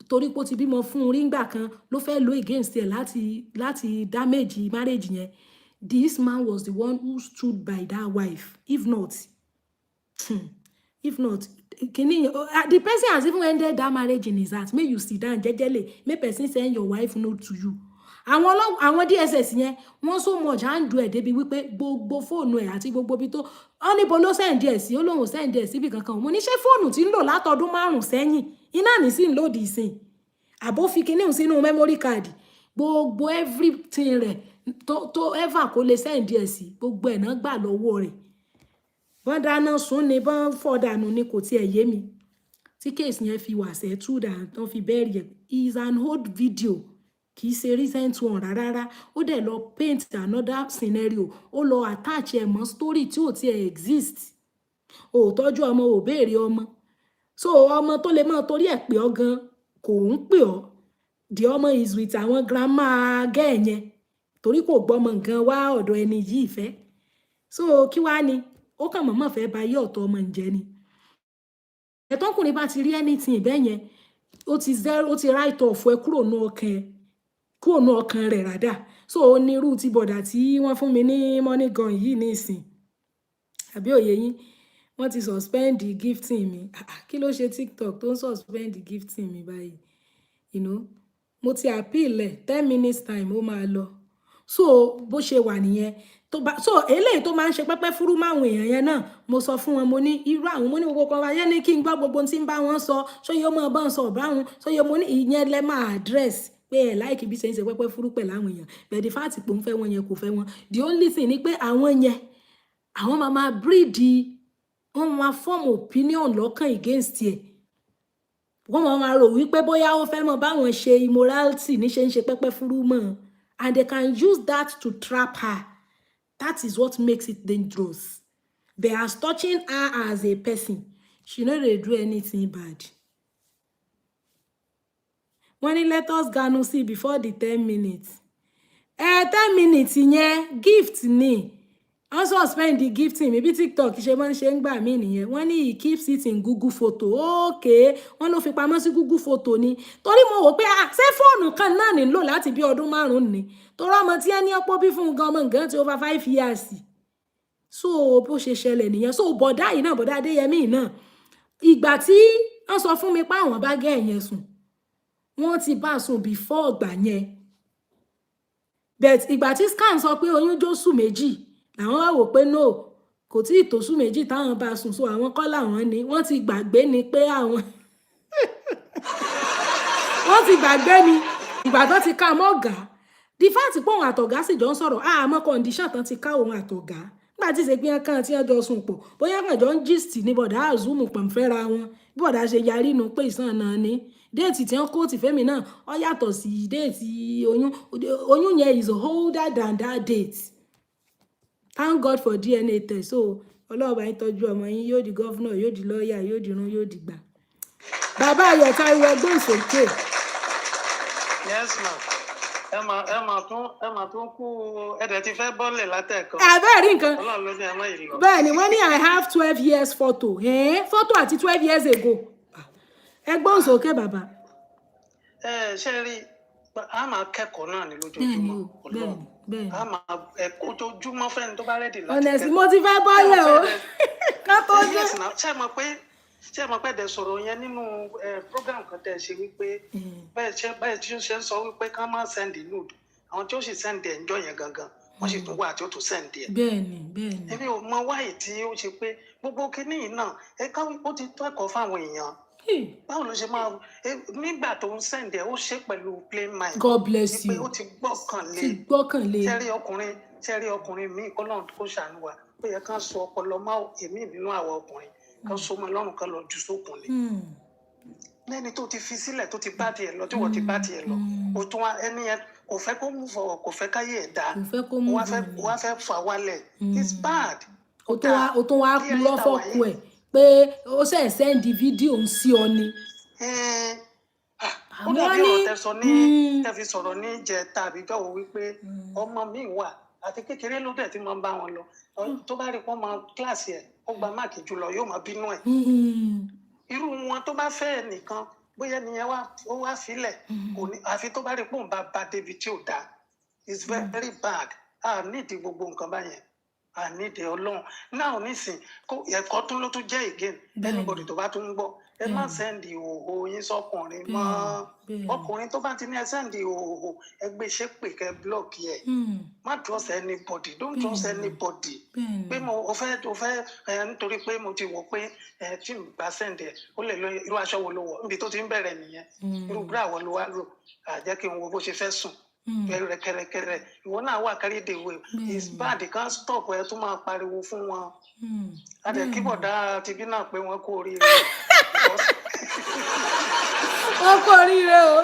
torí pé ó ti bímọ fún un rígbà kan ló fẹ́ lo against ẹ̀ láti damage marriage yẹn this man was the one who stood by that wife if not the person has even ended that marriage in his heart. May you sit down jejely. May person send your wife note to you. Àwọn DSS yẹn wọ́n so much handle ẹ̀ débi wípé gbogbo fóònù ẹ̀ àti gbogbo bí tó ó níbo ló send ẹ̀ sí ó lóun send ẹ̀ síbi kankan mo ní ṣé fóònù tí ń lò látọdún 5 sẹ́yìn iná ní sí ń lòdì ìsìn àbó fi kinní sínú memory card gbogbo everything rẹ̀ tó ever kó lè send ẹ̀ sí gbogbo ẹ̀ náà gbà lọ́wọ́ rẹ̀ wọ́n dáná sún ni bọ́n fọ̀dànù ni kò tiẹ̀ yé mi tí case yẹn fi wà settled tán fi bẹ́ẹ̀rì ẹ̀ is an old video kì í ṣe recent one rárá ó dẹ̀ lọ paint another scenario ó lọ attach ẹ̀ mọ́ story tí ò tiẹ̀ exist ò tọ́jú ọmọ ò béèrè ọmọ so ọmọ tó lè máa torí ẹ̀ pé ọ gan kò ń pè ọ́ the ọmọ is with àwọn grandma gẹ́ yẹn torí kò gbọ́mọ nǹkan wá ọ̀dọ̀ ẹni yìí fẹ́ so kí wá ni ó kàn mọ̀mọ́ fẹ́ ba yé ọ̀tọ̀ ọmọ ǹjẹ́ ni ẹ̀tọ́kùnrin bá ti rí anything bẹ́ẹ̀ yẹn ó ti write off ẹ kúrò ní ọkàn rẹ̀ rádà so ó ní irú ti bọ̀dà tí wọ́n fún mi ní money gun yìí ní ìsìn àbí òye yín wọ́n ti suspend gifting mi. Kí ló ṣe TikTok tó ń suspend gifting mi báyìí? You know, mo ti appeal ẹ̀ 10 minutes time ó máa lọ. So bó ṣe wà nìyẹn. So eléyìí tó máa ń ṣe pẹ́pẹ́ fúrú máwọn èèyàn yẹn náà, mo sọ fún wọn, mo ní irú àwọn, mo ní gbogbo kan wáyé ní kí n gbọ́ gbogbo tí ń bá wọn sọ, ṣóyè ó máa bá ń sọ ọ̀báwọn, ṣóyè mo ní ìyẹn lẹ́ máa address pé ẹ̀ láìkí bí ṣe ń ṣe pẹ́pẹ́ fúrú pẹ̀lú àwọn èèyàn. But the fact pé òun fẹ́ wọn yẹn kò fẹ́ wọn. The only thing ni pé àwọn yẹn, àwọn máa breed, wọ́n máa form opinion lọ́kàn against ẹ̀. Wọ́n máa rò wípé bóyá ó fẹ́ mọ báwọn ṣe immorality ní ṣe ń ṣe pẹ́pẹ́ fúrú mọ́. And they can use that to trap her. That is what makes it dangerous. They are touching her as a person. She no dey do anything bad. Wọ́n ní let us ganu sí before the 10 minutes. 10 minutes yẹn gift ni. Also spend the gifting. Maybe TikTok ṣe máa ń ṣe ń gbà mí nìyẹn. Wọ́n ní he keeps it in Google photo. Okay. Wọ́n ló fi pamọ́ sí Google photo ni. Torí mo wò pé ṣé fóònù kan náà nílò láti bí ọdún 5 ni. Torí ọmọ tí ẹni ọ̀pọ̀ bí fún gan ọmọ nǹkan tí over 5 years. So bó ṣe ṣẹlẹ̀ nìyẹn. So bọ̀dá yìí náà, bọ̀dá Adéyẹmí náà. Ìgbà tí wọ́n sọ fún mi pé àwọn bá gẹ́ ẹ̀yẹn sùn, wọ́n ti bá sùn before ọgbà yẹn. But ìgbà tí scan sọ pé oyún jóṣù méjì, làwọn wá wò pé no, kò tí ì tóṣù méjì táwọn bá sùn, so àwọn kọ́ làwọn ni. Wọ́n ti gbàgbé ni pé àwọn wọ́n ti gbàgbé ni ìgbà tó ti ká mọ́ ọ̀gá. The fact pé òun àtọ̀gá sì jọ ń sọ̀rọ̀, àmọ́ condition tán ti ká òun àtọ̀gá. Nígbà tí ṣe pé kan tí wọ́n jọ sùn pọ̀, bóyá kan jọ ń gist ní bọ̀dá àzúmù pọ̀ ń fẹ́ra wọn. Bí bọ̀dá ṣe yarí nu pé ìsàn náà ni. Déètì tí wọ́n kó tì fẹ́mi náà, ó yàtọ̀ sí déètì oyún. Oyún yẹn is older than that date. Thank God for DNA test. So Ọlọ́run bá yín tọ́jú ọmọ yín, yóò di governor, yóò di lawyer, yóò di irun, yóò di gbà. Bàbá Ayọ̀ká ìwọ ẹgbẹ́ ìsòkè. Yes ma. Ẹ máa tún kú ẹ̀dẹ̀ ti fẹ́ bọ́lẹ̀ látẹ̀kan. Bẹ́ẹ̀ rí nǹkan. Ọlọ́run ló ní ẹ má yìí lọ. Bẹ́ẹ̀ ni wọ́n ní I have 12 years photo. Photo àti 12 years ago. Ẹgbẹ́ ìsòkè bàbá. Ṣé rí a máa kẹ́kọ̀ọ́ náà ní lójoojúmọ́. Bẹ́ẹ̀ni. A máa ẹ̀kọ́ ojoojúmọ́ fẹ́ni tó bá rẹ́dì láti Honestly, mo ti fẹ́ bọ́lẹ̀ o. Ká tó dé. Ṣé mọ̀ pé ẹ̀dẹ̀ sọ̀rọ̀ yẹn nínú program kan tẹ̀ ṣe wípé bẹ́ẹ̀ tí ó ṣe ń sọ wípé ká má send nude, àwọn tí ó sì send ẹ̀ ń jọ yẹn gangan wọ́n sì tún wà tí ó tún send ẹ̀. Bẹ́ẹ̀ni. Èmi ò mọ wáyé tí ó ṣe pé gbogbo kinní yìí náà ẹ̀ka ó ti tó ẹ̀kọ́ fáwọn èèyàn. Báwo ló ṣe máa nígbà tó ń send ẹ̀ ó ṣe pẹ̀lú plain mind. God bless you. Pé ó ti gbọ́kànlé. Tẹ́rí ọkùnrin míì kọ́ lọ́run kó ṣàánú wa ó yẹ ká sọ ọpọlọ mọ́ èmi nínú àwa ọkùnrin kan so mọ́ lọ́rùn kan lọ jù sókun ni. Lẹ́ni tó ti fi sílẹ̀ tó ti bá tiẹ̀ lọ tí wọ́n ti bá tiẹ̀ lọ o tún wá ẹni yẹn kò fẹ́ kó mú fọwọ́ kò fẹ́ káyé ẹ̀ dáa wá fẹ́ fà wálẹ̀ it's bad. O tún wá purọ́ fọ́kù ẹ̀ pé ó ṣe sẹ́ndì fídíò ń sí ọ ni. Ó dàbí ọ̀rọ̀ tẹ́sọ ní tẹ́fi sọ̀rọ̀ ní ìjẹta àbíjọ́wò wípé ọmọ mi wà àti kékeré ló dẹ̀ tí mo ń bá wọn lọ tó bá rí pọ́n mọ kíláàsì ẹ̀ ó gba máàkì jùlọ yóò máa bínú ẹ̀. Irú wọn tó bá fẹ́ nìkan bóyá nìyẹn ó wá sílẹ̀ àfi tó bá rí pọ́n bá débi tí ò dáa it's very bad. Nídìí gbogbo nǹkan báyẹn nídìí Ọlọ́run náà nísìn ẹ̀kọ́ tún ló tún jẹ́ again anybody tó bá tún ń gbọ́ ẹ má sẹ́ndì ìhòòhò yín sọkùnrin mọ́ ọkùnrin tó bá ti ní ẹ sẹ́ndì ìhòòhò ẹ gbé ṣépè kẹ blọọkì ẹ má trust anybody don't trust anybody pé mo fẹ́ nítorí pé mo ti wò pé tí n bá sẹ́ndì ẹ ó lè lo irú aṣọ wo ló wọ̀ níbi tó ti ń bẹ̀rẹ̀ nìyẹn irú búra wo ló wá lò jẹ́ kí n wo bó ṣe fẹ́ sùn kẹrẹkẹrẹ ìwọ náà wà kárí ìdèwé is bad kan stop ẹ tún máa pariwo fún wọn adẹ kíbọdá tibí náà pé wọn kú oríire wọn kú oríire o.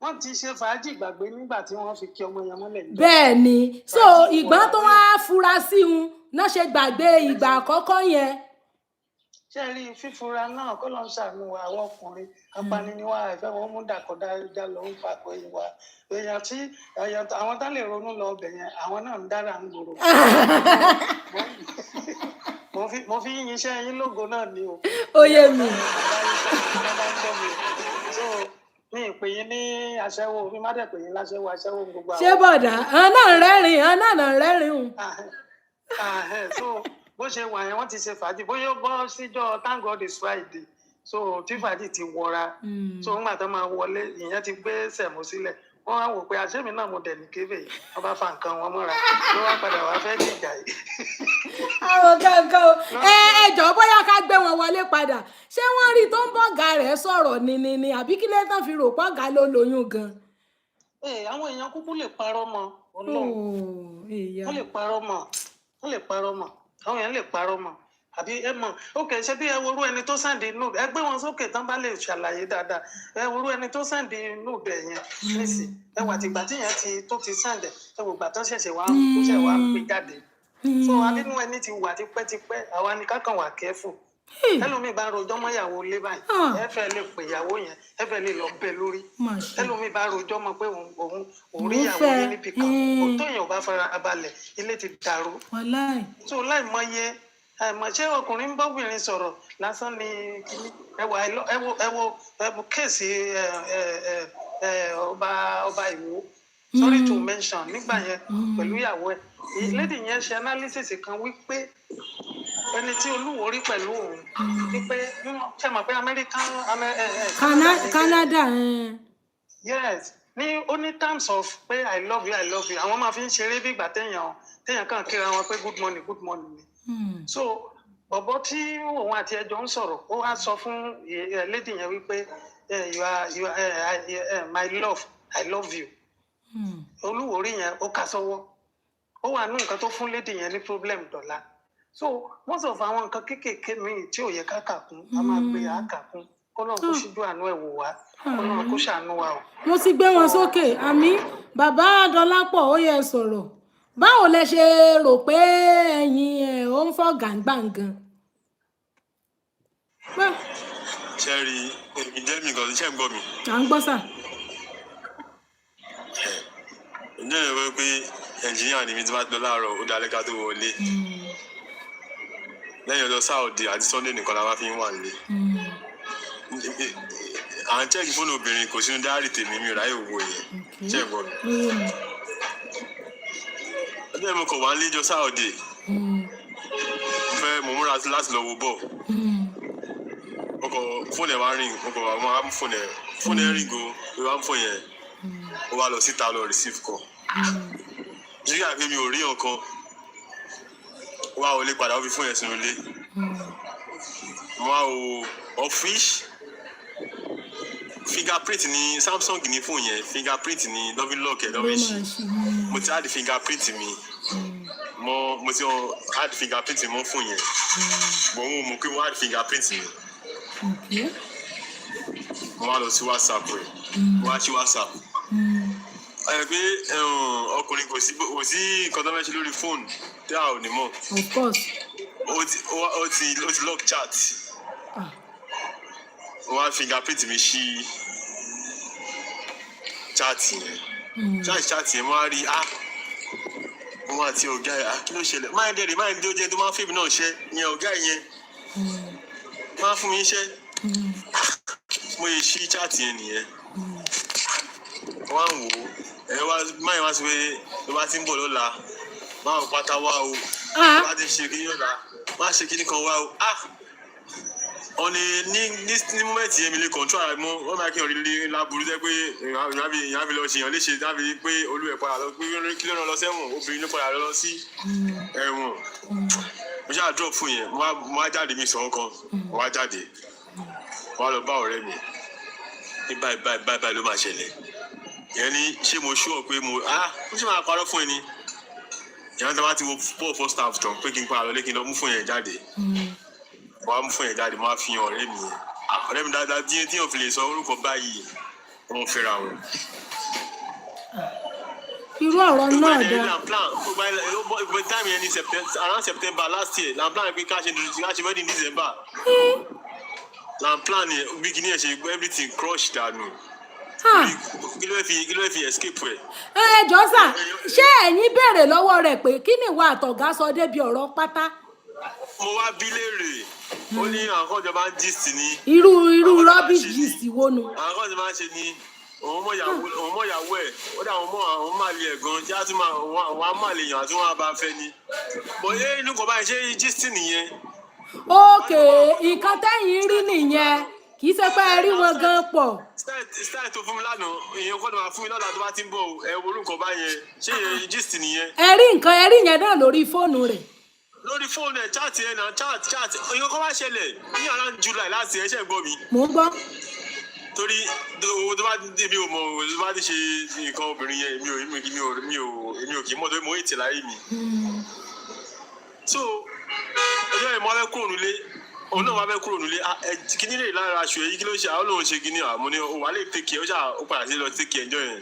Wọ́n ti ṣe fàájì gbàgbé nígbà tí wọ́n fi kí ọmọ yẹn mọ́lẹ̀. Bẹ́ẹ̀ ni so ìgbà tó wá fura sí un náà ṣe gbàgbé ìgbà àkọ́kọ́ yẹn. Ṣé rí fífura náà kó ló ń ṣàánú àwọn ọkùnrin apaniniwa ìfẹ́ wọn mú dàkọ̀dá já lọ ń pàkó ìwà èèyàn tí àwọn tá lè ronú lọ ọbẹ̀ yẹn àwọn náà ń dára ń gbòòrò. Mo fi yín iṣẹ́ yín lógo náà ni o. Ó yé mi. Mi ìpè yín ní aṣẹ́wó mi má dẹ̀ pè yín láṣẹ́wó aṣẹ́wó gbogbo àwọn. Ṣé bọ̀dà àwọn náà rẹ́rìn-ín o. So bó ṣe wà yẹn wọ́n ti ṣe fàájì bóyá ó bọ́ síjọ́ thank God it's Friday so tí fàájì ti wọra so ńgbà tó máa wọlé ìyẹn ti gbé sẹ̀mó sílẹ̀ wọ́n wá wò pé àṣẹ́mi náà mo dẹ̀ ní kébè yìí wọ́n bá fa nǹkan wọn mọ́ra ló wá padà wá fẹ́ dìjà yìí. àwọn kankan o ẹ jọ̀ọ́ bóyá ká gbé wọn wọlé padà ṣé wọ́n rí tó ń bọ̀gà rẹ̀ sọ̀rọ̀ ni àbí kí lè tán fi rò pọ̀gà ló lóyún gan. Àwọn èèyàn kúkú lè parọ́ mọ́ Ọlọ́run wọ́n lè parọ́ mọ́ àwọn èèyàn lè parọ́ mọ́ àbí ẹ mọ̀ ókè ṣé bí ẹ worú ẹni tó sàǹdì nude ẹ gbé wọn sókè tán bá lè ṣàlàyé dáadáa ẹ worú ẹni tó sàǹdì nude yẹn nísì ẹ wà tìgbà tí yẹn tó ti sàǹdẹ̀ ẹ wò gbà tó ṣẹ̀ṣẹ̀ wá ń gbé jáde so abínú ẹni ti wà tipẹ́tipẹ́ àwa ni ká kàn wà kẹ́fù ẹlòmíì bá rojọ́ mọ́ ìyàwó ilé báyìí ẹ fẹ́ lè pè ìyàwó yẹn ẹ fẹ́ lè lọ bẹ lórí ẹlòmíì bá rojọ́ mọ́ pé òun rí ìyàwó yẹn níbi kan òun tó yẹn ò bá fara balẹ̀ ilé ti dàrú so láì mọye àìmọ̀ṣé ọkùnrin ń bọ́bìnrin sọ̀rọ̀ lásán ni kíní ẹwọ kéèsì ọba Ìwó sorry to mention nígbà yẹn pẹ̀lú ìyàwó ẹ̀ lady yẹn ṣe analysis kan wípé ẹni tí Olúwo rí pẹ̀lú òun wípé ṣe mọ̀ pé Canada yes ní ó ní terms of pé I love you àwọn máa fi ń ṣeré bí ìgbà téèyàn kàn kíra wọn pé good morning ni. So bọ̀bọ̀ tí òun àti ẹjọ́ ń sọ̀rọ̀ ó wá sọ fún lady yẹn wípé you are my love I love you. Olúwo rí yẹn ó kà sọ́wọ́ ó wà ní nǹkan tó fún lady yẹn ní problem dọ̀la so wọ́n sọ fún àwọn nǹkan kéékèèké míì tí ò yẹ ká kà kún a máa gbé àkà kún kọ́lọ́n kó ṣíjú àánú ẹ̀ wò wá kọ́lọ́n kó ṣàánú wa o. mo ti gbé wọn sókè àmì bàbá Dọlápọ̀ ó yẹ sọ̀rọ̀ báwo lẹ ṣe rò pé ẹ̀yin ẹ̀ ó ń fọ́ gàǹgbàǹgàn. ṣe rí èmi jẹ́ mi gan ṣe ń gbọ́ mi. à ń gbọ́ sà. ǹjẹ́ ìyẹn wọ́n pé ẹnjìníà ni mi ti máa lọ láàárọ̀ ó dalẹ́ ká tó wọlé lẹ́yìn ọjọ́ sáòdì àti sunday nìkan la máa fi ń wà nílé. à ń chẹ́ẹ̀kì fóònù obìnrin kò sínú dáárì tèmi mi ò ráyè wò yẹn ṣe ń gbọ́ mi. ọjọ́ ìmọ̀ kọ̀ wá ń léjọ sáòdì mo múra láti lọ wo bọ̀ ọkọ̀ fóònù ẹ̀ wá rìn ọkọ̀ wa máa ń fóònù ẹ̀ rìn go ló wá ń fò yẹn ó wá lọ síta lọ receive call jíjà pé mi ò rí ọ̀kan wá wọlé padà ó fi fóònù ẹ̀ sínú ilé wá o office fingerprint ní Samsung ní fóònù yẹn fingerprint ní loving lock ẹ̀ lọ́wọ́ ìṣe mo ti add fingerprint mi mo ti add fingerprint mi mọ́ fóònù yẹn mo mọ̀ pé mo add fingerprint mi mo wá lọ sí WhatsApp rẹ̀ mo wá sí WhatsApp pé ọkùnrin kò sí nǹkan tó fẹ́ ṣe lórí fóònù tí a ò ní mọ̀. Of course. ó ti lock chat wọ́n á fingerprint mi sí chat yẹn chat yẹn wọ́n á rí wọ́n àti ọ̀gá ẹ̀ kí ló ṣẹlẹ̀ máa ń dẹ́rẹ̀ máa ń dé oúnjẹ tó máa ń fèmí náà ṣẹ́ ìyẹn ọ̀gá yẹn máa ń fún mi iṣẹ́ mo yẹ sí chat yẹn nìyẹn wọ́n á wò ó máa wá sí pé ló bá ti ń bọ̀ lọ́la máa wò pátá wá o bá ti ṣe kí ní ọ̀la máa ṣe kí ní kan wá o ọ̀nì ní mọ́mẹ́ǹtì yẹn mi lè kọ̀ǹtró ara mọ́ wọ́n máa kí ọ̀rí lé láburú jẹ́ pé ìyá fi lọ ṣèyàn léṣe dábì pé olú ẹ̀ padà lọ pé kí ló rán lọ sẹ́wọ̀n obìnrin ló padà lọ sí ẹ̀wọ̀n mo ṣáà drop fún yẹn mo wá jáde mi sọ̀rọ̀ kan mo wá jáde mo wá lọ bá ọ̀rẹ́ mi ní báyìí ló máa ṣẹlẹ̀ ìyẹn ní ṣé mo ṣúọ̀ pé mo ṣe máa parọ́ fún ẹ ni ìyẹn tí wọ́n bá ti wo paul first half tán pé kí n padà lọ lé kí n lọ mú fún yẹn jáde wọ́n á mú fún yẹn jáde mo á fi hàn ọ̀rẹ́ mi dáadáa tí yóò fi lè sọ orúkọ báyìí wọ́n fẹ́ra wọn. irú ọ̀rọ̀ náà dá. gbogbo time yẹn ní around September last year la plan pé ká ṣe wedding December la plan yẹn bí kìíní yẹn ṣe everything crush dànù kí ló fi escape ẹ. ẹ jọ sà ṣé ẹ̀yin béèrè lọ́wọ́ rẹ̀ pé kí ni ìwà àtọ̀gá sọ débi ọ̀rọ̀ pátá. mo wá bí léèrè ó ní àwọn kan jọba ń gist ní. irú rubbish gist wo nu. àwọn kan ti máa ń ṣe ní òun mọ̀ ìyàwó ẹ̀ ó dà àwọn máa lè ẹ̀gan tí a tún máa àwọn á máa lè yàn àti wọn á bá fẹ́ ni bọ̀ inú kan báyìí ṣé gist nìyẹn. ókè nǹkan tẹ́yìn rí nìyẹn kì í ṣe pé ẹ rí wọn gan pọ̀. style tó fún mi lánàá èèyàn kọ́ ló máa fún mi lọ́la tó bá ti ń bọ̀ ẹ wo orúkọ báyẹn ṣé gist nìyẹn. ẹ rí yẹn náà lórí fóònù rẹ̀. lórí fóònù ẹ̀ chat ẹ̀ náà chat èèyàn kan wá ṣẹlẹ̀ ní around July láti ẹ̀ ṣẹ̀ gbọ́ mi. mò ń gbọ́. torí owó tó bá débi ò mọ tó bá ti ṣe nǹkan obìnrin yẹn èmi ò kì í mọ̀ tó mọ̀ ètè láyé mi. so ọjọ́ yẹn mo wá fẹ́ kúrò nílé òun náà wá fẹ́ kúrò nílé kíní lè lára aṣọ èyí kí ló ṣe àwọn olóhùn ṣe kíní àmọ́ ni òun wà lè take care ó ṣà ó padà sí lọ take care ẹjọ́ yẹn.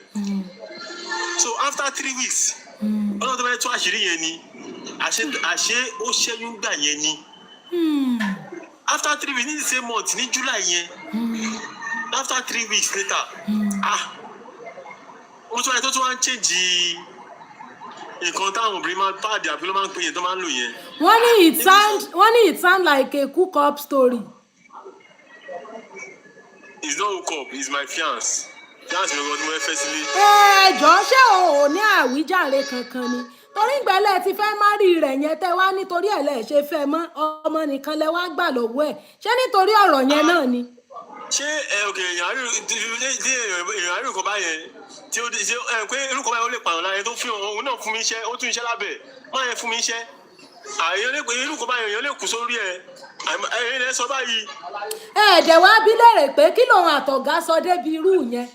so after 3 weeks ọlọ́run tó fẹ́ tó àṣírí yẹn ni àṣé ó ṣẹ́yún gbà yẹn ni. after 3 weeks ní the same month ní July yẹn after 3 weeks later mo tún wáyé tó tún wá ń change nǹkan táwọn obìnrin máa ń pàdé àbí ló máa ń pè yẹn tó máa ń lò yẹn. wọ́n ní it sound like a cook up story. it's not hook up it's my fiance mi kan tí mo fẹ́ sílé. jọ̀ọ́ ṣé o ò ní àwíjàre kankan ni torí ìgbẹ́lẹ̀ ti fẹ́ márì rẹ̀ yẹn tẹ́ wá nítorí ẹ̀ lẹ̀ ṣe fẹ́ mọ́ ọmọ nìkan lẹ wá gbà lọ́wọ́ ẹ̀ ṣé nítorí ọ̀rọ̀ yẹn náà ni. ṣé èèyàn àrí nǹkan báyẹn tí ó ṣe pé irú kan báyẹn ó lè pààyàn láyé tó fún òun náà fún mi iṣẹ́ ó tún iṣẹ́ lábẹ́ máa yẹn fún mi iṣẹ́ irú kan báyẹn èèyàn lè kú sórí ẹ̀ ẹ̀yìn ẹ̀ sọ báyìí. ẹ̀ẹ́dẹ̀ wá bí lérè pé kí lòun àtọ̀gá sọ débi irú yẹn.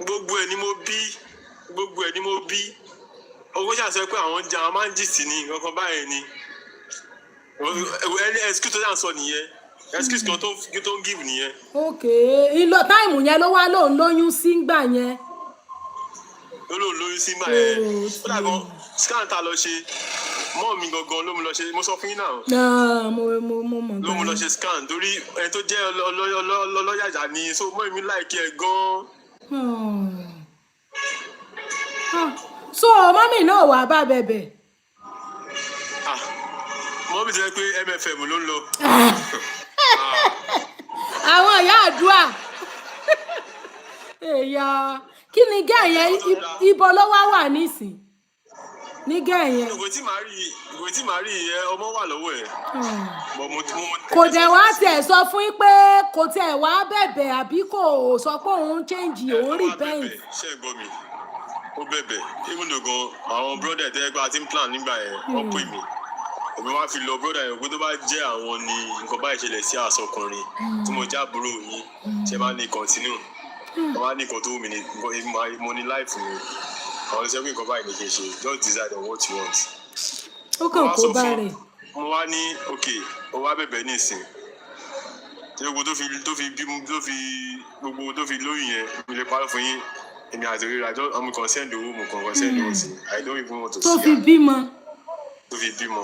gbogbo ẹ̀ ni mo bí owó ṣàṣẹ pé àwọn jà wọn máa ń jì sí ni nǹkan báyẹn ni ẹni excuse tó dà ń sọ nìyẹn excuse kan tó ń give nìyẹn. ok ìlọ táìmù yẹn ló wá lóun lóyún sí gbà yẹn. lóun lóyún sí gbà yẹn ó dàgbọn scan ta lọ ṣe mọ́ mi gangan ló mú lọ ṣe mo sọ fún yín náà. mo mọ̀ ló mú lọ ṣe scan torí ẹni tó jẹ́ ọlọ́yàjà ni so mọ́ mi láìkí ẹ̀ gan-an. so mọ́mì náà wà bá bẹ̀bẹ̀. mọ́mì ti rẹ pé MFM ló ń lọ. àwọn ìyá àdúrà èèyàn kí ni gẹ́ yẹn ibo ló wá wà nísìn ní gẹ́ yẹn. ìwé tí màá rí ọmọ wà lọ́wọ́ ẹ̀. kò dẹ̀ wá tiẹ̀ sọ fún yín pé kò tiẹ̀ wá bẹ̀bẹ̀ àbí kò sọ pé òun change òun repent. ṣé ẹ gbọ́ mi ó bẹ̀bẹ̀ even though gan àwọn brother tẹ́gbà tí ń plan nígbà yẹn wọ́n pè mí èmi wá fi lọ brother yẹn pé tó bá jẹ́ àwọn ni nǹkan báyìí ṣẹlẹ̀ sí àsọkùnrin tí mo já àbúrò yín ṣe máa ní continue wọ́n wá ní nǹkan tó wù mí ní mo ní life mi àwọn olùsọ pé nǹkan báyìí ní kí n ṣe just decide on what you want. ó kàn kó bá rẹ̀. mo wá ní ok ó wá bẹ̀bẹ̀ ní ìsìn tí gbogbo tó fi lóyún yẹn mi lè parọ́ fún yín èmi àti rírà jọ ọmọ kan send owó mo kàn send owó sí I don't even want to see her. tó fi bímọ.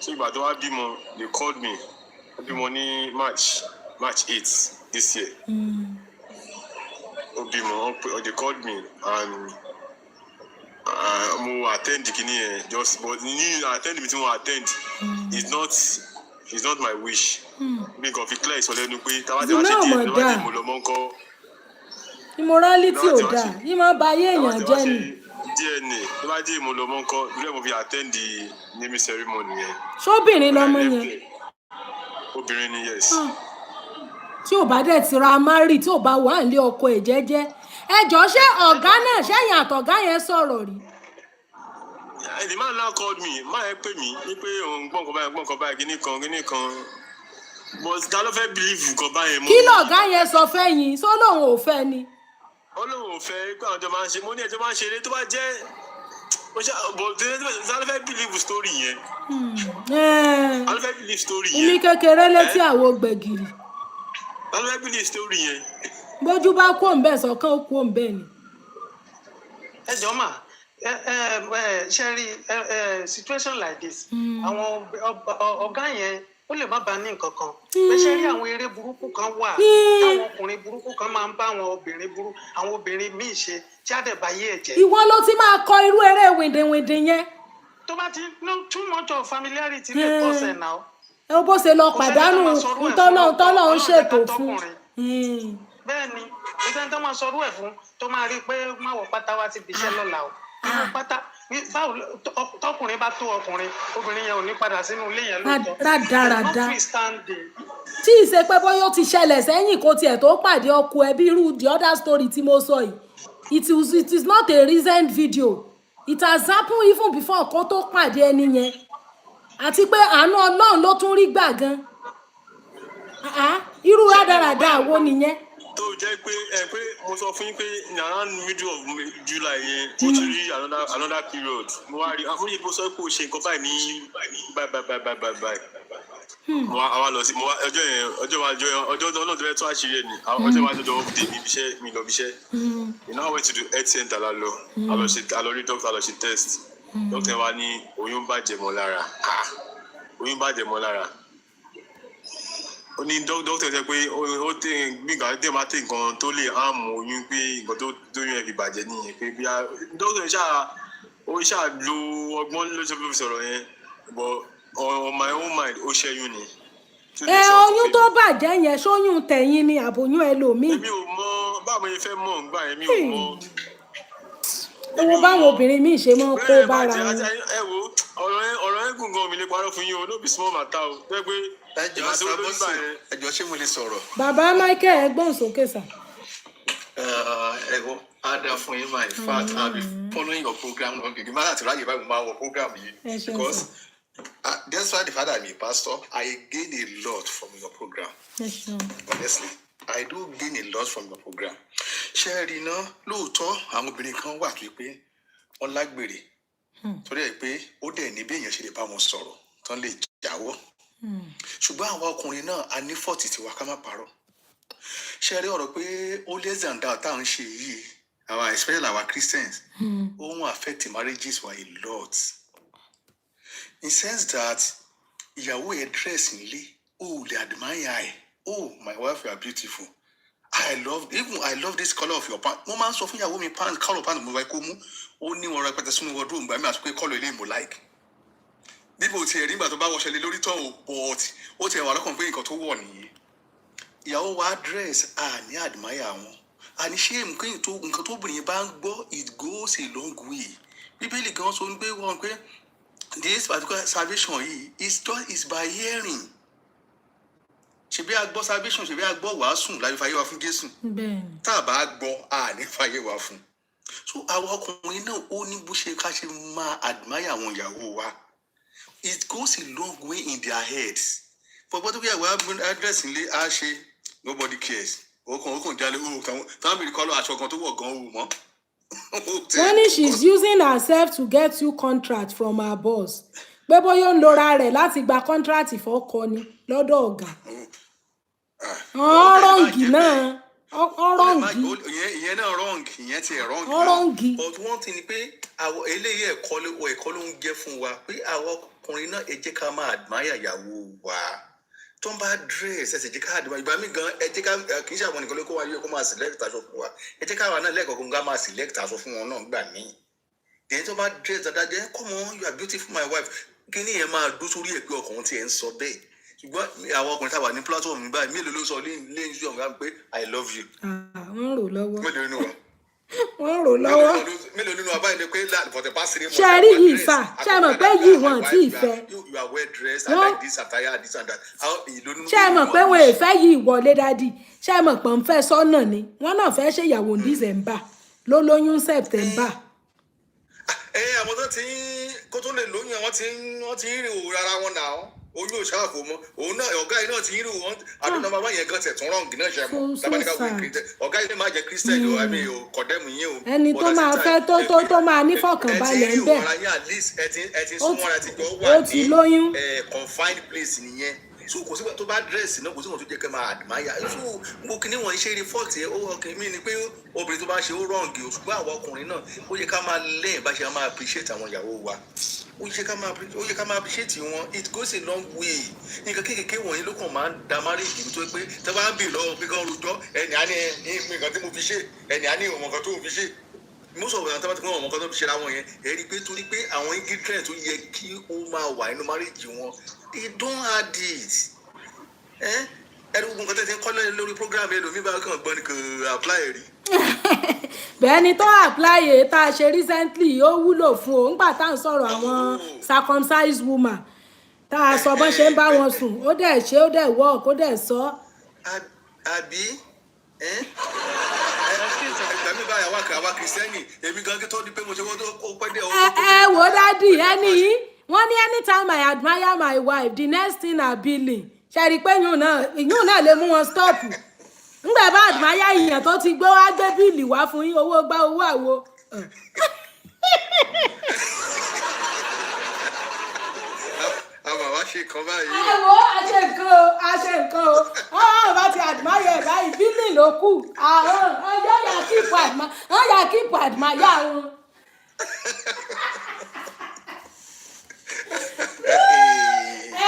so ìgbà tó wá bímọ they called me ó bímọ ní March 8 this year. ó bímọ they called me and mo attend kìíní yẹn just but ní attend mi tí mo attend it's not my wish. bí nǹkan fi clear ìsọlẹ́nu pé tábàtì wá ṣe díẹ̀ lọ́wọ́ mo lọ mọ́ ń kọ́. immorality ò dáa yìí máa ba ayé èèyàn jẹ́ ni. DNA tó bá jẹ́ ìmọ̀ lọ́mọ ńkọ́ ìlú ẹ̀ mo fi attend the naming ceremony yẹn. ṣóbìnrin lọmọ yẹn. obìnrin ni yes. tí ò bá dẹ̀ ti ra mari tí ò bá wà nílé ọkọ ẹ̀ jẹ́jẹ́ ẹ jọ ṣé ọ̀gá náà ṣẹ́yìn àtọ̀gá yẹn sọ̀rọ̀ rí. the man now called me máa ẹ pè mí wípé òun gbọ́n kan báyìí kíní kan but ta ló fẹ́ believe nǹkan báyẹn mọ́. kí lọ̀gá yẹn sọ fẹ́yìn sọ lóun ò fẹ́ ni. Ọlọ́run ò fẹ́ pé àwọn ọjọ́ máa ń ṣe mo ní ẹjọ́ máa ń ṣeré tó bá jẹ́ alẹ́ fẹ́ believe story yẹn. alẹ́ fẹ́ believe story yẹn. ilé kékeré létí àwo gbẹ̀gìrì. alẹ́ fẹ́ believe story yẹn. bójú bá kó ń bẹ̀ sọ̀kan ó kó ń bẹ̀ ni. ẹ jọ mà ṣe rí situation like this àwọn ọ̀gá yẹn ó lè má bàa ní nǹkan kan bẹ́ẹ̀ ṣe rí àwọn eré burúkú kan wà táwọn ọkùnrin burúkú kan máa ń bá àwọn obìnrin míì ṣe tí á dẹ̀ bá yé ẹ̀jẹ̀. ìwọ ló ti máa kọ irú eré wìndìnwìndìn yẹn. tó bá ti too much of familiarity lè kọsẹ̀ náà. ẹ bó ṣe lọ pàdánù ntọ́nà ń ṣètò fún. bẹ́ẹ̀ ni ìgbà tó máa sọrú ẹ̀ fún tó máa rí pé má wọ pátá wá ti bìṣẹ́ lọ́la o irú pátá báwo tọkùnrin bá tó ọkùnrin obìnrin yẹn ò ní padà sínú ilé yẹn lóòótọ́ rádaràda notwithstanding. tí ì ṣe pé bóyá ó ti ṣẹlẹ̀ sẹ́yìn kó tiẹ̀ tó pàdé ọkọ ẹbí irú the other story tí mo sọ yìí it is not a recent video it has happened even before kó tó pàdé ẹni yẹn àti pé àánú ọlọ́run ló tún rí gbà gan irú rádaràda wo nìyẹn. tó jẹ́ pé mo sọ fún yín pé ní around middle of July yẹn mo ti rí another period mo wá rí àfúnṣe bó sọ pé o ṣe nǹkan báyìí ní báyìí mo wá lọ sí mo wá ọjọ́ náà tó fẹ́ tó àṣírí ẹ̀ ní ọjọ́ wa lọ́jọ́ dé mi ibiṣẹ́ mi lọ ibiṣẹ́ you know I went to the health center la lọ a lọ rí doctor a lọ ṣe test doctor wa ní oyún bàjẹ́ mọ́ lára oyún bàjẹ́ mọ́ lára ó ní dókítà sọ pé ó tẹ gbígbà tẹ máa tẹ nǹkan tó lè hàmù oyún pé nǹkan tó yún ẹ fi bàjẹ́ nìyẹn pé bí dókítà ṣáà lo ọgbọ́n ló ṣe fi sọ̀rọ̀ yẹn but on my own mind ó ṣẹ́yún ni. oyún tó bàjẹ́ yẹn ṣóyún tẹ̀yìn ni àbòyún ẹlòmíì. èmi ò mọ báwo ni fẹ́ mọ̀ nígbà yẹn mi ò mọ. owó báwọn obìnrin míì ṣe mọ́ kó bára wọn. ẹ wo ọ̀rọ̀ ẹ̀ gùn gan mi lè parọ́ fún yín o no be small matter o pé pé ẹjọ ṣé mo lè sọ̀rọ̀. bàbá Michael ẹgbọn sókè sà. ẹ̀wọ̀n á dá fún yín máa in fact I be following your program long ago máa láti ráyè báyìí mo máa wọ program yìí because despite the fact that I'm a pastor I gain a lot from your program honestly I do gain a lot from your program. ṣé ẹ rí iná lóòótọ́ àwọn obìnrin kan wà tó pé wọ́n lágbèrè torí ẹ̀ pé ó dẹ̀ ní bí èèyàn ṣe lè bá wọn sọ̀rọ̀ tán lè jáwọ́ ṣùgbọ́n àwọn ọkùnrin náà a ní fọ́ọ̀tì tiwa ká má parọ́ ṣe rí ọ̀rọ̀ pé ó less than that tá à ń ṣe yìí our especially our Christians ó ń affect marriages wa a lot in sense that ìyàwó ẹ̀ dress nílé ó lè admire ẹ̀ oh my wife you are beautiful I love this colour of your pants mo máa ń sọ fún ìyàwó mi pants colour pants mo wáyé kó mú ó ní wọn rẹpẹtẹ sínú wardrobe gbà mí àti pé colour ilé mo like bíbò tiẹ̀ rí ìgbà tó bá wọṣẹ lé lórí tán o but ó tiẹ̀ wà lọ́kàn pé nǹkan tó wọ̀ nìyí ìyàwó wa dress ní admire wọn àní ṣé nǹkan tó obìnrin bá ń gbọ́ it goes a long way bíbélì gan sọ pé wọ́n pé this particular salvation yìí is by hearing ṣebí a gbọ́ salvation ṣebí a gbọ́ wàásù láti fàyè wa fún Jésù tá a bá gbọ́ ní fàyè wa fún so àwọn ọkùnrin náà ó ní bó ṣe ká ṣe máa admire àwọn ìyàwó wa. It goes a long way in their heads. But what we are addressing I say nobody cares. Wọ́n ní she's using herself to get you contract from her boss. Pé bóyá ń lora rẹ̀ láti gba contract fọ́kọ ni lọ́dọ̀ ọ̀gá. Ọ̀rọ̀ǹgì náà. Ọ̀rọ̀ǹgì. Ìyẹn náà wrong, ìyẹn ti ẹ̀ wrong. Ọ̀rọ̀ǹgì. But one thing ni pé àwọn eléyìí ẹ̀kọ́ ló ń jẹ́ fún wa pé àwọn ọkùnrin náà ẹ jẹ́ ká máa admire ìyàwó wa tó ń bá dress ẹ sì jẹ́ ká admire ìgbà mi gan ẹ jẹ́ ká kì í ṣàwọn nìkan ló kó wa yẹ kó máa select aṣọ fún wa ẹ jẹ́ ká wà náà lẹ́ẹ̀kọ̀ọ̀kan ká máa select aṣọ fún wọn náà gbà mí ẹni tó bá dress dáadáa jẹ́ come on you are beautiful my wife kí ni ẹ máa dún sórí ẹ̀ pé ọkùnrin tí ẹ ń sọ bẹ́ẹ̀ ṣùgbọ́n àwọn ọkùnrin táwa ní platform mi báyìí mélòó ló sọ lẹ́yìn sí ọ̀gá pé I love you. wọ́n rò lọ́wọ́. mélòó nínú wa. wọ́n rò lọ́wọ́. mélòó nínú wa báyìí ni pé for the past 3 months. ṣe rí yìí sá ṣe mọ̀ pé yìí wọ́n tí ì fẹ́. you are well dressed I like this attire this and that. ṣe mọ̀ pé wọn ò fẹ́ yìí wọlé dádì ṣe mọ̀ pé ń fẹ́ sọ́nà ni wọ́n náà fẹ́ ṣèyàwó ní December ló lóyún September. àwọn tó ti kó tó lè lóyún wọ́n ti ń rìn òwúrọ̀ ara wọn náà oyún òṣàkó mọ òun náà ọgá yìí náà ti ń rìn wọn àdúgbò bàbá yẹn gan tẹ̀tún rọ̀ǹgì náà ṣe mọ̀ tábàdìkà wò kìrìtẹ̀ ọgá yìí máa jẹ Christian o àmì o kọ̀dẹ́mù yín o. ẹni tó máa fẹ́ tó máa nífọ̀kànbalẹ̀ ń bẹ̀ ó ti lóyún. confined place nìyẹn so kò sígbà tó bá dírẹ́sì náà kò sígbà tó jẹ́ kẹ́ máa admire so mo kì ní wọ̀nyí ṣe rí fọ́ọ̀tì ẹ̀ ó ọkùnrin mi ni pé obìnrin tó bá ṣe ó rọ̀ǹgì o ṣùgbọ́n àwọn ọkùnrin náà ó yẹ ká máa lẹ́yìn bá ṣe máa appreciate àwọn ìyàwó wa ó yẹ ká máa appreciate wọn it goes a long way nǹkan kékeré wọ̀nyí ló kàn máa ń da marriage tó pé tẹ́ bá ń bì lọ́wọ́ pé kán rojọ́ ẹni á ní nǹkan tí mo fi ṣe ẹni á ní ìwọ̀n kan tó fi ṣe mo sọ wọn tí wọn ọmọ kan tó fi ṣe ra wọn yẹn ẹ rí i pé torí pé àwọn ingredient tó yẹ kí ó máa wà nínú marriage wọn they don't add it ẹni gbogbo nǹkan tẹ́ ti ń kọ́ lórí program ẹlòmíì bá kàn gbọ́ ni kò apply rí. bẹ́ẹ̀ ni tó apply èyí tá a ṣe recently ó wúlò fún o nígbà tá à ń sọ̀rọ̀ àwọn circumcised woman tá a sọ bọ́n ṣe ń bá wọn sùn ó dẹ̀ ṣe ó dẹ̀ work ó dẹ̀ sọ. àbí ẹgbẹ́ mi báyà wá kìrìsìtẹ́nì èmi gan kí tó di pé mo ṣe wọ́n tó kó pẹ́ dé ọ̀hún. ẹ wò dádì ẹni yìí wọ́n ní anytime I admire my wife the next thing na billing ṣe rí i pé yún náà lè mú wọn stop ńgbà bá admire èèyàn tó ti gbé wá gbé bíìlì wá fún yín owó gbá owó àwo. àmọ́ wá ṣe kan báyìí. ẹ wo àṣẹ nǹkan o ọ̀hún bá ti admire ẹ̀ báyìí bíìlì ló kù àwọn ọjọ́ yà kíìpù admire wọn.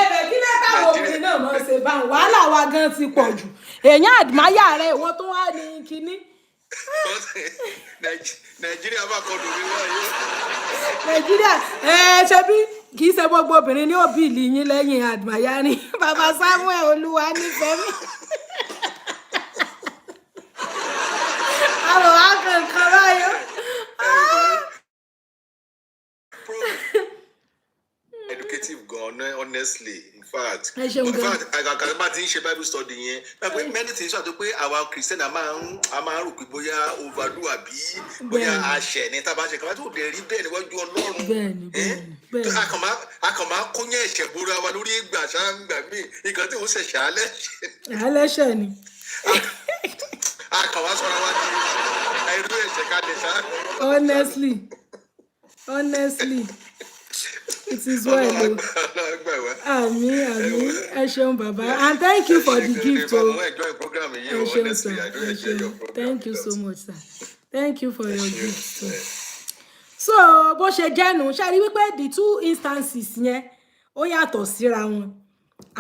ẹ̀bẹ̀ kí lẹ́tà obìnrin náà mọ̀ ṣe bá wàhálà wa gan ti pọ̀ jù èèyàn àdìmáyà rẹ̀ ìwọ tó wá ní kínní. nàìjíríà bá kọ lórí wáyé. nàìjíríà ṣe bí kì í ṣe gbogbo obìnrin ní òbí ìlú yín lẹ́yìn àdìmáyà ni bàbá Samuel olúwa nífẹ̀ẹ́ mi. àwọn akẹ́kọ̀ọ́ báyọ̀. Educative gan honestly in fact àgàgà bá ti ń ṣe bible study yẹn pé many things wà tó pé àwa christian a máa ń rò pé bóyá overdo àbí bóyá àṣẹ ní tá a bá ṣe kàwá tó dẹ̀ rí bẹ́ẹ̀ níwájú ọlọ́run a kàn máa kóyán ẹ̀ṣẹ̀ bóra wa lórí ìgbà ṣáàgbà míì nǹkan tí òun ṣẹ̀ṣẹ̀ alẹ́ṣẹ̀ ni. a kàn wá sọ̀rọ̀ wá di ẹ̀rú ẹ̀ṣẹ̀ kalẹ̀ ṣá. honestly it is well o àmín ẹ ṣeun bàbá and thank you for the gift o ẹ ṣeun sir ẹ ṣeun thank you so much sir thank you for your gift sir. So bó ṣe jẹ́nu ṣe rí wípé the two instances yẹn ó yàtọ̀ síra wọn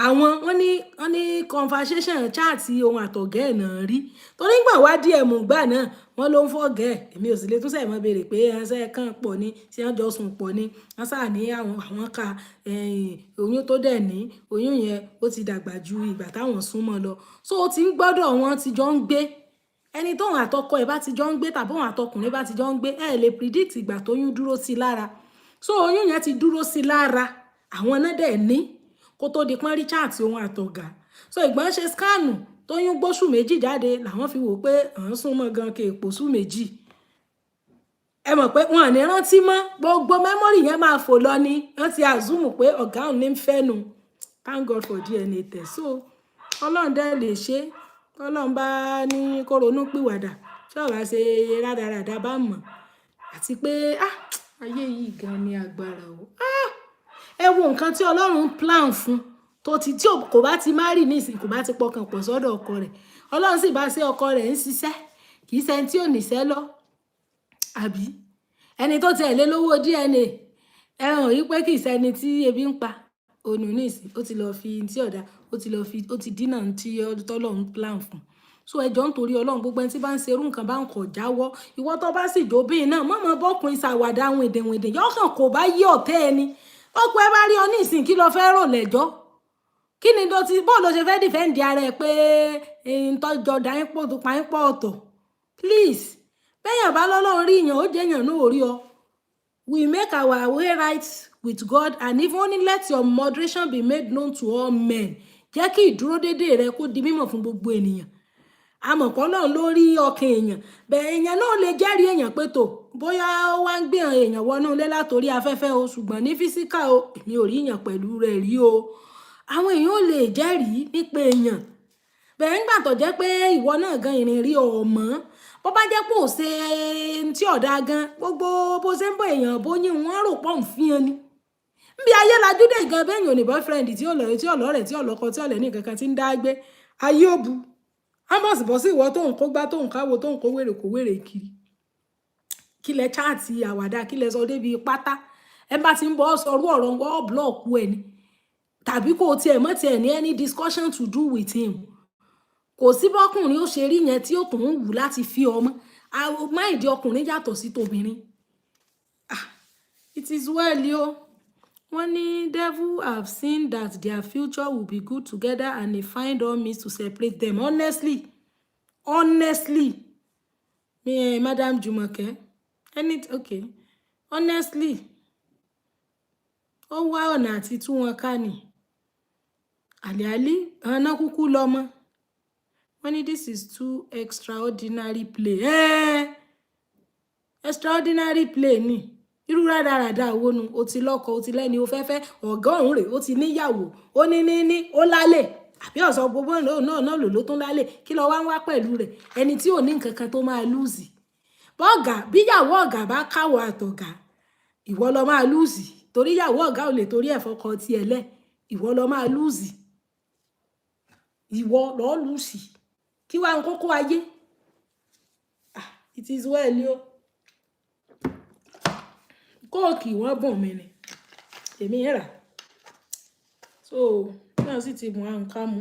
àwọn wọ́n ní conversation chat ohun àtọ̀gẹ́ ẹ̀ náà rí torí gbà wá díẹ̀ mú gbà náà wọ́n ló ń fọ́gẹ́ ẹ̀ èmi ò sì lè tún sẹ̀ mọ́ béèrè pé ẹ̀ṣẹ̀ kan pọ̀ ní tí wọ́n jọ sùn pọ̀ ní wọ́n sáà ní àwọn ka oyún tó dẹ̀ ní oyún yẹn ó ti dàgbà ju ìgbà táwọn súnmọ́ lọ so ó ti ń gbọ́dọ̀ wọn ti jọ ń gbé ẹni tóun àtọkọ ẹ̀ bá ti jọ ń gbé tàbí òun àtọkùnrin bá ti jọ ń gbé ẹ̀ lè predict ìgbà tóyún dúró sí lára so oyún yẹn ti dúró sí lára àwọn náà dẹ̀ ní kó tó di pọ́n Richard ohun àtọ̀gà so ìgbọ́n ṣe skánù tóyún gbóṣù méjì jáde làwọn fi wò pé à ń súnmọ́ gan kí èpò sú méjì ẹ mọ̀ pé wọn ò ní rántí mọ́ gbogbo mẹ́mórì yẹn máa fò lọ ni wọ́n ti àzúmù pé ọ̀gá òun ní ń fẹ́ nu thank God for DNA test so ọlọ́run dẹ́ lè ṣe ọlọ́run bá ní kó ronú pìwàdà tí ọ̀rá ṣe rádaràdà bá mọ̀ àti pé ayé yìí gan ni agbára o ẹ wo nǹkan tí ọlọ́run plan fún tí kò bá ti marry nísìn kò bá ti pọkàn pọ̀ sọ́dọ̀ ọkọ rẹ̀ ọlọ́run sì bá ṣe ọkọ rẹ̀ ń ṣiṣẹ́ kì í ṣe ẹni tí ò níṣẹ́ lọ àbí ẹni tó tiẹ̀ lé lówó DNA ẹ hàn yí pé kì í ṣe ẹni tí ebi ń pa ònù nísìn ó ti lọ fi tí ọ̀dà ó ti dínà tí tọ́lọ́run plan fún so ẹjọ́ nítorí ọlọ́run gbogbo ẹni tí bá ń ṣerú nǹkan bá ń kọ̀ jáwọ́ ìwọ tó bá sì jóbìn náà mọ̀mọ́ bọ́kùnrin ṣàwàdà àwọn èdèwèdè yọ̀ọ̀kan kò bá yí ọ̀tẹ́ ẹni ọ̀pọ̀ ẹ bá rí ọ ní ìsìn kí ló fẹ́ rò lẹ́jọ́ kí ni bó ṣe fẹ́ dìfẹ́ǹdì ara ẹ pé ìtọ́jọ́ dáyín pọ̀ tó pa yín pọ̀ ọ̀tọ̀ please bẹ́yàn bá lọ́lọ́run rí yàn ó jẹ́yàn náà ò rí ọ we make our way right with God and if only let your moderation be made known to all men jẹ́ kí ìdúró déédéé rẹ kó di mímọ̀ fún gbogbo ènìyàn àmọ̀pọ̀ náà lórí ọkàn èèyàn bẹ́ẹ̀ èèyàn náà lè jẹ́rìí èèyàn pé tó bóyá ó wá ń gbé èèyàn wọnú ilé látòrí afẹ́fẹ́ o ṣùgbọ́n ní físíkà o èmi ò rí èèyàn pẹ̀lú rẹ̀ rí o àwọn èèyàn ò lè jẹ́rìí nípa èèyàn bẹ́ẹ̀ ń gbà tó jẹ́ pé ìwọ náà gan ìrìn rí ọmọ bó bá jẹ́ pé ò ṣe tí ọ̀dà gan gbogbo bó ṣe ń bọ̀ èèyàn bóyí wọ́n rò pọ̀ ń fi hàn ni bí ayé lajú dé gan bẹ́yìn òní boyfriend tí ọlọ́rẹ̀ tí ọlọ́kọ tí ọlẹ́ ní kankan tí ń dá gbé ayé òbu amos bọ́ sí ìwọ tó ń kó gbá tó ń káwo tó ń kó wèrè kiri kí lẹ chaati àwàdà kí lẹ sọ débi pátá ẹ bá ti ń bọ́ sọrú ọ̀rọ̀ wọ́n blọọkù ẹ̀ ni tàbí kò tiẹ̀ mọ́ tiẹ̀ ní any discussion to do with him kò sí bọ́kùnrin ó ṣe rí yẹn tí ó tún ń wù láti fi ọmọ máìdí ọkùnrin yàtọ̀ sí tobìnrin it is well yo wọ́n ní devil have seen that their future will be good together and they find all means to separate them. Honestly, Madam Jumoke, okay, honestly, ó wá ọ̀nà àti tú wọn ká ni. Àlìálí, àná kúkú lọ́mọ. Wọ́n ní this is too extraordinary play. Extraordinary play ni. Irú rádaràda wo nu, o ti lọ́kọ, o ti lẹ́ni, o fẹ́fẹ́, ọ̀gá ọ̀hún rẹ̀, o ti níyàwó, ó ní, ó lálẹ́. Àbí ọ̀sán gbogbo náà ló tún lálẹ́. Kí ló wá ń wá pẹ̀lú rẹ̀? Ẹni tí ò ní nǹkan kan tó máa lùzì. Bọ́ọ̀gà, bíyàwó ọ̀gá bá káwọ́ àtọ̀gá, ìwọ ló máa lùzì. Torí ìyàwó ọ̀gá ò lè torí ẹ̀ fọkọ ti ẹ̀ lẹ̀. Ìwọ ló máa lùzì. Ìwọ ló lùzì. Kí wá ń kókó ayé? It is well yo. Kóòkì wọ́n bùn mi ni. Èmi rà. So, náà sì ti mú àǹkà mú.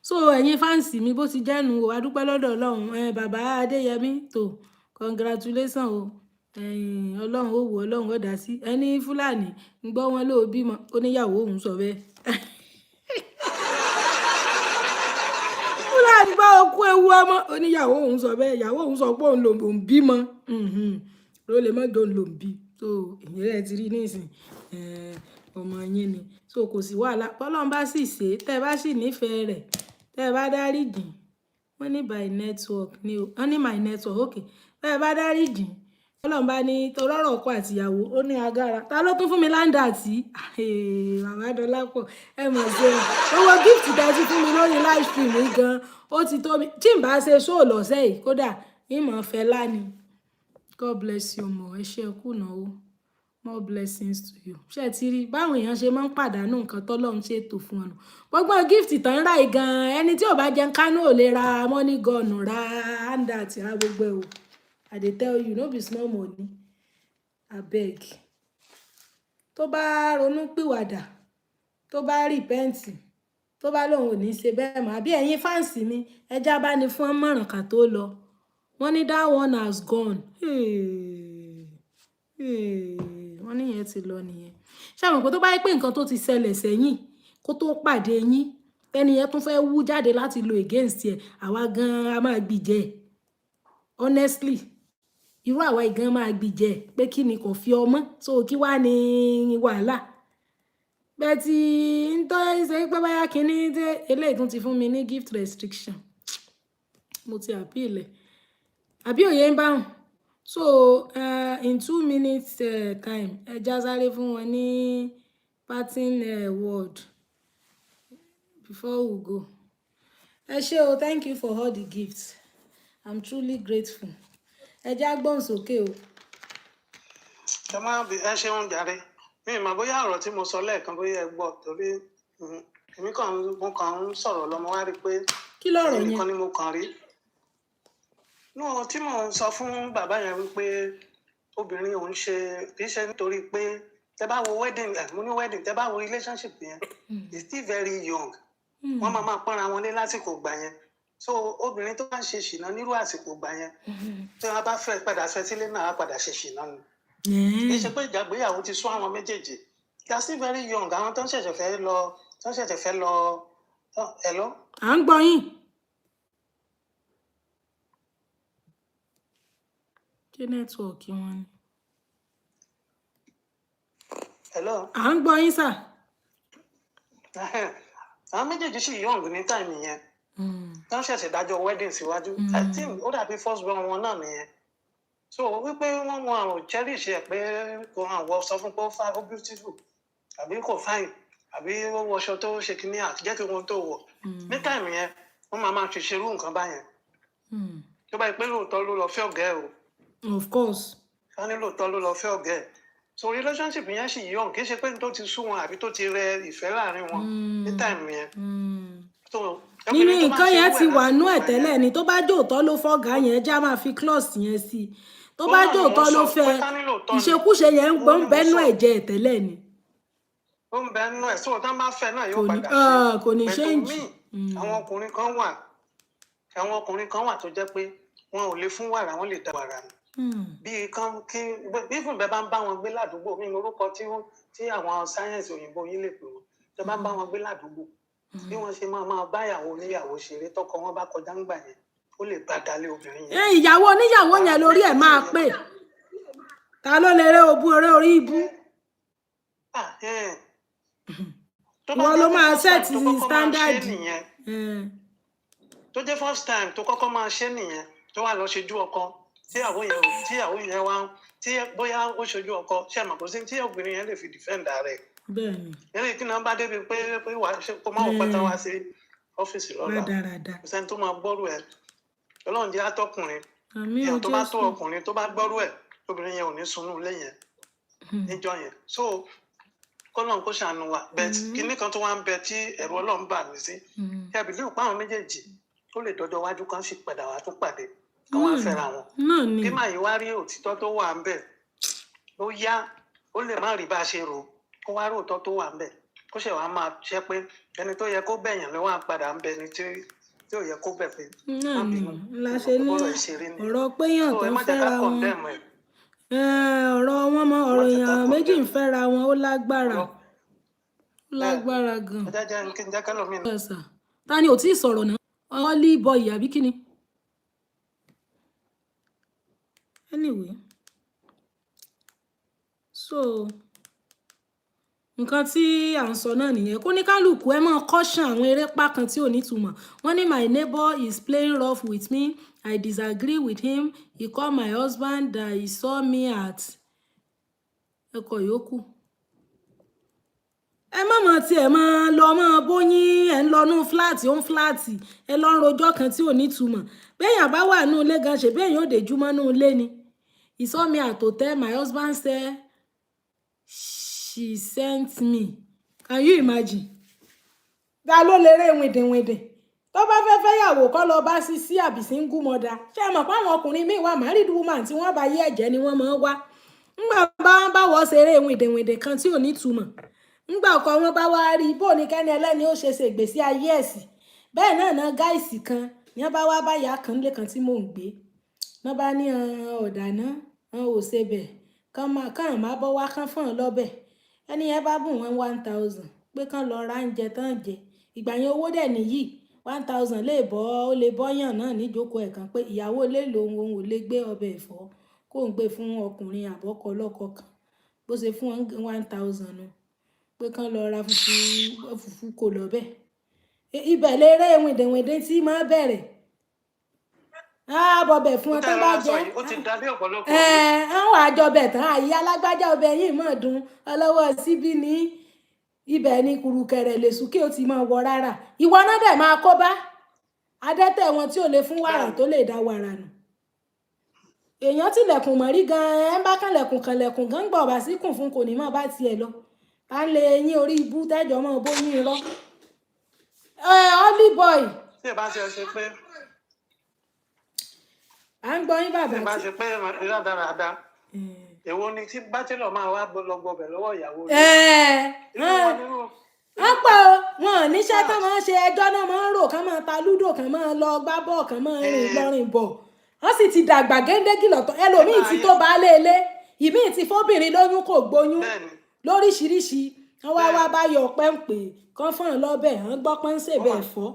So, ẹ̀yin fáǹsì mi bó ti jẹ́nu o, a dúpẹ́ lọ́dọ̀ Ọlọ́run. Bàbá Adéyẹmí tó congratulations o. Ọlọ́run ó wò, Ọlọ́run ó dá sí. Ẹni Fúlàní ń gbọ́ wọn ló bímọ, ó níyàwó òun sọ bẹ́ẹ̀. Fúlàní bá okú ewu ọmọ, ó níyàwó òun sọ bẹ́ẹ̀. Ìyàwó òun sọ pé òun ló ń bímọ. Ló lè má jọ ló ń bí. So, ìyẹn ti rí nísìn. Ọmọ yín ni. So, kò sí wàhálà. Bọ́lọ́run bá sì ṣe, tẹ́ bá sì nífẹ̀ẹ́ rẹ̀, tẹ́ bá dáríjì. Wọ́n ní by network ni o. Wọ́n ní my network, okay. Tẹ́ bá dáríjì. Ọlọ́run bá ní torọ́rọ̀ ọkọ àti ìyàwó, ó ní agbára. Ta ló tún fún mi láńdà àti? Màmá Dọlápọ̀, ẹ mọ̀ sí ẹ. Owó gift tẹ́ ti fún mi lórí live stream yìí gan. Ó ti tó mi. Tí n bá ṣe show lọ́sẹ̀ yìí, kódà, ìmọ̀ Fẹlá ni. God bless you mo. Ẹ ṣé kú náwó. More blessings to you. Ṣé ti rí báwọn èèyàn ṣe máa ń pàdánù nǹkan t'Ọlọ́run ṣètò fún wọn. Gbogbo gift tán rà yìí gan. Ẹni tí ò bá jẹun kánú ò lè ra money gun, ra handout, ra gbogbo ẹ̀ o. I dey tell you, no be small money. Abeg. Tó bá ronú pìwàdà, tó bá repent, tó bá lóun ò ní ṣe bẹ́ẹ̀ mọ́. Àbí ẹ̀yin fáǹsì mi, ẹja bá ní fún ọmọràn ká tó lọ. Wọ́n ní that one has gone. Wọ́n ní yẹn ti lọ nìyẹn. Ṣé àwọn nǹkan tó bá yẹ pé nǹkan tó ti ṣẹlẹ̀ sẹ́yìn kó tó pàdé yín, ẹni yẹn tún fẹ́ wú jáde láti lo against ẹ̀, àwa gan a máa gbìjẹ́. Honestly, irú àwa gan máa gbìjẹ́ pé kí ni kò fi ọmọ, so kí wá ní wàhálà. Bẹ́ẹ̀ tí ń tọ́ ṣe pé báyà kíní dé, eléyìí tún ti fún mi ní gift restriction. Mo ti appeal ẹ̀. Àbí òye ń báhùn. So, in 2 minutes time, ẹ já sáré fún wọn ní parting word before we go. Ẹ ṣé o, thank you for all the gifts. I'm truly grateful. Ẹ já gbọ́n sókè o. Ẹ má bí ẹ ṣe ń jàre. Mi ì mọ̀ bóyá ọ̀rọ̀ tí mo sọ lẹ́ẹ̀kan bóyá ẹ gbọ́ torí mo kàn ń sọ̀rọ̀ lọ mo wá rí pé kí lọ̀rọ̀ yẹn? nìkan ni mo kàn rí. No, tí mò ń sọ fún bàbá yẹn wípé obìnrin òun ṣe kì í ṣe nítorí pé tẹ́ bá wo wedding, mo ní wedding, tẹ́ bá wo relationship yẹn, it's still very young. Wọ́n máa pọ́nra wọn lé lásìkò gbà yẹn. So obìnrin tó bá ń ṣe ṣìnà nírú àsìkò gbà yẹn, tí wọ́n bá fẹ́ padà fẹ́ sílé náà á padà ṣe ṣìnà ni. Kì í ṣe pé ìjàgbéyàwó ti sún àwọn méjèèjì. They are still very young. Àwọn tó ń ṣẹ̀ṣẹ̀ fẹ́ lọ hello. À ń gbọ́ yín. Ṣé nẹ́tíwọ̀kì wọn ni? Hello. À ń gbọ́ yín sà. Àwọn méjèèjì sì young ní time yẹn. Tó ń ṣẹ̀ṣẹ̀ dájọ́ wedding síwájú. I think ó dàbí first born wọn náà nìyẹn. So wípé wọ́n àwọn cherish ẹ̀ pé kò àwọn sọ fún pé ó beautiful àbí kò fine àbí ó wọṣọ tó ṣe kíní àti jẹ́ kí wọ́n tó wọ̀. Ní time yẹn wọ́n máa ṣe ṣerú nǹkan báyẹn. Tó bá yẹ pé lóòótọ́ ló lọ fẹ́ ọ̀gá ẹ̀ o. Of course. Wọ́n ní lóòótọ́ ló lọ fẹ́ ọ̀gá ẹ̀. So relationship yẹn sì young, kì í ṣe pé tó ti sú wọn àbí tó ti rẹ ìfẹ́ láàrin wọn ní time yẹn. Nínú nǹkan yẹn ti wà nú ẹ̀ tẹ́lẹ̀ ni, tó bá jòótọ́ ló fọ́gà yẹn já máa fi clause yẹn sí. Tó bá jòótọ́ ló fẹ́, ìṣekúṣe yẹn ń gbọ́n bẹ́nu ẹ̀jẹ̀ tẹ́lẹ̀ ni. Ó ń bẹ́nu ẹ̀ sọ tán bá fẹ́ náà yóò padà ṣe. Kò ní change. Àwọn ọkùnrin kan wà tó jẹ́ pé wọn ò lè fún wàrà, wọn lè dá wàrà nù. bíi kan kí even bẹ́ẹ̀ bá ń bá wọn gbé ládùúgbò mi orúkọ tí àwọn sáyẹ́ǹsì òyìnbó yín lè pè wọ́n tẹ́ bá ń bá wọn gbé ládùúgbò bí wọ́n ṣe máa báyàwó oníyàwó ṣeré tọkọ wọn bá kọjá ń gbà yẹn ó lè bá dalé obìnrin yẹn. ìyàwó oníyàwó yẹn lórí ẹ̀ máa pè ta ló lè rẹ́ òbú ọ̀rẹ́ orí ibú. wọ́n ló máa ṣẹ́ẹ̀tì standard. tó jẹ́ first time tó kọ́kọ́ máa ṣe nìyẹn tó wà lọ ṣojú ọkọ tíyàwó yẹn wá tí bóyá ó ṣojú ọkọ ṣe àmọ́ kò sí tí obìnrin yẹn lè fi defend rẹ̀. bẹ́ẹ̀ni. eré kí náà bá débi pé wàá ṣe kó máa pátá wá sí ọ́fíìsì lọ́la kò sẹ́ni tó máa gbọ́rù ẹ̀ Ọlọ́run jẹ́ atọ́kùnrin èèyàn tó bá tó ọkùnrin tó bá gbọ́rù ẹ̀ obìnrin yẹn ò ní sunú ilé yẹn níjọ́ yẹn so kọ́lọ́n kó ṣàánú wa bẹ́ẹ̀ kíní kan tó wá ń bẹ tí ẹ̀rù Ọlọ́run bà mí sí ẹ̀bí lè pa àwọn méjèèjì tó lè dọ́jọ́ wájú kan sì padà wá tó pàdé kan wá fẹ́ra wọn bí màá yí wá rí òtítọ́ tó wà ń bẹ ó yá ó lè má rí bá a ṣe rò kó wá rí òótọ́ tó wà ń bẹ kó ṣe wàá máa ṣe pé ẹni tó yẹ kó bẹ̀yàn lọ́wọ́ àpadà ń bẹ ni tí ò yẹ kó bẹ̀ pé má bínú ọ̀rọ̀ péyàn tó ń fẹ́ra wọn ọ̀rọ̀ wọn mọ ọ̀rọ̀ èèyàn méjì ń fẹ́ra wọn ó lágbára gan. ta ni ò tí ì sọ̀rọ̀ náà ọ́lí bọ́ọ̀yì àbí kí ni. anyway so nǹkan tí à ń sọ náà nìyẹn kó ní kálukú ẹ máa caution àwọn erépá kan tí ò nítumọ̀ wọ́n ní my neighbor is playing rough with me I disagree with him he called my husband that he saw me at ẹkọ yòókù ẹ má mọ tí ẹ máa lọ mọ bóyín ẹ ń lọ nú fúláàtì ó ń fúláàtì ẹ lọ ń rojọ́ kan tí ò nítumọ̀ béèyàn bá wà nú ilé gan ṣe béèyàn ò dé júmọ́ nú ilé ni he saw me at hotel my husband said she sent me can you imagine ta ló lè rè wìndìnwìndìn tó bá fẹ́ fẹ́yàwó kọ́ lọ bá sí àbí single mother ṣé ẹ mọ̀ pé àwọn ọkùnrin míì wà married woman tí wọ́n bá yé ẹ̀jẹ̀ ni wọ́n máa ń wá ńgbà bá wọ́ ṣeré wìndìnwìndìn kan tí ò ní túmọ̀ ńgbà ọkọ wọn bá wá rí bó ní kẹ́ni ẹlẹ́ni ó ṣe ìgbésí ayé ẹ̀sìn bẹ́ẹ̀ náà gáìsì kan ní wọ́n bá wá báyà kan lé kan tí mò ń gbé wọ́n bá ní ọ̀dà náà ò ṣe bẹ̀ kàn má bọ́ wá kán fún ọ lọ́bẹ̀ ẹni yẹn bá bùn wọn 1000 pé kán lọ ra oúnjẹ tán jẹ ìgbà yẹn owó dẹ̀ nìyí 1000 lè bọ́ ó lè bọ́yàn náà níjókòó ẹ̀ kan pé ìyàwó lè lo òun ò lè gbé ọbẹ̀ ẹ̀fọ́ kó ń gbé fún ọkùnrin àbọ́kọ ọlọ́kọ kan bó ṣe fún 1000 nù pé kán lọ ra fùfú kò lọ́bẹ̀ ibẹ̀ lè rẹ́ wìndìnwìndín tí máa bẹ̀rẹ̀ bọ̀bẹ̀ fún ọ tó bá jẹ́ àwọn àjọbẹ̀ tán àyè alágbájá ọbẹ̀ yìí mọ̀ dùn ọlọ́wọ́ síbí ní ibẹ̀ ní kùrùkẹ̀rẹ̀ lè sùkè ó ti máa wọ rárá ìwọ náà dẹ̀ máa kó bá adẹ́tẹ̀ wọn tí ò lè fún wàrà tó lè dá wàrà nù èèyàn tilẹ̀kùn mọ̀rí gan-an ẹ̀ ń bá kànlẹ̀kùn gan gbọ̀ bá síkùn fún kò ní mọ̀ bá tiẹ̀ lọ ká lè yín orí ibú tẹ́jọ́ mọ́ bóyín lọ. Holly boy. tí ẹ bá ṣe pé à ń gbọ́ yín bàbá. tí ẹ bá ṣe pé rádaràda èwo ni tí bátìlọ̀ máa wá lọ gbọbẹ̀ lọ́wọ́ ìyàwó rẹ̀. wọ́n pọ̀ wọn ò níṣẹ́ tó máa ń ṣe ẹjọ́ náà máa ń rò kán máa ta lúdò kán máa lọ gbá bọ́ọ̀ kán máa rìn lọ́rìn bọ̀ wọ́n sì ti dàgbà géńdégì lọ́tọ̀ ẹlòmíì ti tó baálé ilé ìmíì ti fóbìnrin lóyún kò gbóyún lóríṣiríṣi wọ́n wá bá yọ pẹ́ǹpẹ́ kán fún un lọ́bẹ̀ wọ́n gbọ́ pé ń ṣèbẹ̀ ẹ̀fọ́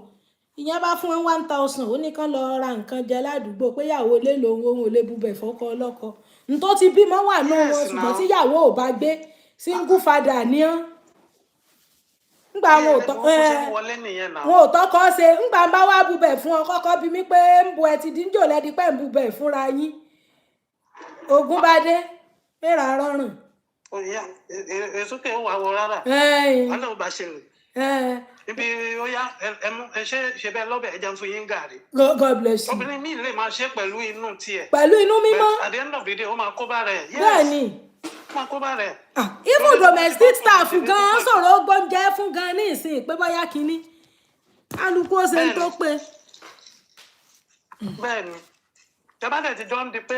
ìyẹn bá fún wọn 1000 ó ní kán lọ ra nǹkan jẹ ládùúgbò pé ìyàwó lè lo ohun ò lè bubẹ̀ fọ́kọ ọlọ́kọ n tó ti bímọ wà nù wọn ṣùgbọ́n tí ìyàwó ò bá gbé single father ní ọ́ ngbà wọn ò tọkọ ṣe ngbà bá wá bubẹ̀ fún ọ kọ́kọ́ bí mi pé ń bu ẹ ti díjò lẹ́di pẹ́ ń bubẹ̀ fúnra yín ogun bá dé mẹ́ra rọrùn. èsókè ó wà wọ rárá wọn náà bá ṣe rè ibi ó yá ẹ ṣe bẹ́ẹ̀ lọ́bẹ̀ ẹja fún yín gàrí. God bless you. obìnrin mi lè máa ṣe pẹ̀lú inú tiẹ̀. pẹ̀lú inú mímọ́. at the end of the day ó máa kó bá rẹ̀. bẹ́ẹ̀ni. ó máa kó bá rẹ̀. even domestic staff gan sọ̀rọ̀ gbọ́njẹ fún gan ní ìsìn pé bóyá kínní alùpùpù ó ṣe ń tó pé. bẹ́ẹ̀ni ìjọba dẹ̀ ti jọ ń di pé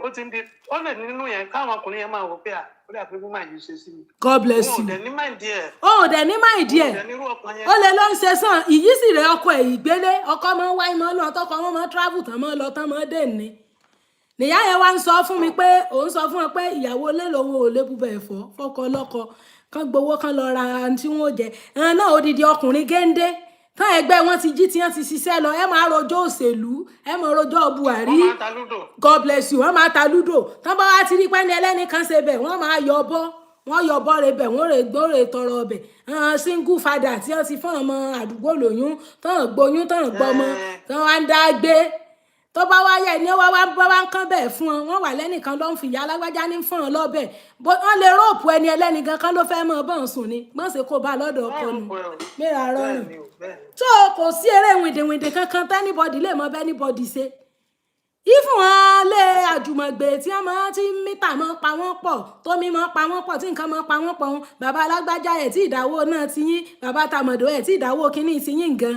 ó ti ń di ó lè nínú yẹn káwọn ọkùnrin yẹn máa wò pé ó dà pé bí màá yìí ṣe sí mi. God bless you. ó dẹ̀ ní máìdí ẹ̀. ó dẹ̀ ní máìdí ẹ̀. ó lè lọ ń ṣe sàn ìyí sì rẹ ọkọ ẹ̀ ìgbélé ọkọ máa ń wáyé máa ń lọ tọkọ wọn máa ń travel tán máa ń lọ tán máa ń dé ní nìyá yẹn wá ń sọ fún mi pé òun sọ fún wọn pé ìyàwó ilé lòun ò lè búbẹ̀ ẹ̀fọ́ fọ́kọ lọ́kọ kán gbowó kán lọ ra tí wọn ò jẹ ẹran náà odidi ọkùnrin géńdé tán ẹgbẹ́ wọn ti jí tí wọ́n ti ṣiṣẹ́ lọ ẹ máa rojọ́ òṣèlú ẹ máa rojọ́ Buhari God bless you wọ́n máa ta lúdò tán bá wá ti rí pẹ́ni ẹlẹ́ni kan ṣe bẹ̀ wọ́n máa yọ bọ́ wọ́n yọ bọ́ rẹ bẹ̀ wọ́n rè gbóre tọrọ ọbẹ̀ single father tí wọ́n ti fún ọmọ àdúgbò lóyún tán gbóyún tán gbọmọ tán wá ń dá gbé tó bá wáyé ní wá ń kán bẹ́ẹ̀ fún wọn wà lẹ́nìkan ló ń fi ìyá alágbájá ní fún wọn lọ́bẹ̀ wọ́n lè róòpù ẹni ẹlẹ́ni gan kan ló fẹ́ mọ bọ́n sùn ni gbọ́n ṣe kó bá lọ́dọ̀ ọkọ nu mẹ́ra rọrùn tó kò sí eré wìndìnwìndì kankan tẹ́nibọ́dì lè mọ bẹ́nibọ́dì ṣe ìfún wọn lé àjùmọ̀gbé tí wọ́n máa ti mítà mọ́ pa wọ́n pọ̀ tómi mọ́ pa wọ́n pọ̀ tí nǹkan mọ́ pa wọ́n pọ̀ wọn bàbá alágbájá ẹ̀ tí ìdáwó náà ti yín bàbá tàmọ̀dọ̀ ẹ̀ tí ìdáwó kínní ti yín gan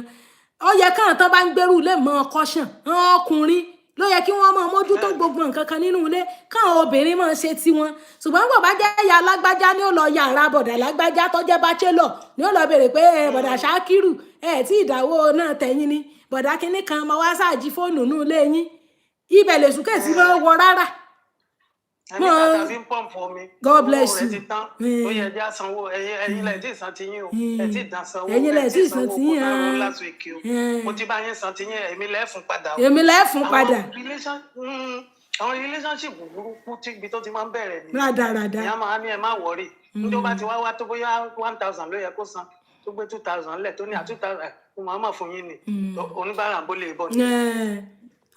ó yẹ káwọn tán bá ń gbèrú lè mọ ọkọ ṣàn ọkùnrin ló yẹ kí wọ́n máa mójútó gbogbo nǹkan kan nínú ilé káwọn obìnrin máa ṣe tiwọn ṣùgbọ́n bó bá jẹ́ ìyá alágbájá ni ó lọ yàrá bọ̀dà alágbájá tó jẹ́ bachelor ni ó lọ béèrè pé bọ̀dà ṣákírù tí ìdáwó náà tẹ̀yìn ni bọ̀dà kínní kan máa wá sáàjì fóònù nínú ilé yín ibẹ̀ lè sùkẹ́ sí máa wọ rárá. God bless you. ó yẹ ẹjẹ sanwó ẹ̀yin lẹ tí ì san ti yín o ẹ tí ì dán sanwó ẹ̀yin lẹ tí ì san ti yín mo ti bá yín san ti yín èmi lẹ fún padà o èmi lẹ fún padà àwọn relationship burúkú tí ibi tó ti máa ń bẹ̀rẹ̀ ni rádaràda ìyá máa ní ẹ má wọrí níjọ́ bá ti wá tó bóyá 1000 ló yẹ kó san tó gbé 2000 lẹ̀ tó ní 2000 mo máa mà fún yín ni oníbàárà bó lè bọ̀ ni.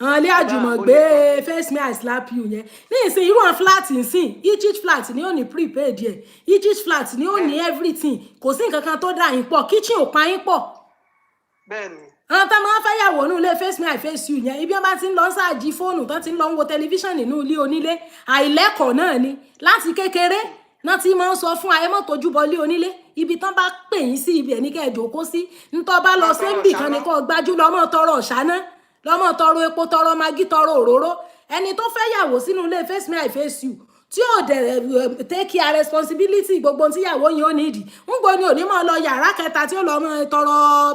àwọn ilé àjùmọ̀gbé face me I slap you yẹn ní ìsìn irú àwọn flat ìsìn each flat ni ó ní prepaid yẹ each flat ni ó ní everything kò sí nǹkan kan tó dà yín pọ̀ kitchen ò pa yín pọ̀. bẹ́ẹ̀ni. àwọn tá máa ń fẹ́yàwó nínú ilé face me I face you yẹn ibi wọn bá ti ń lọ ṣáàjì fóònù tó ti ń lọ ń wo tẹlifíṣàn nínú ilé onílé àìlẹ́kọ̀ọ́ náà ni láti kékeré náà ti máa ń sọ fún ayé mọ́ tójú bọ ilé onílé ibi tán bá pè yín sí ibi ẹ̀ ní kẹ́ ẹ̀ jókòó sí ntọ́ bá lọ sẹ́ńbì kan ní kó gbájú lọ́mọ tọrọ ọ̀ṣáná lọ́mọ tọrọ epo tọrọ magi tọrọ òróró ẹni tó fẹ́ yàwó sínú ilé face me I face you tí ò dẹ̀ take care responsibility gbogbo tíyàwó yìí ó nídìí ń gbọ́ ni òní mọ́ lọ yàrá kẹta tí ó lọ mọ́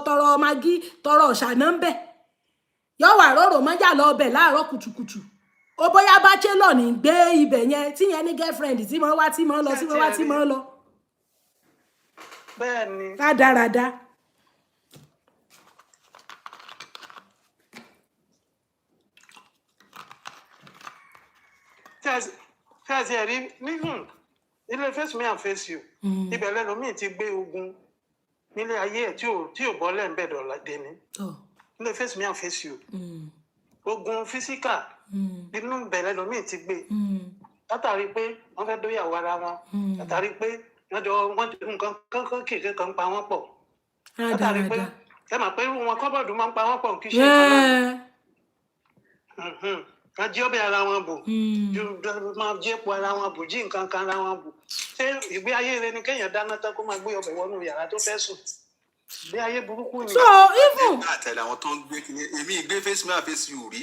tọrọ magi tọrọ ọ̀ṣàná ń bẹ̀ yóò wà rọrò mọ́jà lọ ọbẹ̀ láàárọ̀ kùtùkùtù ó bóyá bachelor ní gbé ibẹ̀ yẹn tí yẹn ní girlfriend tí mo wá tí mo lọ tí mo wá tí mo lọ. bẹ́ẹ̀ni. rádaràda. fẹ́ẹ̀sì ẹ̀rí níhùn ilé face me and face you ibẹ̀ lẹ́nu míì ti gbé ogun nílé ayé ẹ̀ tí ò bọ́lẹ̀ ń bẹ̀dọ̀ dé ní ilé face me and face you ogun físíkà inú bẹ̀rẹ̀ lẹ́nu míì ti gbé látàrí pé wọ́n fẹ́ dóyàwó ara wọn látàrí pé wọ́n nǹkan kankan kéèké kan pa wọ́n pọ̀ látàrí pé ẹ mà pé irú wọn kọ́bọ̀dù máa ń pa wọ́n pọ̀ kí ṣe kan náà kan jí ọbẹ̀ ara wọn bò máa jí epo ara wọn bò jí nǹkan kan ara wọn bò ṣé ìgbé ayé rẹ ni kéèyàn dáná tán kó máa gbé ọbẹ̀ wọnú yàrá tó fẹ́ sùn ìgbé ayé burúkú ni. so even. àtẹ̀lé àwọn tó ń gbé kíní èmi ìgbé face me and face you rí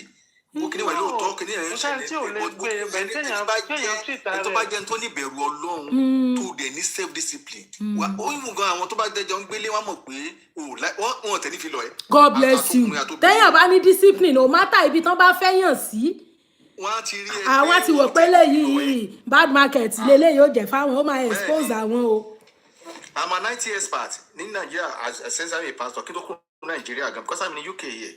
mo kíní wà lóòótọ́ kíní ẹ̀ ń ṣẹlẹ̀ ẹ̀ tó bá jẹ́ tó ní ìbẹ̀rù Ọlọ́run tó dẹ̀ ní self discipline ó yìnbọn gan àwọn tó bá dẹjọ́ ń gbélé wọn mọ̀ pé wọn tẹ̀ ní fi lọ ẹ̀. God bless you tẹ́yàn bá ní discipline no matter ibi tán bá fẹ́ yàn sí àwọn ti wò pé léyìí bad market lélẹ́yìí ó jẹ́ fáwọn ó máa expose àwọn o. I'm an IT expert ní Nàìjíríà as a sensor pastor kí ló kún Nàìjíríà gan because I'm in the UK here.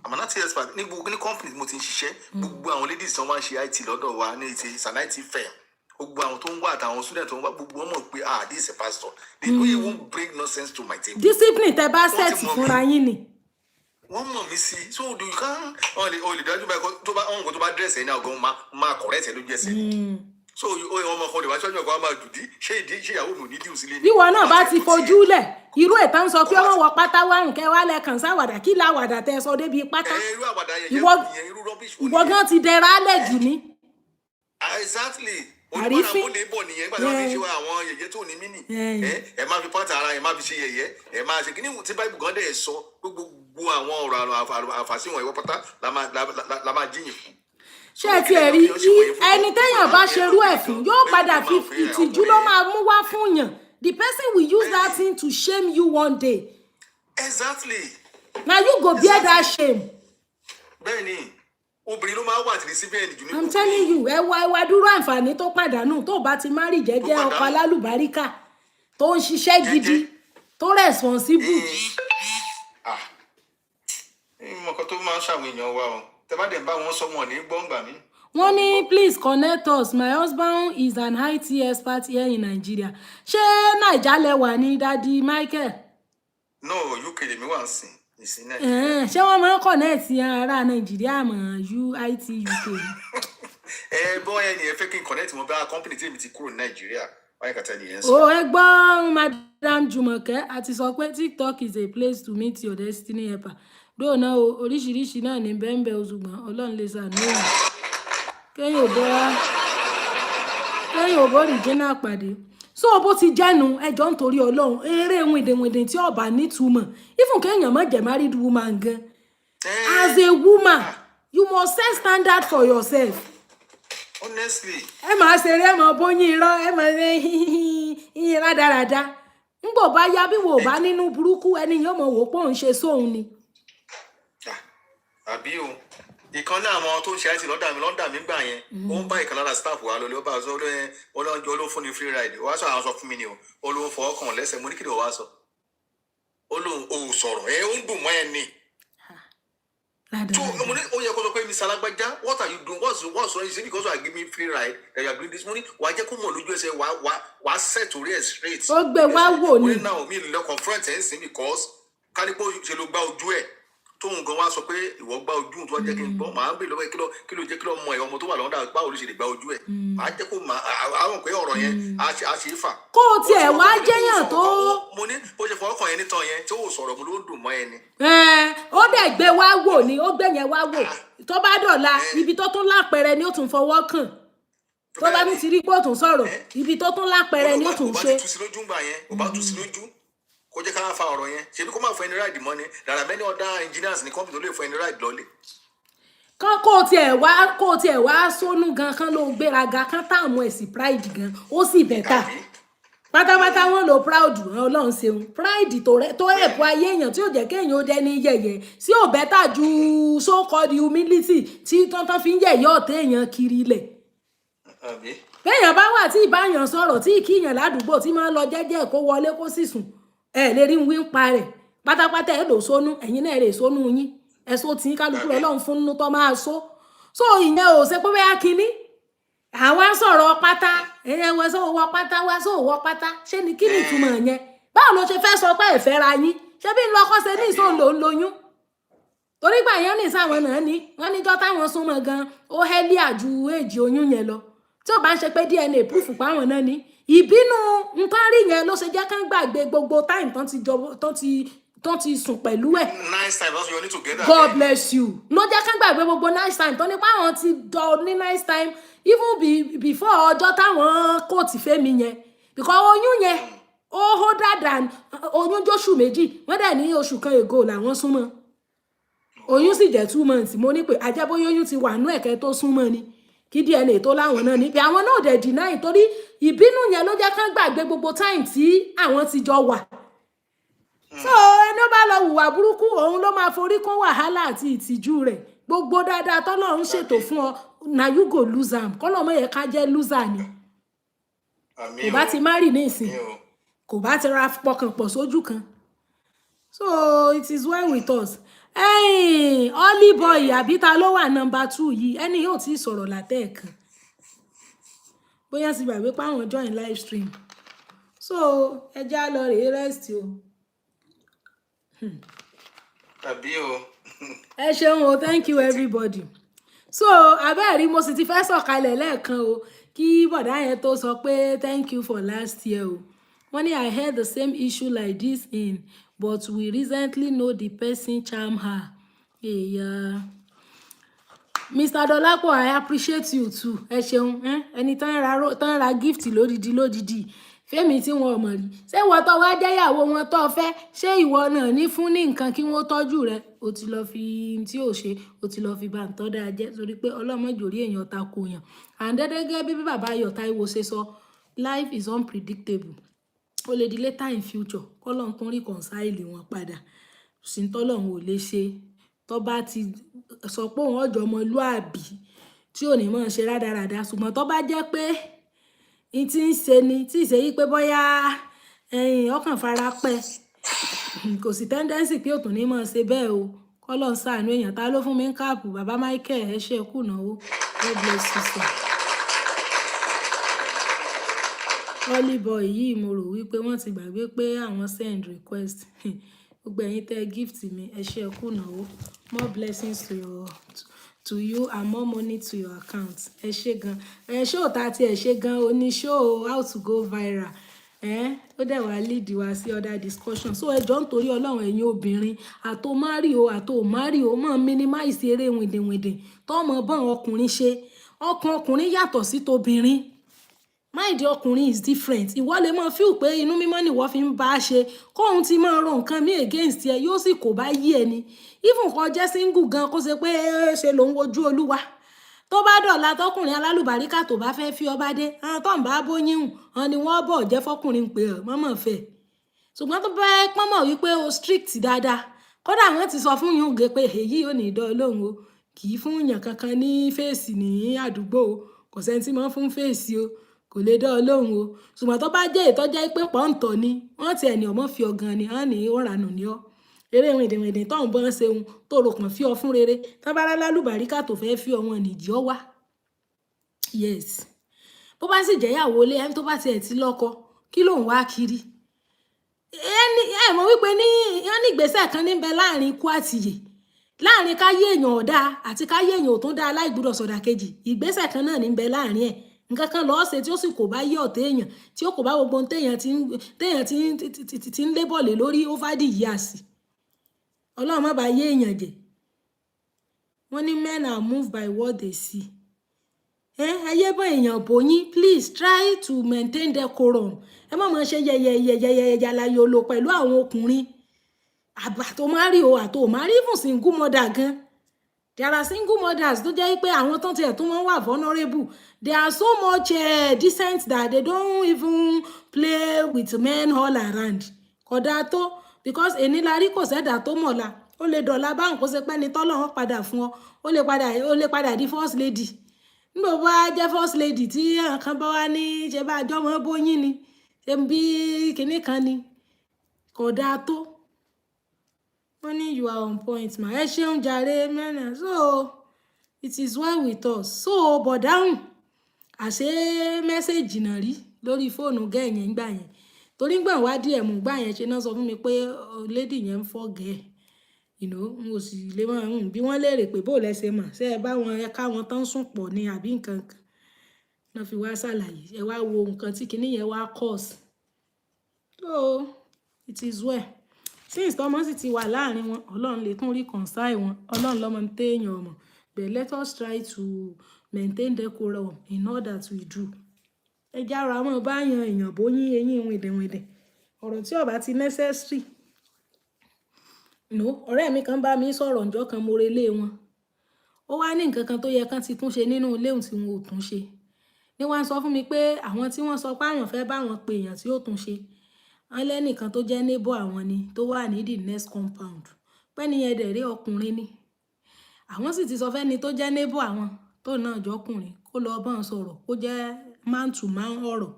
I'm an IT expert ní gbogbo ní company mo ti ń ṣiṣẹ́ gbogbo àwọn ladies tí wọ́n máa ń ṣe IT lọ́dọ̀ wa ní it's an IT firm gbogbo àwọn tó ń wá àtàwọn student tó ń wá gbogbo wọn mọ̀ pé this is a pastor they don't even bring nonsense to my table. Discipline tẹ bá set fúnra yín ni. wọ́n mọ̀ mí sí so do you can olè dájú báyìí tó bá ọ̀hún kó tó bá dress ẹ̀ ní àgọ́ máa correct ẹ̀ lójú ẹsẹ̀ so ọmọ kan lè wá ṣọ́jú ọkọ̀ máa dùdí ṣé ìyàwó mi ò ní dí òsílẹ̀ ní. bíwọ náà bá ti fojú lẹ̀ irú ètò ń sọ pé wọ́n wọ pátá wá nǹkẹ́ wá lẹ́ẹ̀kan sáwàdà kí láwàdà tẹ sọ débi pátá ìwọ gan ti dẹra alẹ́ jù ní. exactly olùbọ̀dà ó lè bọ̀ nìyẹn gbàdá fi ṣe àwọn yẹ̀yẹ́ tó ní mínì ẹ máa fi pátá ara ẹ máa fi ṣe yẹ̀yẹ́ ẹ máa ṣe kíní tí báyìí gan dẹ̀ sọ gbogbo àwọn ọ̀rọ̀ àfàsíwọ̀n ìwọ pátá la máa jíyìn fún. ṣé ẹ ti rí ẹni téèyàn bá ṣerú ẹ̀ fún yóò padà fi ìtìjú ló máa mú wá fún yàn the person will use that thing to shame you one day. Exactly. na you go bear that shame. bẹ́ẹ̀ni obìnrin ló máa wà tí síbẹ̀ ẹni jù ní. I'm telling you, ẹ wá dúró àǹfààní tó pàdánù tó bá ti marry jẹ́jẹ́ ọkọ alálùbáríkà tó ń ṣiṣẹ́ gidi tó responsible. Nǹkan tó máa ń ṣàwọn èèyàn wa o tẹ bá dẹ̀ ń bá wọn sọ wọn ní gbọ́ngbà mi. Wọ́n ní please connect us, my husband is an IT expert here in Nigeria. Ṣé Naija lẹ́wà ní Daddy Michael? No, UK lèmi wà ń sìn. Ṣé wọ́n máa ń connect ará Nàìjíríà mọ́ UIT UK? Bọ́ ẹni ẹ fẹ́ kí n connect wọn bá company tí èmi ti kúrò ní Nàìjíríà wáyé kàtà nìyẹn sọ. Ẹ gbọ́ Madam Jumoke àti sọ pé TikTok is a place to meet your destiny helper. Dóò náà oríṣiríṣi náà ní bẹ́ẹ̀ ṣùgbọ́n Ọlọ́run lè ṣàánú èèyàn. Kéèyàn ò bọ́ original pàdé. So bó ti jẹ́nu ẹjọ́ nítorí Ọlọ́run eré wìndìnwìndìn tí ọba nítumọ̀ even kéèyàn má jẹ́ married woman gan. As a woman you must set standard for yourself. Honestly. Ẹ máa ṣeré ẹ máa bóyin irọ́ ẹ máa ṣe rádaràda ńgbò bá yá bí wò bá nínú burúkú ẹni yóò mọ̀ wò pé òun ṣe sóun ni. Àbí o ìkan náà àwọn tó ń ṣe àìsí lọ́dà mi gbà yẹn ó ń bá ìkan lára staff wa lọlé ó bá sọ ọlọ́jọ́ ló fún ni free ride wá sọ àwọn sọ fún mi ni o ó ló ń fọwọ́ kàn lẹ́sẹ̀ mo ní kí ló wá sọ ó lóun ò sọ̀rọ̀ ó ń dùn mọ́ ẹ ni. So mo ní ó yẹ kó sọ pé Mr. Alágbájá what are you doing what's wrong you say because you are giving me free ride that you are doing this money wàá jẹ́ kó mọ̀ lójú ẹsẹ̀ wàá set orí ẹ̀ straight. Ó gbé wá wò ni. mo ní náà mi lè lọ confront ẹ̀ ń sìn because kánípò ṣe ló gbá ojú ẹ̀ tóun gan wá sọ pé ìwọ gbá ojú tó wá jẹ́ kí n gbọ́ màá ń bè lọ́wọ́ kí ló jẹ́ kí ló mọ ẹ̀ ọmọ tó wà lọ́dà báwo ló ṣe lè gbá ojú ẹ̀ màá jẹ́ kó àwọn pé ọ̀rọ̀ yẹn á ṣe é fà. Kó o tiẹ̀ wá jẹ́yàn tó. mo ní bó ṣe fọwọ́ kàn yẹn nítàn yẹn tí ó sọ̀rọ̀ mo ló dùn mọ́ ẹni. Ó dẹ̀ gbé wá wò ni ó gbé yẹn wá wò tó bá dọ̀la ibi tó tún lápẹẹrẹ ni ó tún fọwọ́ kàn tó bá tún ti rí pé ó tún sọ̀rọ̀ ibi tó tún lápẹẹrẹ ni ó tún ṣe. ó bá tú sí lójú gbà yẹn ó bá tú sí lójú kó jẹ́ ká fa ọ̀rọ̀ yẹn ṣebí kó máa fún ẹni ráìdì mọ́ ni there are many other engineers ní company tó lè fún ẹni ráìdì lọ́lẹ̀. kó o tiẹ̀ wá sónú gan kan ló gbéraga kan táwọn ẹ̀sìn pride gan ó sì bẹ̀tà pátápátá wọn lo proud Ọlọ́run ṣeun pride tó ẹ̀pọ̀ ayé èèyàn tí ó jẹ́ kéèyàn ó dẹni yẹ̀yẹ̀ sí ò bẹ́tà ju so called humility tí tọ́ntọ́n fi ń yẹ̀yẹ́ ọ̀tẹ̀ èèyàn kiri ilẹ̀. béèyàn bá wà tí ìbáyàn sọ̀rọ̀ tí ìkíyàn ládùúgbò tí máa ń lọ jẹ́jẹ́ kó wọlé kó sì sùn lè rí wí ń pa rẹ̀ pátápátá ẹ̀ lò sónú ẹ̀yin náà rè sónú yín ẹ̀sọ́ tí kálukú Ọlọ́run fún nínú tó máa so ìyẹn ò ṣe pé bẹ́ẹ̀ kínní àwa sọ̀rọ̀ pátá ẹ̀yẹ wọ sọ pátá wá sọ wọ pátá ṣé ni kí ni ìtumọ̀ yẹn báwo ló ṣe fẹ́ sọ pé ẹ̀fẹ́ ra yín ṣé bí lọ́kọ́ ṣe ní ìsọ̀ ló ń lóyún torí gbà yẹn ní ìsáwọn náà ní wọ́n níjọ́ táwọn súnmọ́ gan ó hẹ́lí àjù èjì oyún yẹn lọ tí ò bá ń ṣe pé DNA proof páwọn náà ní ìbínú nǹkan rí yẹn ló ṣe jẹ́ kán gbàgbé gbogbo time tán ti sùn pẹ̀lú ẹ̀. Nice time also you need together. God bless you ló jẹ́ kán gbàgbé gbogbo nice time tó nípa àwọn ti jọ ní nice time even before ọjọ́ táwọn kóòtù fẹ́mi yẹn because oyún yẹn ó hó dáadáa oyún jóṣù méjì wọ́n dẹ̀ ní oṣù kan ago làwọn súnmọ́ oyún sì jẹ́ 2 months mo ní pé ajẹ́bóyá oyún ti wà nú ẹ̀kẹ́ tó súnmọ́ ni kí DNA tó láwọn náà níbi àwọn náà dẹ̀ deny torí ìbínú yẹn ló jẹ́ kán gbàgbé gbogbo time tí àwọn ti jọ wà. So ẹni ó bá lọ hùwà burúkú òun ló máa forí kó wàhálà àti ìtìjú rẹ̀ gbogbo dáadáa tọ́lọ́run ṣètò fún ọ na you go lose am kọ́lọ́mọ yẹn ká jẹ́ loser ni kò bá ti marry ní ìsìn kò bá ti ra pọkàn pọ̀ sójú kan so it is well with us. Holly boy àbí ta ló wà number 2 yìí ẹni yóò tí ì sọ̀rọ̀ látẹ̀ẹ̀kan bóyá sì gbàgbé páwọn join live stream so ẹ já lọ rèé rest o. Àbí o. Ẹ ṣeun o thank you everybody. So abẹ́ẹ̀rí mo sì ti fẹ́ sọ̀kalẹ̀ lẹ́ẹ̀kan o kí bọ̀dá yẹn tó sọ pé thank you for last year o wọ́n ní I had the same issue like this in but we recently know the person charm her. Mr. Dolapo, I appreciate you too. Ẹ ṣeun ẹni tán ra gift lódìdí fẹ́mi tí wọn ò mọ̀ rí ṣé ìwọ tó wá jẹ́yàwó wọn tó fẹ́ ṣé ìwọ náà ní fún ní nǹkan kí wọ́n tọ́jú rẹ o ti lọ fi tí ò ṣe o ti lọ fi bá ń tọ́ dáa jẹ́ torí pé ọlọ́mọjòrí èèyàn ta kò yàn àǹdẹ́dẹ́gẹ́ bí bàbá Ayọ̀ Táíwò ṣe sọ life is unpredictable ó lè di later in future kọ́lọ́n tún reconcile wọn padà sí tọ́lọ́run ò lè ṣe tó bá ti sọ pé òun ọjọ́ ọmọlúàbí tí ò ní mọ̀ ṣe rádaràda ṣùgbọ́n tó bá jẹ́ pé n ti ń ṣe ni tí ì ṣe yí pé bóyá ọkàn fara pẹ́ kò sí tẹ́ndẹ́nsì pé òtún ní mọ̀ ṣe bẹ́ẹ̀ o kọ́lọ̀ ń ṣàánú èèyàn. Ta ló fún mi ń káàpù? Bàbá Michael, ẹ ṣe kú náwó. God bless you sir. Holy boy yìí mo rò wípé wọ́n ti gbàgbé pé àwọn send request. Gbogbo ẹ̀yin tẹ́ gift mi, ẹ ṣe kú náwó. More blessings to you and more money to your account. Ẹ ṣe gan. Show ta ti ẹ ṣe gan oní show how to go viral. Ó dẹ̀ wá lead wá sí other discussion. So ẹ jọ̀ọ́ nítorí Ọlọ́run ẹ̀yin obìnrin àtò márì o àtò márì o mọ̀ minimize eré wìndìnwìndìn tọ́mọ bọ́n ọkùnrin ṣe. Ọkàn ọkùnrin yàtọ̀ sí tobìnrin. Mind ọkùnrin is different. Ìwọ lè mọ feel pé inú mímọ́ ni ìwọ fi ń bá a ṣe kóhun ti máa ro nǹkan mi against ẹ yóò sì kò bá yí ẹni. Even kó jẹ́ single gan kó ṣe pé ṣe ló ń wojú Olúwa. Tó bá dọ̀la tọkùnrin alálùbáríkà tó bá fẹ́ fi ọba dé tó ń bá bóyún hùn ni wọ́n bọ̀ jẹ́ fọkùnrin pé mọ́mọ́ fẹ́. Ṣùgbọ́n tó bá pọ́nmọ̀ wípé o strict dáadáa kódà wọ́n ti sọ fún yín gé pé èyí ò ní dán lóhùn o kì í fún yàn kankan ní fèsì ní àdúgbò o kò sẹ́ni tí wọ́n fún fèsì o kò lè dán lóhùn o. Ṣùgbọ́n tó bá jẹ́ ìtọ́jẹ́ pé pọ́ǹtọ̀ ni wọ́n ti ẹni ọmọ fi ọ̀gàn ni wọ́n ní ó ranù ní ọ́. Eré wìndìnwìndìn tó ń bọ́ ń ṣeun tó rò kàn fi ọ fún rere tán bá lálùbáríkà tó fẹ́ fi ọmọ nìjí ọ wá. Yes. Bó bá sì jẹ́yàwó ilé ẹni tó bá tiẹ̀ ti lọ́kọ kí ló ń wá kiri. Ẹ mọ̀ wípé wọ́n ní ìgbésẹ̀ kan níbẹ̀ láàrin ikú àti ìyè láàrin káyé èèyàn ọ̀dá àti káyé èèyàn ò tún dá aláìgbúdọ̀ sọ̀dà kejì ìgbésẹ̀ kan náà níbẹ̀ láàrin ẹ̀ nǹkan kan lọ́ọ́ ṣe tí ó sì kò bá yé ọ̀tẹ̀ èèyàn tí ó kò bá gbogbo téèyàn ti ń lébọ̀lé lórí over the years. Ọlọ́run má bá yé èèyàn jẹ́. Wọ́n ní men are moved by what they see. Ayé bọ́ èèyàn bòyín please try to maintain decorum. Ẹ má máa ṣe yẹyẹyẹyẹyẹ alayolo pẹ̀lú àwọn ọkùnrin. Àtò márì o àtò márì even single mother gan. There are single mothers tó jẹ́ pé àwọn tán tiẹ̀ tó wọ́n wà vulnerable. They are so much decent that they don't even play with men all around. Kódà tó because èní la rí kò sẹ́dà tó mọ̀la ó lè dọ̀la báwọn kó ṣe pẹ́ ni tọ́lọ́run padà fún ọ ó lè padà di first lady. Nígbà bá jẹ́ first lady tí kan bá wá ní ṣe bá jọ́ mọ́ bóyín ni ṣe bí kinní kan ni kódà tó. Wọ́n ní you are on point ma ẹ ṣeun jàre mẹ́rin so it is well with us. So bọ̀dáhùn àṣé mẹ́sẹ̀jì náà rí lórí fóònù gẹ̀ẹ́yẹn gbà yẹn torí gbà wá díẹ̀ mú gbà yẹn ṣe náà sọ fún mi pé lady yẹn ń fọ́ gẹ̀ẹ́ mo sì lè máa bí wọ́n léèrè pé bó lẹ́sẹ̀ mà ṣe ẹ bá wọn ẹ̀ka wọn tán sùn pọ̀ ní àbí nǹkan kan náà fi wá ṣàlàyé ẹ wá wo nǹkan tí kinní yẹn wá cause. So it is well since tọmọ sì ti wà láàrin wọn Ọlọ́run lè tún reconcile wọn Ọlọ́run lọ́mọ ń téèyàn ọmọ but let us try to maintain decorum in all that we do. Ẹ jára mọ́ báyàn èèyàn bóyín eyín wìndìnwìndìn ọ̀rọ̀ tí ó bá ti necessary. Ọ̀rẹ́ mi kan bá mi sọ̀rọ̀ ǹjọ́ kan mo relé wọn ó wá ní nǹkan kan tó yẹ kán ti tún ṣe nínú ilé òun tí wọn ò tún ṣe ní wọ́n sọ fún mi pé àwọn tí wọ́n sọ pé àwọn fẹ́ bá wọn pe èèyàn tí ó tún ṣe wọ́n lẹ́nìkan tó jẹ́ neighbor àwọn ni tó wà ní the next compound pẹ́ni yẹn dẹ̀ rí ọkùnrin ni àwọn sì ti sọ fẹ́ni tó jẹ́ neighbor àwọn tó náà jọkùnrin kó lọ bá wọn sọ̀rọ̀ kó jẹ́ man to man ọ̀rọ̀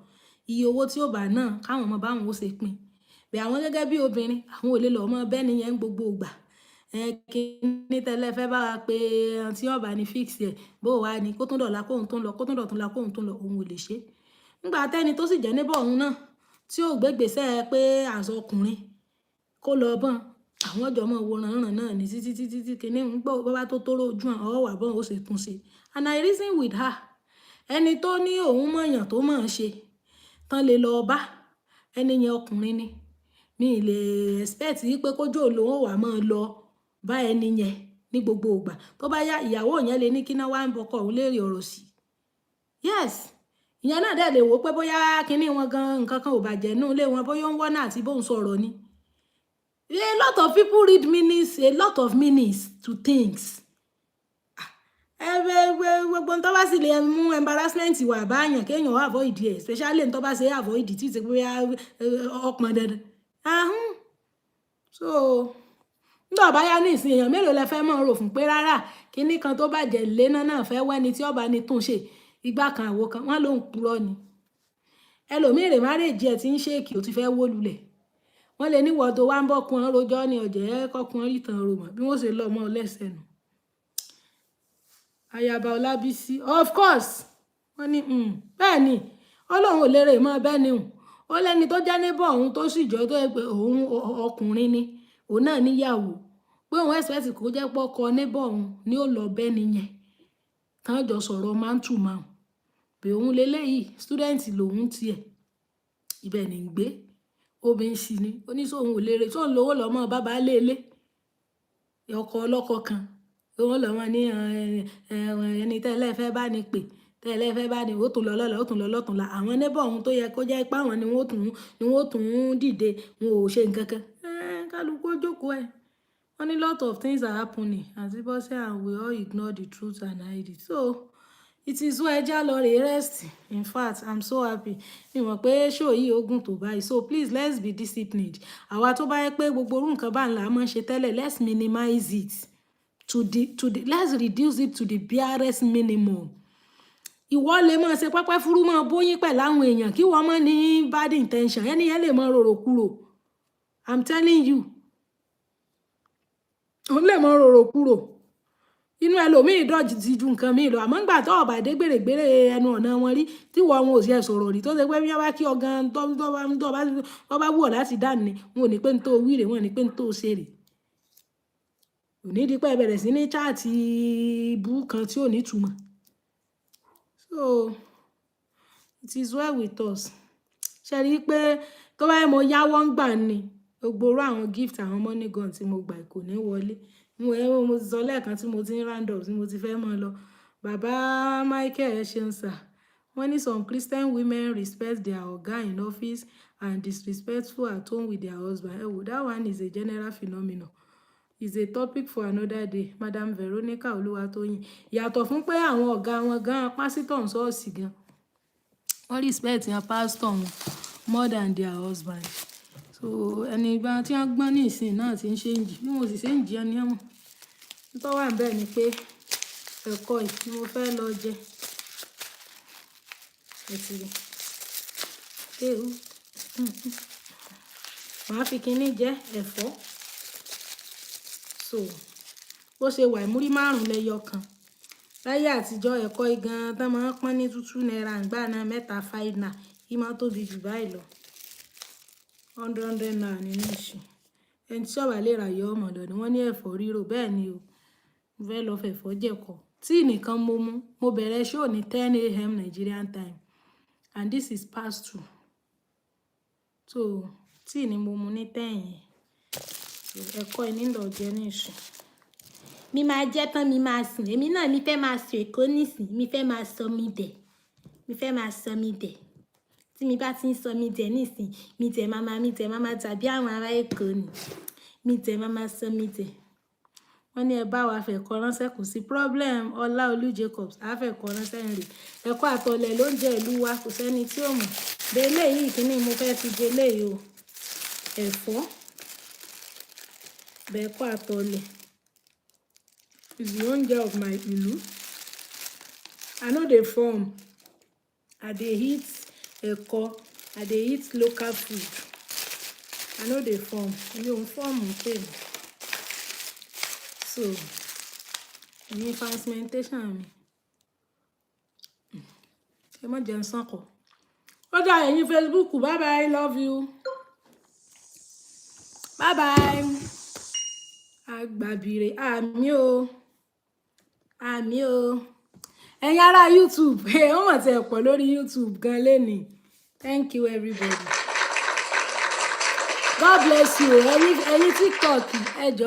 iye owó tí ó bá náà káwọn ọmọ báwọn ó ṣe pín bí àwọn gẹ́gẹ́ bí obìnrin àwọn ò lè lọ mọ bẹ́ẹ̀ nìyẹn gbogbo ìgbà kíní tẹ́lẹ̀ fẹ́ bá wa pé tí ọba ní fix ẹ̀ bó wà ní kó tún dọ̀la kóhun tó ń lọ kó tún dọ̀tún la kóhun tó ń lọ òun ò lè ṣe nígbà tẹ́ni tó sì jẹ́ níbọ̀ òun náà tí ò gbégbèsè pé àṣọ ọkùnrin kó lọ bọ́n àwọn ọjọ́ mọ̀ wo ràn náà ní títí kíní ń gbọ́ bá tó tóró ojú hàn ọ́ wà bọ́n ó ṣe tún ṣe and I reason with her ẹni tó ní òun mọ̀yàn tó mọ̀ ṣe tán lè lọ bá ẹni yẹn ọkùnrin ni mi lè expect pé kójú olówó wà máa lọ bá ẹni yẹn ní gbogbo ìgbà tó bá yá ìyàwó yẹn lè ní kí náà wá ń bọkọ òun léèrè ọ̀rọ̀ sí yes ìyẹn náà dẹ̀ lè wò pé bóyá kinní wọn gan nǹkan kan ò bàjẹ́ nínú ilé wọn bóyá ń wọ́nà àti bóun sọ̀rọ̀ ni a lot of people read meanings a lot of meanings to things gbogbo tó bá sì lè mú embarrassment wà báyàn kéèyàn avoid ẹ̀ especially tó bá ṣe avoid tí ti bóyá ọpọn dandan so nígbà bá yá ní ìsìn èèyàn mélòó lẹ fẹ́ mọ̀ rò fún pé rárá kíní kan tó bàjẹ́ lé náà fẹ́ wẹ́ni tí ọba ní tún ṣe ìgbà kan àwo kan wọ́n ló ń purọ́ ni ẹlòmíì rè márèjì ẹ̀ tí ń ṣèkì ó ti fẹ́ wó lulẹ̀ wọ́n lè níwọ̀ tó wá ń bọ́kun rojọ́ ní ọ̀jẹ̀ kọkun rí tàn rò mọ́ bí wọ́n ṣe lọ mọ́ lẹ́sẹ̀ nù. Ayaba Ọlábísí of course wọ́n ní bẹ́ẹ̀ ni ọlọ́run ò lérè mọ́ bẹ́ẹ̀ ni ó lẹ́ni tó jẹ́ níbọ̀ òun tó sì jọ tó yẹ pé òun ọkùnrin ni òun náà níyàwó pé òun expect kó jẹ́ pọ́kọ níbọ̀ òun ni ó lọ bẹ́ẹ̀ nìyẹn tán jọ sọ̀rọ̀ máa ń tù máa ń pé òun leléyìí student lòun tiẹ̀ ibẹ̀ ní gbé obìnrin sì ni oníṣòwò ò lérè tó ń lówó lọ́mọ bàbá léèlé ọkọ ọlọ́kọ kan òun lọ́mọ ní ẹni tẹ́lẹ̀ fẹ́ bá ní pè tẹ́lẹ̀ fẹ́ bá ní ó tún lọ lọ́la ó tún lọ lọ́tùnla àwọn neighbor ọ̀hún tó yẹ kó jẹ́ ipá wọn ni wọ́n tún dìde wọn ò ṣe nǹkan kan kálukú jókòó ẹ̀ wọ́n ní lot of things are happening àti bọ́sẹ̀ and we all ignore the truth and hide it so it is well ẹja lọ rè rest in fact I'm so happy mi mọ̀ pé show yìí ogun tó báyìí so please let's be disciplined àwa tó bá yẹ pé gbogbo orú nǹkan bá ń là á máa ń ṣe tẹ́lẹ̀ let's minimize it to the let's reduce it to the barest minimum. Ìwọ lè máa ṣe pẹ́pẹ́ fúrú máa bóyín pẹ̀lú àwọn èèyàn kí wọ́n má ní bad intention ẹni yẹn lè máa rorò kúrò I'm telling you òun lè máa rorò kúrò inú ẹlòmíì dọ̀jì ti ju nǹkan míì lọ àmọ́ ńgbà tó ọ̀bà dé gbèrègbèrè ẹnu ọ̀nà wọn rí tí wọ́n wọn ò sí ẹ̀ sọ̀rọ̀ rí tó ṣe pé bí wọ́n bá kí ọgán tó bá wù ọ́ láti dá ní wọn ò ní pé ń tó wíre wọn ò ní pé ń tó ṣe rè ò ní di pé ẹ bẹ̀rẹ̀ sí ní chaati ibú kan tí ò ní túmọ̀ so it is well with us ṣe rí i pé tó bá yẹ mo yáwọ́ ń gbà ní gbogbo orú àwọn gift àwọn money gun tí mo gbà kò ní wọlé mo ti sọ lẹ́ẹ̀kan tí mo ti ń round up tí mo ti fẹ́ mọ́ lọ bàbá Michael ẹ ṣeun sà wọ́n ní some Christian women respect their oga in office and disrespectful at home with their husband that one is a general phenomenon is a topic for another day Madam Veronica Olúwatóyìn yàtọ̀ fún pé àwọn ọ̀gá wọn gan pásítọ̀ ń ṣọ́ọ̀ṣì gan wọ́n respect yan pásítọ̀ wọn more than their husband so ẹni ìgbà tí wọ́n gbọ́n ní ìsìn náà ti ń ṣe ń jì bí wọ́n sì ṣe ń jì ẹni ẹ̀mọ́ tó wà bẹ́ẹ̀ ni pé ẹ̀kọ́ yìí ni mo fẹ́ lọ jẹ ẹ̀tìrì kéwù màá fi kinní jẹ ẹ̀fọ́ so bó ṣe wà ìmúrí 5 lẹ́yọ kan láyé àtijọ́ ẹ̀kọ́ igan tán máa ń pọ́n ní 2 naira ńgbà náà 3 5 naira kí máa tóbi jù báyìí lọ 100 naira nínú ìṣù ẹni tí ọ̀bà lè rà yọ ọmọ ọ̀dọ̀ ni wọ́n ní ẹ̀fọ́ rírò bẹ́ẹ̀ ni o mo fẹ́ lọ fẹ̀fọ́ jẹ̀kọ́ tí nìkan mo bẹ̀rẹ̀ show ní 10 a.m. Nigerian time and this is past 2 so tí ni mo mu ní 10 yẹn ẹ̀kọ́ ìnílò jẹ́ ní ìṣù mi máa jẹ́ tán mi máa sùn èmi náà mi fẹ́ máa sùn èkó nísìn mi fẹ́ máa sọ mi dẹ̀ tí mi bá ti ń sọ mi dẹ̀ nísìn mi tẹ̀ máma tàbí àwọn ará èkó ni mi tẹ̀ máma sọ mi dẹ̀ wọ́n ní ẹ bá wa fẹ̀kọ́ ránṣẹ́ kò sí problem Ọláolú Jacobs àfẹ̀kọ́ ránṣẹ́ ń rè ẹ̀kọ́ àtọ̀lẹ̀ ló ń jẹ ìlú wa kò sẹ́ni tí ò mọ̀ délé yìí kíní mo fẹ́ fi délé yìí o ẹ̀fọ́ bẹ̀ẹ̀kọ́ àtọ̀lẹ̀ is the oúnjẹ of my ìlú I no dey form I dey eat ẹ̀kọ́ I dey eat local food I no dey form mi ò ń fọ́ọ̀mù tèmi so ní fasmentation mi ẹ mọ̀ jẹun sànkọ ó dá ẹ̀yin Facebook bye bye love you bye bye agbàbìrè àmì o ẹ̀yin ará YouTube wọ́n mọ̀ tí ẹ pọ̀ lórí YouTube gan lénìí thank you everybody God bless you ẹ̀yin TikTok ẹ jọ̀ọ́.